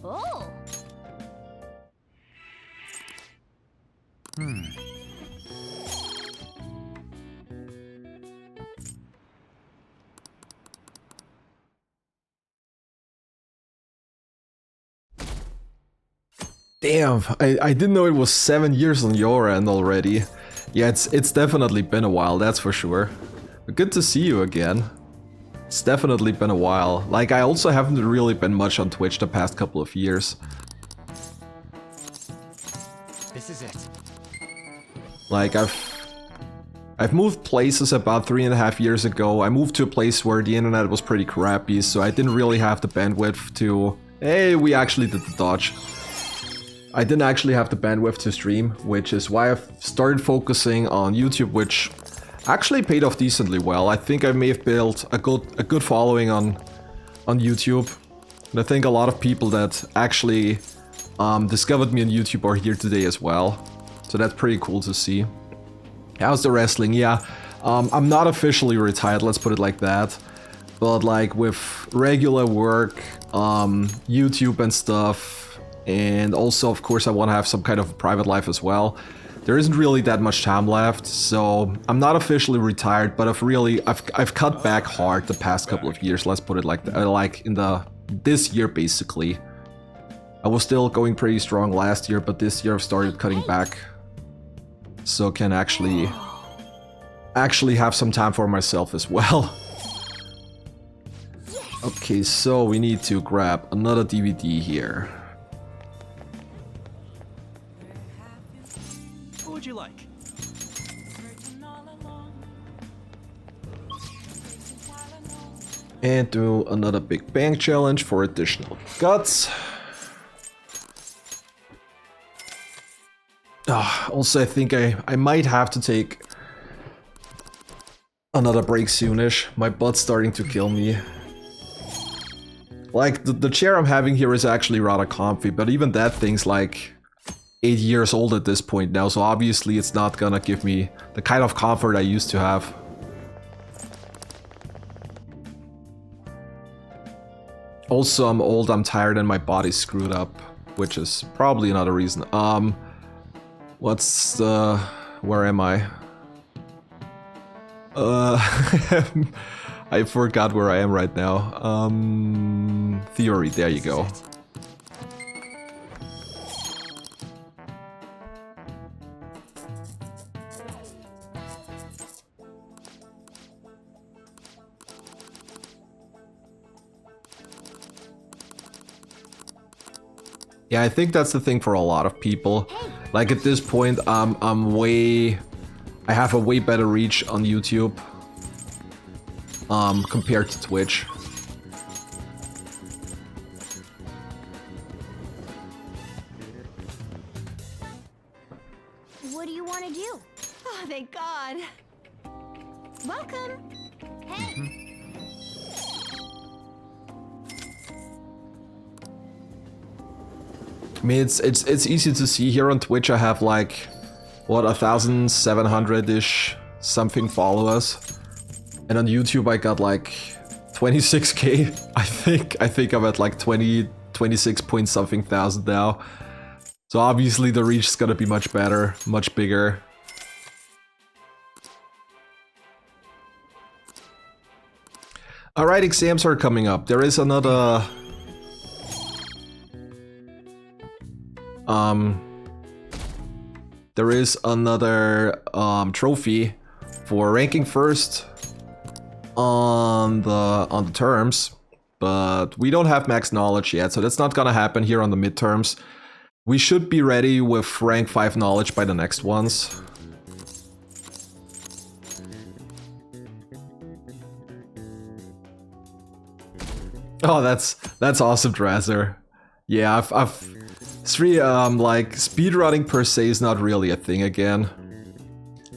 Oh. Damn, I didn't know it was 7 years on your end already. Yeah, it's definitely been a while, that's for sure. But good to see you again. It's definitely been a while. Like, I also haven't really been much on Twitch the past couple of years. This is it. Like, I've moved places about 3.5 years ago. I moved to a place where the internet was pretty crappy, so I didn't really have the bandwidth to... Hey, we actually did the dodge. I didn't actually have the bandwidth to stream, which is why I've started focusing on YouTube, which actually paid off decently well. I think I may have built a good following on YouTube. And I think a lot of people that actually discovered me on YouTube are here today as well. So that's pretty cool to see. How's the wrestling? Yeah, I'm not officially retired, let's put it like that. But like with regular work, YouTube and stuff, and also of course I want to have some kind of private life as well. There isn't really that much time left, so I'm not officially retired, but I've cut back hard the past couple of years, let's put it like that. Like in this year basically. I was still going pretty strong last year, but this year I've started cutting back. So can actually have some time for myself as well. Okay, so we need to grab another DVD here. What would you like? And do another Big Bang challenge for additional guts. Also, I think I might have to take another break soonish. My butt's starting to kill me. Like, the chair I'm having here is actually rather comfy, but even that thing's like 8 years old at this point now, so obviously it's not gonna give me the kind of comfort I used to have. Also, I'm old, I'm tired, and my body's screwed up, which is probably another reason. What's the... where am I? I forgot where I am right now. Theory, there you go. Yeah, I think that's the thing for a lot of people. Like at this point, I have a way better reach on YouTube compared to Twitch. What do you want to do? Oh, thank God. Welcome. Hey. I mean, it's easy to see here on Twitch. I have like what 1,700-ish something followers, and on YouTube I got like 26k. I think I'm at like 26 point something thousand now. So obviously the reach is gonna be much better, much bigger. Alright, exams are coming up. There is another trophy for ranking first on the terms, but we don't have max knowledge yet, so that's not gonna happen here on the midterms. We should be ready with rank 5 knowledge by the next ones. Oh, that's awesome, Drazzer. Yeah, I've like speedrunning per se is not really a thing again.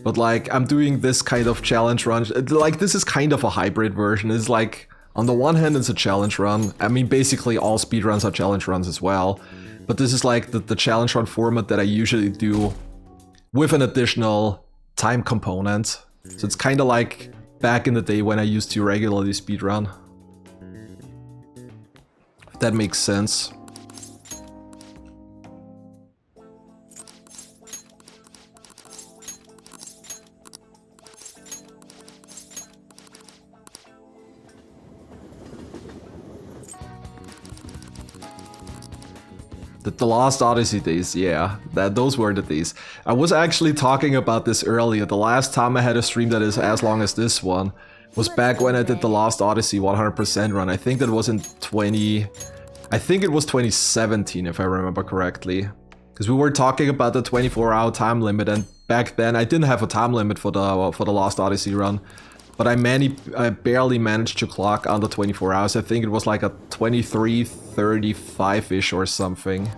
But like I'm doing this kind of challenge run. Like this is kind of a hybrid version. It's like on the one hand it's a challenge run. I mean basically all speedruns are challenge runs as well. But this is like the challenge run format that I usually do with an additional time component. So it's kind of like back in the day when I used to regularly speedrun. If that makes sense. The Lost Odyssey days, yeah, those were the days. I was actually talking about this earlier. The last time I had a stream that is as long as this one was back when I did the Lost Odyssey 100% run. I think that was in I think it was 2017 if I remember correctly. Because we were talking about the 24-hour time limit, and back then I didn't have a time limit for the Lost Odyssey run. But I barely managed to clock under 24 hours. I think it was like a 23:35-ish or something.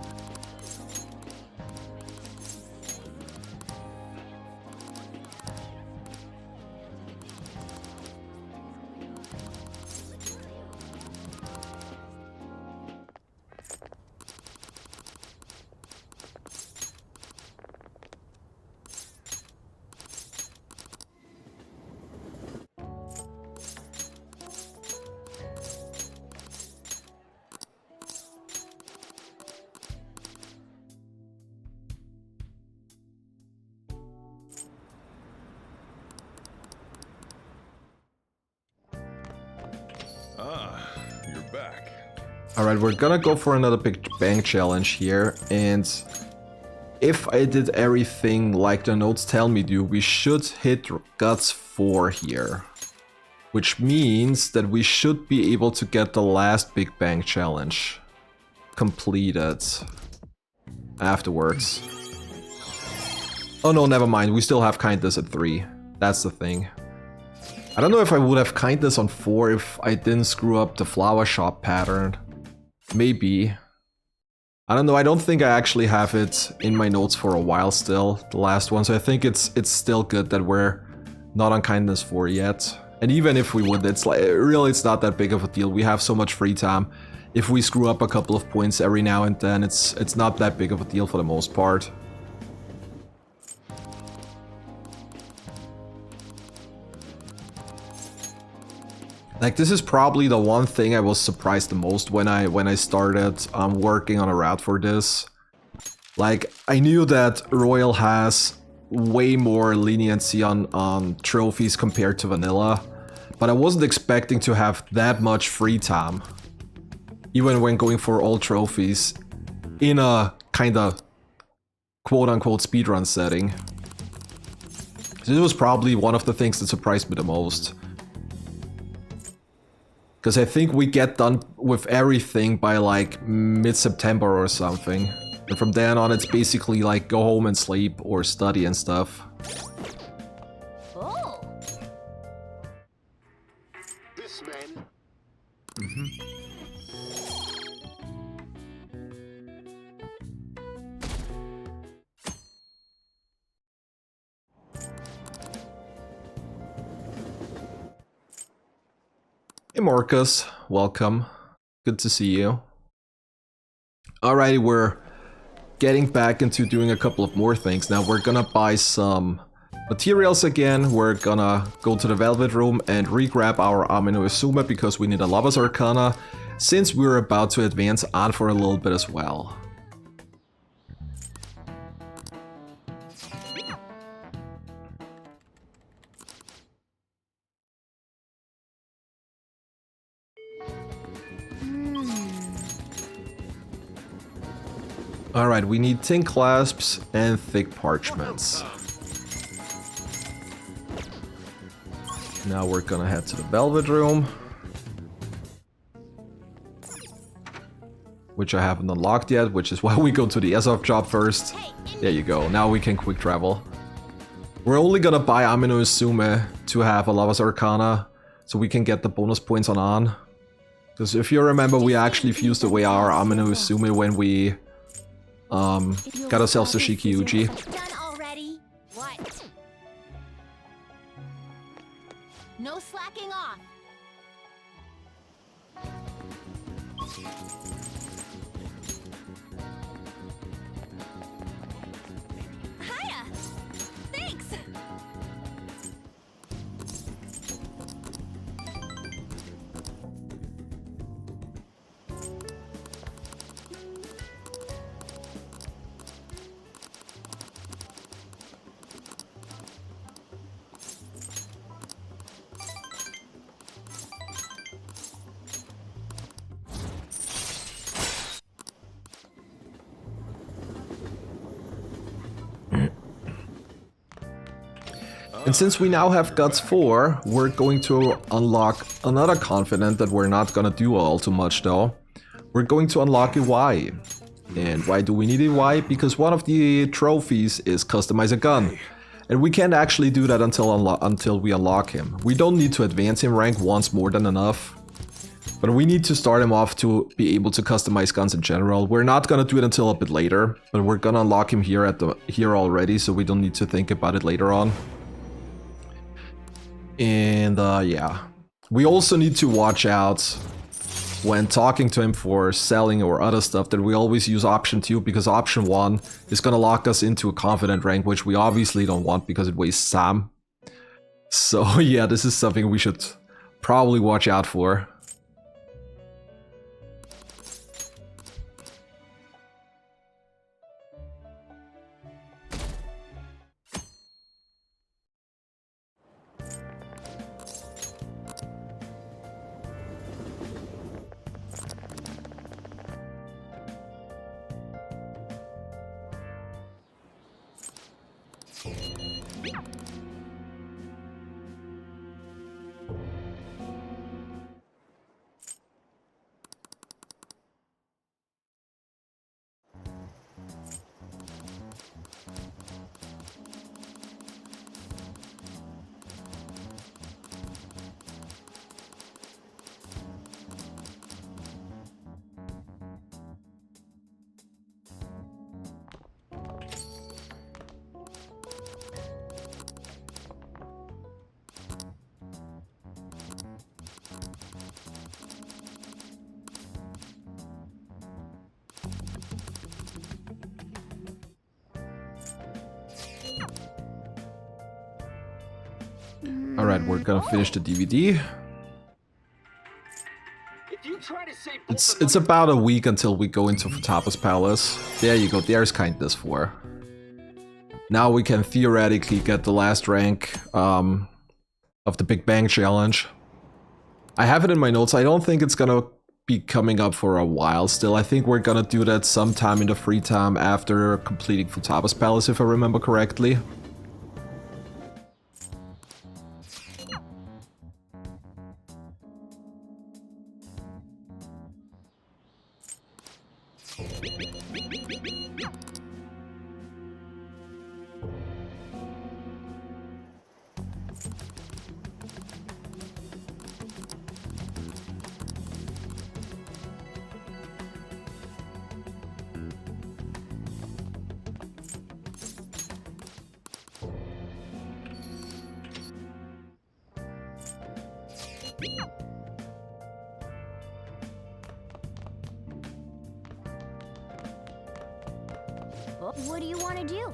Alright, we're gonna go for another big bang challenge here, and if I did everything like the notes tell me to, we should hit Guts 4 here. Which means that we should be able to get the last big bang challenge completed afterwards. Oh no, never mind, we still have kindness at 3. That's the thing. I don't know if I would have kindness on 4 if I didn't screw up the flower shop pattern. Maybe. I don't know, I don't think I actually have it in my notes for a while still, the last one, so I think it's still good that we're not on kindness 4 yet. And even if we would, it's like, really it's not that big of a deal. We have so much free time. If we screw up a couple of points every now and then, it's not that big of a deal for the most part. Like, this is probably the one thing I was surprised the most when I started working on a route for this. Like, I knew that Royal has way more leniency on trophies compared to vanilla, but I wasn't expecting to have that much free time, even when going for all trophies in a kinda quote-unquote speedrun setting. So this was probably one of the things that surprised me the most. Because I think we get done with everything by like mid-September or something. And from then on it's basically like go home and sleep or study and stuff. Oh. This man. Hey Marcus, welcome. Good to see you. Alrighty, we're getting back into doing a couple of more things. Now we're gonna buy some materials again. We're gonna go to the Velvet Room and re-grab our Amino Izuma because we need a Lava's Arcana, since we're about to advance on for a little bit as well. Alright, we need tin clasps and thick parchments. Now we're gonna head to the Velvet Room, which I haven't unlocked yet, which is why we go to the Ezov job first. There you go, now we can quick travel. We're only gonna buy Amino Izuma to have a Lava's Arcana, so we can get the bonus points on. Because if you remember, we actually fused away our Amino Izuma when we got ourselves a Shikiuji. Done already? What? No slacking off. Hiya! Thanks! And since we now have Guts 4, we're going to unlock another confidant that we're not gonna do all too much though. We're going to unlock EY. And why do we need EY? Because one of the trophies is customize a gun. And we can't actually do that until we unlock him. We don't need to advance him rank once more than enough. But we need to start him off to be able to customize guns in general. We're not gonna do it until a bit later, but we're gonna unlock him here already, so we don't need to think about it later on. And yeah, we also need to watch out when talking to him for selling or other stuff that we always use option 2, because option 1 is gonna lock us into a confident rank, which we obviously don't want because it wastes Sam. So yeah, this is something we should probably watch out for. Alright, we're gonna finish the DVD. It's about a week until we go into Fatapa's Palace. There you go, there's Kindness 4. Now we can theoretically get the last rank of the Big Bang Challenge. I have it in my notes, I don't think it's gonna be coming up for a while still. I think we're gonna do that sometime in the free time after completing Fatapa's Palace, if I remember correctly. What do you want to do?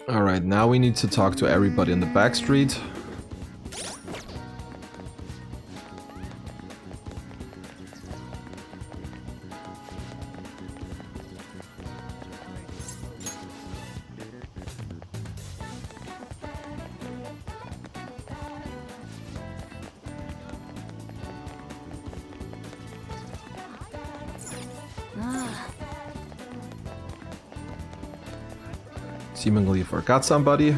Alright, now we need to talk to everybody in the back street. Seemingly forgot somebody.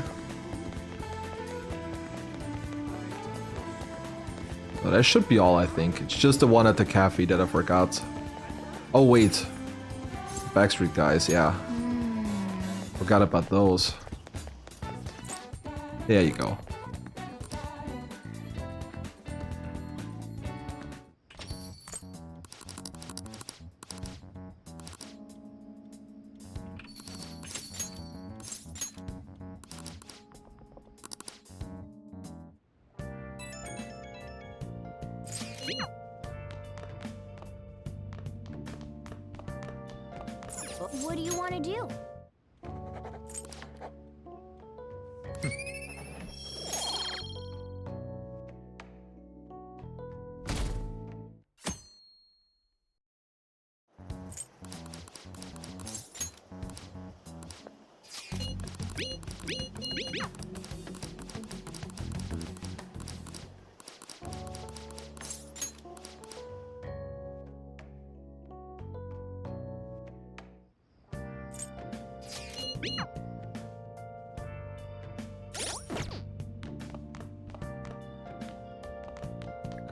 But that should be all, I think. It's just the one at the cafe that I forgot. Oh wait. Backstreet guys, yeah. Forgot about those. There you go. What do you want to do?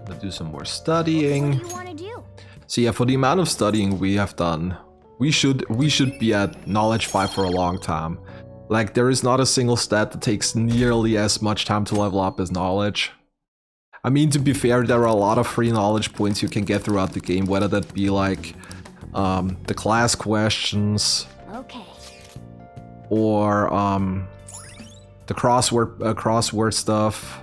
Gonna do some more studying. What do you want to do? So yeah, for the amount of studying we have done, we should be at Knowledge 5 for a long time. Like, there is not a single stat that takes nearly as much time to level up as Knowledge. I mean, to be fair, there are a lot of free knowledge points you can get throughout the game, whether that be like the class questions, Okay. or the crossword stuff.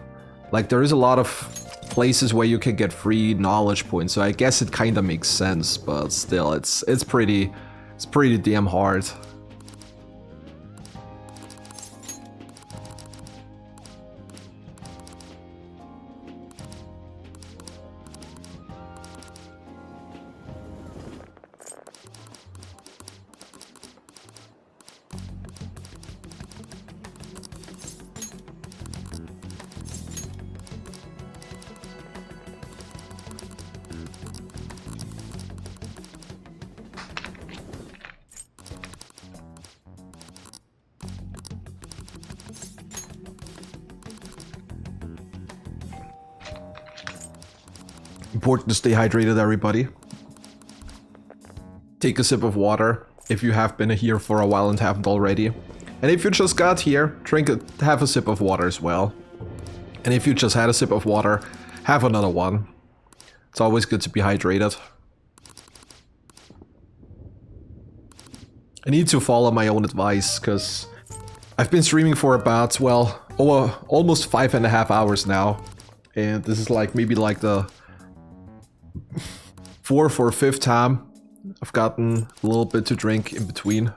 Like, there is a lot of places where you can get free knowledge points, so I guess it kind of makes sense, but still, it's pretty damn hard. Important to stay hydrated, everybody. Take a sip of water if you have been here for a while and haven't already. And if you just got here, have a sip of water as well. And if you just had a sip of water, have another one. It's always good to be hydrated. I need to follow my own advice, because I've been streaming for about, well, almost 5.5 hours now. And this is like maybe like the 4th or 5th time I've gotten a little bit to drink in between.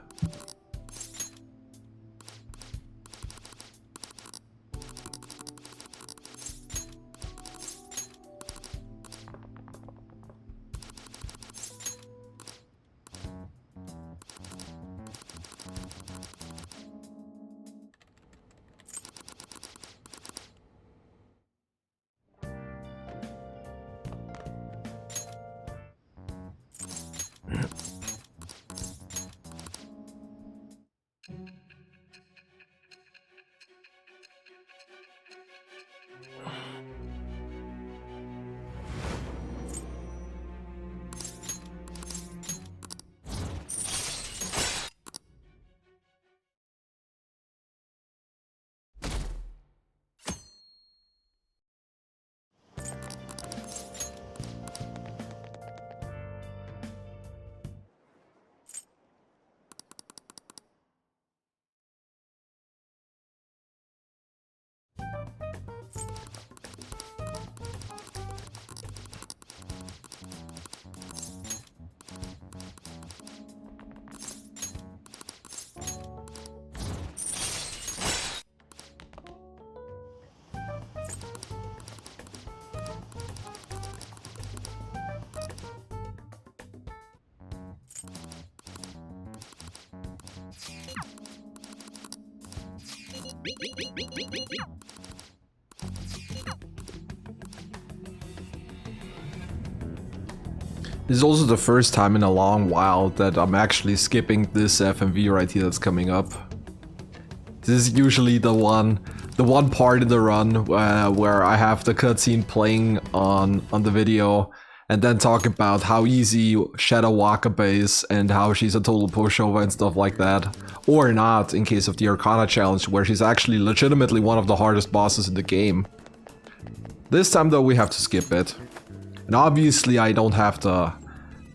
This is also the first time in a long while that I'm actually skipping this FMV right here that's coming up. This is usually the one part in the run where I have the cutscene playing on the video and then talk about how easy Shadow Wakabe is and how she's a total pushover and stuff like that. Or not, in case of the Arcana challenge, where she's actually legitimately one of the hardest bosses in the game. This time though we have to skip it. And obviously I don't have the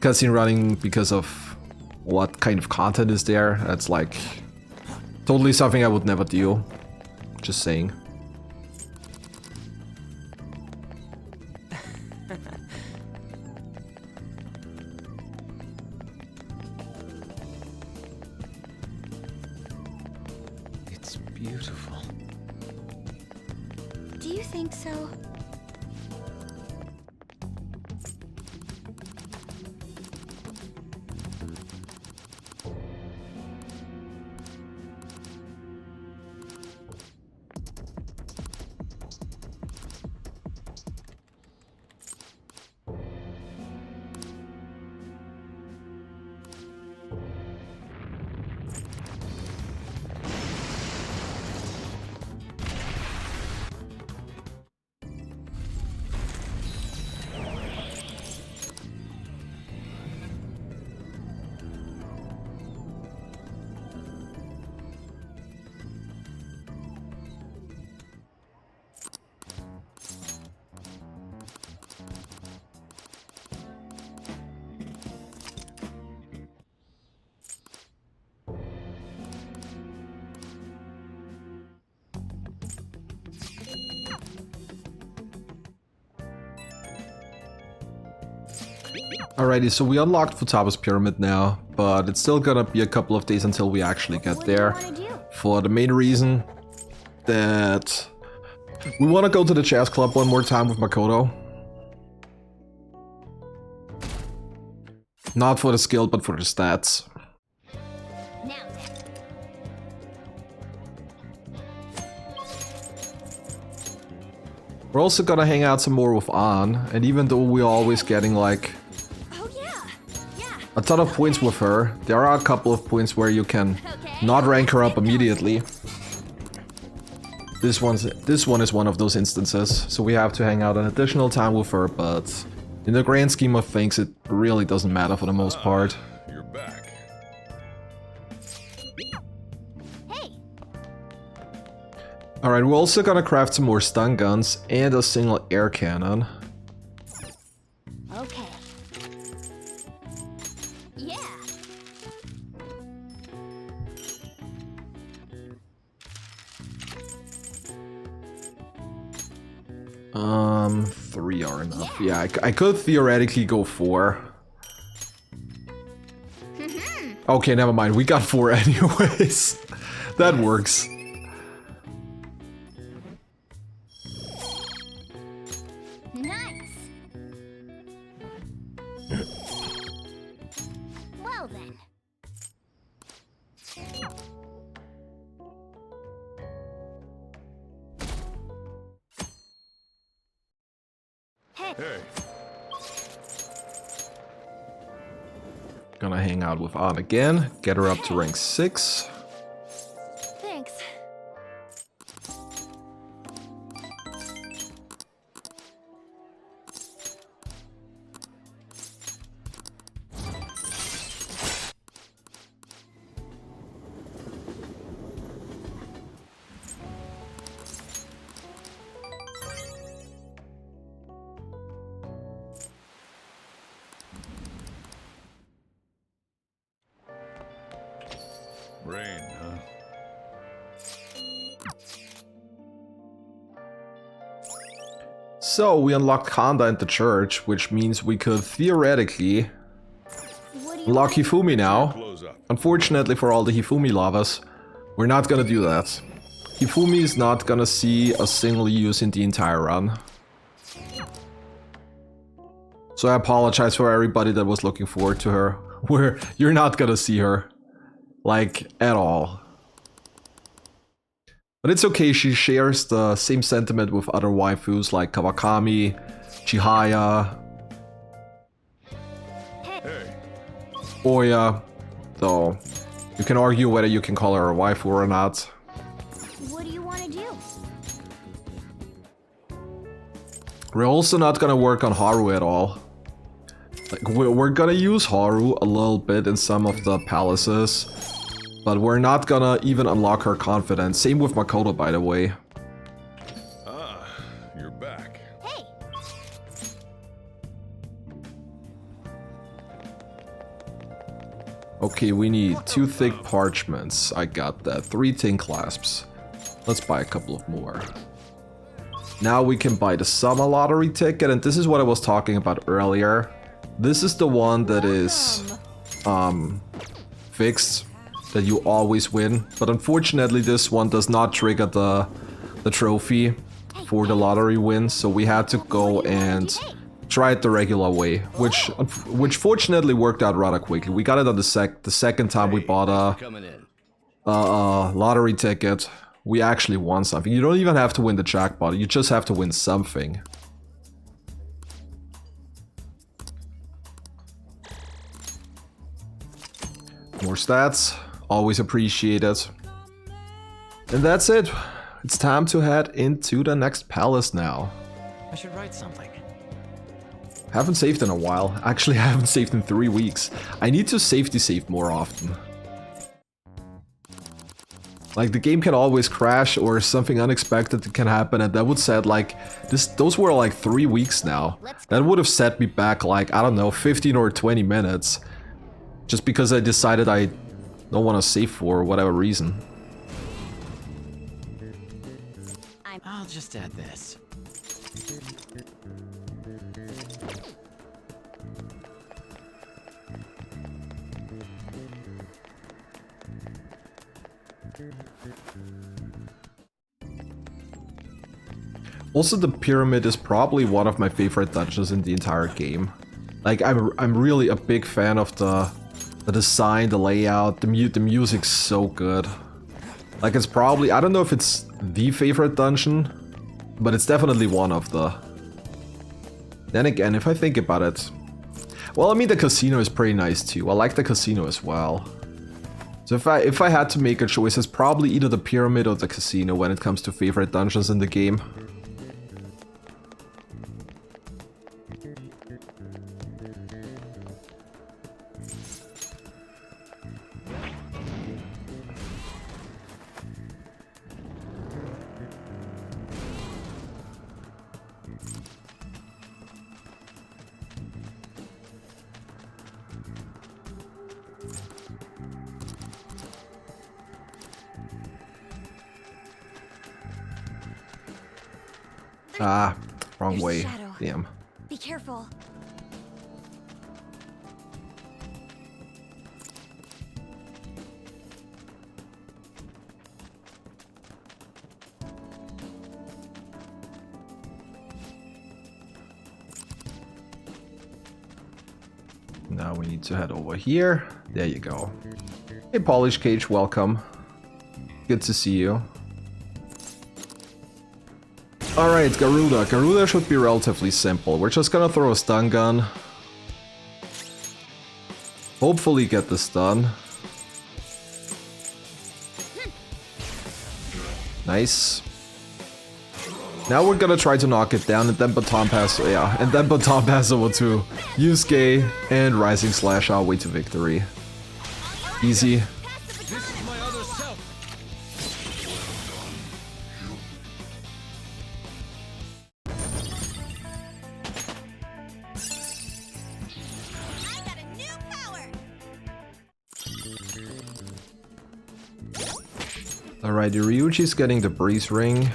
cutscene running because of what kind of content is there. That's like totally something I would never do. Just saying. It's beautiful. Do you think so? Alrighty, so we unlocked Futaba's Pyramid now, but it's still gonna be a couple of days until we actually get there. For the main reason that we want to go to the chess club one more time with Makoto. Not for the skill, but for the stats. We're also gonna hang out some more with An, and even though we're always getting like a ton of points with her, there are a couple of points where you can not rank her up immediately. This one is one of those instances, so we have to hang out an additional time with her, but in the grand scheme of things it really doesn't matter for the most part. You're back. Alright, we're also gonna craft some more stun guns and a single air cannon. Okay. Yeah. 3 are enough. Yeah, I could theoretically go 4. Okay, never mind. We got 4 anyways. That works. Nice. Well then. Hey. Gonna hang out with An again, get her up to rank 6. Thanks. Rain, huh? So we unlocked Kanda and the church, which means we could theoretically unlock Hifumi now. Unfortunately for all the Hifumi lovers, we're not gonna do that. Hifumi is not gonna see a single use in the entire run. So I apologize for everybody that was looking forward to her. You're not gonna see her. Like, at all. But it's okay, she shares the same sentiment with other waifus like Kawakami, Chihaya, Oya, though you can argue whether you can call her a waifu or not. What do you want to do? We're also not gonna work on Haru at all. Like, we're gonna use Haru a little bit in some of the palaces, but we're not gonna even unlock her confidence. Same with Makoto, by the way. Ah, you're back. Hey, Okay, we need 2 thick parchments. I got that. 3 tin clasps. Let's buy a couple of more. Now we can buy the summer lottery ticket, and this is what I was talking about earlier. This is the one that is fixed, that you always win. But unfortunately, this one does not trigger the trophy for the lottery win, so we had to go and try it the regular way, which fortunately worked out rather quickly. We got it on the second time we bought a lottery ticket. We actually won something. You don't even have to win the jackpot, you just have to win something. More stats, always appreciated. And that's it. It's time to head into the next palace now. I should write something. Haven't saved in a while. Actually, I haven't saved in 3 weeks. I need to safety save more often. Like, the game can always crash or something unexpected can happen, and that would set like those were like 3 weeks now. That would have set me back like, I don't know, 15 or 20 minutes. Just because I decided I don't want to save for whatever reason. I'll just add this. Also, the pyramid is probably one of my favorite dungeons in the entire game. Like, I'm really a big fan of the design, the layout, the music's so good. Like, it's probably, I don't know if it's the favorite dungeon, but it's definitely one of the. Then again, if I think about it, well, I mean, the casino is pretty nice too. I like the casino as well. So if I had to make a choice, it's probably either the pyramid or the casino when it comes to favorite dungeons in the game. Ah, wrong There's way. shadow. Damn. Be careful. Now we need to head over here. There you go. Hey, Polish Cage, welcome. Good to see you. Alright, Garuda. Garuda should be relatively simple. We're just gonna throw a stun gun. Hopefully get this done. Nice. Now we're gonna try to knock it down and then baton pass, yeah, and then baton pass over to Yusuke and Rising Slash our way to victory. Easy. This is my other self. I got a new power. Alright, Ryuji's getting the breeze ring.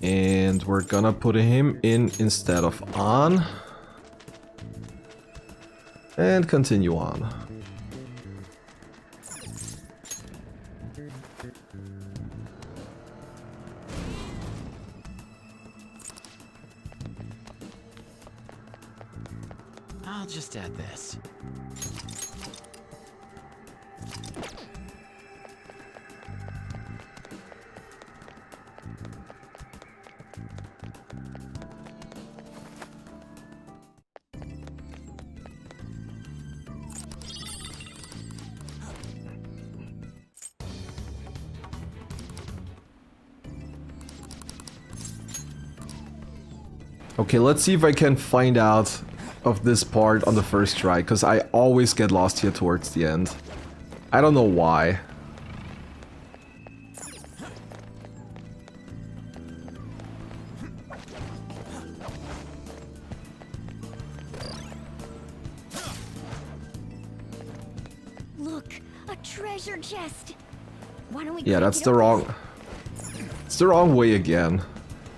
And we're gonna put him in instead of on. And continue on. I'll just add this. Okay, let's see if I can find out of this part on the first try, because I always get lost here towards the end. I don't know why. Look, a treasure chest. Why don't we? Yeah, crack that's it the open? wrong... It's the wrong way again.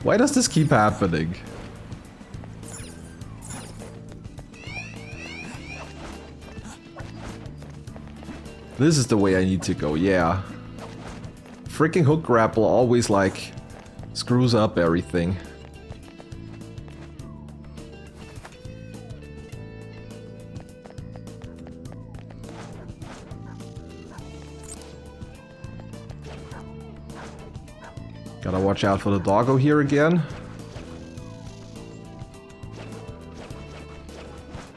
Why does this keep happening? This is the way I need to go, yeah. Freaking hook grapple always, like, screws up everything. Gotta watch out for the doggo here again.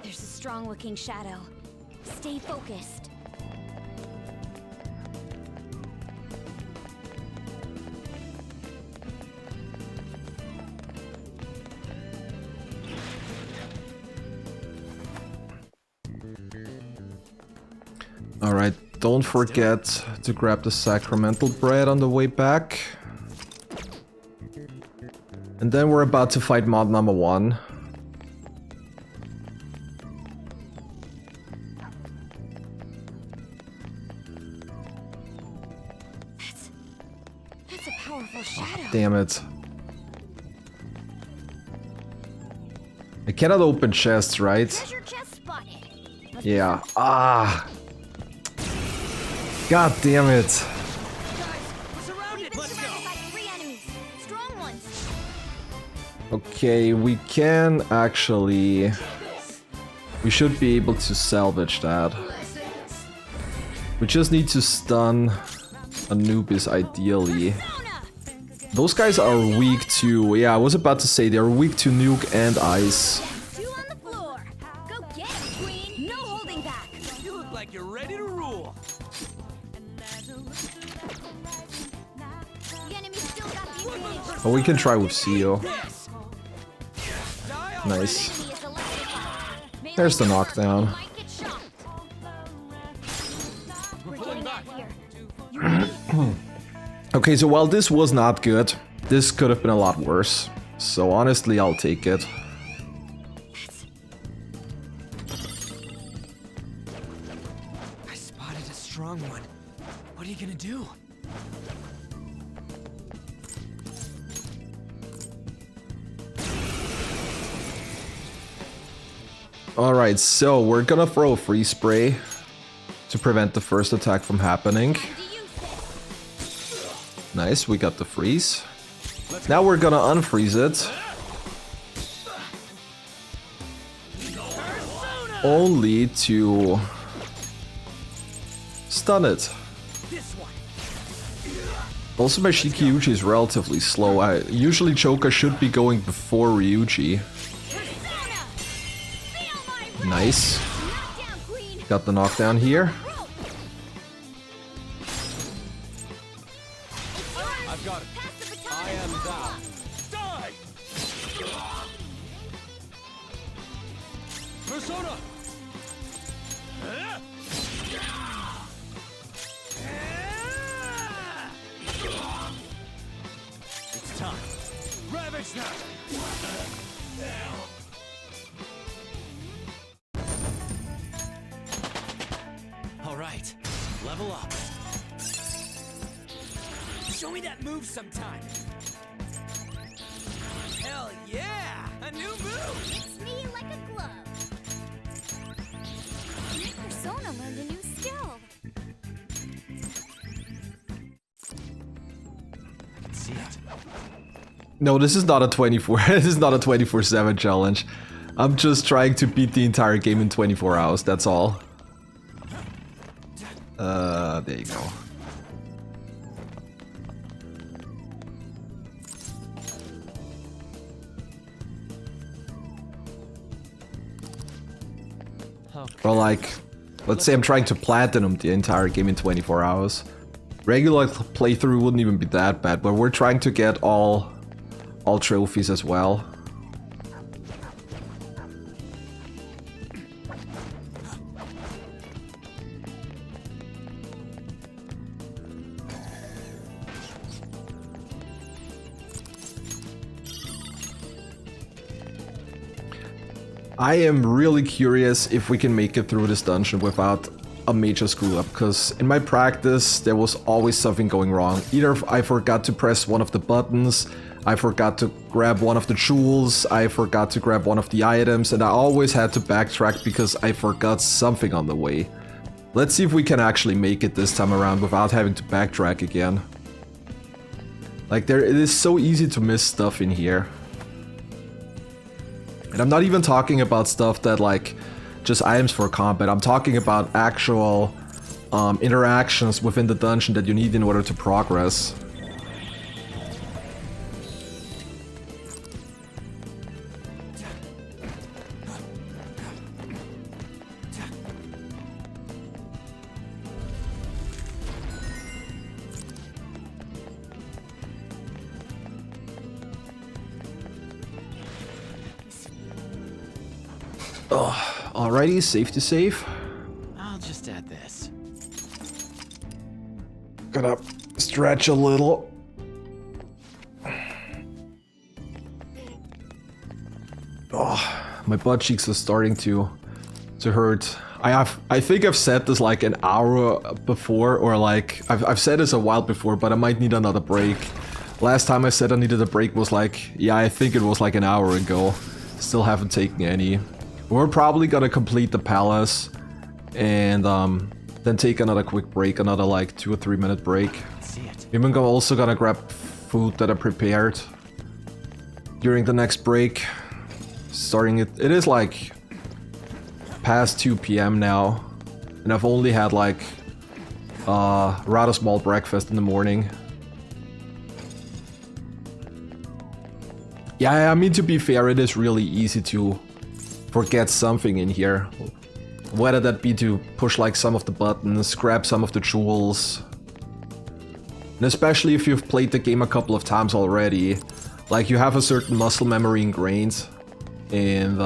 There's a strong-looking shadow. Stay focused. Alright, don't forget to grab the sacramental bread on the way back. And then we're about to fight mod number 1. That's a powerful shadow. Damn it. I cannot open chests, right? Treasure chest spotted. Must Yeah. Ah. God damn it. Guys, we're surrounded. We've been Let's surrounded go. by 3 enemies. Strong ones. Okay, we can actually... We should be able to salvage that. We just need to stun Anubis ideally. Those guys are weak to... Yeah, I was about to say they're weak to nuke and ice. 2 on the floor. Go get it, queen. No holding back. You look like you're ready to rule. The enemy still got the advantage. Oh, we can try with Seal. This. Nice. Enemy is electrified. Melee There's the armor knockdown. might get shot. We're getting out here. You ready? Okay, so while this was not good, this could have been a lot worse. So honestly, I'll take it. I spotted a strong one. What are you gonna do? Alright, so we're gonna throw a freeze spray to prevent the first attack from happening. Nice, we got the freeze. Now we're gonna unfreeze it. Only to stun it. Also, my Shikiuchi is relatively slow. Usually Choka should be going before Ryuji. Nice. Got the knockdown here. I've got it. I am thou. Die! Persona! It's time. Ravage now! All right, level up. Show me that move sometime. Hell yeah! A new move! Fits me like a glove. Persona learned a new skill. I can see it. No, this is not a 24. This is not a 24/7 challenge. I'm just trying to beat the entire game in 24 hours. That's all. There you go. Or like, let's say I'm trying to platinum the entire game in 24 hours. Regular playthrough wouldn't even be that bad, but we're trying to get all trophies as well. I am really curious if we can make it through this dungeon without a major screw up, because in my practice there was always something going wrong. Either I forgot to press one of the buttons, I forgot to grab one of the jewels, I forgot to grab one of the items, and I always had to backtrack because I forgot something on the way. Let's see if we can actually make it this time around without having to backtrack again. Like, it is so easy to miss stuff in here. And I'm not even talking about stuff that, like, just items for combat. I'm talking about actual interactions within the dungeon that you need in order to progress. Alrighty, safety save. I'll just add this. Gonna stretch a little. Oh, my butt cheeks are starting to hurt. I think I've said this like an hour before, or like I've said this a while before, but I might need another break. Last time I said I needed a break was like, yeah, I think it was like an hour ago. Still haven't taken any. We're probably gonna complete the palace and then take another quick break, another like 2 or 3 minute break. We're also gonna grab food that I prepared during the next break. Starting it is like past 2 p.m. now, and I've only had like a rather small breakfast in the morning. Yeah, I mean, to be fair, it is really easy to forget something in here. Whether that be to push like some of the buttons, grab some of the jewels. And especially if you've played the game a couple of times already, like you have a certain muscle memory ingrained, and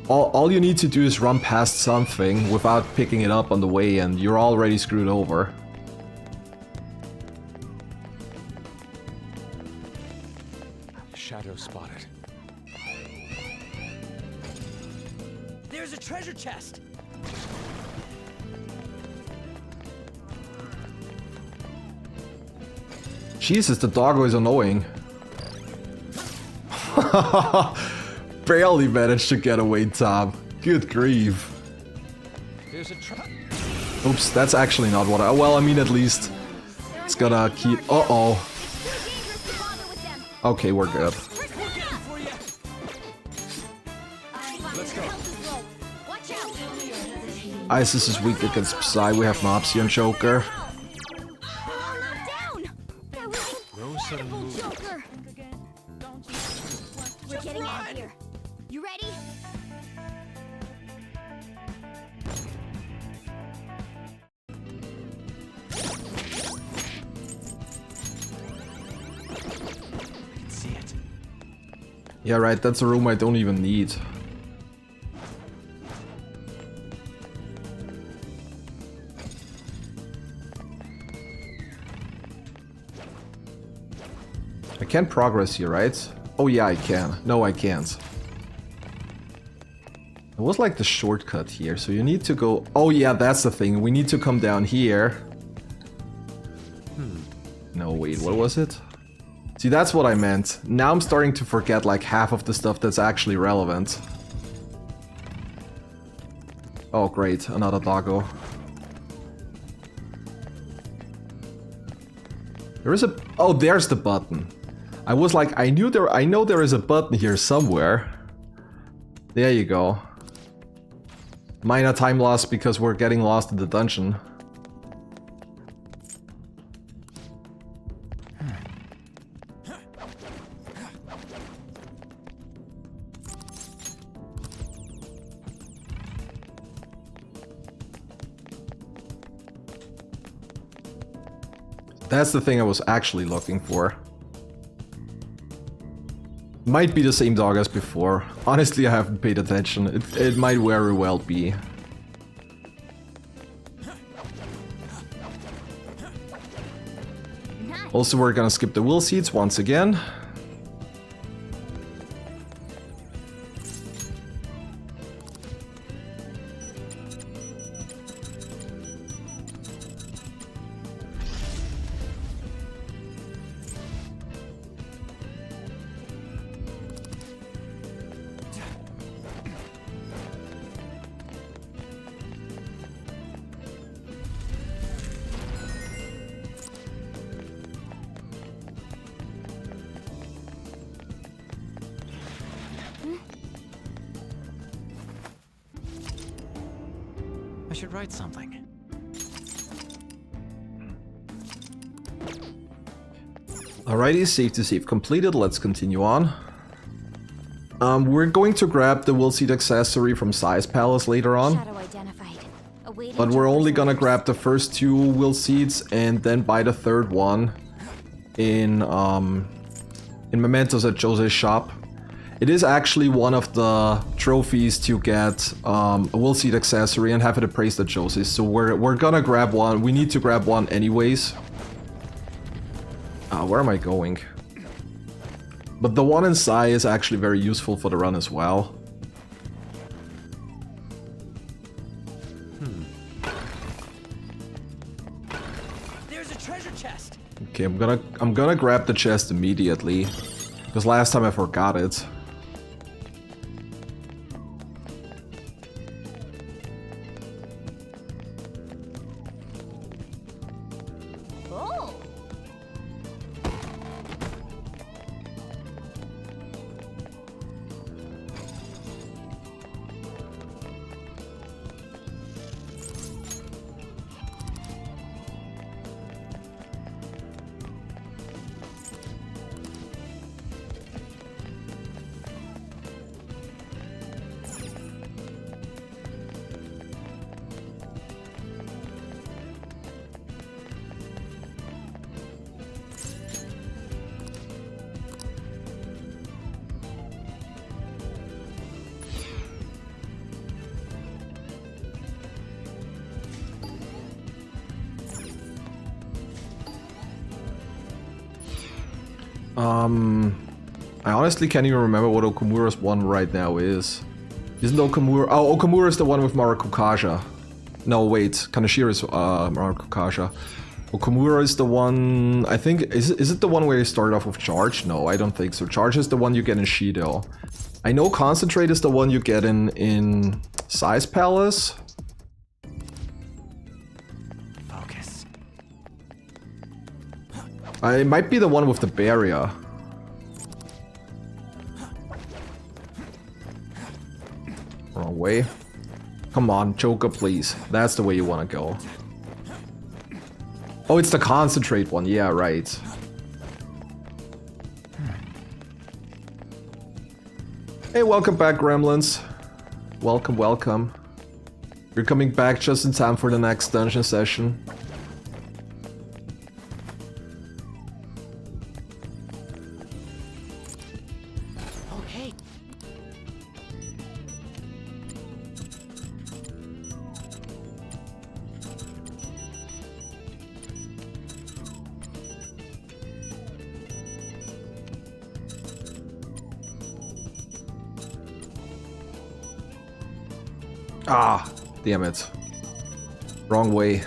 all you need to do is run past something without picking it up on the way and you're already screwed over. Shadow spotted. There's a treasure chest. Jesus, the doggo is annoying. Barely managed to get away, Tom. Good grief. There's a trap. Oops, that's actually not what I... Well, I mean, at least it's gonna keep... Uh-oh. Okay, we're good. Isis is weak against Psy. We have Mopsy and Joker. No sudden move. We're getting out of here. You ready? I can see it. Yeah, right, that's a room I don't even need. I can't progress here, right? Oh yeah, I can. No, I can't. It was like the shortcut here, so you need to go... Oh yeah, that's the thing. We need to come down here. No, wait, what was it? See, that's what I meant. Now I'm starting to forget like half of the stuff that's actually relevant. Oh great, another doggo. There is a... Oh, there's the button. I was like, I know there is a button here somewhere. There you go. Minor time loss because we're getting lost in the dungeon. That's the thing I was actually looking for. Might be the same dog as before. Honestly, I haven't paid attention. It might very well be. Also, we're gonna skip the wheel seats once again. should write something. Alrighty, save completed. Let's continue on. We're going to grab the Will Seed accessory from Size Palace later on. Shadow identified. Awaiting But we're only gonna orders. grab the first 2 Will Seeds and then buy the 3rd one in Mementos at Jose's shop. It is actually one of the trophies to get a Will Seed accessory and have it appraised at Jose's. So we're gonna grab one. We need to grab one anyways. Where am I going? But the one in Sai is actually very useful for the run as well. There's a treasure chest. Okay, I'm gonna grab the chest immediately, because last time I forgot it. Oh. I honestly can't even remember what Okamura's one right now is. Isn't Okamura... Oh, Okamura is the one with Marakukaja. No, wait. Kanashira is Marakukaja. Okamura is the one... I think... Is it the one where you start off with Charge? No, I don't think so. Charge is the one you get in Shido. I know Concentrate is the one you get in Size Palace. Focus. It might be the one with the barrier. Wrong way. Come on, Joker, please. That's the way you want to go. Oh, it's the Concentrate one. Yeah, right. Hey, welcome back, Gremlins. Welcome, welcome. You're coming back just in time for the next dungeon session. Okay. Ah, damn it. Wrong way.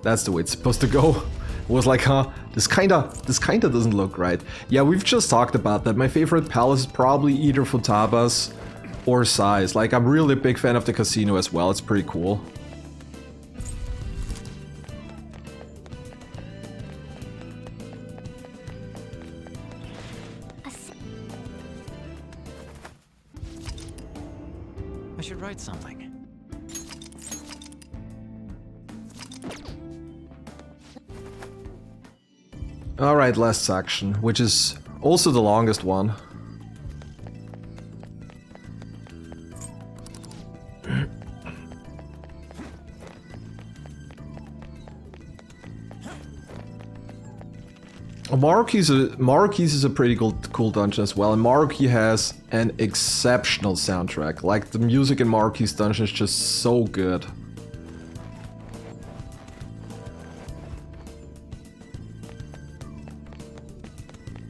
That's the way it's supposed to go. It was like, huh, this kinda doesn't look right. Yeah, we've just talked about that. My favorite palace is probably either Futabas or Size. Like, I'm really a big fan of the casino as well. It's pretty cool. I should write something. Alright, last section, which is also the longest one. Maruki's is a pretty cool dungeon as well, and Maruki has an exceptional soundtrack. Like, the music in Maruki's dungeon is just so good.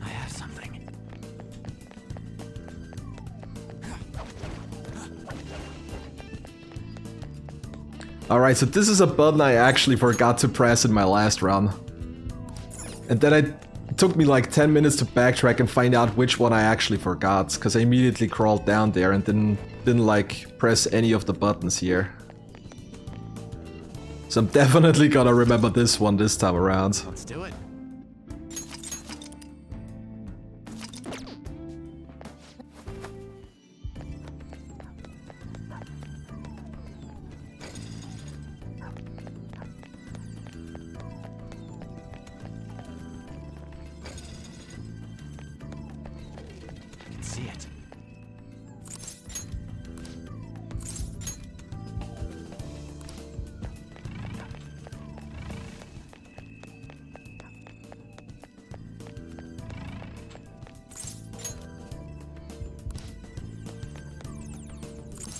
I have something. Alright, so this is a button I actually forgot to press in my last run. And then it took me like 10 minutes to backtrack and find out which one I actually forgot, because I immediately crawled down there and didn't like press any of the buttons here. So I'm definitely gonna remember this one this time around. Let's do it.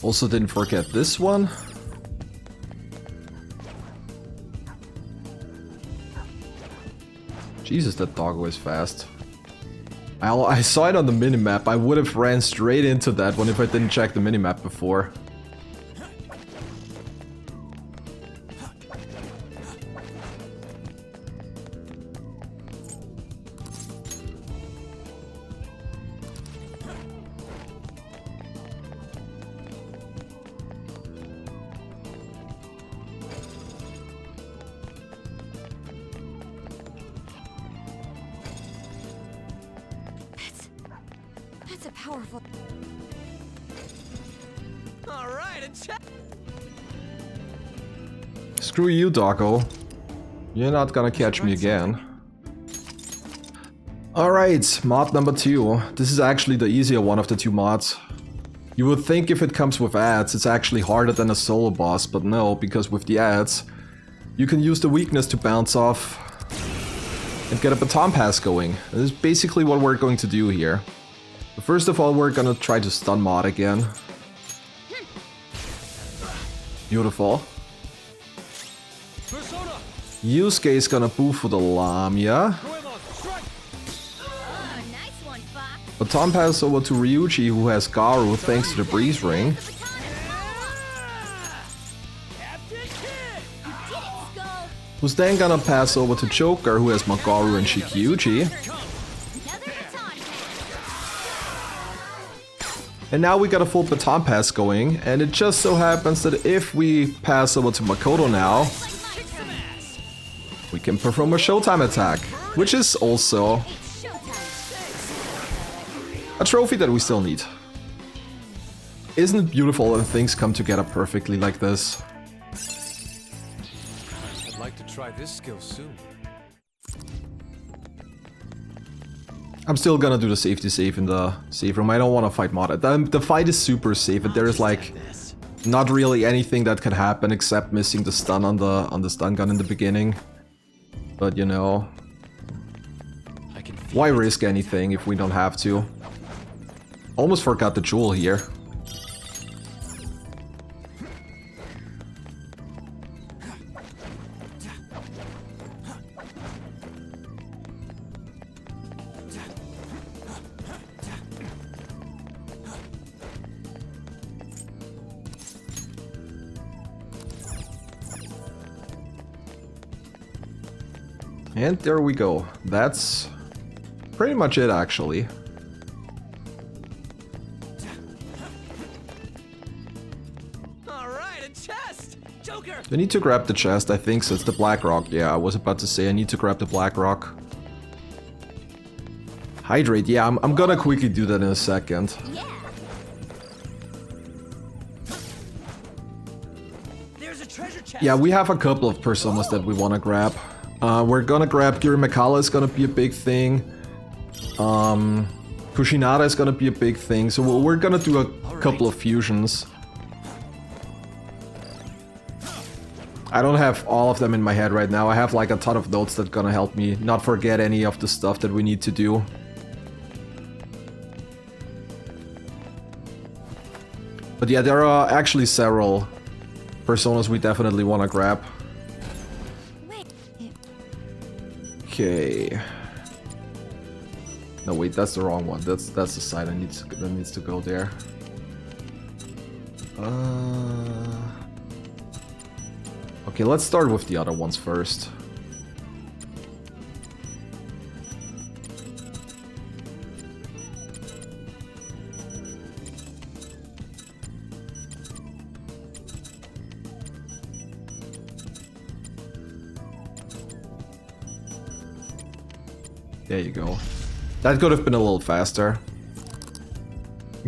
Also didn't forget this one. Jesus, that doggo is fast. I saw it on the minimap. I would have ran straight into that one if I didn't check the minimap before. That's a powerful. All right, a check. Screw you, doggo. You're not gonna catch me again. Alright, mod number 2. This is actually the easier one of the two mods. You would think if it comes with ads, it's actually harder than a solo boss, but no, because with the ads, you can use the weakness to bounce off and get a baton pass going. This is basically what we're going to do here. But first of all, we're gonna try to stun mod again. Beautiful. Yusuke is gonna boo for the Lamia. Baton pass over to Ryuji, who has Garu thanks to the Breeze Ring. Who's then gonna pass over to Joker, who has Magaru and Shikyuji. And now we got a full baton pass going, and it just so happens that if we pass over to Makoto now, we can perform a Showtime attack, which is also a trophy that we still need. Isn't it beautiful when things come together perfectly like this? I'd like to try this skill soon. I'm still gonna do the safety save in the save room. I don't want to fight mod. The fight is super safe, and there is like not really anything that can happen except missing the stun on the stun gun in the beginning. But you know, why risk anything if we don't have to? Almost forgot the jewel here. And there we go. That's pretty much it, actually. Alright, a chest! Joker! I need to grab the chest, I think, so it's the black rock. Yeah, I was about to say I need to grab the black rock. Hydrate, yeah, I'm gonna quickly do that in a second. There's a treasure chest! Yeah, we have a couple of personas that we want to grab. We're gonna grab Giri Makala is gonna be a big thing. Kushinada is gonna be a big thing. So we're gonna do a couple of fusions. I don't have all of them in my head right now. I have like a ton of notes that are gonna help me not forget any of the stuff that we need to do. But yeah, there are actually several personas we definitely want to grab. Okay. No, wait, that's the wrong one. That's the side that needs to go there. Okay, let's start with the other ones first. There you go. That could have been a little faster.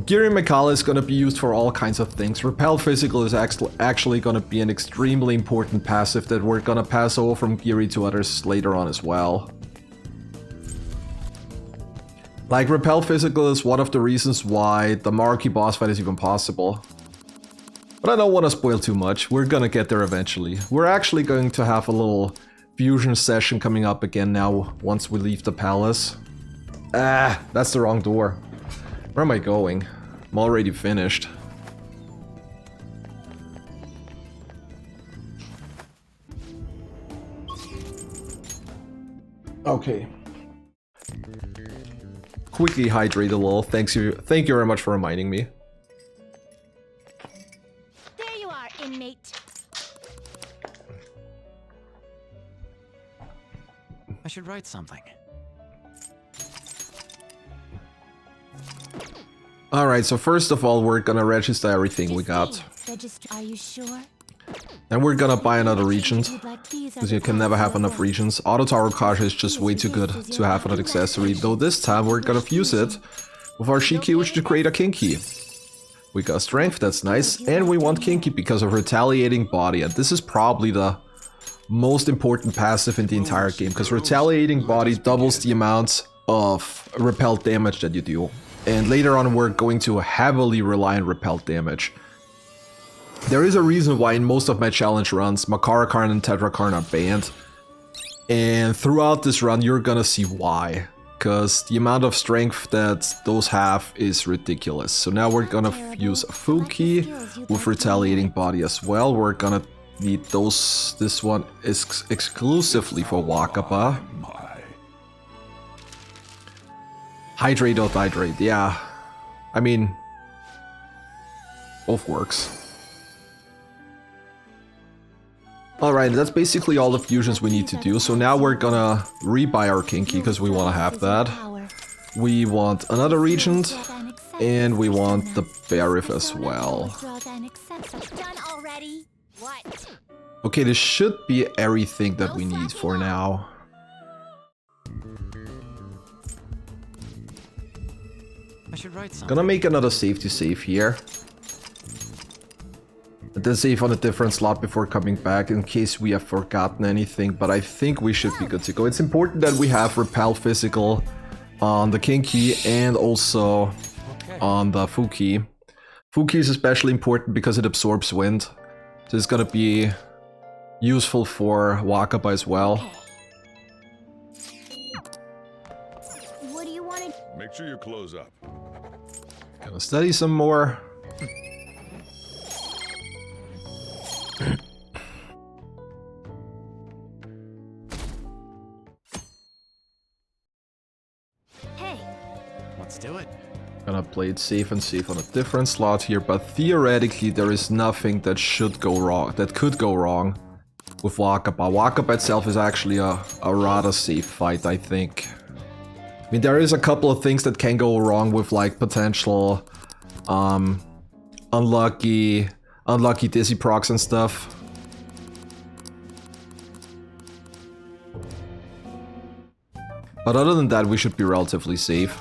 Giri Makala is going to be used for all kinds of things. Repel Physical is actually going to be an extremely important passive that we're going to pass over from Giri to others later on as well. Like, Repel Physical is one of the reasons why the marquee boss fight is even possible. But I don't want to spoil too much. We're going to get there eventually. We're actually going to have a little fusion session coming up again now once we leave the palace. Ah, that's the wrong door. Where am I going? I'm already finished. Okay. Quickly hydrate a little. Thank you very much for reminding me. There you are, inmate. I should write something. Alright, so first of all, we're gonna register everything we got. Are you sure? And we're gonna buy another regent, because you can never have enough regents. Auto Tarot card is just way too good to have an accessory, though this time we're gonna fuse it with our Shiki, which to create a Kinky. We got strength, that's nice, and we want Kinky because of retaliating body, and this is probably the most important passive in the entire game, because retaliating body doubles the amount of repelled damage that you do. And later on we're going to heavily rely on repelled damage. There is a reason why in most of my challenge runs, Makarakarn and Tetrakarn are banned. And throughout this run you're gonna see why. Because the amount of strength that those have is ridiculous. So now we're gonna use Fuki with retaliating body as well. We're gonna need those. This one is exclusively for Wakaba. Hydrate or hydrate, yeah. I mean, both works. Alright, that's basically all the fusions we need to do. So now we're gonna rebuy our Kinky because we want to have that. We want another regent, and we want the Barif as well. Done already? What? Okay, this should be everything that we need for now. I should write something. Gonna make another safety save here. And then save on a different slot before coming back in case we have forgotten anything, but I think we should be good to go. It's important that we have Repel Physical on the Kinky and also on the Fuki. Fuki is especially important because it absorbs wind. So it's gonna be useful for Wakaba as well. What do you want to... Make sure you close up. Gonna study some more. Hey. Let's do it. Gonna play it safe and safe on a different slot here, but theoretically there is nothing that should go wrong, that could go wrong with Wakaba. Wakaba itself is actually a rather safe fight, I think. I mean, there is a couple of things that can go wrong with like potential unlucky dizzy procs and stuff. But other than that, we should be relatively safe.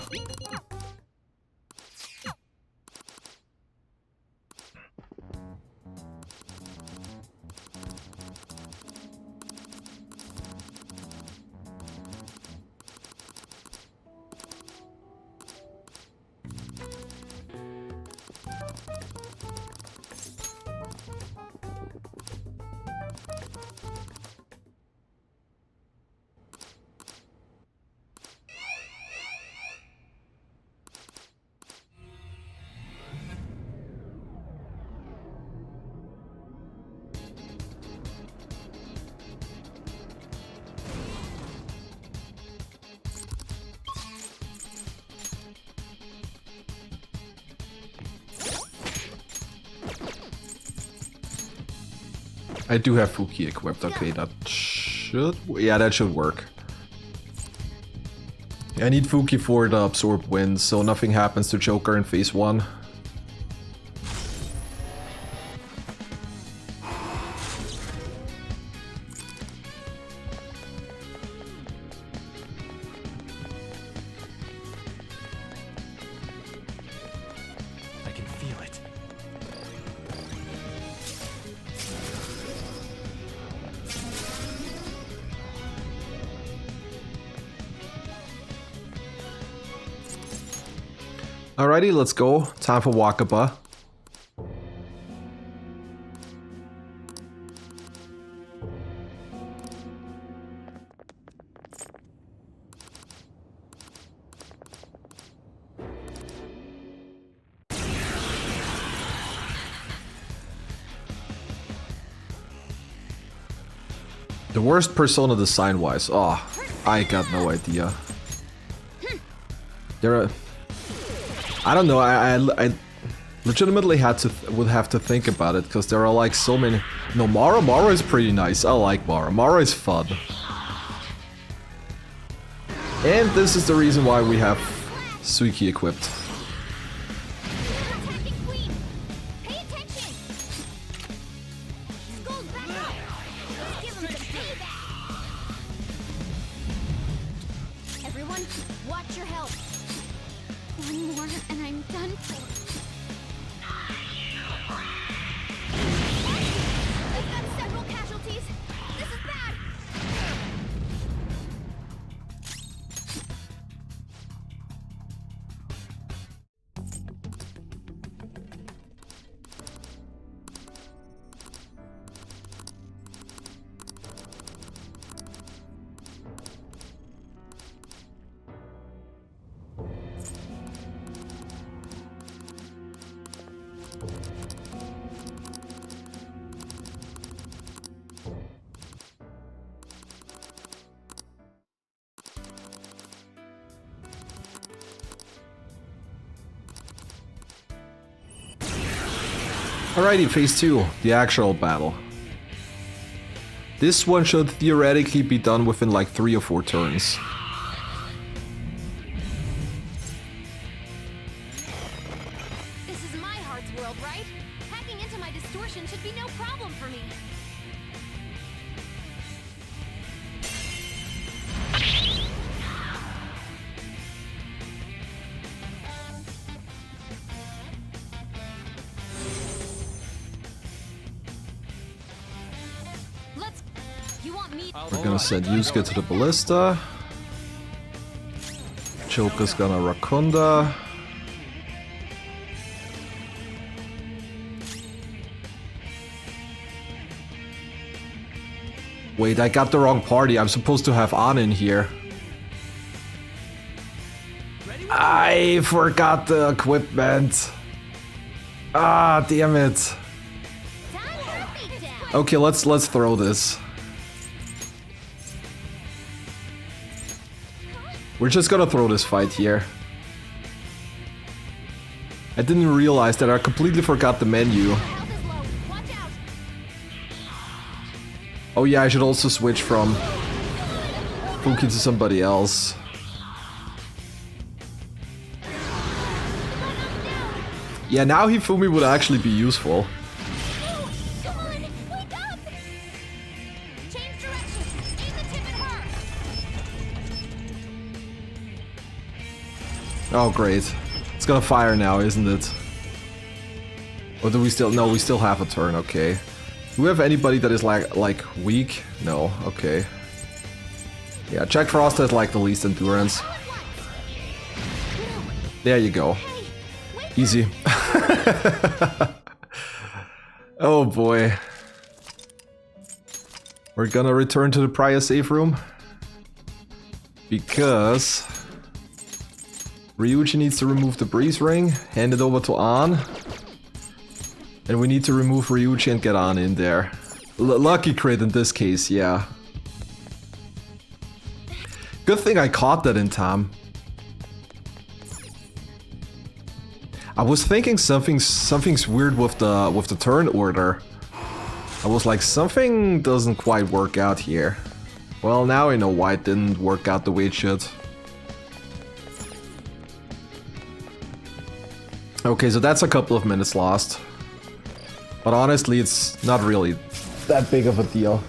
I do have Fuki equipped, okay, that should... yeah, that should work. I need Fuki for the absorb wind, so nothing happens to Joker in phase 1. I can feel it. Alrighty, let's go. Time for Wakaba. The worst persona design-wise. Oh, I got no idea. There are... I don't know, I legitimately would have to think about it, because there are like so many... No, Mara is pretty nice. I like Mara. Mara is fun. And this is the reason why we have Suiki equipped. Everyone, watch your health. One more and I'm done for. We've got several casualties. This is bad. Alrighty, phase 2, the actual battle. This one should theoretically be done within like 3 or 4 turns. This is my heart's world, right? Hacking into my distortion should be no problem for me. Let's... You want me... We're gonna send Yusuke to the ballista. Choka's gonna Rakunda. Wait, I got the wrong party. I'm supposed to have An in here. I forgot the equipment. Ah, damn it. Okay, let's throw this. We're just gonna throw this fight here. I didn't realize that I completely forgot the menu. Oh yeah, I should also switch from Fuki to somebody else. Yeah, now Hifumi would actually be useful. Oh great. It's gonna fire now, isn't it? Or do we still... No, we still have a turn, okay. Do we have anybody that is like weak? No, okay. Yeah, Jack Frost has like the least endurance. There you go. Easy. Oh boy. We're gonna return to the prior save room. Because Ryuji needs to remove the breeze ring, hand it over to An. And we need to remove Ryuji and get An in there. Lucky crit in this case, yeah. Good thing I caught that in time. I was thinking something's weird with the turn order. I was like, something doesn't quite work out here. Well, now I know why it didn't work out the way it should. Okay, so that's a couple of minutes lost. But honestly, it's not really that big of a deal.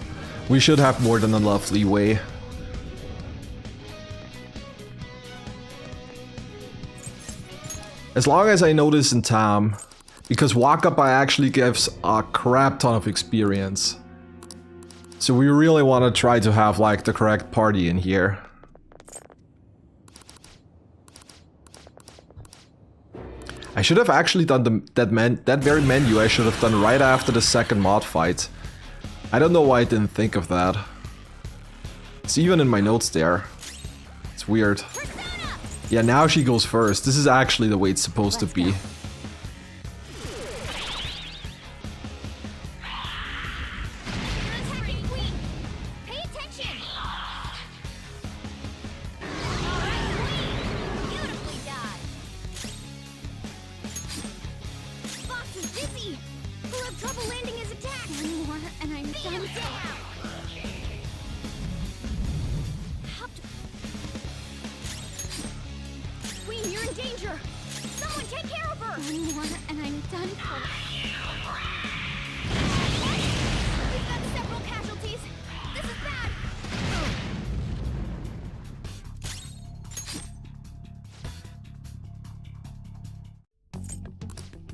We should have more than enough leeway. As long as I know this in time, because Wakabai actually gives a crap ton of experience. So we really want to try to have like the correct party in here. I should have actually done that very menu I should have done right after the second mod fight. I don't know why I didn't think of that. It's even in my notes there. It's weird. Yeah, now she goes first. This is actually the way it's supposed to be. done for. We've got several casualties. This is bad.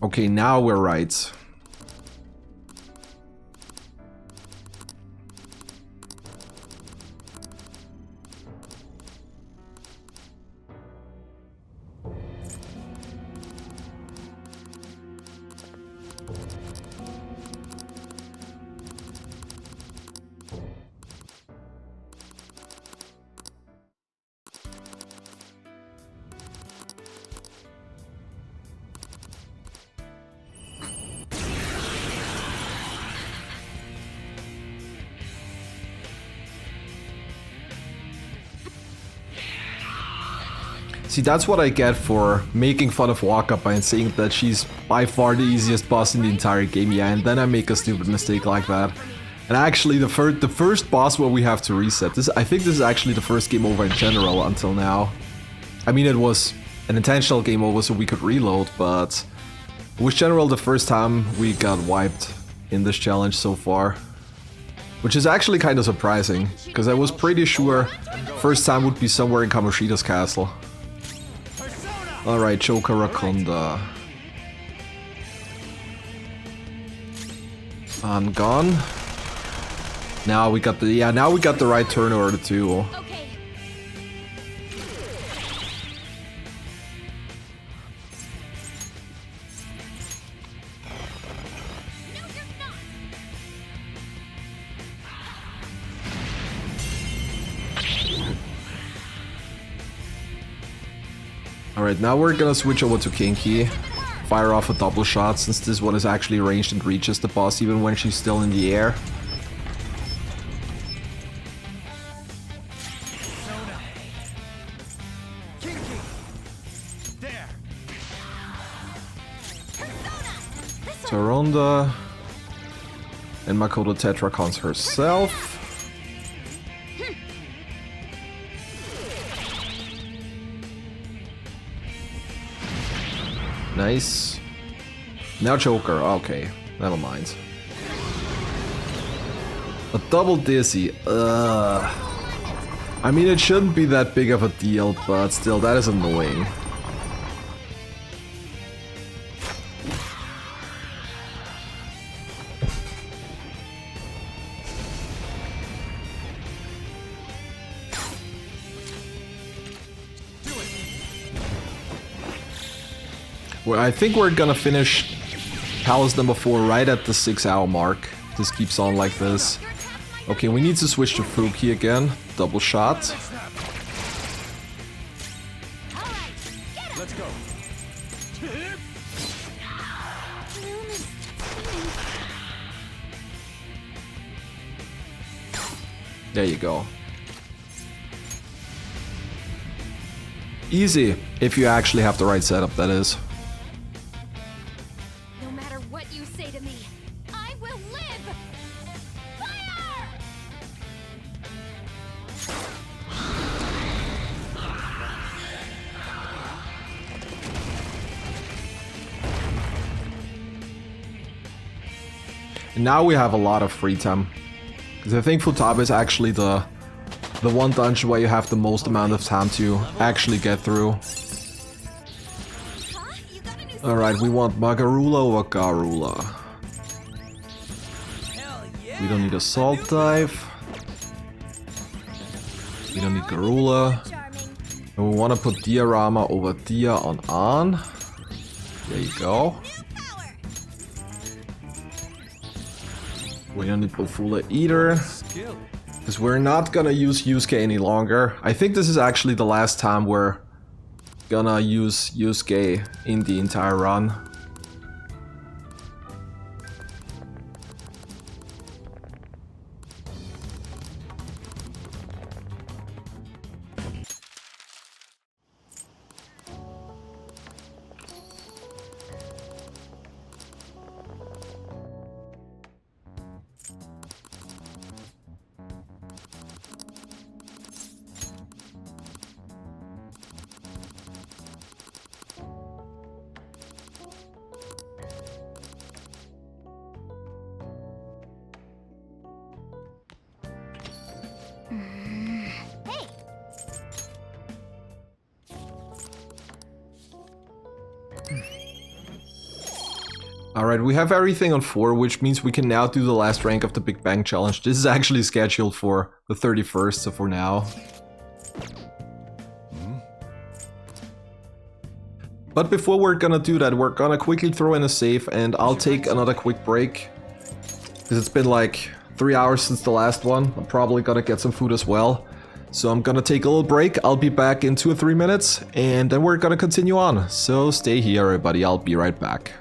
Okay, now we're right. See, that's what I get for making fun of Wakapa and saying that she's by far the easiest boss in the entire game. Yeah, and then I make a stupid mistake like that. And actually, the first boss where we have to reset this, I think this is actually the first game over in general until now. I mean, it was an intentional game over so we could reload, but it was general the first time we got wiped in this challenge so far. Which is actually kind of surprising, because I was pretty sure first time would be somewhere in Kamoshida's castle. Alright, Joker Rakonda. I'm gone. Now we got the now we got the right turn order too. Okay. No, you're not. Alright, now we're gonna switch over to Kinky. Fire off a double shot since this one is actually ranged and reaches the boss even when she's still in the air. Taronda. And Makoto Tetracons herself. Nice. Now Joker. Okay, never mind. A double dizzy. I mean, it shouldn't be that big of a deal, but still, that is annoying. Well, I think we're gonna finish Palace number 4 right at the 6-hour mark. This keeps on like this. Okay, we need to switch to Fuki again. Double shot. Let's go. There you go. Easy, if you actually have the right setup, that is. No matter what you say to me, I will live. Fire! And now we have a lot of free time. Because I think Futaba is actually the one dungeon where you have the most amount of time to actually get through. Alright, we want Magarula or Garula. We don't need Assault Dive. We don't need Garula. And we want to put Diorama over Dia on An. There you go. We don't need Bofula either. Because we're not gonna use Yusuke any longer. I think this is actually the last time we're gonna use Yusuke in the entire run. Alright, we have everything on 4, which means we can now do the last rank of the Big Bang Challenge. This is actually scheduled for the 31st, so for now. But before we're gonna do that, we're gonna quickly throw in a save, and I'll take another quick break. Because it's been like 3 hours since the last one. I'm probably gonna get some food as well. So I'm gonna take a little break. I'll be back in 2 or 3 minutes, and then we're gonna continue on. So stay here, everybody. I'll be right back.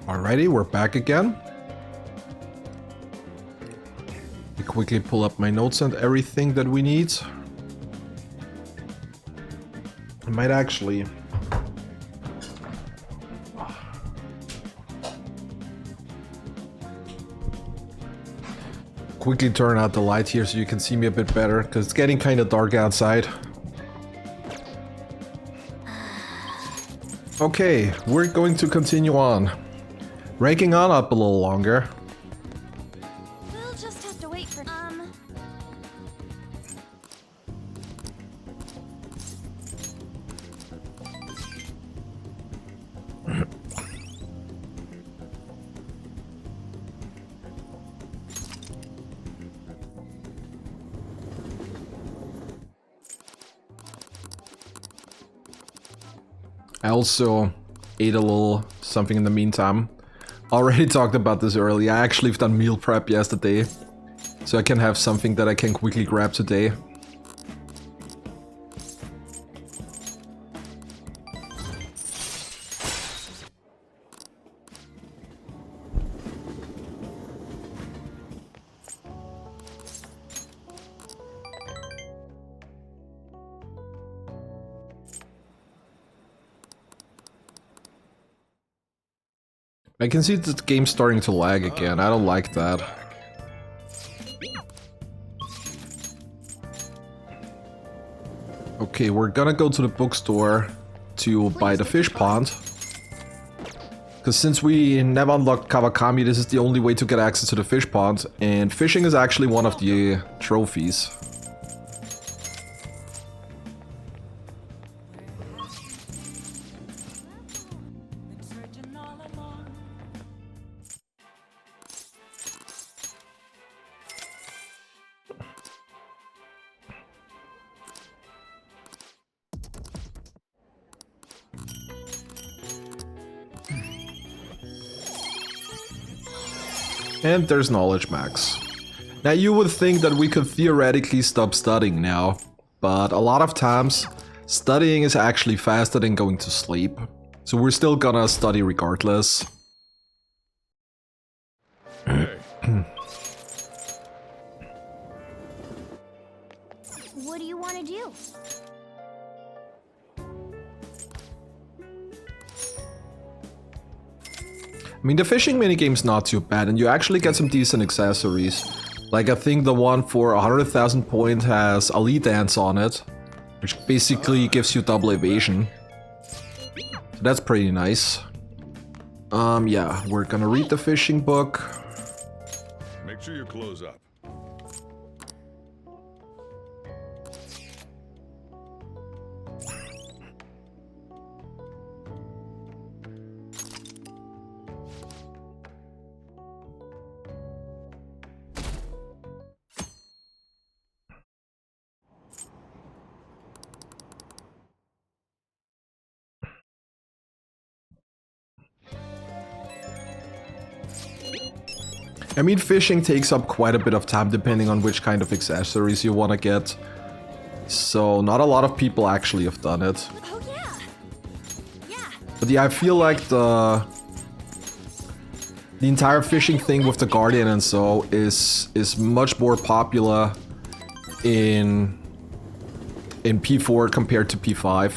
Alrighty, we're back again. Let me quickly pull up my notes and everything that we need. I might actually... quickly turn out the light here so you can see me a bit better, because it's getting kind of dark outside. Okay, we're going to continue on. Ranking on up a little longer. We'll just have to wait for I also ate a little something in the meantime. Already talked about this earlier. I actually have done meal prep yesterday, so I can have something that I can quickly grab today. I can see the game's starting to lag again. I don't like that. Okay, we're gonna go to the bookstore to buy the fish pond. Because since we never unlocked Kawakami, this is the only way to get access to the fish pond. And fishing is actually one of the trophies. And there's knowledge max. Now you would think that we could theoretically stop studying now, but a lot of times studying is actually faster than going to sleep. So we're still gonna study regardless. What do you want to do? I mean, the fishing minigame's not too bad, and you actually get some decent accessories. Like, I think the one for 100,000 points has a lead dance on it, which basically gives you double evasion. So that's pretty nice. Yeah, we're gonna read the fishing book. Make sure you close up. I mean, fishing takes up quite a bit of time depending on which kind of accessories you want to get. So not a lot of people actually have done it. Oh yeah. Yeah. But yeah, I feel like the entire fishing thing with the Guardian and so is much more popular in P4 compared to P5.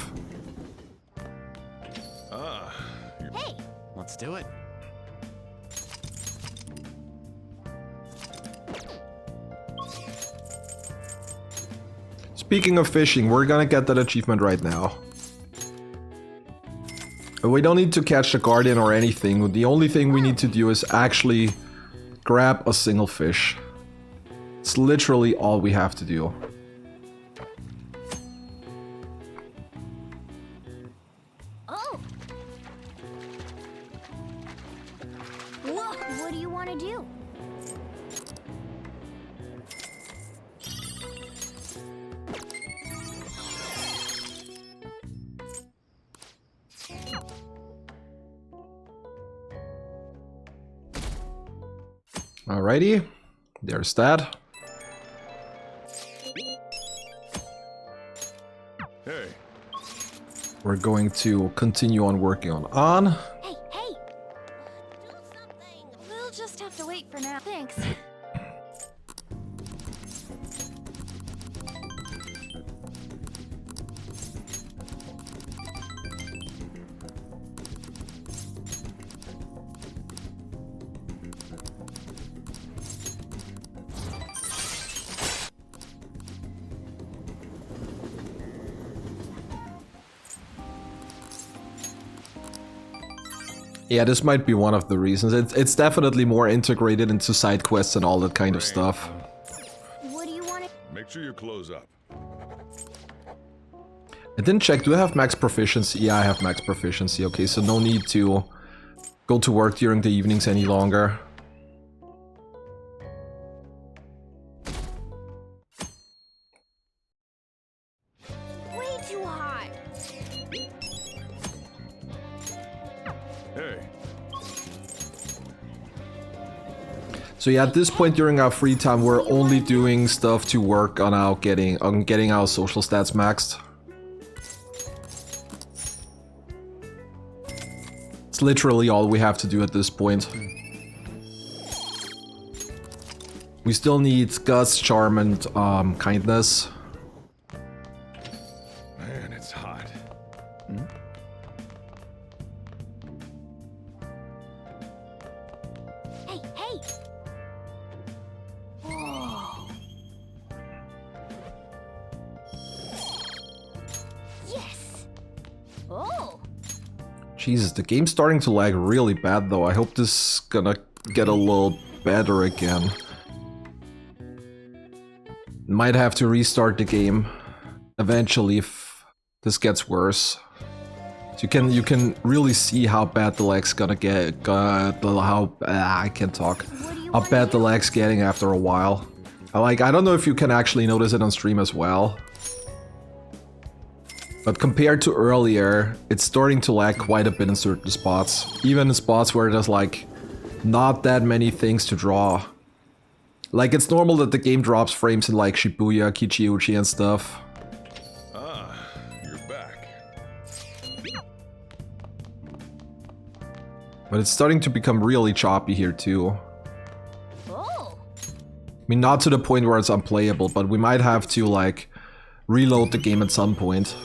Hey, let's do it. Speaking of fishing, we're gonna get that achievement right now. We don't need to catch the Guardian or anything. The only thing we need to do is actually grab a single fish. It's literally all we have to do. Oh. What do you want to do? Alrighty, there's that. Hey. We're going to continue on working on. Hey, hey. You'll just have to wait for now. Thanks. Yeah, this might be one of the reasons. It's definitely more integrated into side quests and all that kind of stuff. What do you want to... Make sure you close up. I didn't check, do I have max proficiency? Yeah, I have max proficiency. Okay, so no need to go to work during the evenings any longer. Way too hot. Hey, So yeah, at this point during our free time, we're only doing stuff to work on getting our social stats maxed. It's literally all we have to do at this point. We still need guts, charm, and kindness. man, it's hot. Hey, hey. Whoa. Yes. Oh. Jesus, the game's starting to lag really bad though. I hope this is gonna get a little better again. Might have to restart the game eventually if this gets worse. So you can really see how bad the lag's gonna get. I can't talk. How bad the lag's getting after a while. I don't know if you can actually notice it on stream as well. But compared to earlier, it's starting to lag quite a bit in certain spots. Even in spots where there's like not that many things to draw. Like it's normal that the game drops frames in like Shibuya, Kichiuchi and stuff. Ah, you're back. But it's starting to become really choppy here too. Oh. I mean, not to the point where it's unplayable, but we might have to like reload the game at some point.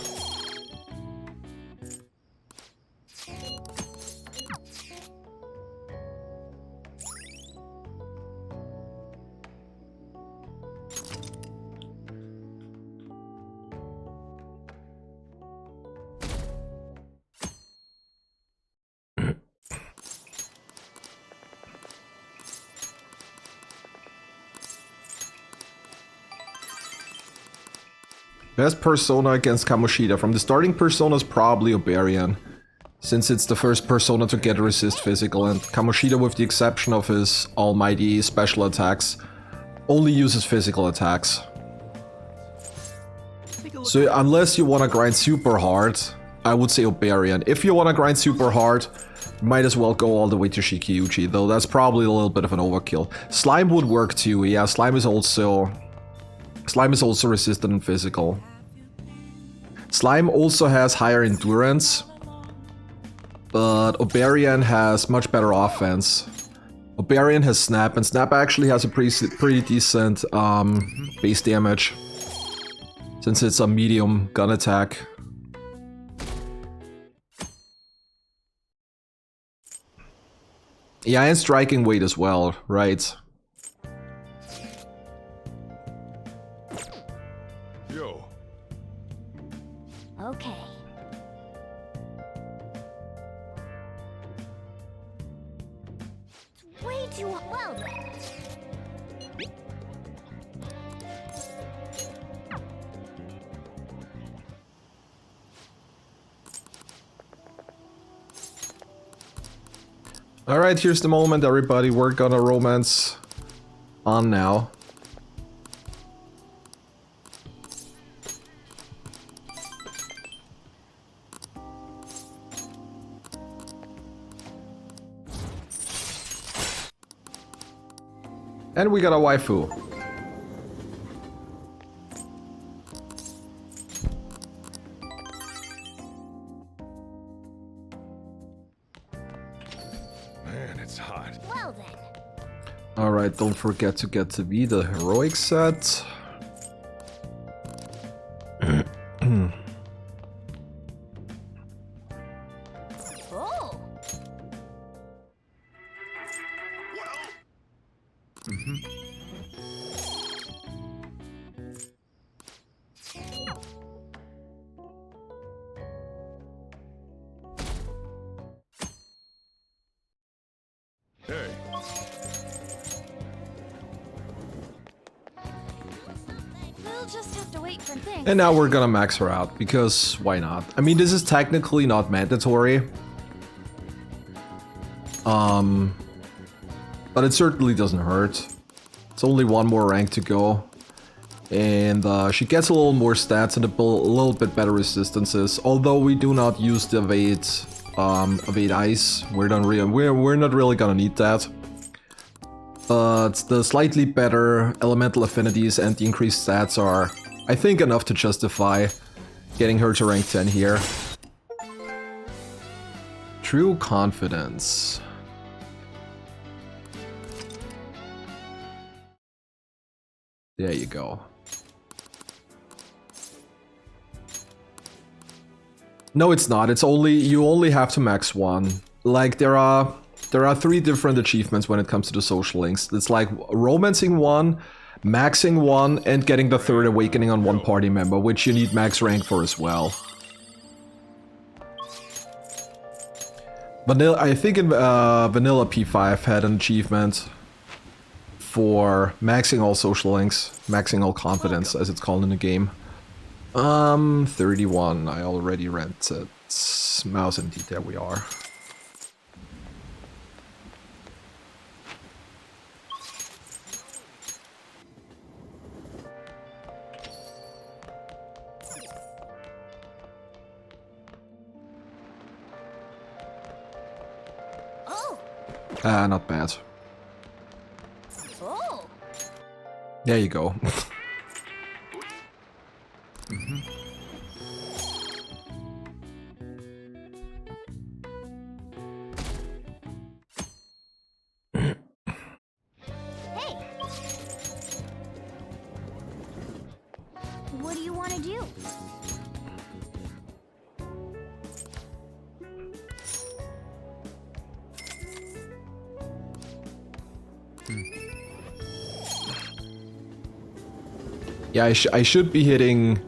Best persona against Kamoshida. From the starting personas, probably Oberian, since it's the first persona to get a resist physical, and Kamoshida, with the exception of his almighty special attacks, only uses physical attacks. So unless you want to grind super hard, I would say Oberian. If you want to grind super hard, might as well go all the way to Shikiuchi, though that's probably a little bit of an overkill. Slime would work too. Yeah, Slime is also resistant and physical. Slime also has higher endurance, but Oberian has much better offense. Oberian has Snap, and Snap actually has a pretty decent base damage, since it's a medium gun attack. Yeah, and striking weight as well, right? Yo. Okay. It's way too well then. Alright, here's the moment, everybody. We're gonna romance on now. And we got a waifu. Man, it's hot. Well then. Alright, don't forget to get to be the heroic set. Oh! Hey. We'll just have to wait for things. And now we're gonna max her out, because why not? I mean, this is technically not mandatory. But it certainly doesn't hurt. It's only one more rank to go. And she gets a little more stats and a little bit better resistances. Although we do not use the evade ice. We're not really gonna need that. But the slightly better elemental affinities and the increased stats are, I think, enough to justify getting her to rank 10 here. True confidence. There you go. No, it's not. It's only, you only have to max one. Like, there are 3 different achievements when it comes to the social links. It's like romancing one, maxing one, and getting the 3rd awakening on one party member, which you need max rank for as well. Vanilla, I think in Vanilla P5 had an achievement for maxing all social links, maxing all confidence, as it's called in the game. 31, I already rented. Mouse indeed, there we are. Oh! Not bad. Oh! There you go. Hey! What do you want to do? Yeah, I should be hitting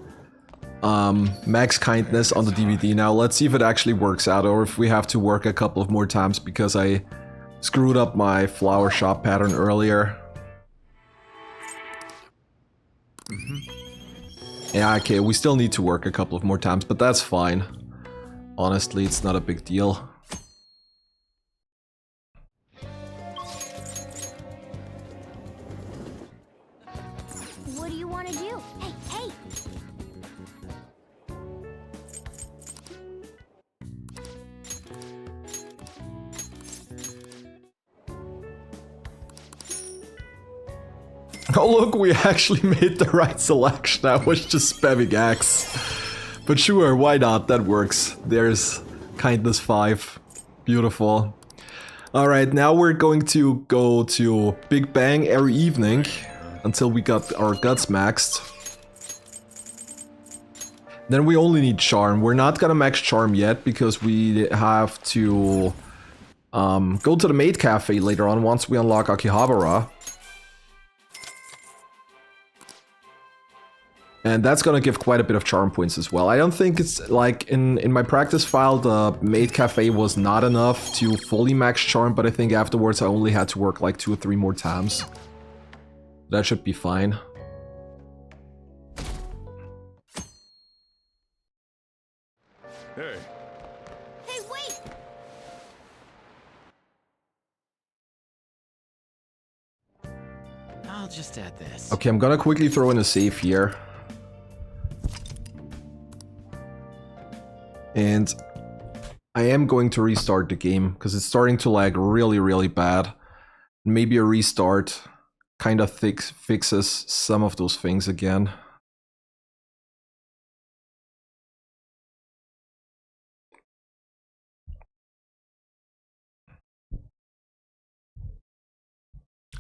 max kindness on the DVD now. Let's see if it actually works out, or if we have to work a couple of more times because I screwed up my flower shop pattern earlier. Yeah, okay, we still need to work a couple of more times, but that's fine. Honestly, it's not a big deal. What do you want to do? Hey, hey! Oh look, we actually made the right selection. I was just spamming X. But sure, why not? That works. There's kindness 5. Beautiful. Alright, now we're going to go to Big Bang every evening until we got our guts maxed. Then we only need Charm. We're not gonna max Charm yet because we have to go to the Maid Cafe later on once we unlock Akihabara. And that's gonna give quite a bit of charm points as well. I don't think it's like in my practice file the Maid Cafe was not enough to fully max charm, but I think afterwards I only had to work like 2 or 3 more times. That should be fine. Hey. Hey, wait! I'll just add this. Okay, I'm gonna quickly throw in a save here. And I am going to restart the game because it's starting to lag really, really bad. Maybe a restart kind of fixes some of those things again.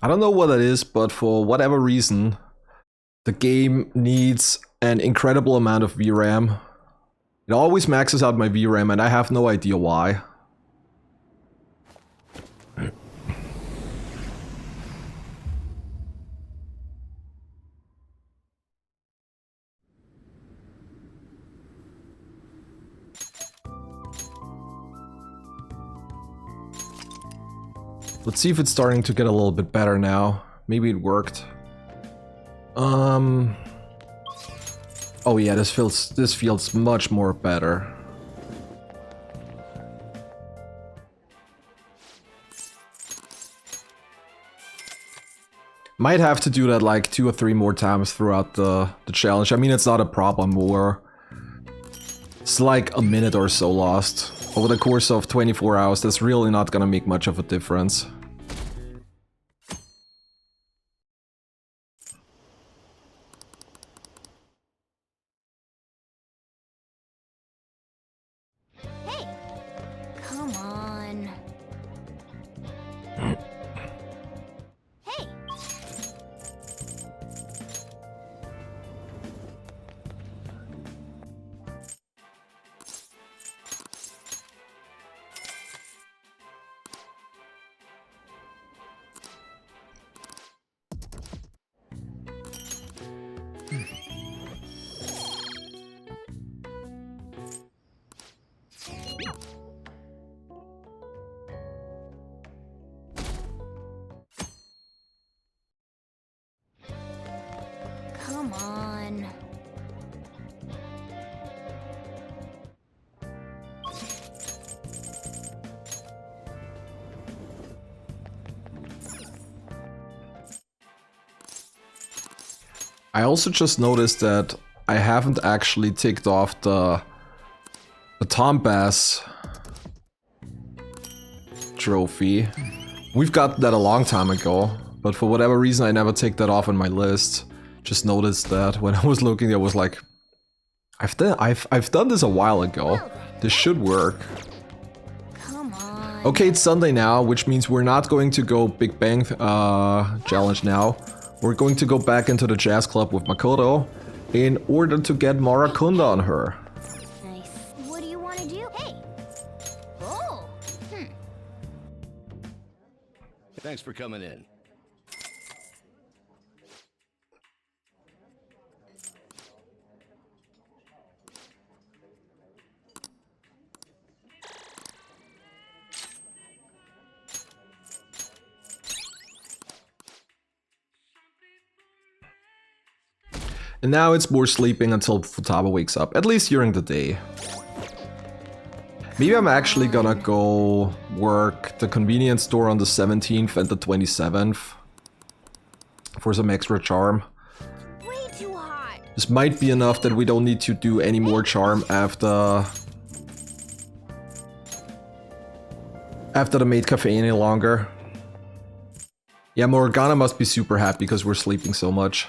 I don't know what it is, but for whatever reason, the game needs an incredible amount of VRAM. It always maxes out my VRAM and I have no idea why. Let's see if it's starting to get a little bit better now. Maybe it worked. Oh yeah, this feels much more better. Might have to do that like 2 or 3 more times throughout the challenge. I mean, it's not a problem. It's like a minute or so lost. Over the course of 24 hours, that's really not gonna make much of a difference. Come on. Hey! Come on. I also just noticed that I haven't actually ticked off the Tom Bass trophy. We've got that a long time ago, but for whatever reason I never ticked that off on my list. Just noticed that when I was looking, I was like, I've done this a while ago. This should work. Come on. Okay, it's Sunday now, which means we're not going to go Big Bang challenge now. We're going to go back into the jazz club with Makoto in order to get Marakunda on her. Nice. What do you want to do? Hey! Oh! Thanks for coming in. And now it's more sleeping until Futaba wakes up, at least during the day. Maybe I'm actually gonna go work the convenience store on the 17th and the 27th for some extra charm. Way too hot. This might be enough that we don't need to do any more charm after the maid cafe any longer. Yeah, Morgana must be super happy because we're sleeping so much.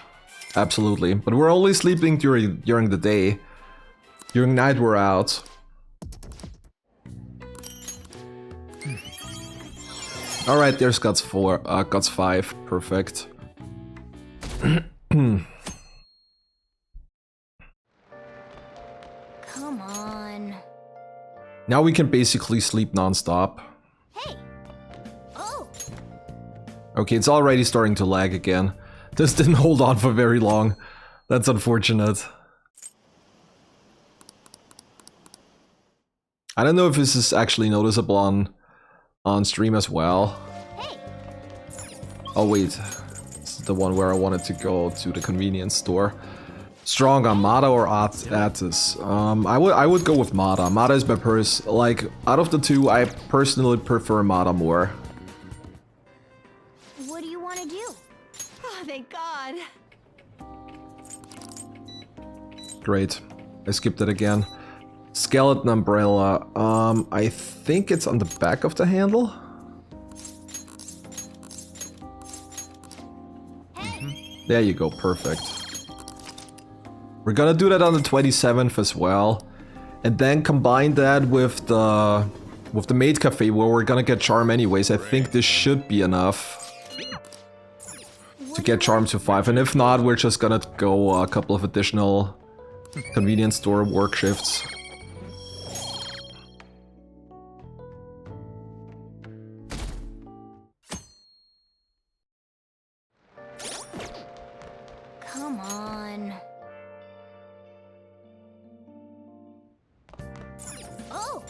Absolutely, but we're only sleeping during the day. During night we're out. All right, there's Guts 5, perfect. Come on. Now we can basically sleep non-stop. Hey! Oh! Okay, it's already starting to lag again. This didn't hold on for very long. That's unfortunate. I don't know if this is actually noticeable on stream as well. Hey! Oh wait, this is the one where I wanted to go to the convenience store. Strong on Mata or Attis? I would go with Mata. Mata is my purse. Like, out of the two, I personally prefer Mata more. What do you want to do? Oh, thank God. Great. I skipped it again. Skeleton umbrella. I think it's on the back of the handle. There you go, perfect. We're gonna do that on the 27th as well. And then combine that with the maid cafe where we're gonna get charm anyways. I think this should be enough. to get charm to 5, and if not, we're just gonna go a couple of additional convenience store work shifts. Come on. Oh!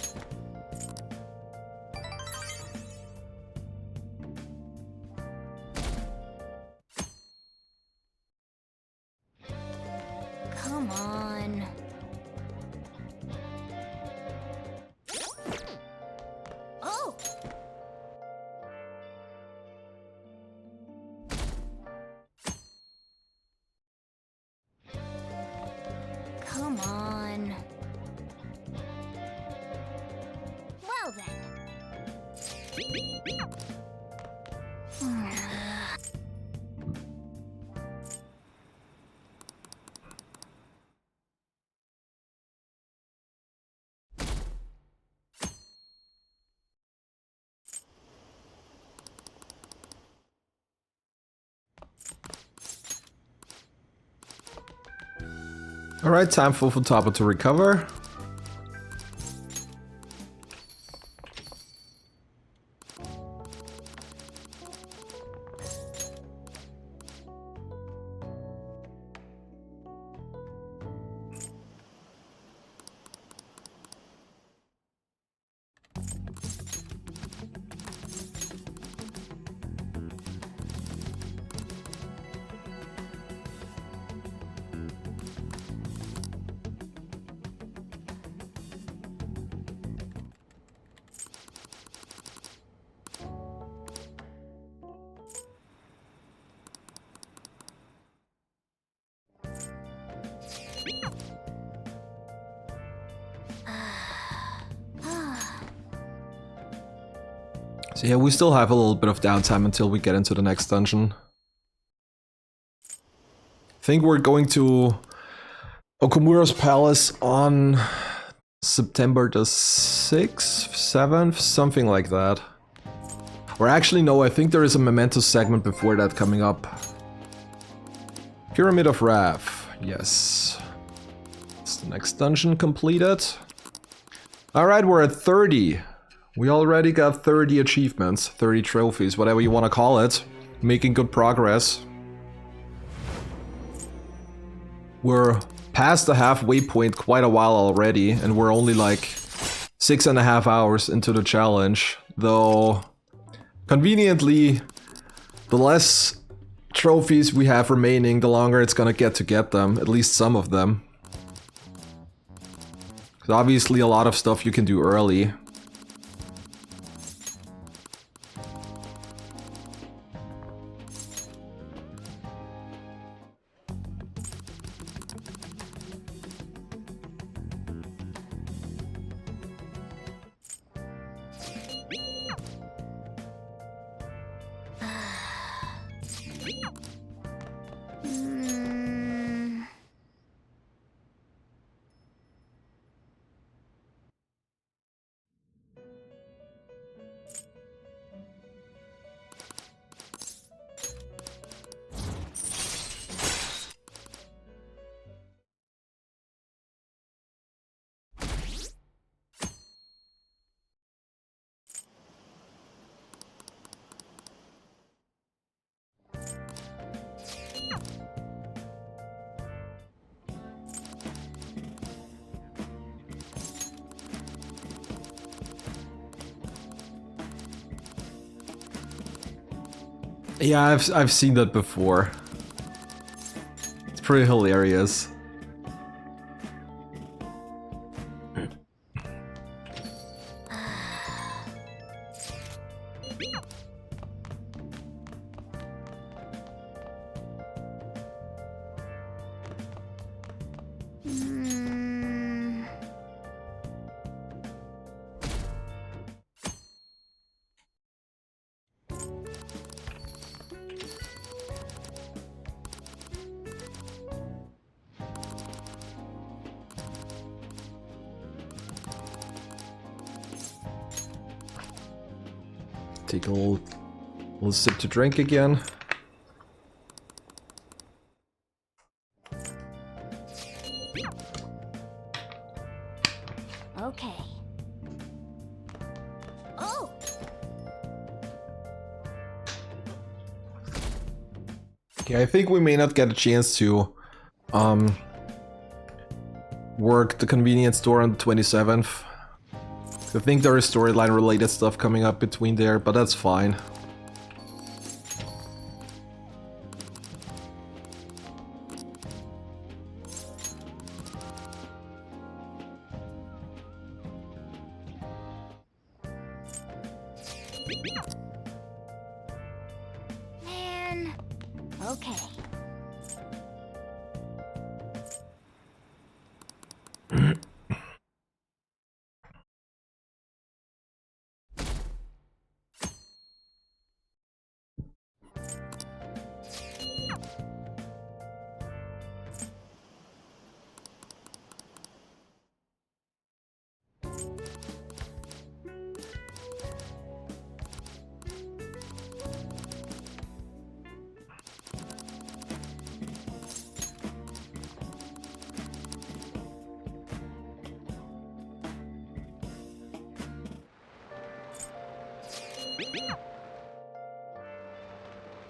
Come on. Oh! Come on. Well then. Alright, time for Futaba to recover. So yeah, we still have a little bit of downtime until we get into the next dungeon. I think we're going to Okumura's Palace on September the 6th, 7th, something like that. Or actually no, I think there is a Memento segment before that coming up. Pyramid of Wrath, yes. It's the next dungeon completed. Alright, we're at 30. We already got 30 achievements, 30 trophies, whatever you want to call it. Making good progress. We're past the halfway point quite a while already, and we're only like 6.5 hours into the challenge. Though, conveniently, the less trophies we have remaining, the longer it's gonna get to get them, at least some of them. 'Cause obviously a lot of stuff you can do early. Yeah, I've seen that before. It's pretty hilarious. Take a little sip to drink again. Okay, I think we may not get a chance to work the convenience store on the 27th. I think there is storyline related stuff coming up between there, but that's fine. Man. Okay.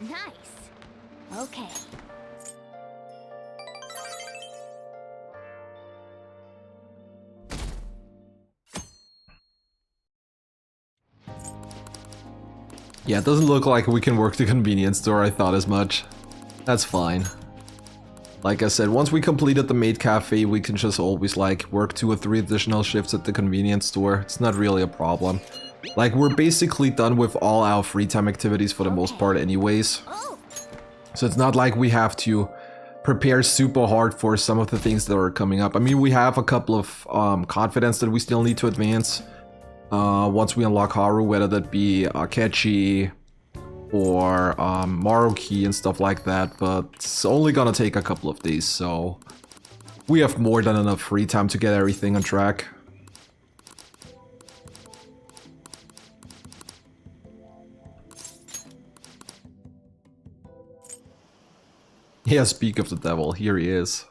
Nice. Okay. Yeah, it doesn't look like we can work the convenience store, I thought as much. That's fine. Like I said, once we completed the maid cafe, we can just always like work 2 or 3 additional shifts at the convenience store. It's not really a problem. Like, we're basically done with all our free time activities for the most part anyways. So it's not like we have to prepare super hard for some of the things that are coming up. I mean, we have a couple of confidence that we still need to advance. Once we unlock Haru, whether that be Akechi or Maruki and stuff like that, but it's only gonna take a couple of days, so we have more than enough free time to get everything on track. Yeah, speak of the devil, here he is.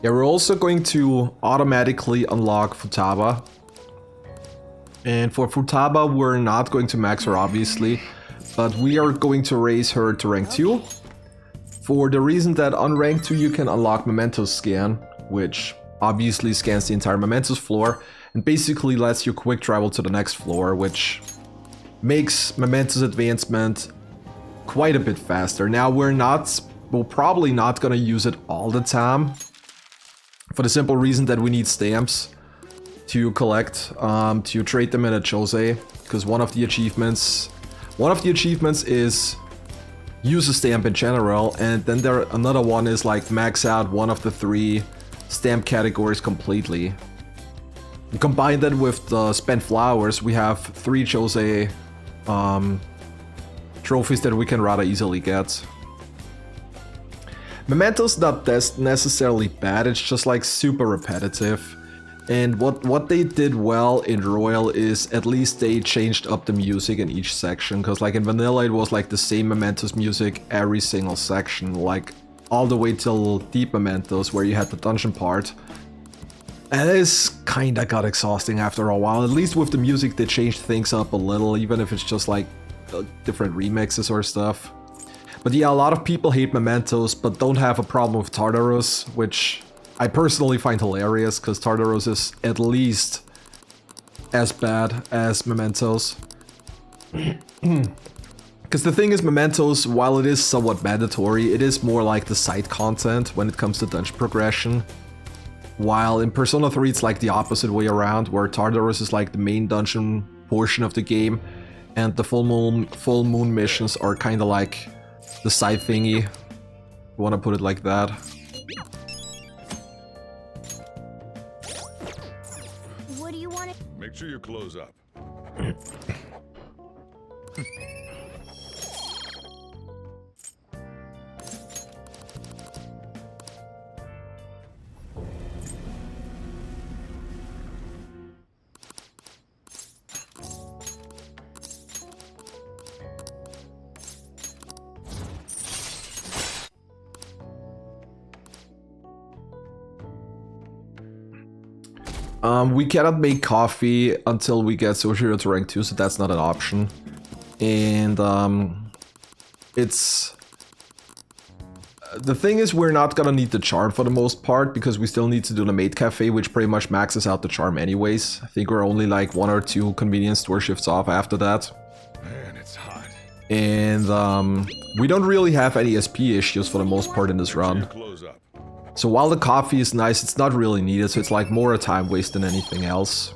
Yeah, we're also going to automatically unlock Futaba. And for Futaba, we're not going to max her, obviously, but we are going to raise her to rank 2. For the reason that on rank 2 you can unlock Mementos Scan, which obviously scans the entire Mementos floor, and basically lets you quick travel to the next floor, which makes Mementos advancement quite a bit faster. Now, we're probably not gonna use it all the time, for the simple reason that we need stamps to collect, to trade them in a Jose, because one of the achievements is use a stamp in general, and then another one is like max out one of the 3 stamp categories completely. And combine that with the spent flowers, we have 3 Jose trophies that we can rather easily get. Mementos not necessarily bad, it's just like super repetitive. And what they did well in Royal is at least they changed up the music in each section, because like in Vanilla it was like the same Mementos music every single section, like all the way till Deep Mementos where you had the dungeon part. And this kinda got exhausting after a while. At least with the music they changed things up a little, even if it's just like different remixes or stuff. But yeah, a lot of people hate Mementos but don't have a problem with Tartarus, which I personally find hilarious, because Tartarus is at least as bad as Mementos. Because the thing is, Mementos, while it is somewhat mandatory, it is more like the side content when it comes to dungeon progression. While in Persona 3 it's like the opposite way around, where Tartarus is like the main dungeon portion of the game, and the full moon missions are kind of like the side thingy. You want to put it like that. What do you want to... Make sure you close up. We cannot make coffee until we get Soshiro to rank 2, so that's not an option. And it's... The thing is, we're not gonna need the charm for the most part, because we still need to do the maid cafe, which pretty much maxes out the charm anyways. I think we're only like 1 or 2 convenience store shifts off after that. Man, it's hot. And we don't really have any SP issues for the most part in this run. Close up. So while the coffee is nice, it's not really needed, so it's like more a time waste than anything else.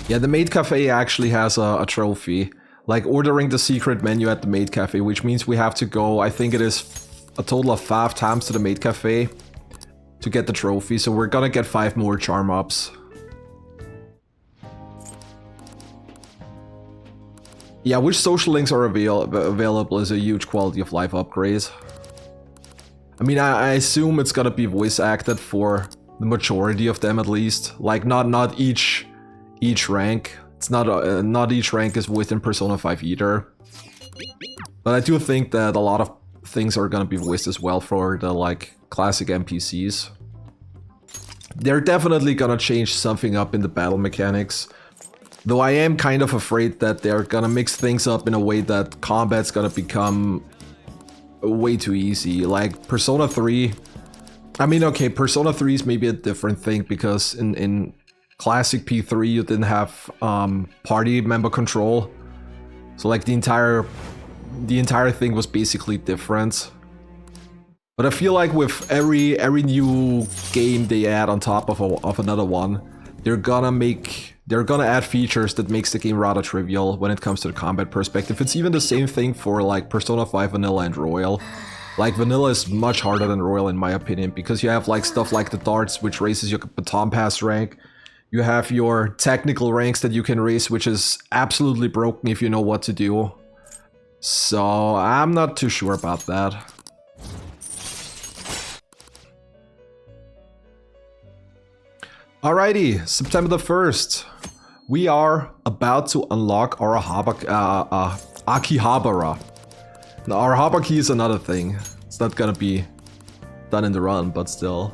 Yeah, the maid cafe actually has a trophy. Like ordering the secret menu at the maid cafe, which means we have to go, I think it is a total of 5 times to the maid cafe to get the trophy, so we're gonna get 5 more charm ups. Yeah, which social links are available is a huge quality of life upgrade. I mean, I assume it's gonna be voice acted for the majority of them at least. Like, not each rank. It's not each rank is within Persona 5 either. But I do think that a lot of things are gonna be voiced as well for the like classic NPCs. They're definitely gonna change something up in the battle mechanics. Though I am kind of afraid that they're gonna mix things up in a way that combat's gonna become way too easy. Like Persona 3... I mean, okay, Persona 3 is maybe a different thing because in classic P3 you didn't have party member control. So like the entire thing was basically different. But I feel like with every new game they add on top of another one, they're gonna add features that makes the game rather trivial when it comes to the combat perspective. It's even the same thing for like Persona 5 Vanilla and Royal. Like Vanilla is much harder than Royal in my opinion, because you have like stuff like the darts, which raises your baton pass rank. You have your technical ranks that you can raise, which is absolutely broken if you know what to do. So I'm not too sure about that. Alrighty, September the 1st. We are about to unlock our Akihabara. Now, our Habaki is another thing. It's not gonna be done in the run, but still.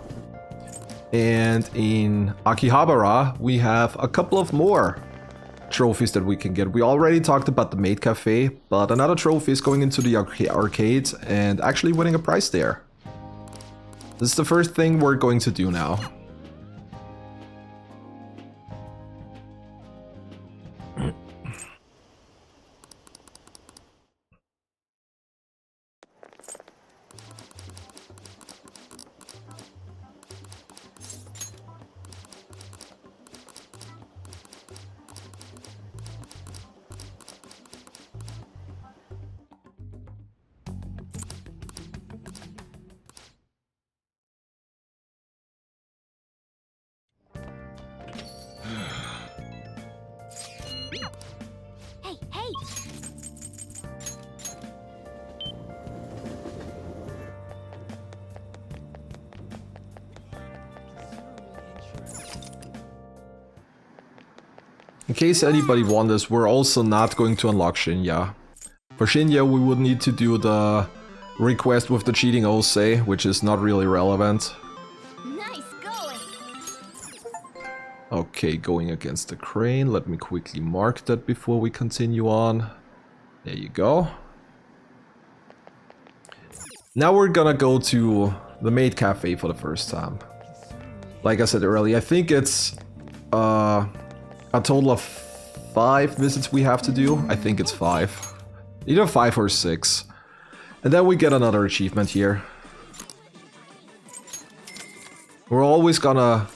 And in Akihabara, we have a couple of more trophies that we can get. We already talked about the maid cafe, but another trophy is going into the arcade and actually winning a prize there. This is the first thing we're going to do now. Hey! In case anybody wonders, we're also not going to unlock Shinya. For Shinya, we would need to do the request with the cheating Osei, which is not really relevant. Nice going! Okay, going against the crane. Let me quickly mark that before we continue on. There you go. Now we're gonna go to the maid cafe for the first time. Like I said earlier, I think it's a total of 5 visits we have to do. I think it's 5. Either 5 or 6. And then we get another achievement here. We're always gonna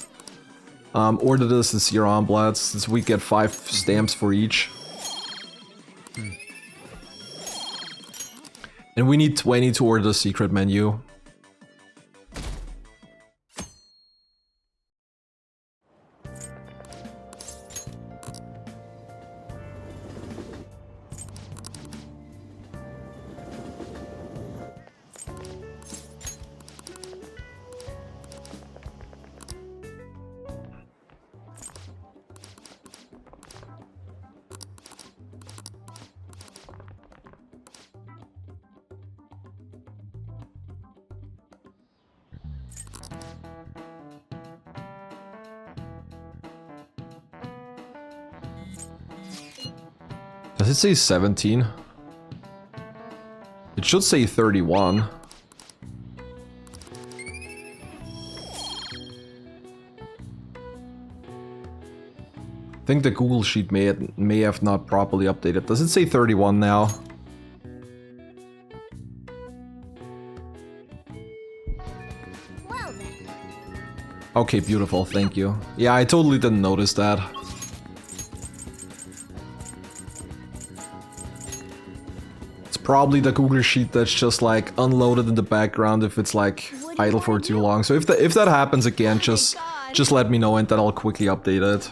order this in Sierra Omelette, since we get 5 stamps for each. And we need 20 to order the secret menu. Does it say 17? It should say 31. I think the Google Sheet may have not properly updated. Does it say 31 now? Well then. Okay, beautiful, thank you. Yeah, I totally didn't notice that. It's probably the Google Sheet that's just like unloaded in the background if it's like idle for too long. So if that happens again, just let me know and then I'll quickly update it.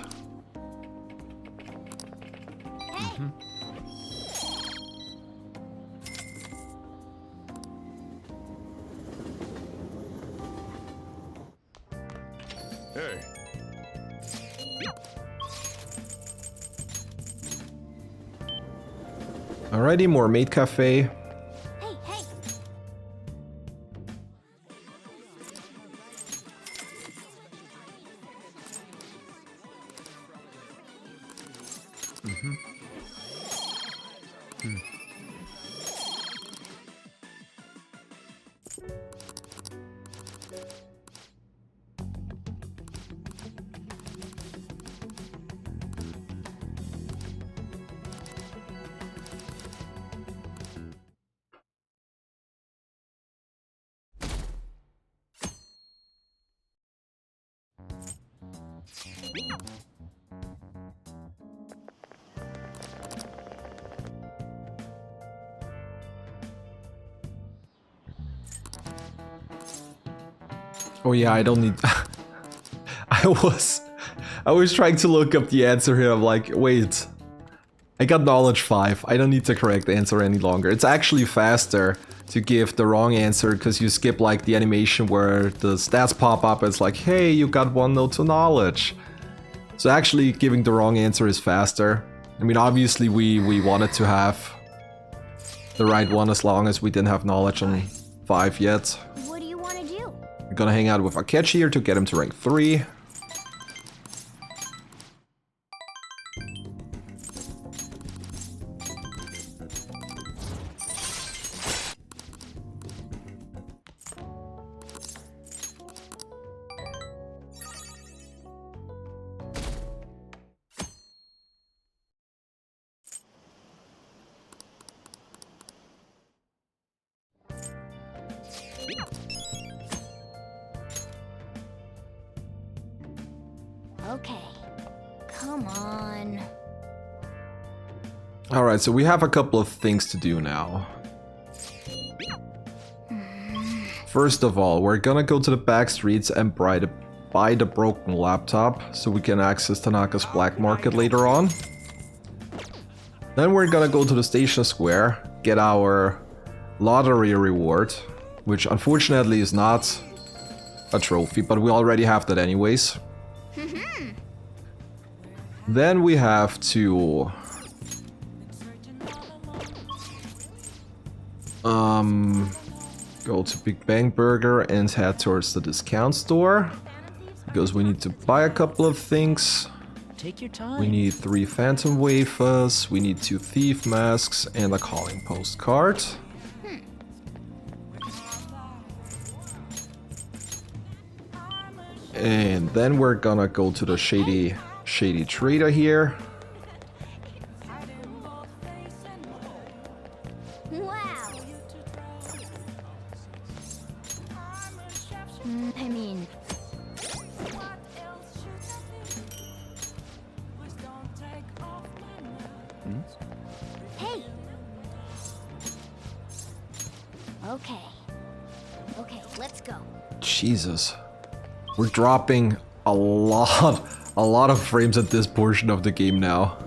Hey. Alrighty, more maid cafe. Hey, hey. Oh yeah, I don't need... I was trying to look up the answer here. I'm like, wait. I got knowledge 5. I don't need the correct answer any longer. It's actually faster to give the wrong answer because you skip like the animation where the stats pop up. It's like, hey, you got 1 note to knowledge. So actually giving the wrong answer is faster. I mean, obviously we wanted to have the right one as long as we didn't have knowledge on 5 yet. What do you want to do? We're gonna hang out with Akechi here to get him to rank 3. Okay. Come on. Alright, so we have a couple of things to do now. First of all, we're gonna go to the back streets and buy the broken laptop so we can access Tanaka's black market later on. Then we're gonna go to the station square, get our lottery reward, which unfortunately is not a trophy, but we already have that anyways. Then we have to go to Big Bang Burger and head towards the discount store because we need to buy a couple of things. Take your time. We need 3 phantom wafers, we need 2 thief masks and a calling postcard. And then we're gonna go to the shady trader here. Wow. I mean, hey. Okay. Okay, let's go. Jesus. We're dropping a lot of frames at this portion of the game now.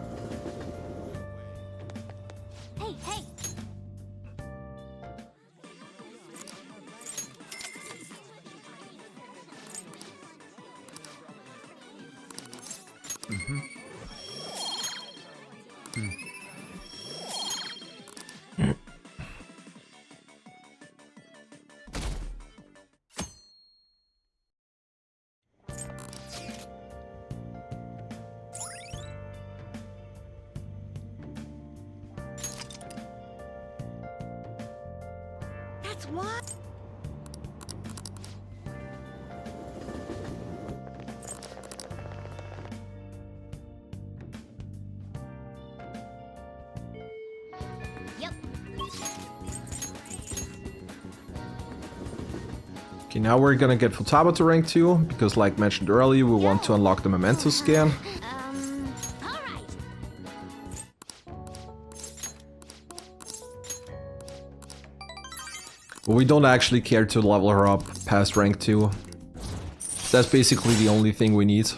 Hey, hey. That's why. Yep. Okay, now we're gonna get Futaba to rank 2, because like mentioned earlier, we want to unlock the memento scan. Alright. But we don't actually care to level her up past rank 2. That's basically the only thing we need.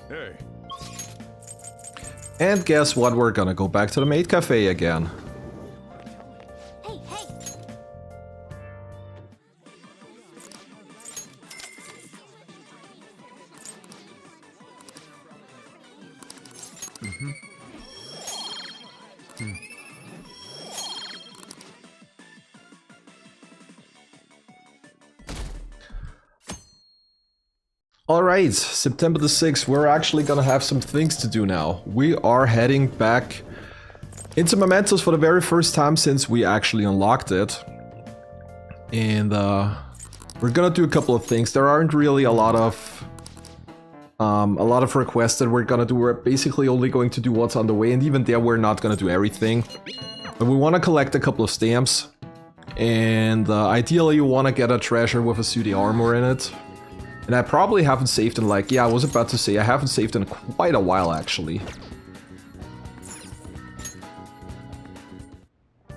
Hey. And guess what? We're gonna go back to the maid cafe again. Hey, hey. Alright, September the 6th, we're actually gonna have some things to do now. We are heading back into Mementos for the very first time since we actually unlocked it. And we're gonna do a couple of things. There aren't really a lot of requests that we're gonna do. We're basically only going to do what's on the way, and even there we're not gonna do everything. But we want to collect a couple of stamps. And ideally you want to get a treasure with a suit armor in it. And I probably haven't saved in like, yeah, I was about to say, I haven't saved in quite a while actually.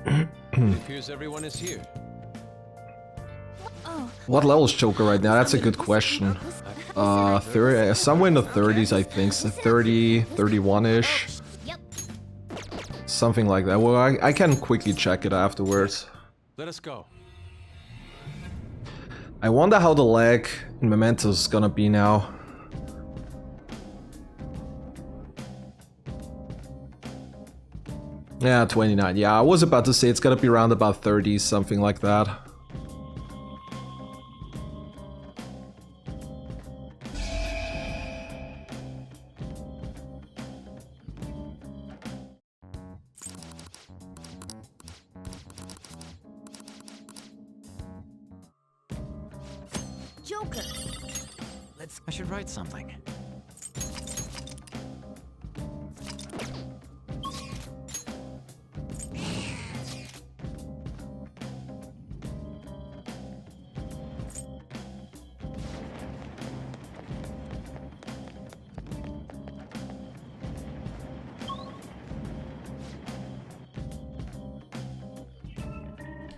It appears everyone is here. What level is Joker right now? That's a good question. 30, somewhere in the 30s I think, so 30, 31-ish. Something like that. Well, I can quickly check it afterwards. Let us go. I wonder how the lag in Mementos is gonna be now. Yeah, 29. Yeah, I was about to say it's gonna be around about 30, something like that. Joker. I should write something.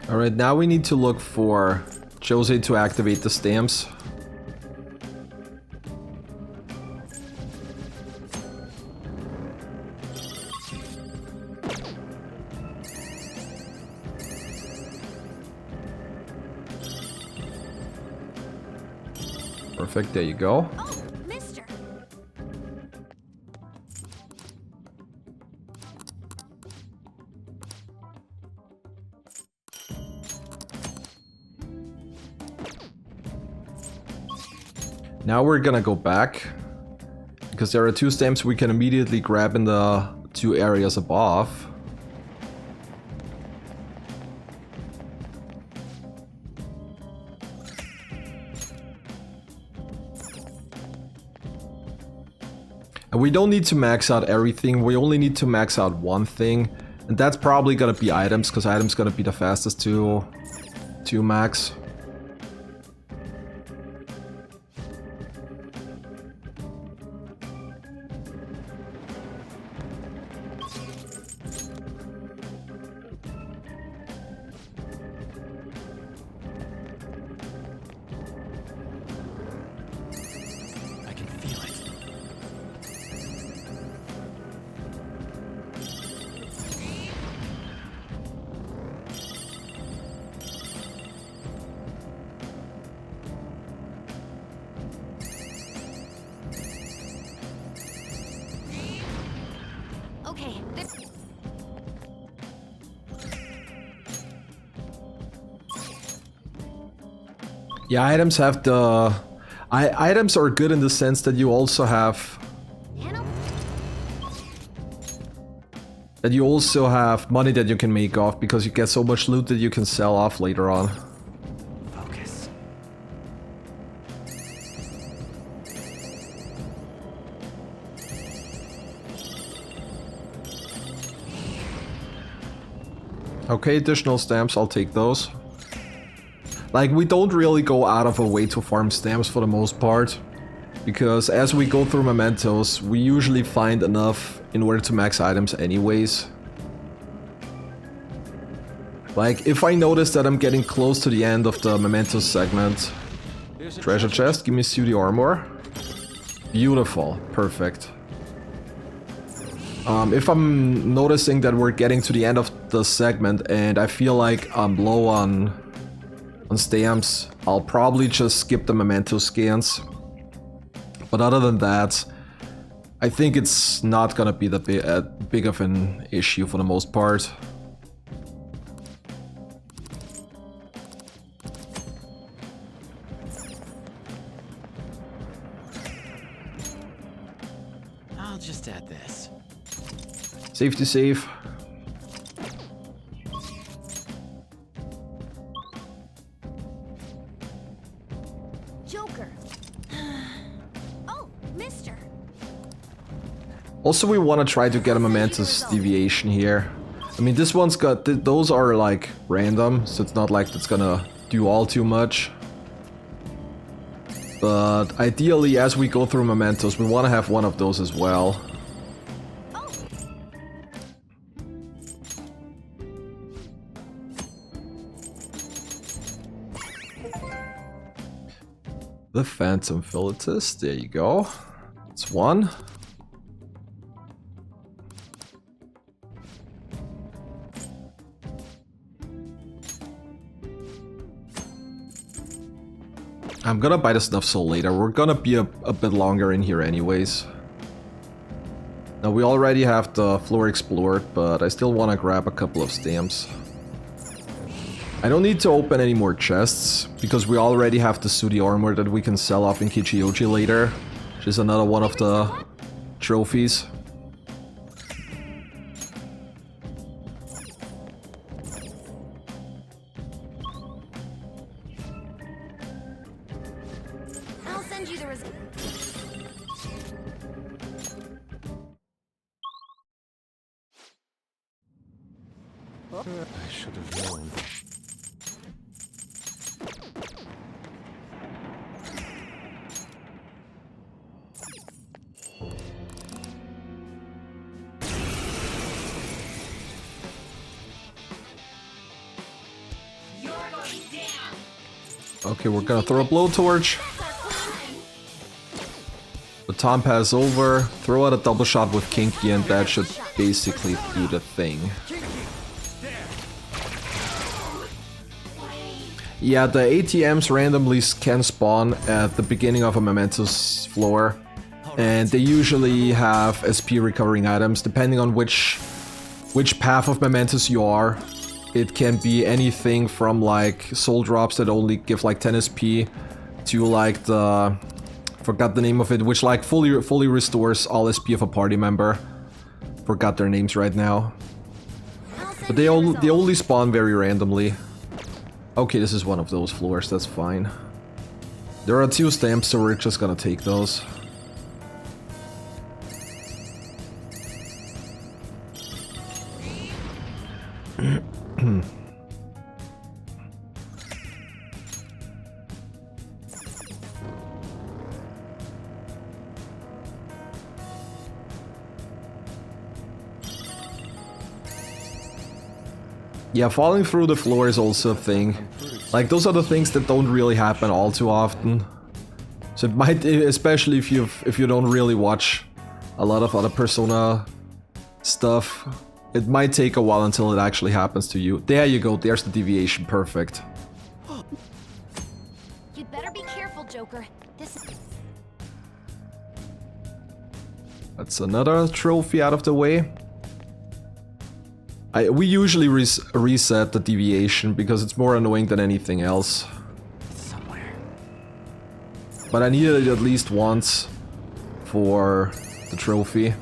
Alright, now we need to look for Jose to activate the stamps. Perfect, there you go. Oh, mister. Now we're gonna go back, because there are two stamps we can immediately grab in the two areas above. And we don't need to max out everything, we only need to max out one thing. And that's probably gonna be items, because items gonna be the fastest to max. I can feel it. Okay. Yeah, items have the Items are good in the sense that you also have... that you also have money that you can make off, because you get so much loot that you can sell off later on. Focus. Okay, additional stamps, I'll take those. Like, we don't really go out of our way to farm stamps for the most part, because as we go through mementos, we usually find enough in order to max items anyways. Like, if I notice that I'm getting close to the end of the mementos segment... Treasure chest, give me Suity armor. Beautiful, perfect. If I'm noticing that we're getting to the end of the segment and I feel like I'm low on stamps, I'll probably just skip the memento scans. But other than that, I think it's not gonna be that big of an issue for the most part. I'll just add this. Safety save. Joker. Oh, mister. Also, we want to try to get a momentous deviation here. I mean, this one's got... those are like random, so it's not like it's gonna do all too much. But ideally, as we go through mementos, we want to have one of those as well. The Phantom Philetus, there you go. It's one. I'm gonna buy the Snuff Soul later. We're gonna be a bit longer in here anyways. Now we already have the floor explored, but I still want to grab a couple of stamps. I don't need to open any more chests, because we already have the Suity armor that we can sell off in Kichioji later, which is another one of the trophies. I'll send you the result. I should have known. Okay, we're gonna throw a blowtorch. Baton pass over, throw out a double shot with Kinky, and that should basically do the thing. Yeah, the ATMs randomly can spawn at the beginning of a mementos floor, and they usually have SP recovering items depending on which path of mementos you are. It can be anything from like soul drops that only give like 10 SP to like the... forgot the name of it, which like fully restores all SP of a party member. Forgot their names right now. But they only spawn very randomly. Okay, this is one of those floors, that's fine. There are 2 stamps, so we're just gonna take those. Yeah, falling through the floor is also a thing. Like, those are the things that don't really happen all too often. So it might, especially if you don't really watch a lot of other Persona stuff, it might take a while until it actually happens to you. There you go, there's the deviation, perfect. You'd better be careful, Joker. This is... That's another trophy out of the way. We usually reset the deviation because it's more annoying than anything else. Somewhere. But I needed it at least once for the trophy.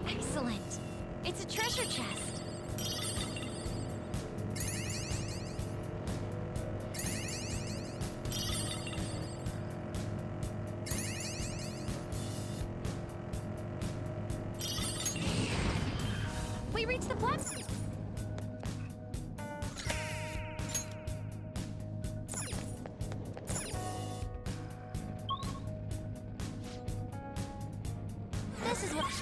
Excellent. It's a treasure chest. We reached the platform. This is what.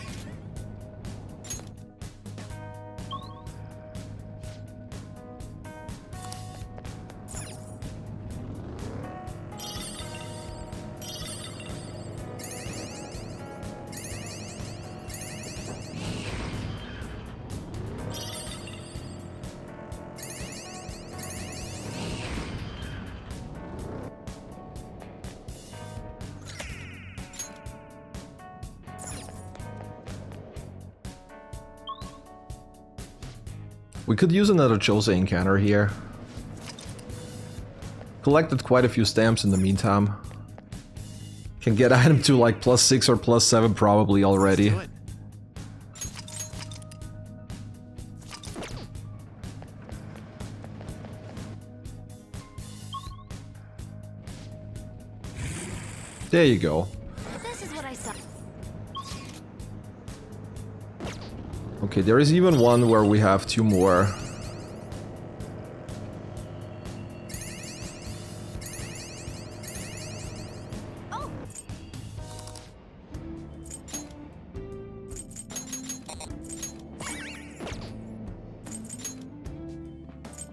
We could use another Jose encounter here. Collected quite a few stamps in the meantime. Can get item to like +6 or +7 probably already. There you go. This is what I saw. Okay, there is even one where we have 2 more. Oh.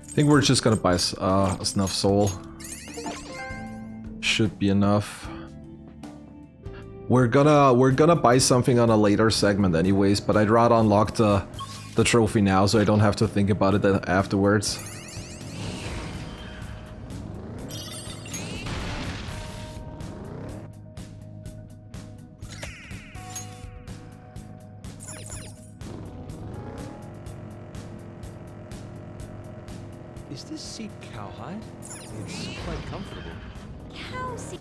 I think we're just gonna buy a Snuff Soul. Should be enough. We're gonna buy something on a later segment anyways, but I'd rather unlock the trophy now so I don't have to think about it afterwards. Is this seat cowhide? It's quite comfortable. Cow seat.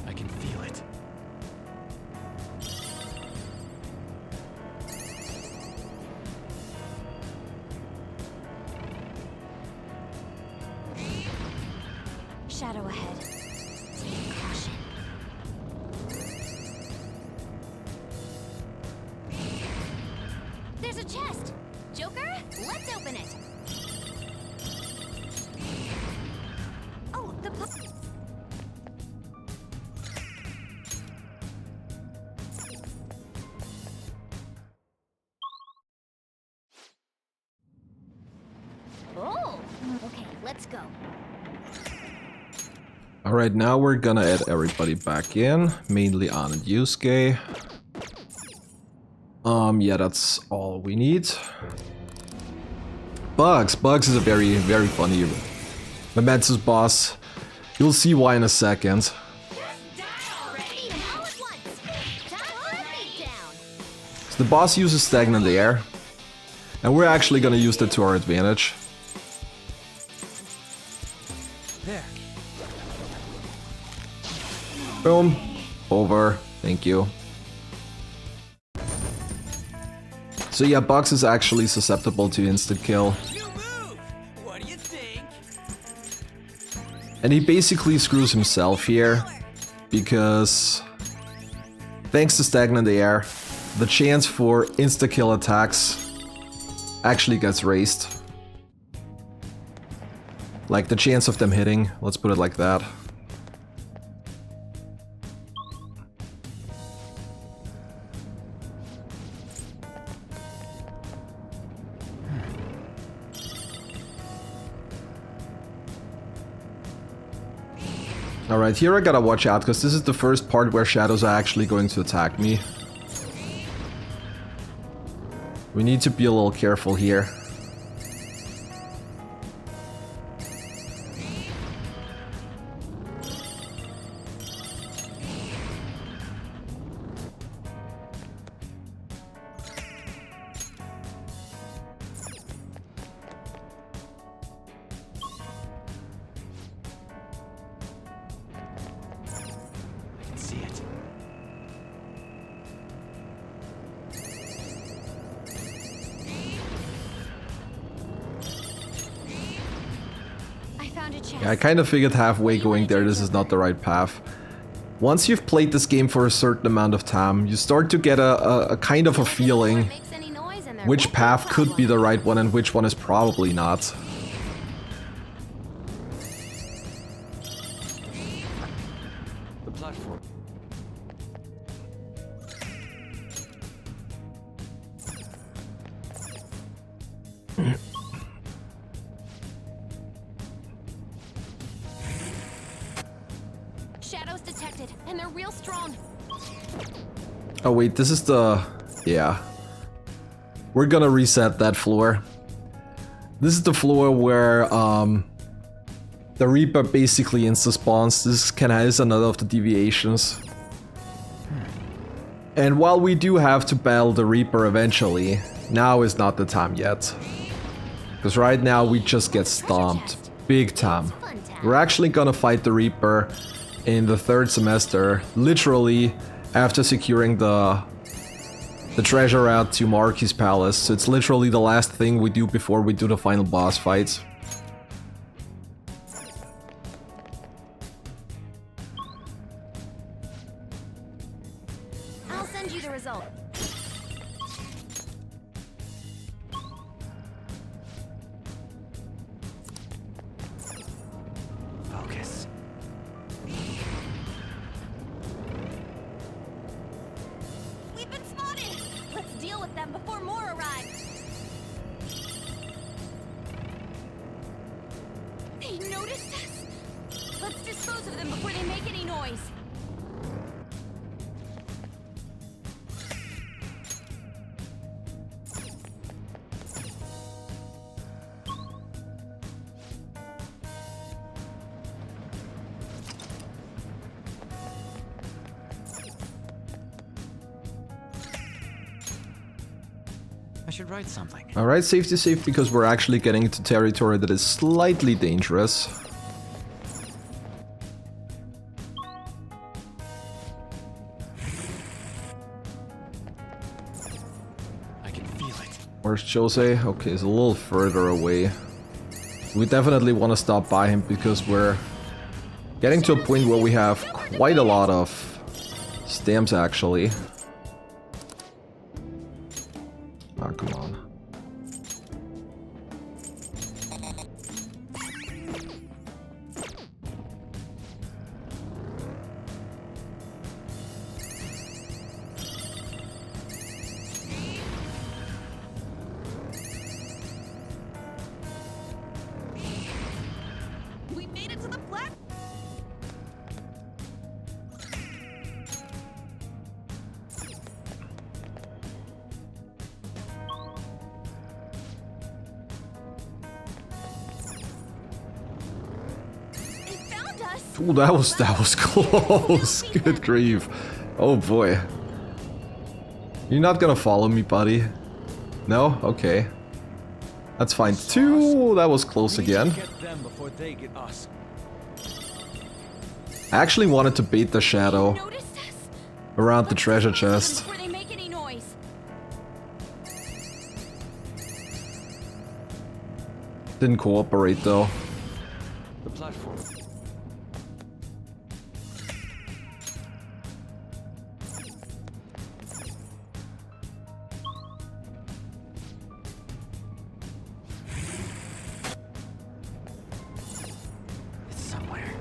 I can feel it. Shadow ahead. Take caution. There's a chest! Joker, let's open it! Oh, the Oh! Okay, let's go. Alright, now we're gonna add everybody back in, mainly Ann and Yusuke. Yeah, that's all we need. Bugs is a very, very funny Mementos boss. You'll see why in a second. So the boss uses stagnant air, and we're actually gonna use that to our advantage. There. Boom. Over. Thank you. So yeah, Bugs is actually susceptible to instant kill. New move! What do you think? And he basically screws himself here, because thanks to stagnant air, the chance for insta-kill attacks actually gets raised. Like the chance of them hitting, let's put it like that. Alright, here I gotta watch out, because this is the first part where shadows are actually going to attack me. We need to be a little careful here. found a chest. Yeah, I kind of figured halfway going there this is not the right path. Once you've played this game for a certain amount of time, you start to get a kind of a feeling which path could be the right one and which one is probably not. The platform. Shadows detected, and they're real strong. Oh wait, this is the... yeah. We're gonna reset that floor. This is the floor where the Reaper basically insta-spawns. This is another of the deviations. And while we do have to battle the Reaper eventually, now is not the time yet. Because right now we just get stomped. Big time. We're actually gonna fight the Reaper in the 3rd semester, literally after securing the treasure route to Marky's palace. So it's literally the last thing we do before we do the final boss fights. I'll send you the result. Focus. We've been spotted! Let's deal with them before more arrive. They noticed us? Let's dispose of them before they make any noise. I should write something. Alright, safety safe because we're actually getting into territory that is slightly dangerous. I can feel it. Where's Jose? Okay, he's a little further away. We definitely want to stop by him because we're getting to a point where we have quite a lot of stamps actually. Ah, come on. We made it to the platform. They found us. Ooh, that was close. Good grief. Oh boy. You're not gonna follow me, buddy? No? Okay. That's fine too. That was close again. Get them before they get us. I actually wanted to bait the shadow Noticed us? around the treasure chest. Before they make any noise. Didn't cooperate though. The platform. It's somewhere.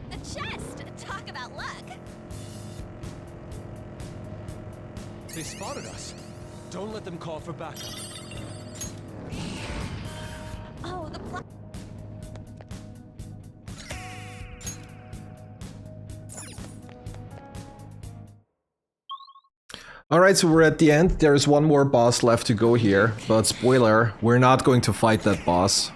The chest! Talk about luck. They spotted us. Don't let them call for backup. Oh, the Alright, so we're at the end. There's one more boss left to go here, but spoiler, we're not going to fight that boss.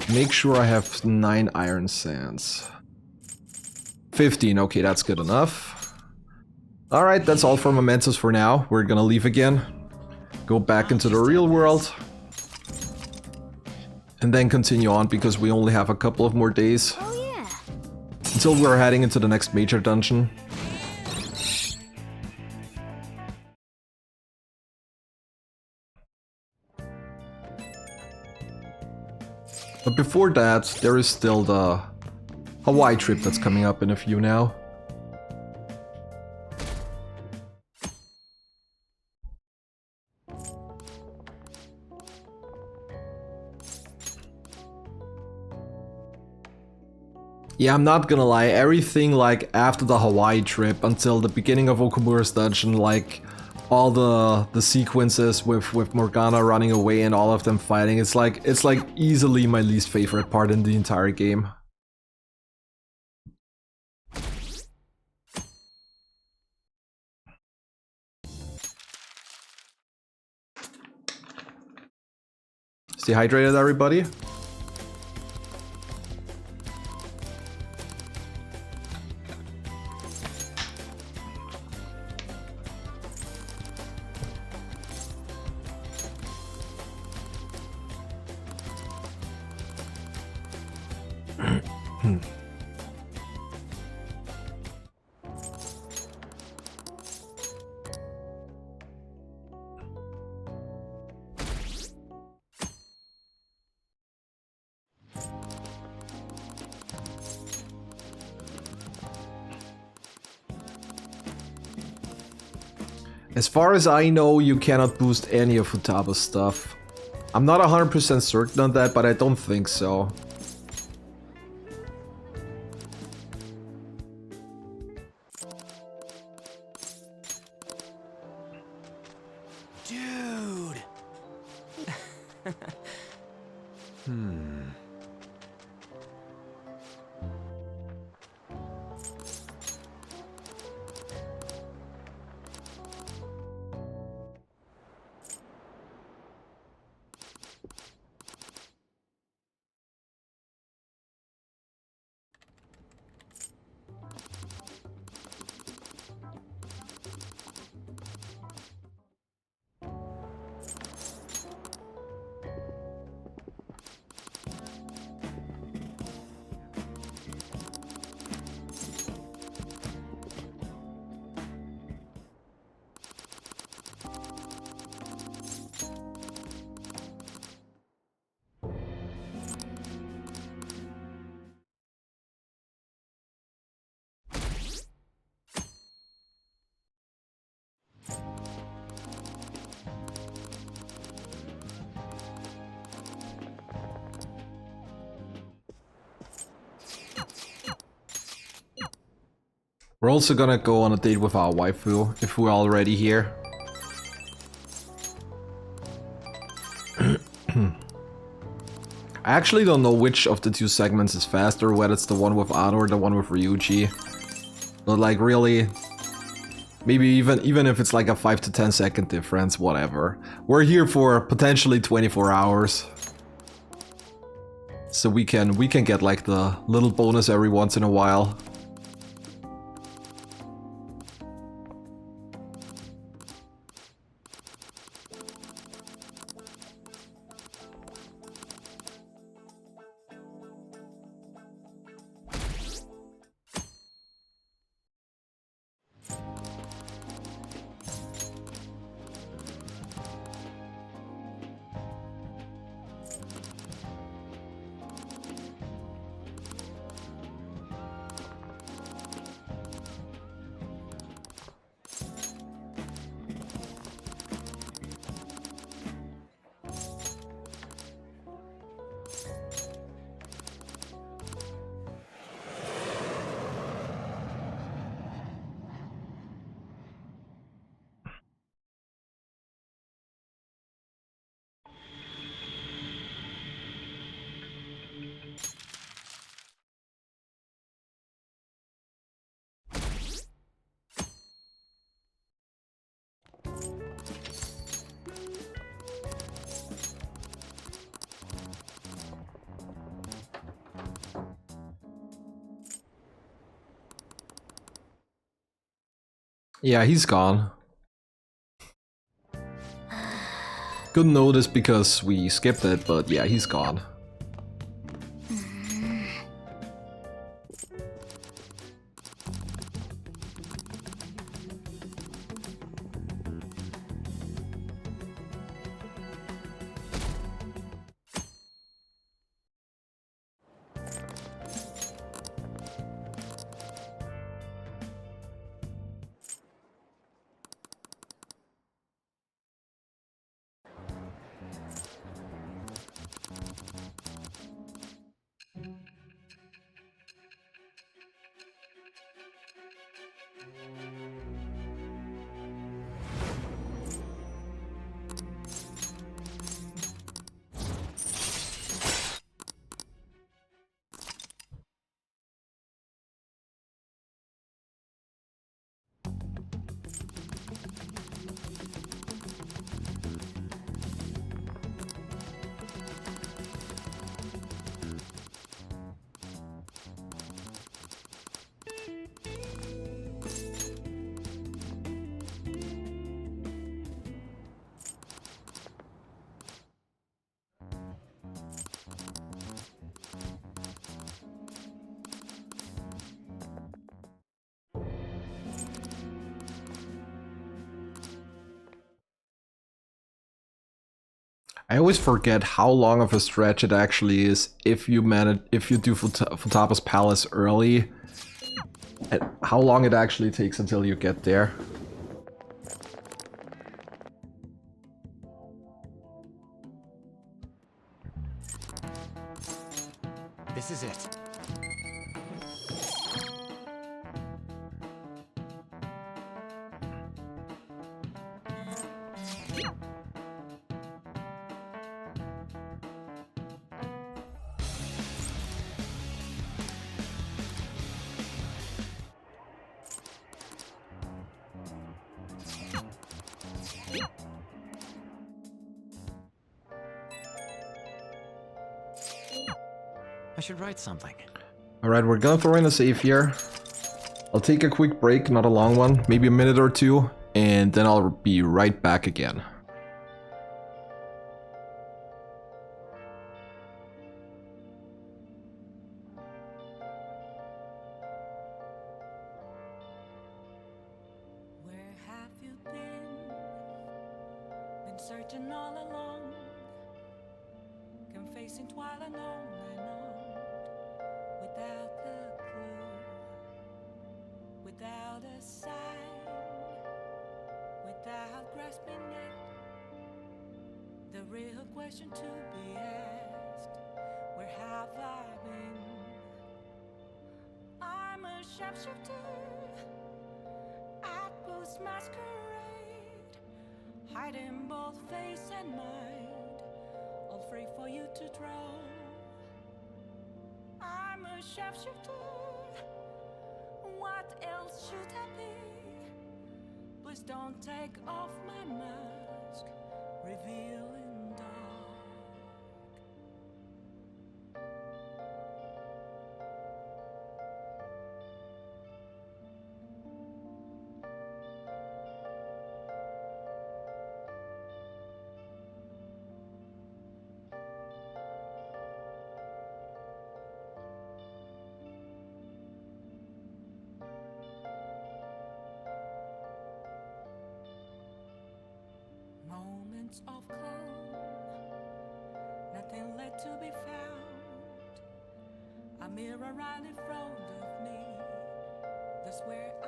Make sure I have 9 iron sands. 15, okay, that's good enough. Alright, that's all for Mementos for now. We're gonna leave again. Go back into the real world. And then continue on because we only have a couple of more days. Oh yeah. Until we're heading into the next major dungeon. But before that, there is still the Hawaii trip that's coming up in a few now. Yeah, I'm not gonna lie, everything like after the Hawaii trip until the beginning of Okumura's dungeon, like all the sequences with Morgana running away and all of them fighting, it's like easily my least favorite part in the entire game. Stay hydrated, everybody. As far as I know, you cannot boost any of Futaba's stuff. I'm not 100% certain on that, but I don't think so. Dude. We're also gonna go on a date with our waifu, if we're already here. I actually don't know which of the two segments is faster, whether it's the one with Ano or the one with Ryuji. But like really, maybe even if it's like a 5 to 10 second difference, whatever. We're here for potentially 24 hours. So we can get like the little bonus every once in a while. Yeah, he's gone. Couldn't notice because we skipped it, but yeah, he's gone. I always forget how long of a stretch it actually is if you do Futapas's Palace early, and how long it actually takes until you get there. This is it. I should write something. Alright, we're gonna throw in a save here. I'll take a quick break, not a long one, maybe a minute or two, and then I'll be right back again. Where have you been? Been searching all along, confessing while I know without a clue, without a sign, without grasping it. The real question to be asked: where have I been? I'm a sharpshooter at Booth's masquerade, hiding both face and mind, all free for you to draw. I'm a sharpshooter. What else should I be? Please don't take off my mask, revealing dark. Moments of calm, nothing left to be found. A mirror right in front of me, that's where I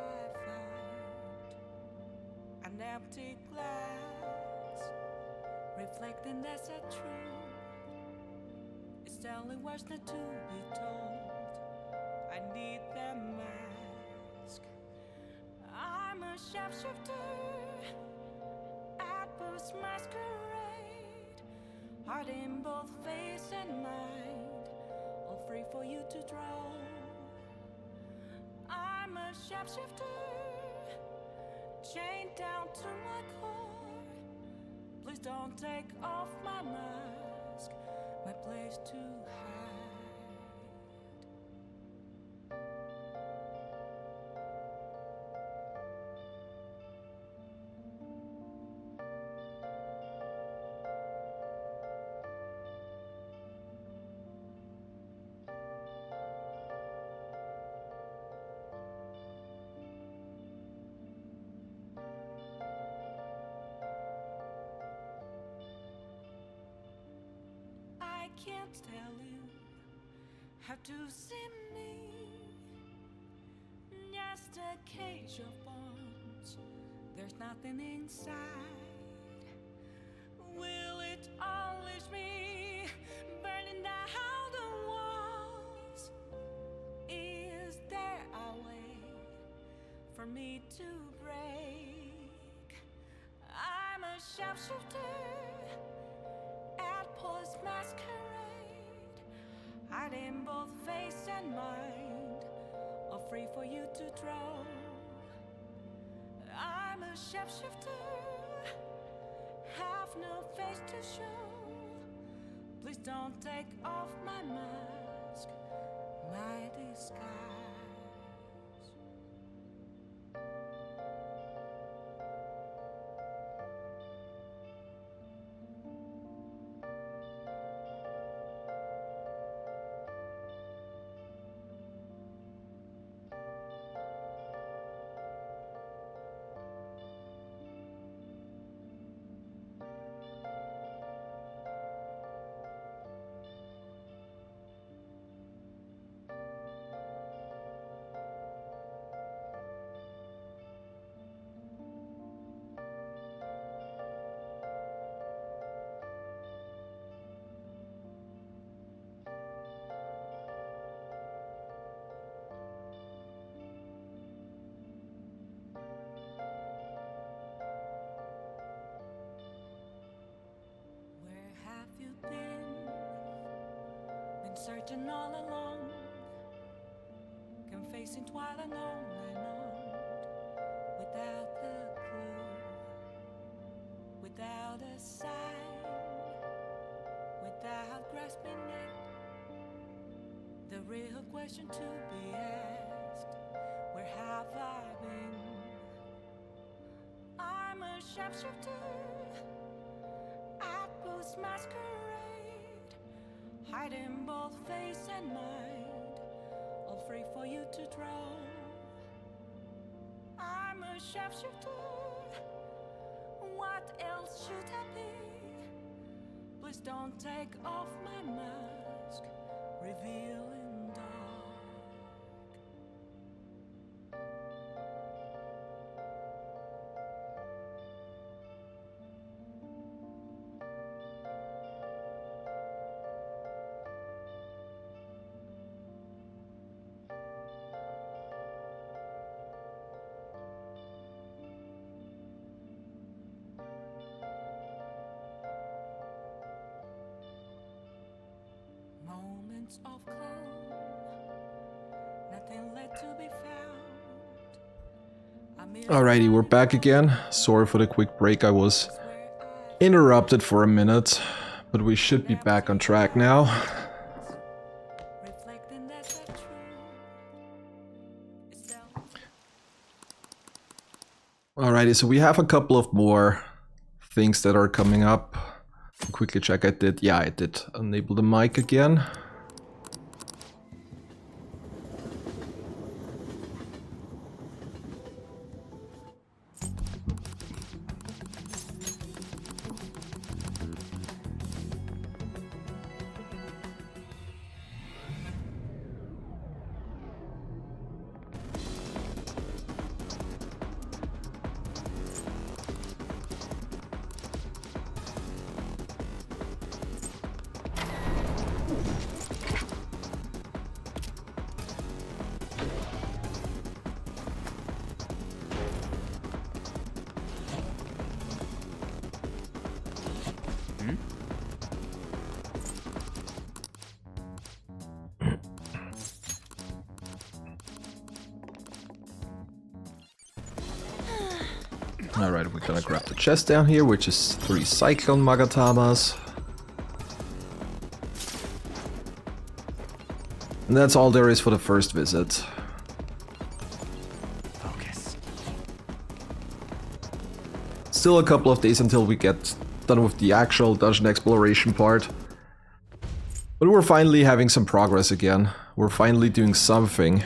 found an empty glass, reflecting that's a truth. It's telling words not to be told. I need that mask. I'm a sharpshooter at Booth's masquerade, heart in both face and mind, all free for you to draw. I'm a sharpshooter, chained down to my core. Please don't take off my mask, my place to hide. can't tell you how to see me. Just a cage of bones, there's nothing inside. Will it always be burning down the walls? Is there a way for me to break? I'm a sharpshooter at post masquerade, hiding both face and mind, all free for you to draw. I'm a sharpshooter, have no face to show. Please don't take off my mask, my disguise. Searching all along, confessing while alone and on, without the clue, without a sign, without grasping it. The real question to be asked: where have I been? I'm a sharpshooter at post masquerade, hiding both face and mind, all free for you to draw. I'm a sharpshooter, what else should I be? Please don't take off my mask, revealing dark. Moments of calm, nothing left to be found. Alrighty, we're back again. Sorry for the quick break, I was interrupted for a minute, but we should be back on track now. Alrighty, so we have a couple of more things that are coming up. Quickly check, I did enable the mic again. Alright, we're gonna grab the chest down here, which is 3 Cyclone Magatamas. And that's all there is for the first visit. Focus. Still a couple of days until we get done with the actual dungeon exploration part. But we're finally having some progress again. We're finally doing something.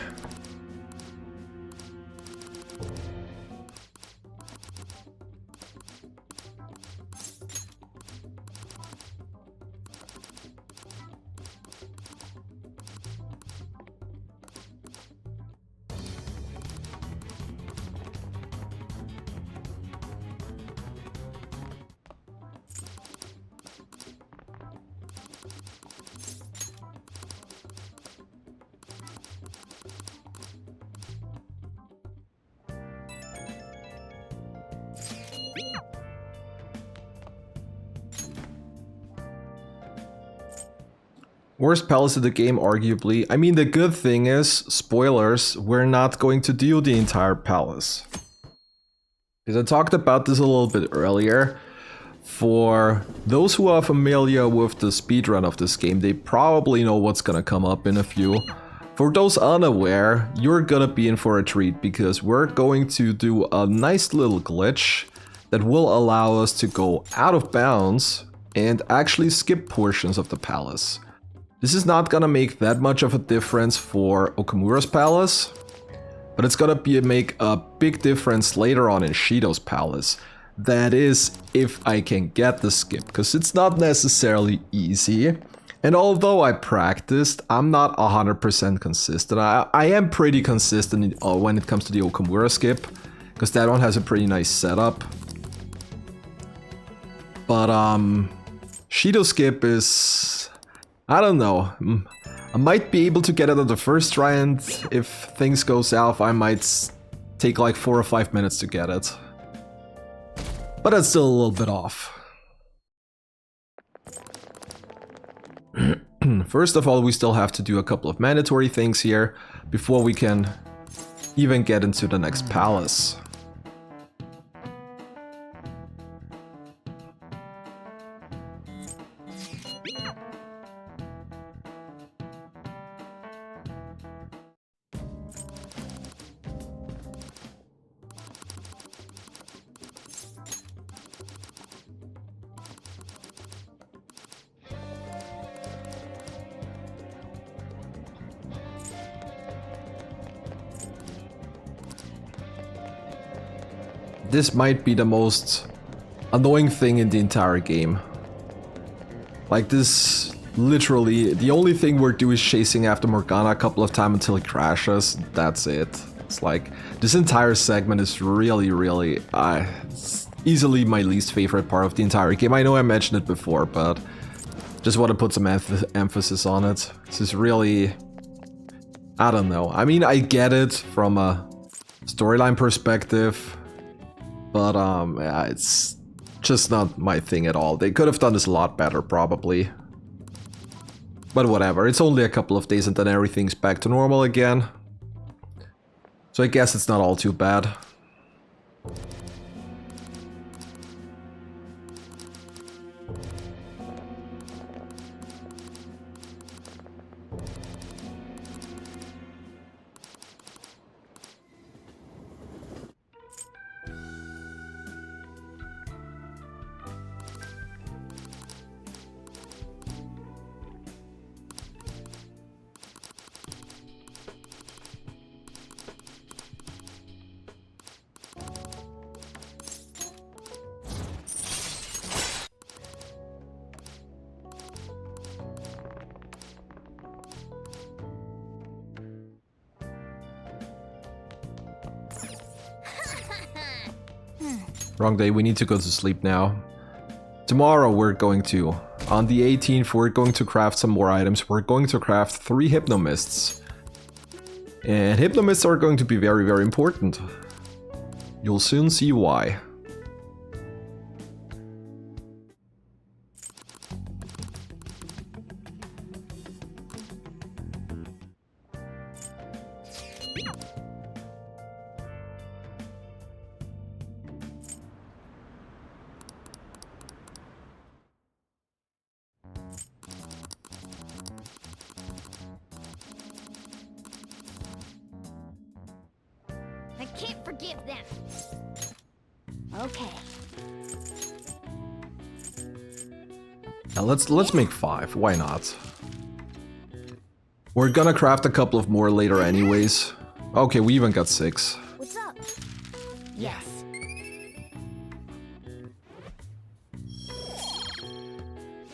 Worst palace in the game, arguably. I mean, the good thing is, spoilers, we're not going to do the entire palace. Because I talked about this a little bit earlier. For those who are familiar with the speedrun of this game, they probably know what's gonna come up in a few. For those unaware, you're gonna be in for a treat because we're going to do a nice little glitch that will allow us to go out of bounds and actually skip portions of the palace. This is not gonna make that much of a difference for Okamura's palace, but it's gonna make a big difference later on in Shido's palace. That is, if I can get the skip, because it's not necessarily easy. And although I practiced, I'm not 100% consistent. I am pretty consistent when it comes to the Okamura skip, because that one has a pretty nice setup. But Shido skip is... I don't know. I might be able to get it on the first try, and if things go south, I might take like 4 or 5 minutes to get it. But that's still a little bit off. First of all, we still have to do a couple of mandatory things here before we can even get into the next palace. This might be the most annoying thing in the entire game. Like this, literally, the only thing we're doing is chasing after Morgana a couple of times until he crashes. That's it. It's like, this entire segment is really, it's easily my least favorite part of the entire game. I know I mentioned it before, but just want to put some emphasis on it. This is really, I don't know. I mean, I get it from a storyline perspective. But yeah, it's just not my thing at all. They could have done this a lot better, probably. But whatever, it's only a couple of days and then everything's back to normal again. So I guess it's not all too bad. Wrong day, we need to go to sleep now. Tomorrow we're going to, on the 18th, we're going to craft some more items. We're going to craft 3 Hypnomists. And Hypnomists are going to be very, very important. You'll soon see why. I can't forgive them. Okay. Now let's make 5. Why not? We're gonna craft a couple of more later anyways. Okay, we even got 6. What's up? Yes.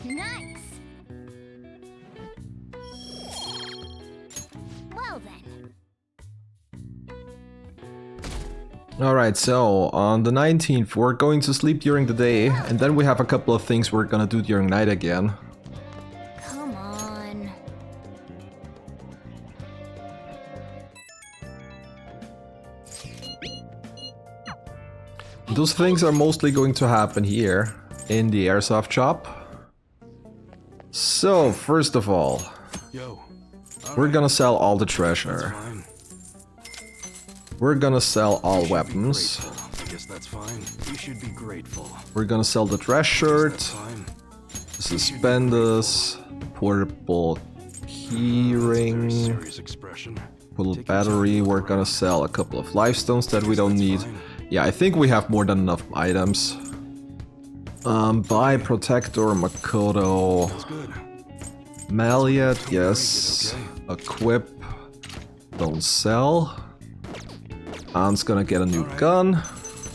Nice. Well then. Alright, so on the 19th we're going to sleep during the day, and then we have a couple of things we're gonna do during night again. Come on. Those things are mostly going to happen here, in the airsoft shop. So, first of all, Yo. We're gonna sell all the treasure. Fine. We're gonna sell all weapons. I guess that's fine. You should be grateful. We're gonna sell the dress shirt, Fine. suspenders, portable keyring, Serious expression. portable battery. We're gonna sell a couple of livestones that we don't need. Yeah, I think we have more than enough items. Buy Protector, Makoto, Good. Maliat, yes. Equip, don't sell. An's gonna get a new gun.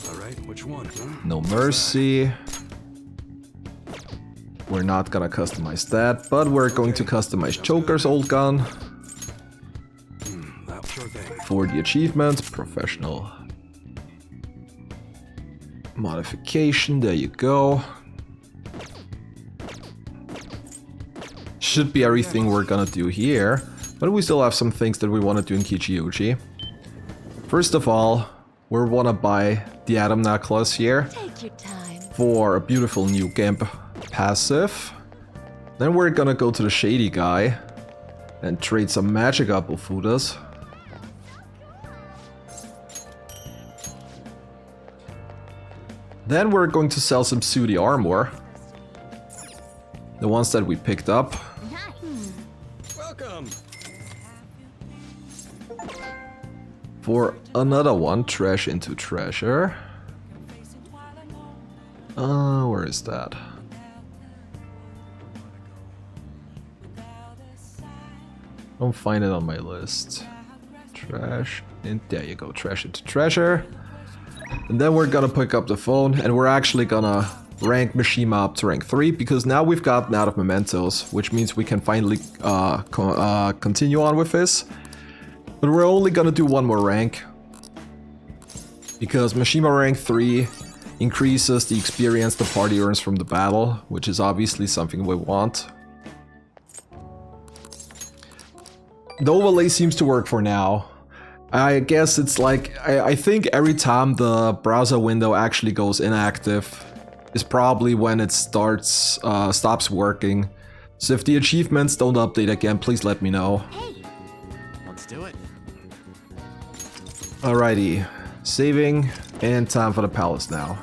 Alright, which one? Huh? No mercy. We're not gonna customize that, but we're going to customize Joker's old gun. That sure thing. For the achievement, professional modification, there you go. Should be everything we're gonna do here, but we still have some things that we want to do in Kichiuchi. First of all, we wanna buy the Atom Necklace here Take your time. for a beautiful new Gimp passive. Then we're gonna go to the Shady Guy and trade some magic apple fooders. Then we're going to sell some Sooty armor. The ones that we picked up. Welcome. For another one, trash into treasure. Where is that? Don't find it on my list. Trash, and there you go, trash into treasure. And then we're gonna pick up the phone, and we're actually gonna rank Mishima up to rank 3, because now we've gotten out of mementos, which means we can finally continue on with this. But we're only gonna do one more rank, because Mishima rank 3 increases the experience the party earns from the battle, which is obviously something we want. The overlay seems to work for now. I guess it's like, I think every time the browser window actually goes inactive is probably when it stops working. So if the achievements don't update again, please let me know. Hey, let's do it. Alrighty, saving, and time for the palace now.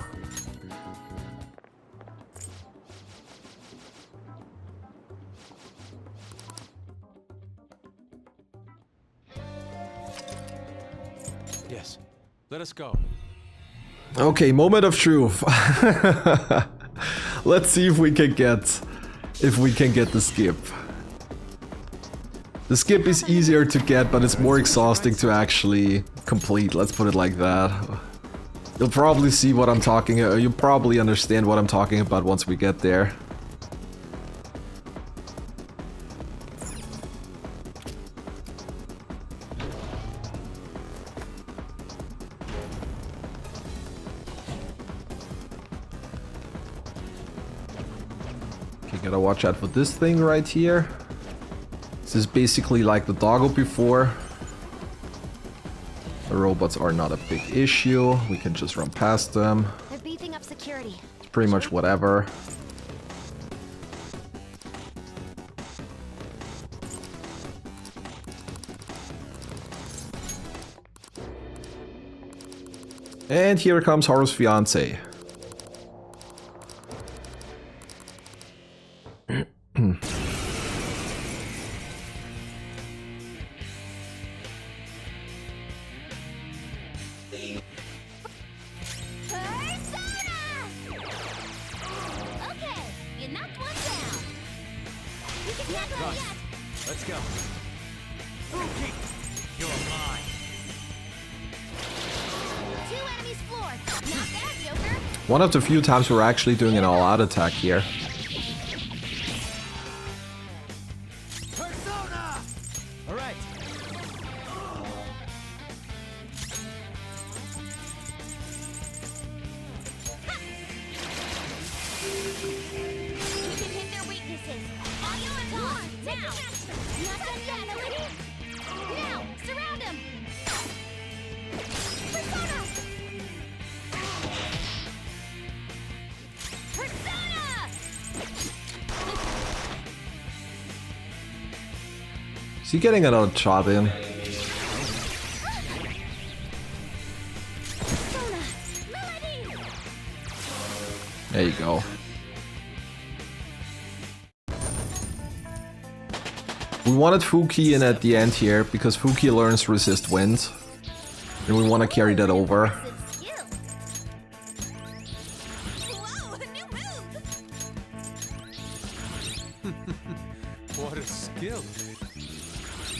Yes. Let us go. Okay, moment of truth. Let's see if we can get the skip. The skip is easier to get, but it's more exhausting to actually complete. Let's put it like that. You'll probably see what I'm talking about. You'll probably understand what I'm talking about once we get there. Gotta watch out for this thing right here. This is basically like the doggo before. The robots are not a big issue. We can just run past them. They're beefing up security. It's pretty much whatever. And here comes Haru's fiance. Let's go. Okay, you're mine. 2 enemies floored. Not bad, Joker. One of the few times we're actually doing an all-out attack here. Persona! All right. You can hit their weaknesses. Audio and launch. Now. Not done yet, Lily. Now, surround him. Persona! Persona! he getting another shot in? There you go. We wanted Fuki in at the end here because Fuki learns resist wind. And we want to carry that over. Whoa, a new move! What a skill.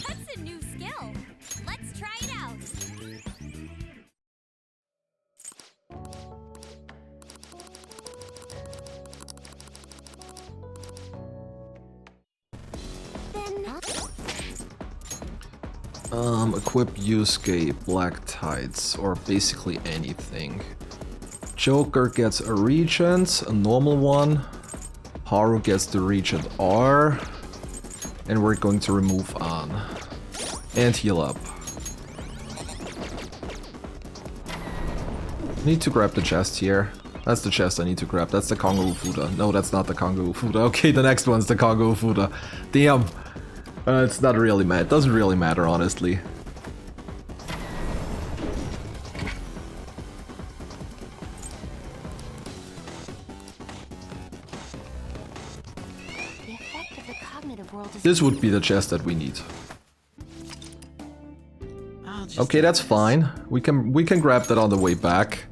That's a new skill. Let's try it out. Equip Yusuke Black Tides, or basically anything. Joker gets a Regent, a normal one. Haru gets the Regent R. And we're going to remove An. And heal up. Need to grab the chest here. That's the chest I need to grab. That's the Kongo Ufuda. No, that's not the Kongo Ufuda. Okay, the next one's the Kongo Ufuda. Damn. It's not really it doesn't really matter, honestly. The effect of the cognitive world is This would be the chest that we need. Okay, that's fine. We can grab that on the way back.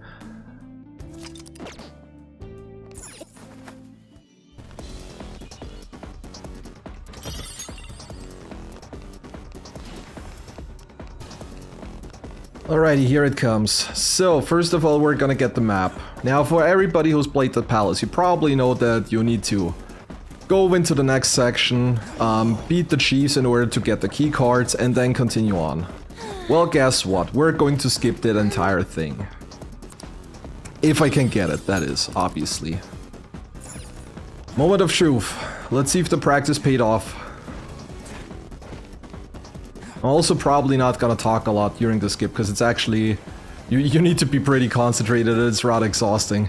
Alrighty, here it comes. So, first of all, we're gonna get the map. Now, for everybody who's played the palace, you probably know that you need to go into the next section, beat the chiefs in order to get the key cards, and then continue on. Well, guess what? We're going to skip that entire thing. If I can get it, that is, obviously. Moment of truth. Let's see if the practice paid off. I'm also probably not gonna talk a lot during the skip, because it's actually... You need to be pretty concentrated, it's rather exhausting.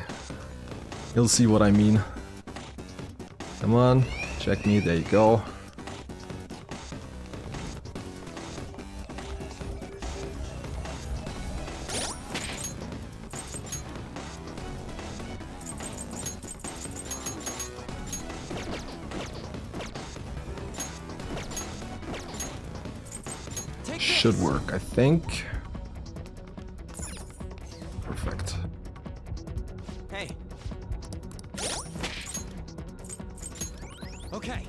You'll see what I mean. Come on, check me, there you go. Should work, I think. Perfect. Hey. Okay.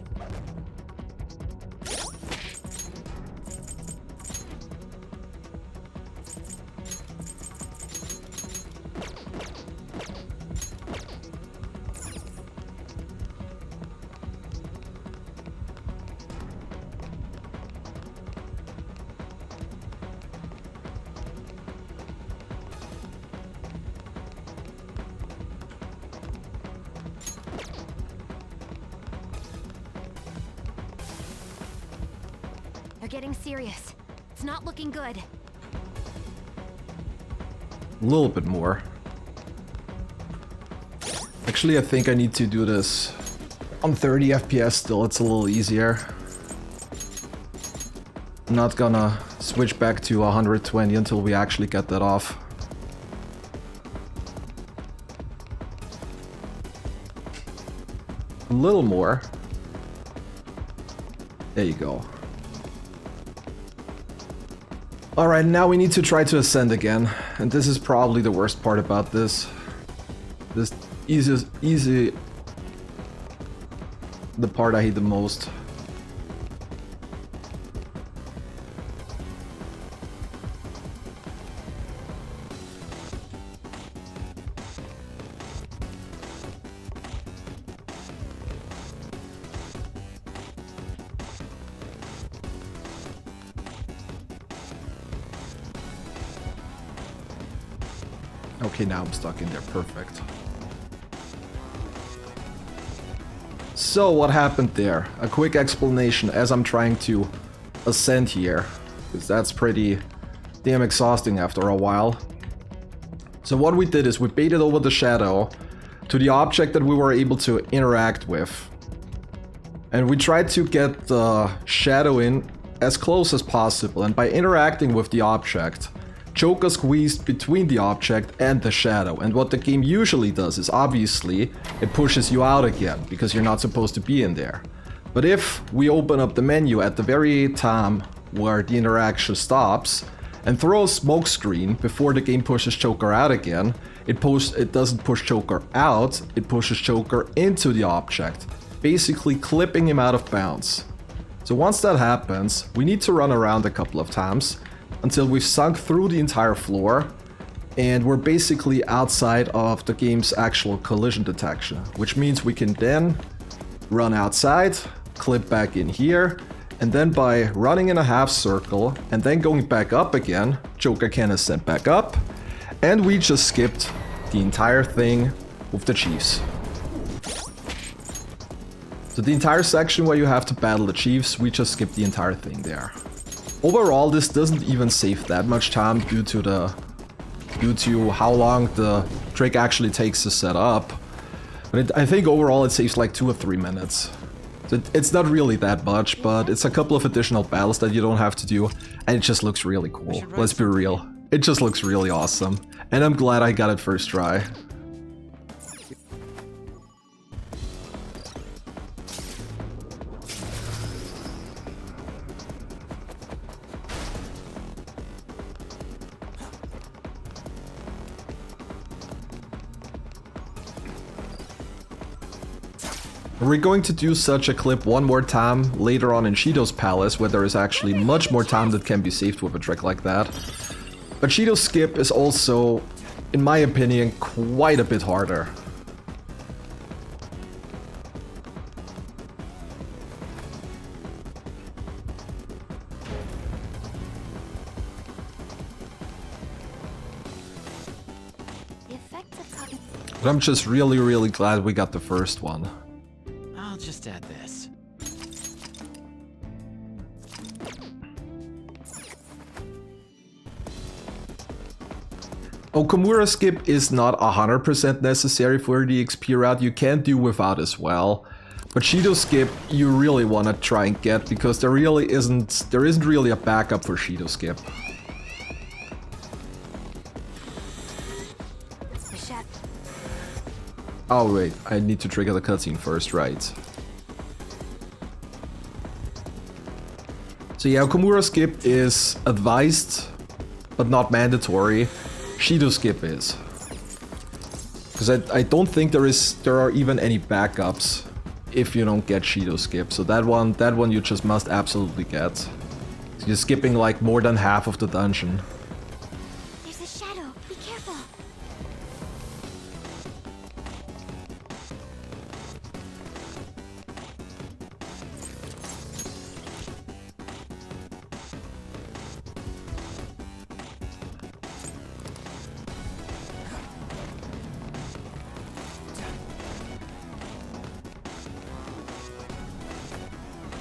They're getting serious. It's not looking good. A little bit more. Actually, I think I need to do this on 30 FPS still, it's a little easier. I'm not gonna switch back to 120 until we actually get that off. A little more. There you go. Alright, now we need to try to ascend again. And this is probably the worst part about this. This easy... The part I hate the most. Okay, now I'm stuck in there. Perfect. So, what happened there? A quick explanation as I'm trying to ascend here, because that's pretty damn exhausting after a while. So what we did is we baited over the shadow to the object that we were able to interact with. And we tried to get the shadow in as close as possible, and by interacting with the object, Joker squeezed between the object and the shadow, and what the game usually does is obviously it pushes you out again, because you're not supposed to be in there. But if we open up the menu at the very time where the interaction stops, and throw a smoke screen before the game pushes Joker out again, it doesn't push Joker out, it pushes Joker into the object, basically clipping him out of bounds. So once that happens, we need to run around a couple of times until we've sunk through the entire floor and we're basically outside of the game's actual collision detection, which means we can then run outside, clip back in here, and then by running in a half circle and then going back up again, Joker can ascend back up, and we just skipped the entire thing with the Chiefs. So the entire section where you have to battle the Chiefs, we just skipped the entire thing there. Overall, this doesn't even save that much time due to how long the trick actually takes to set up. But I think overall it saves like 2 or 3 minutes. It's not really that much, but it's a couple of additional battles that you don't have to do, and it just looks really cool. Let's be real. It just looks really awesome, and I'm glad I got it first try. We're going to do such a clip one more time later on in Shido's Palace, where there is actually much more time that can be saved with a trick like that. But Shido's skip is also, in my opinion, quite a bit harder. But I'm just really glad we got the first one. I'll just add this. Okamura skip is not 100% necessary for the XP route, you can do without as well. But Shido skip you really want to try and get, because there isn't really a backup for Shido skip. Oh wait, I need to trigger the cutscene first, right? So yeah, Okamura skip is advised, but not mandatory. Shido skip is. Because I don't think there are even any backups if you don't get Shido skip. So that one you just must absolutely get. So you're skipping like more than half of the dungeon. There's a shadow. Be careful.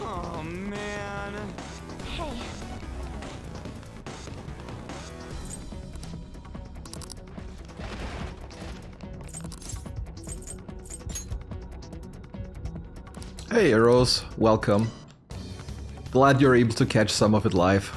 Oh man. Hey. Hey Arrows, welcome. Glad you're able to catch some of it live.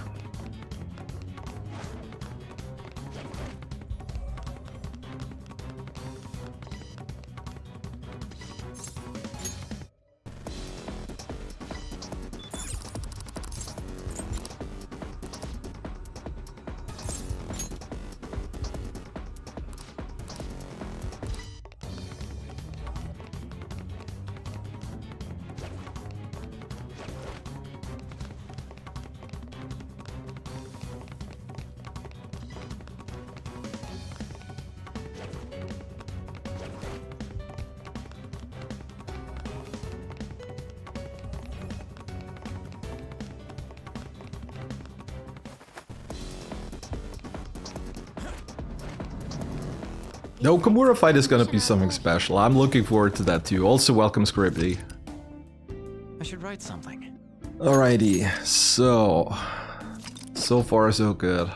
The Okamura fight is gonna be something special. I'm looking forward to that too. Also, welcome Scribbly. I should write something. Alrighty, so far so good.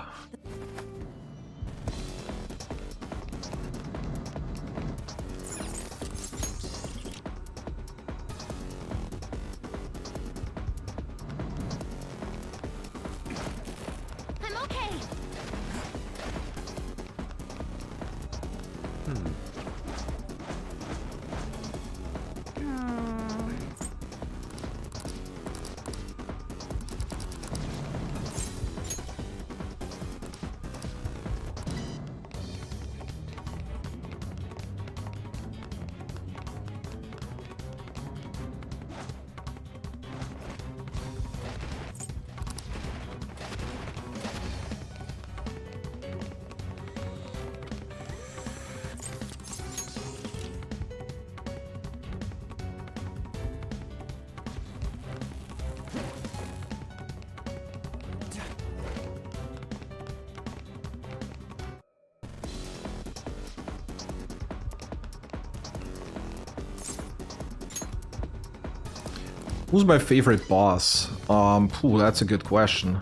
Who's my favorite boss? That's a good question.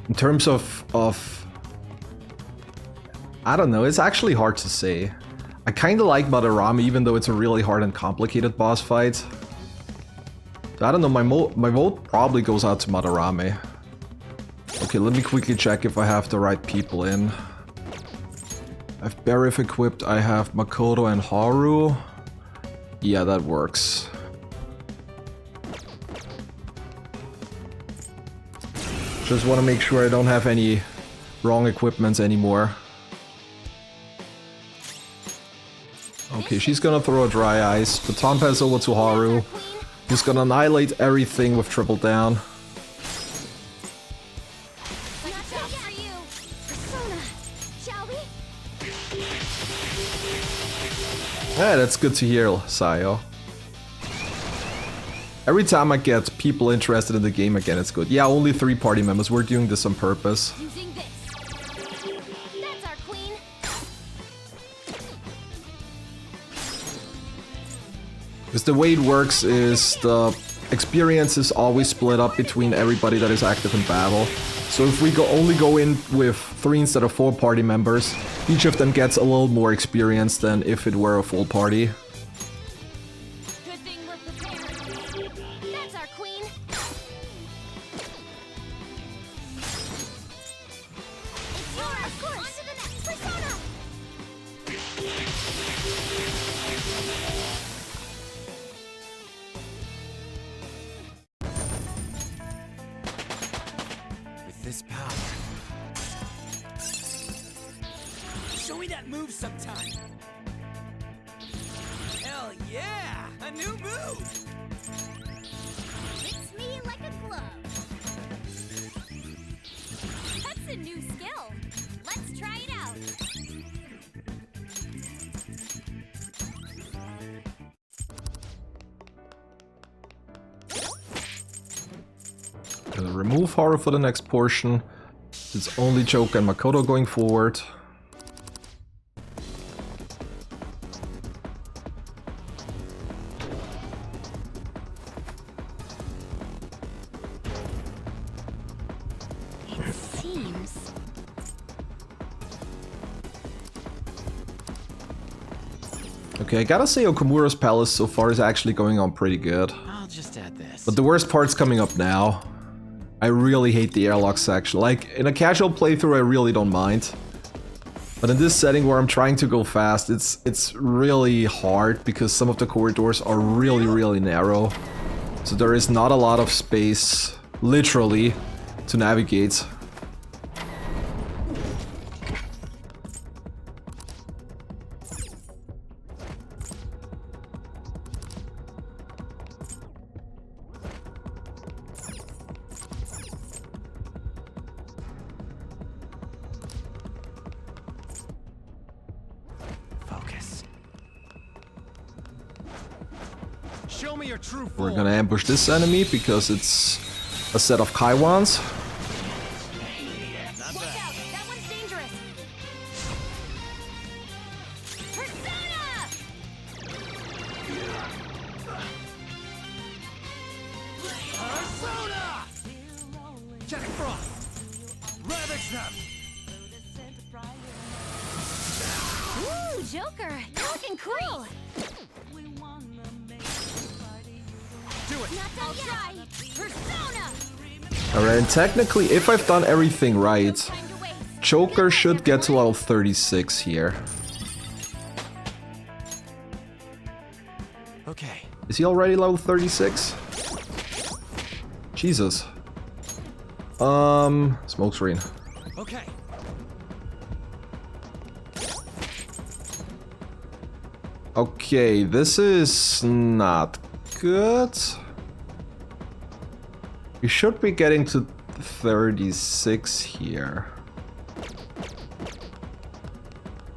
In terms of I don't know, it's actually hard to say. I kinda like Madarame, even though it's a really hard and complicated boss fight. So I don't know, my vote probably goes out to Madarame. Okay, let me quickly check if I have the right people in. I have Barif equipped, I have Makoto and Haru. Yeah, that works. Just want to make sure I don't have any wrong equipments anymore. Okay, she's gonna throw a dry ice. Baton pass over to Haru. He's gonna annihilate everything with triple down. Yeah, that's good to hear, Sayo. Every time I get people interested in the game again, it's good. Yeah, only 3 party members. We're doing this on purpose. Using this. That's our queen. Because the way it works is the experience is always split up between everybody that is active in battle. So if we only go in with 3 instead of 4 party members, each of them gets a little more experience than if it were a full party. Good thing we're prepared. That's our queen. It's yours. Of course. On to the next persona. With this power. Show me that move sometime. Hell yeah! A new move! Fits me like a glove. That's a new skill. Let's try it out. Gonna remove Haru for the next portion. It's only Joker and Makoto going forward. Seems. Okay, I gotta say Okamura's palace so far is actually going on pretty good. I'll just add this. But the worst part's coming up now. I really hate the airlock section. Like, in a casual playthrough I really don't mind. But in this setting where I'm trying to go fast, it's really hard because some of the corridors are really narrow. So there is not a lot of space, literally, to navigate. Focus. Show me your true We're form. gonna ambush this enemy because it's a set of Kaiwans. Watch out! That one's dangerous. Persona! Persona! Jack Frost! Ravage them! Ooh, Joker! You're looking cool. Do it! Not done yet. Persona! Alright, and technically, if I've done everything right, Time to waste. Joker should get to level 36 here. Okay. Is he already level 36? Jesus. Smoke screen. Okay. Okay, this is not good. We should be getting to 36 here.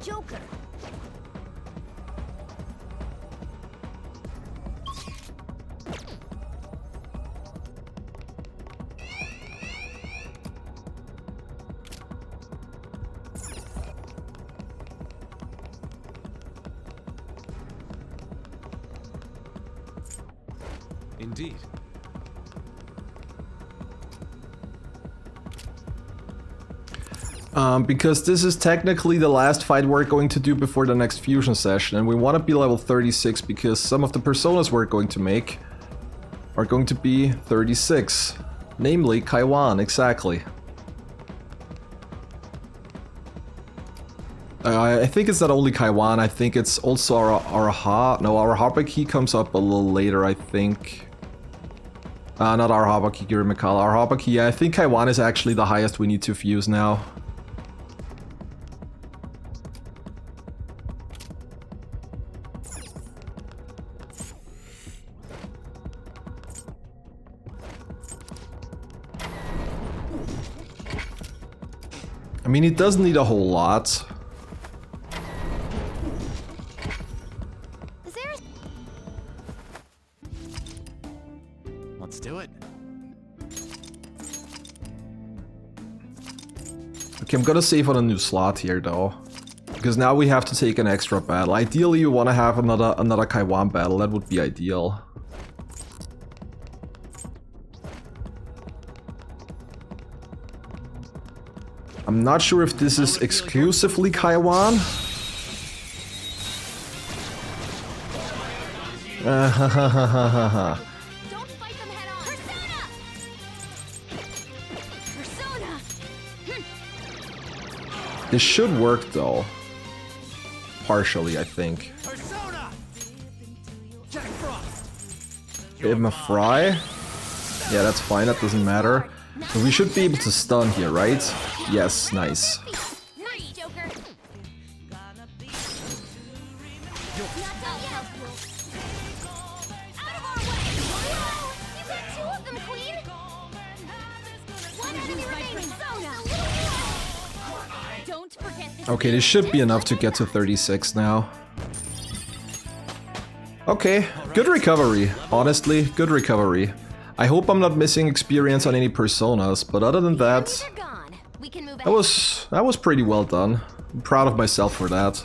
Joker. Indeed. Because this is technically the last fight we're going to do before the next fusion session, and we want to be level 36 because some of the personas we're going to make are going to be 36. Namely, Kaiwan, exactly. I think it's not only Kaiwan, I think it's also our Araha. No, our Habaki comes up a little later, I think. Not our Habaki, Girimikala. Our Habaki, yeah, I think Kaiwan is actually the highest we need to fuse now. I mean, it doesn't need a whole lot. Let's do it. Okay, I'm gonna save on a new slot here though, because now we have to take an extra battle. Ideally, you want to have another Kaiwan battle. That would be ideal. I'm not sure if this is exclusively Kaiwan. Don't fight them head on. Persona! Persona! This should work though. Partially, I think. Persona! Jack Frost! Ibma Fry? Yeah, that's fine, that doesn't matter. So we should be able to stun here, right? Yes, nice. Free, Joker! Not done yet. Out of our way! Whoa! You got two of them, Queen! One enemy remaining! Persona! Don't forget this. Okay, this should be enough to get to 36 now. Okay, good recovery. Honestly, good recovery. I hope I'm not missing experience on any personas, but other than that, that was pretty well done. I'm proud of myself for that.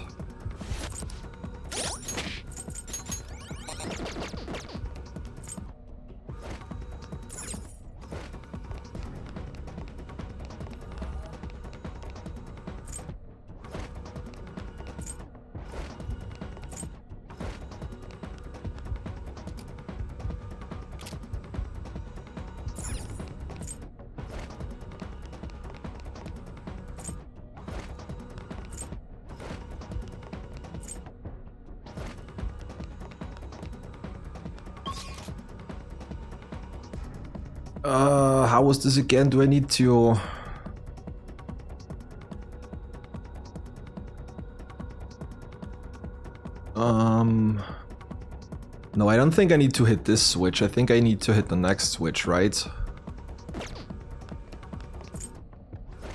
How was this again? Do I need to... No, I don't think I need to hit this switch. I think I need to hit the next switch, right?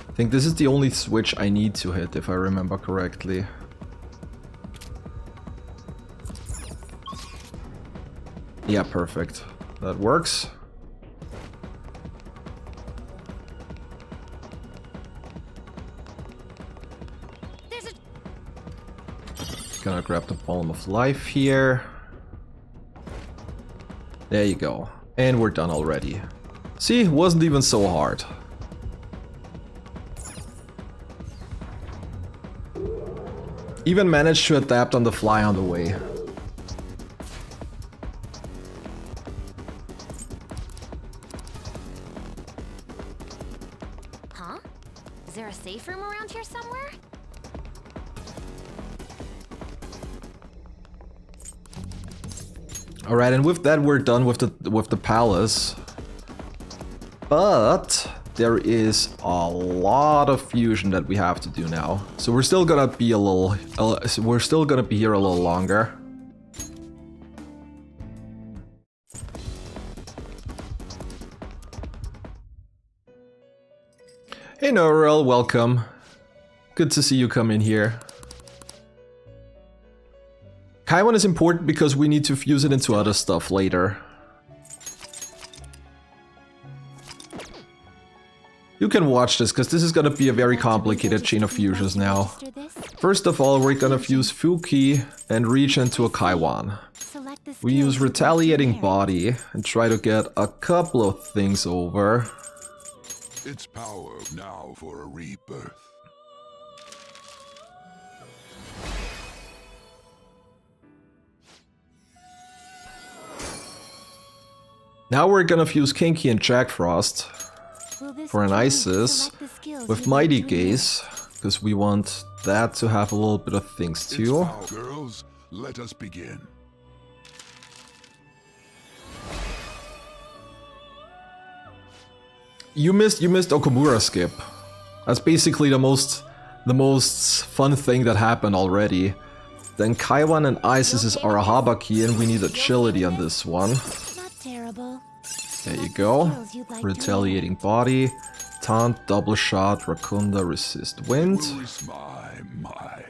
I think this is the only switch I need to hit, if I remember correctly. Yeah, perfect. That works. Gonna grab the Poem of Life here. There you go. And we're done already. See, wasn't even so hard. Even managed to adapt on the fly on the way. Huh? Is there a safe room around here somewhere? Alright, and with that we're done with the palace. But there is a lot of fusion that we have to do now. So we're still gonna be here a little longer. Hey Norel, welcome. Good to see you come in here. Kaiwan is important because we need to fuse it into other stuff later. You can watch this, because this is gonna be a very complicated chain of fusions now. First of all, we're gonna fuse Fuki and reach into a Kaiwan. We use Retaliating Body and try to get a couple of things over. It's power now for a rebirth. Now we're gonna fuse Kinky and Jack Frost Will this for an game Isis select the skills with you'd Mighty like to learn? Gaze, because we want that to have a little bit of things It's too. foul, girls. Let us begin. You missed Okamura skip. That's basically the most fun thing that happened already. Then Kaiwan and Isis is Arahabaki, and we need agility on this one. Not terrible. There you go. Skills you'd like to Retaliating body, taunt, double shot, Rakunda, resist wind. Who is my.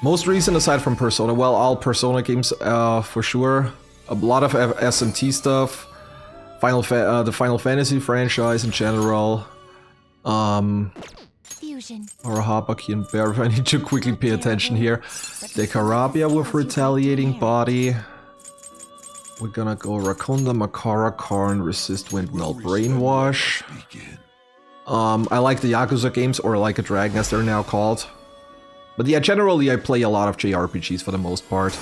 Most recent aside from Persona, well, all Persona games for sure. A lot of SMT stuff. The Final Fantasy franchise in general. Fusion. Arahabaki and Bear, I need to quickly pay attention here. Dekarabia with retaliating body. We're gonna go Rakunda, Makara, Karn, Resist Wind, Null, Brainwash. I like the Yakuza games, or Like a Dragon as they're now called. But yeah, generally I play a lot of JRPGs for the most part.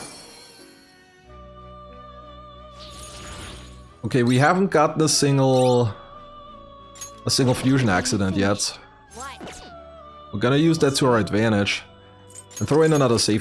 Okay, we haven't gotten a single fusion accident yet. We're gonna use that to our advantage. And throw in another save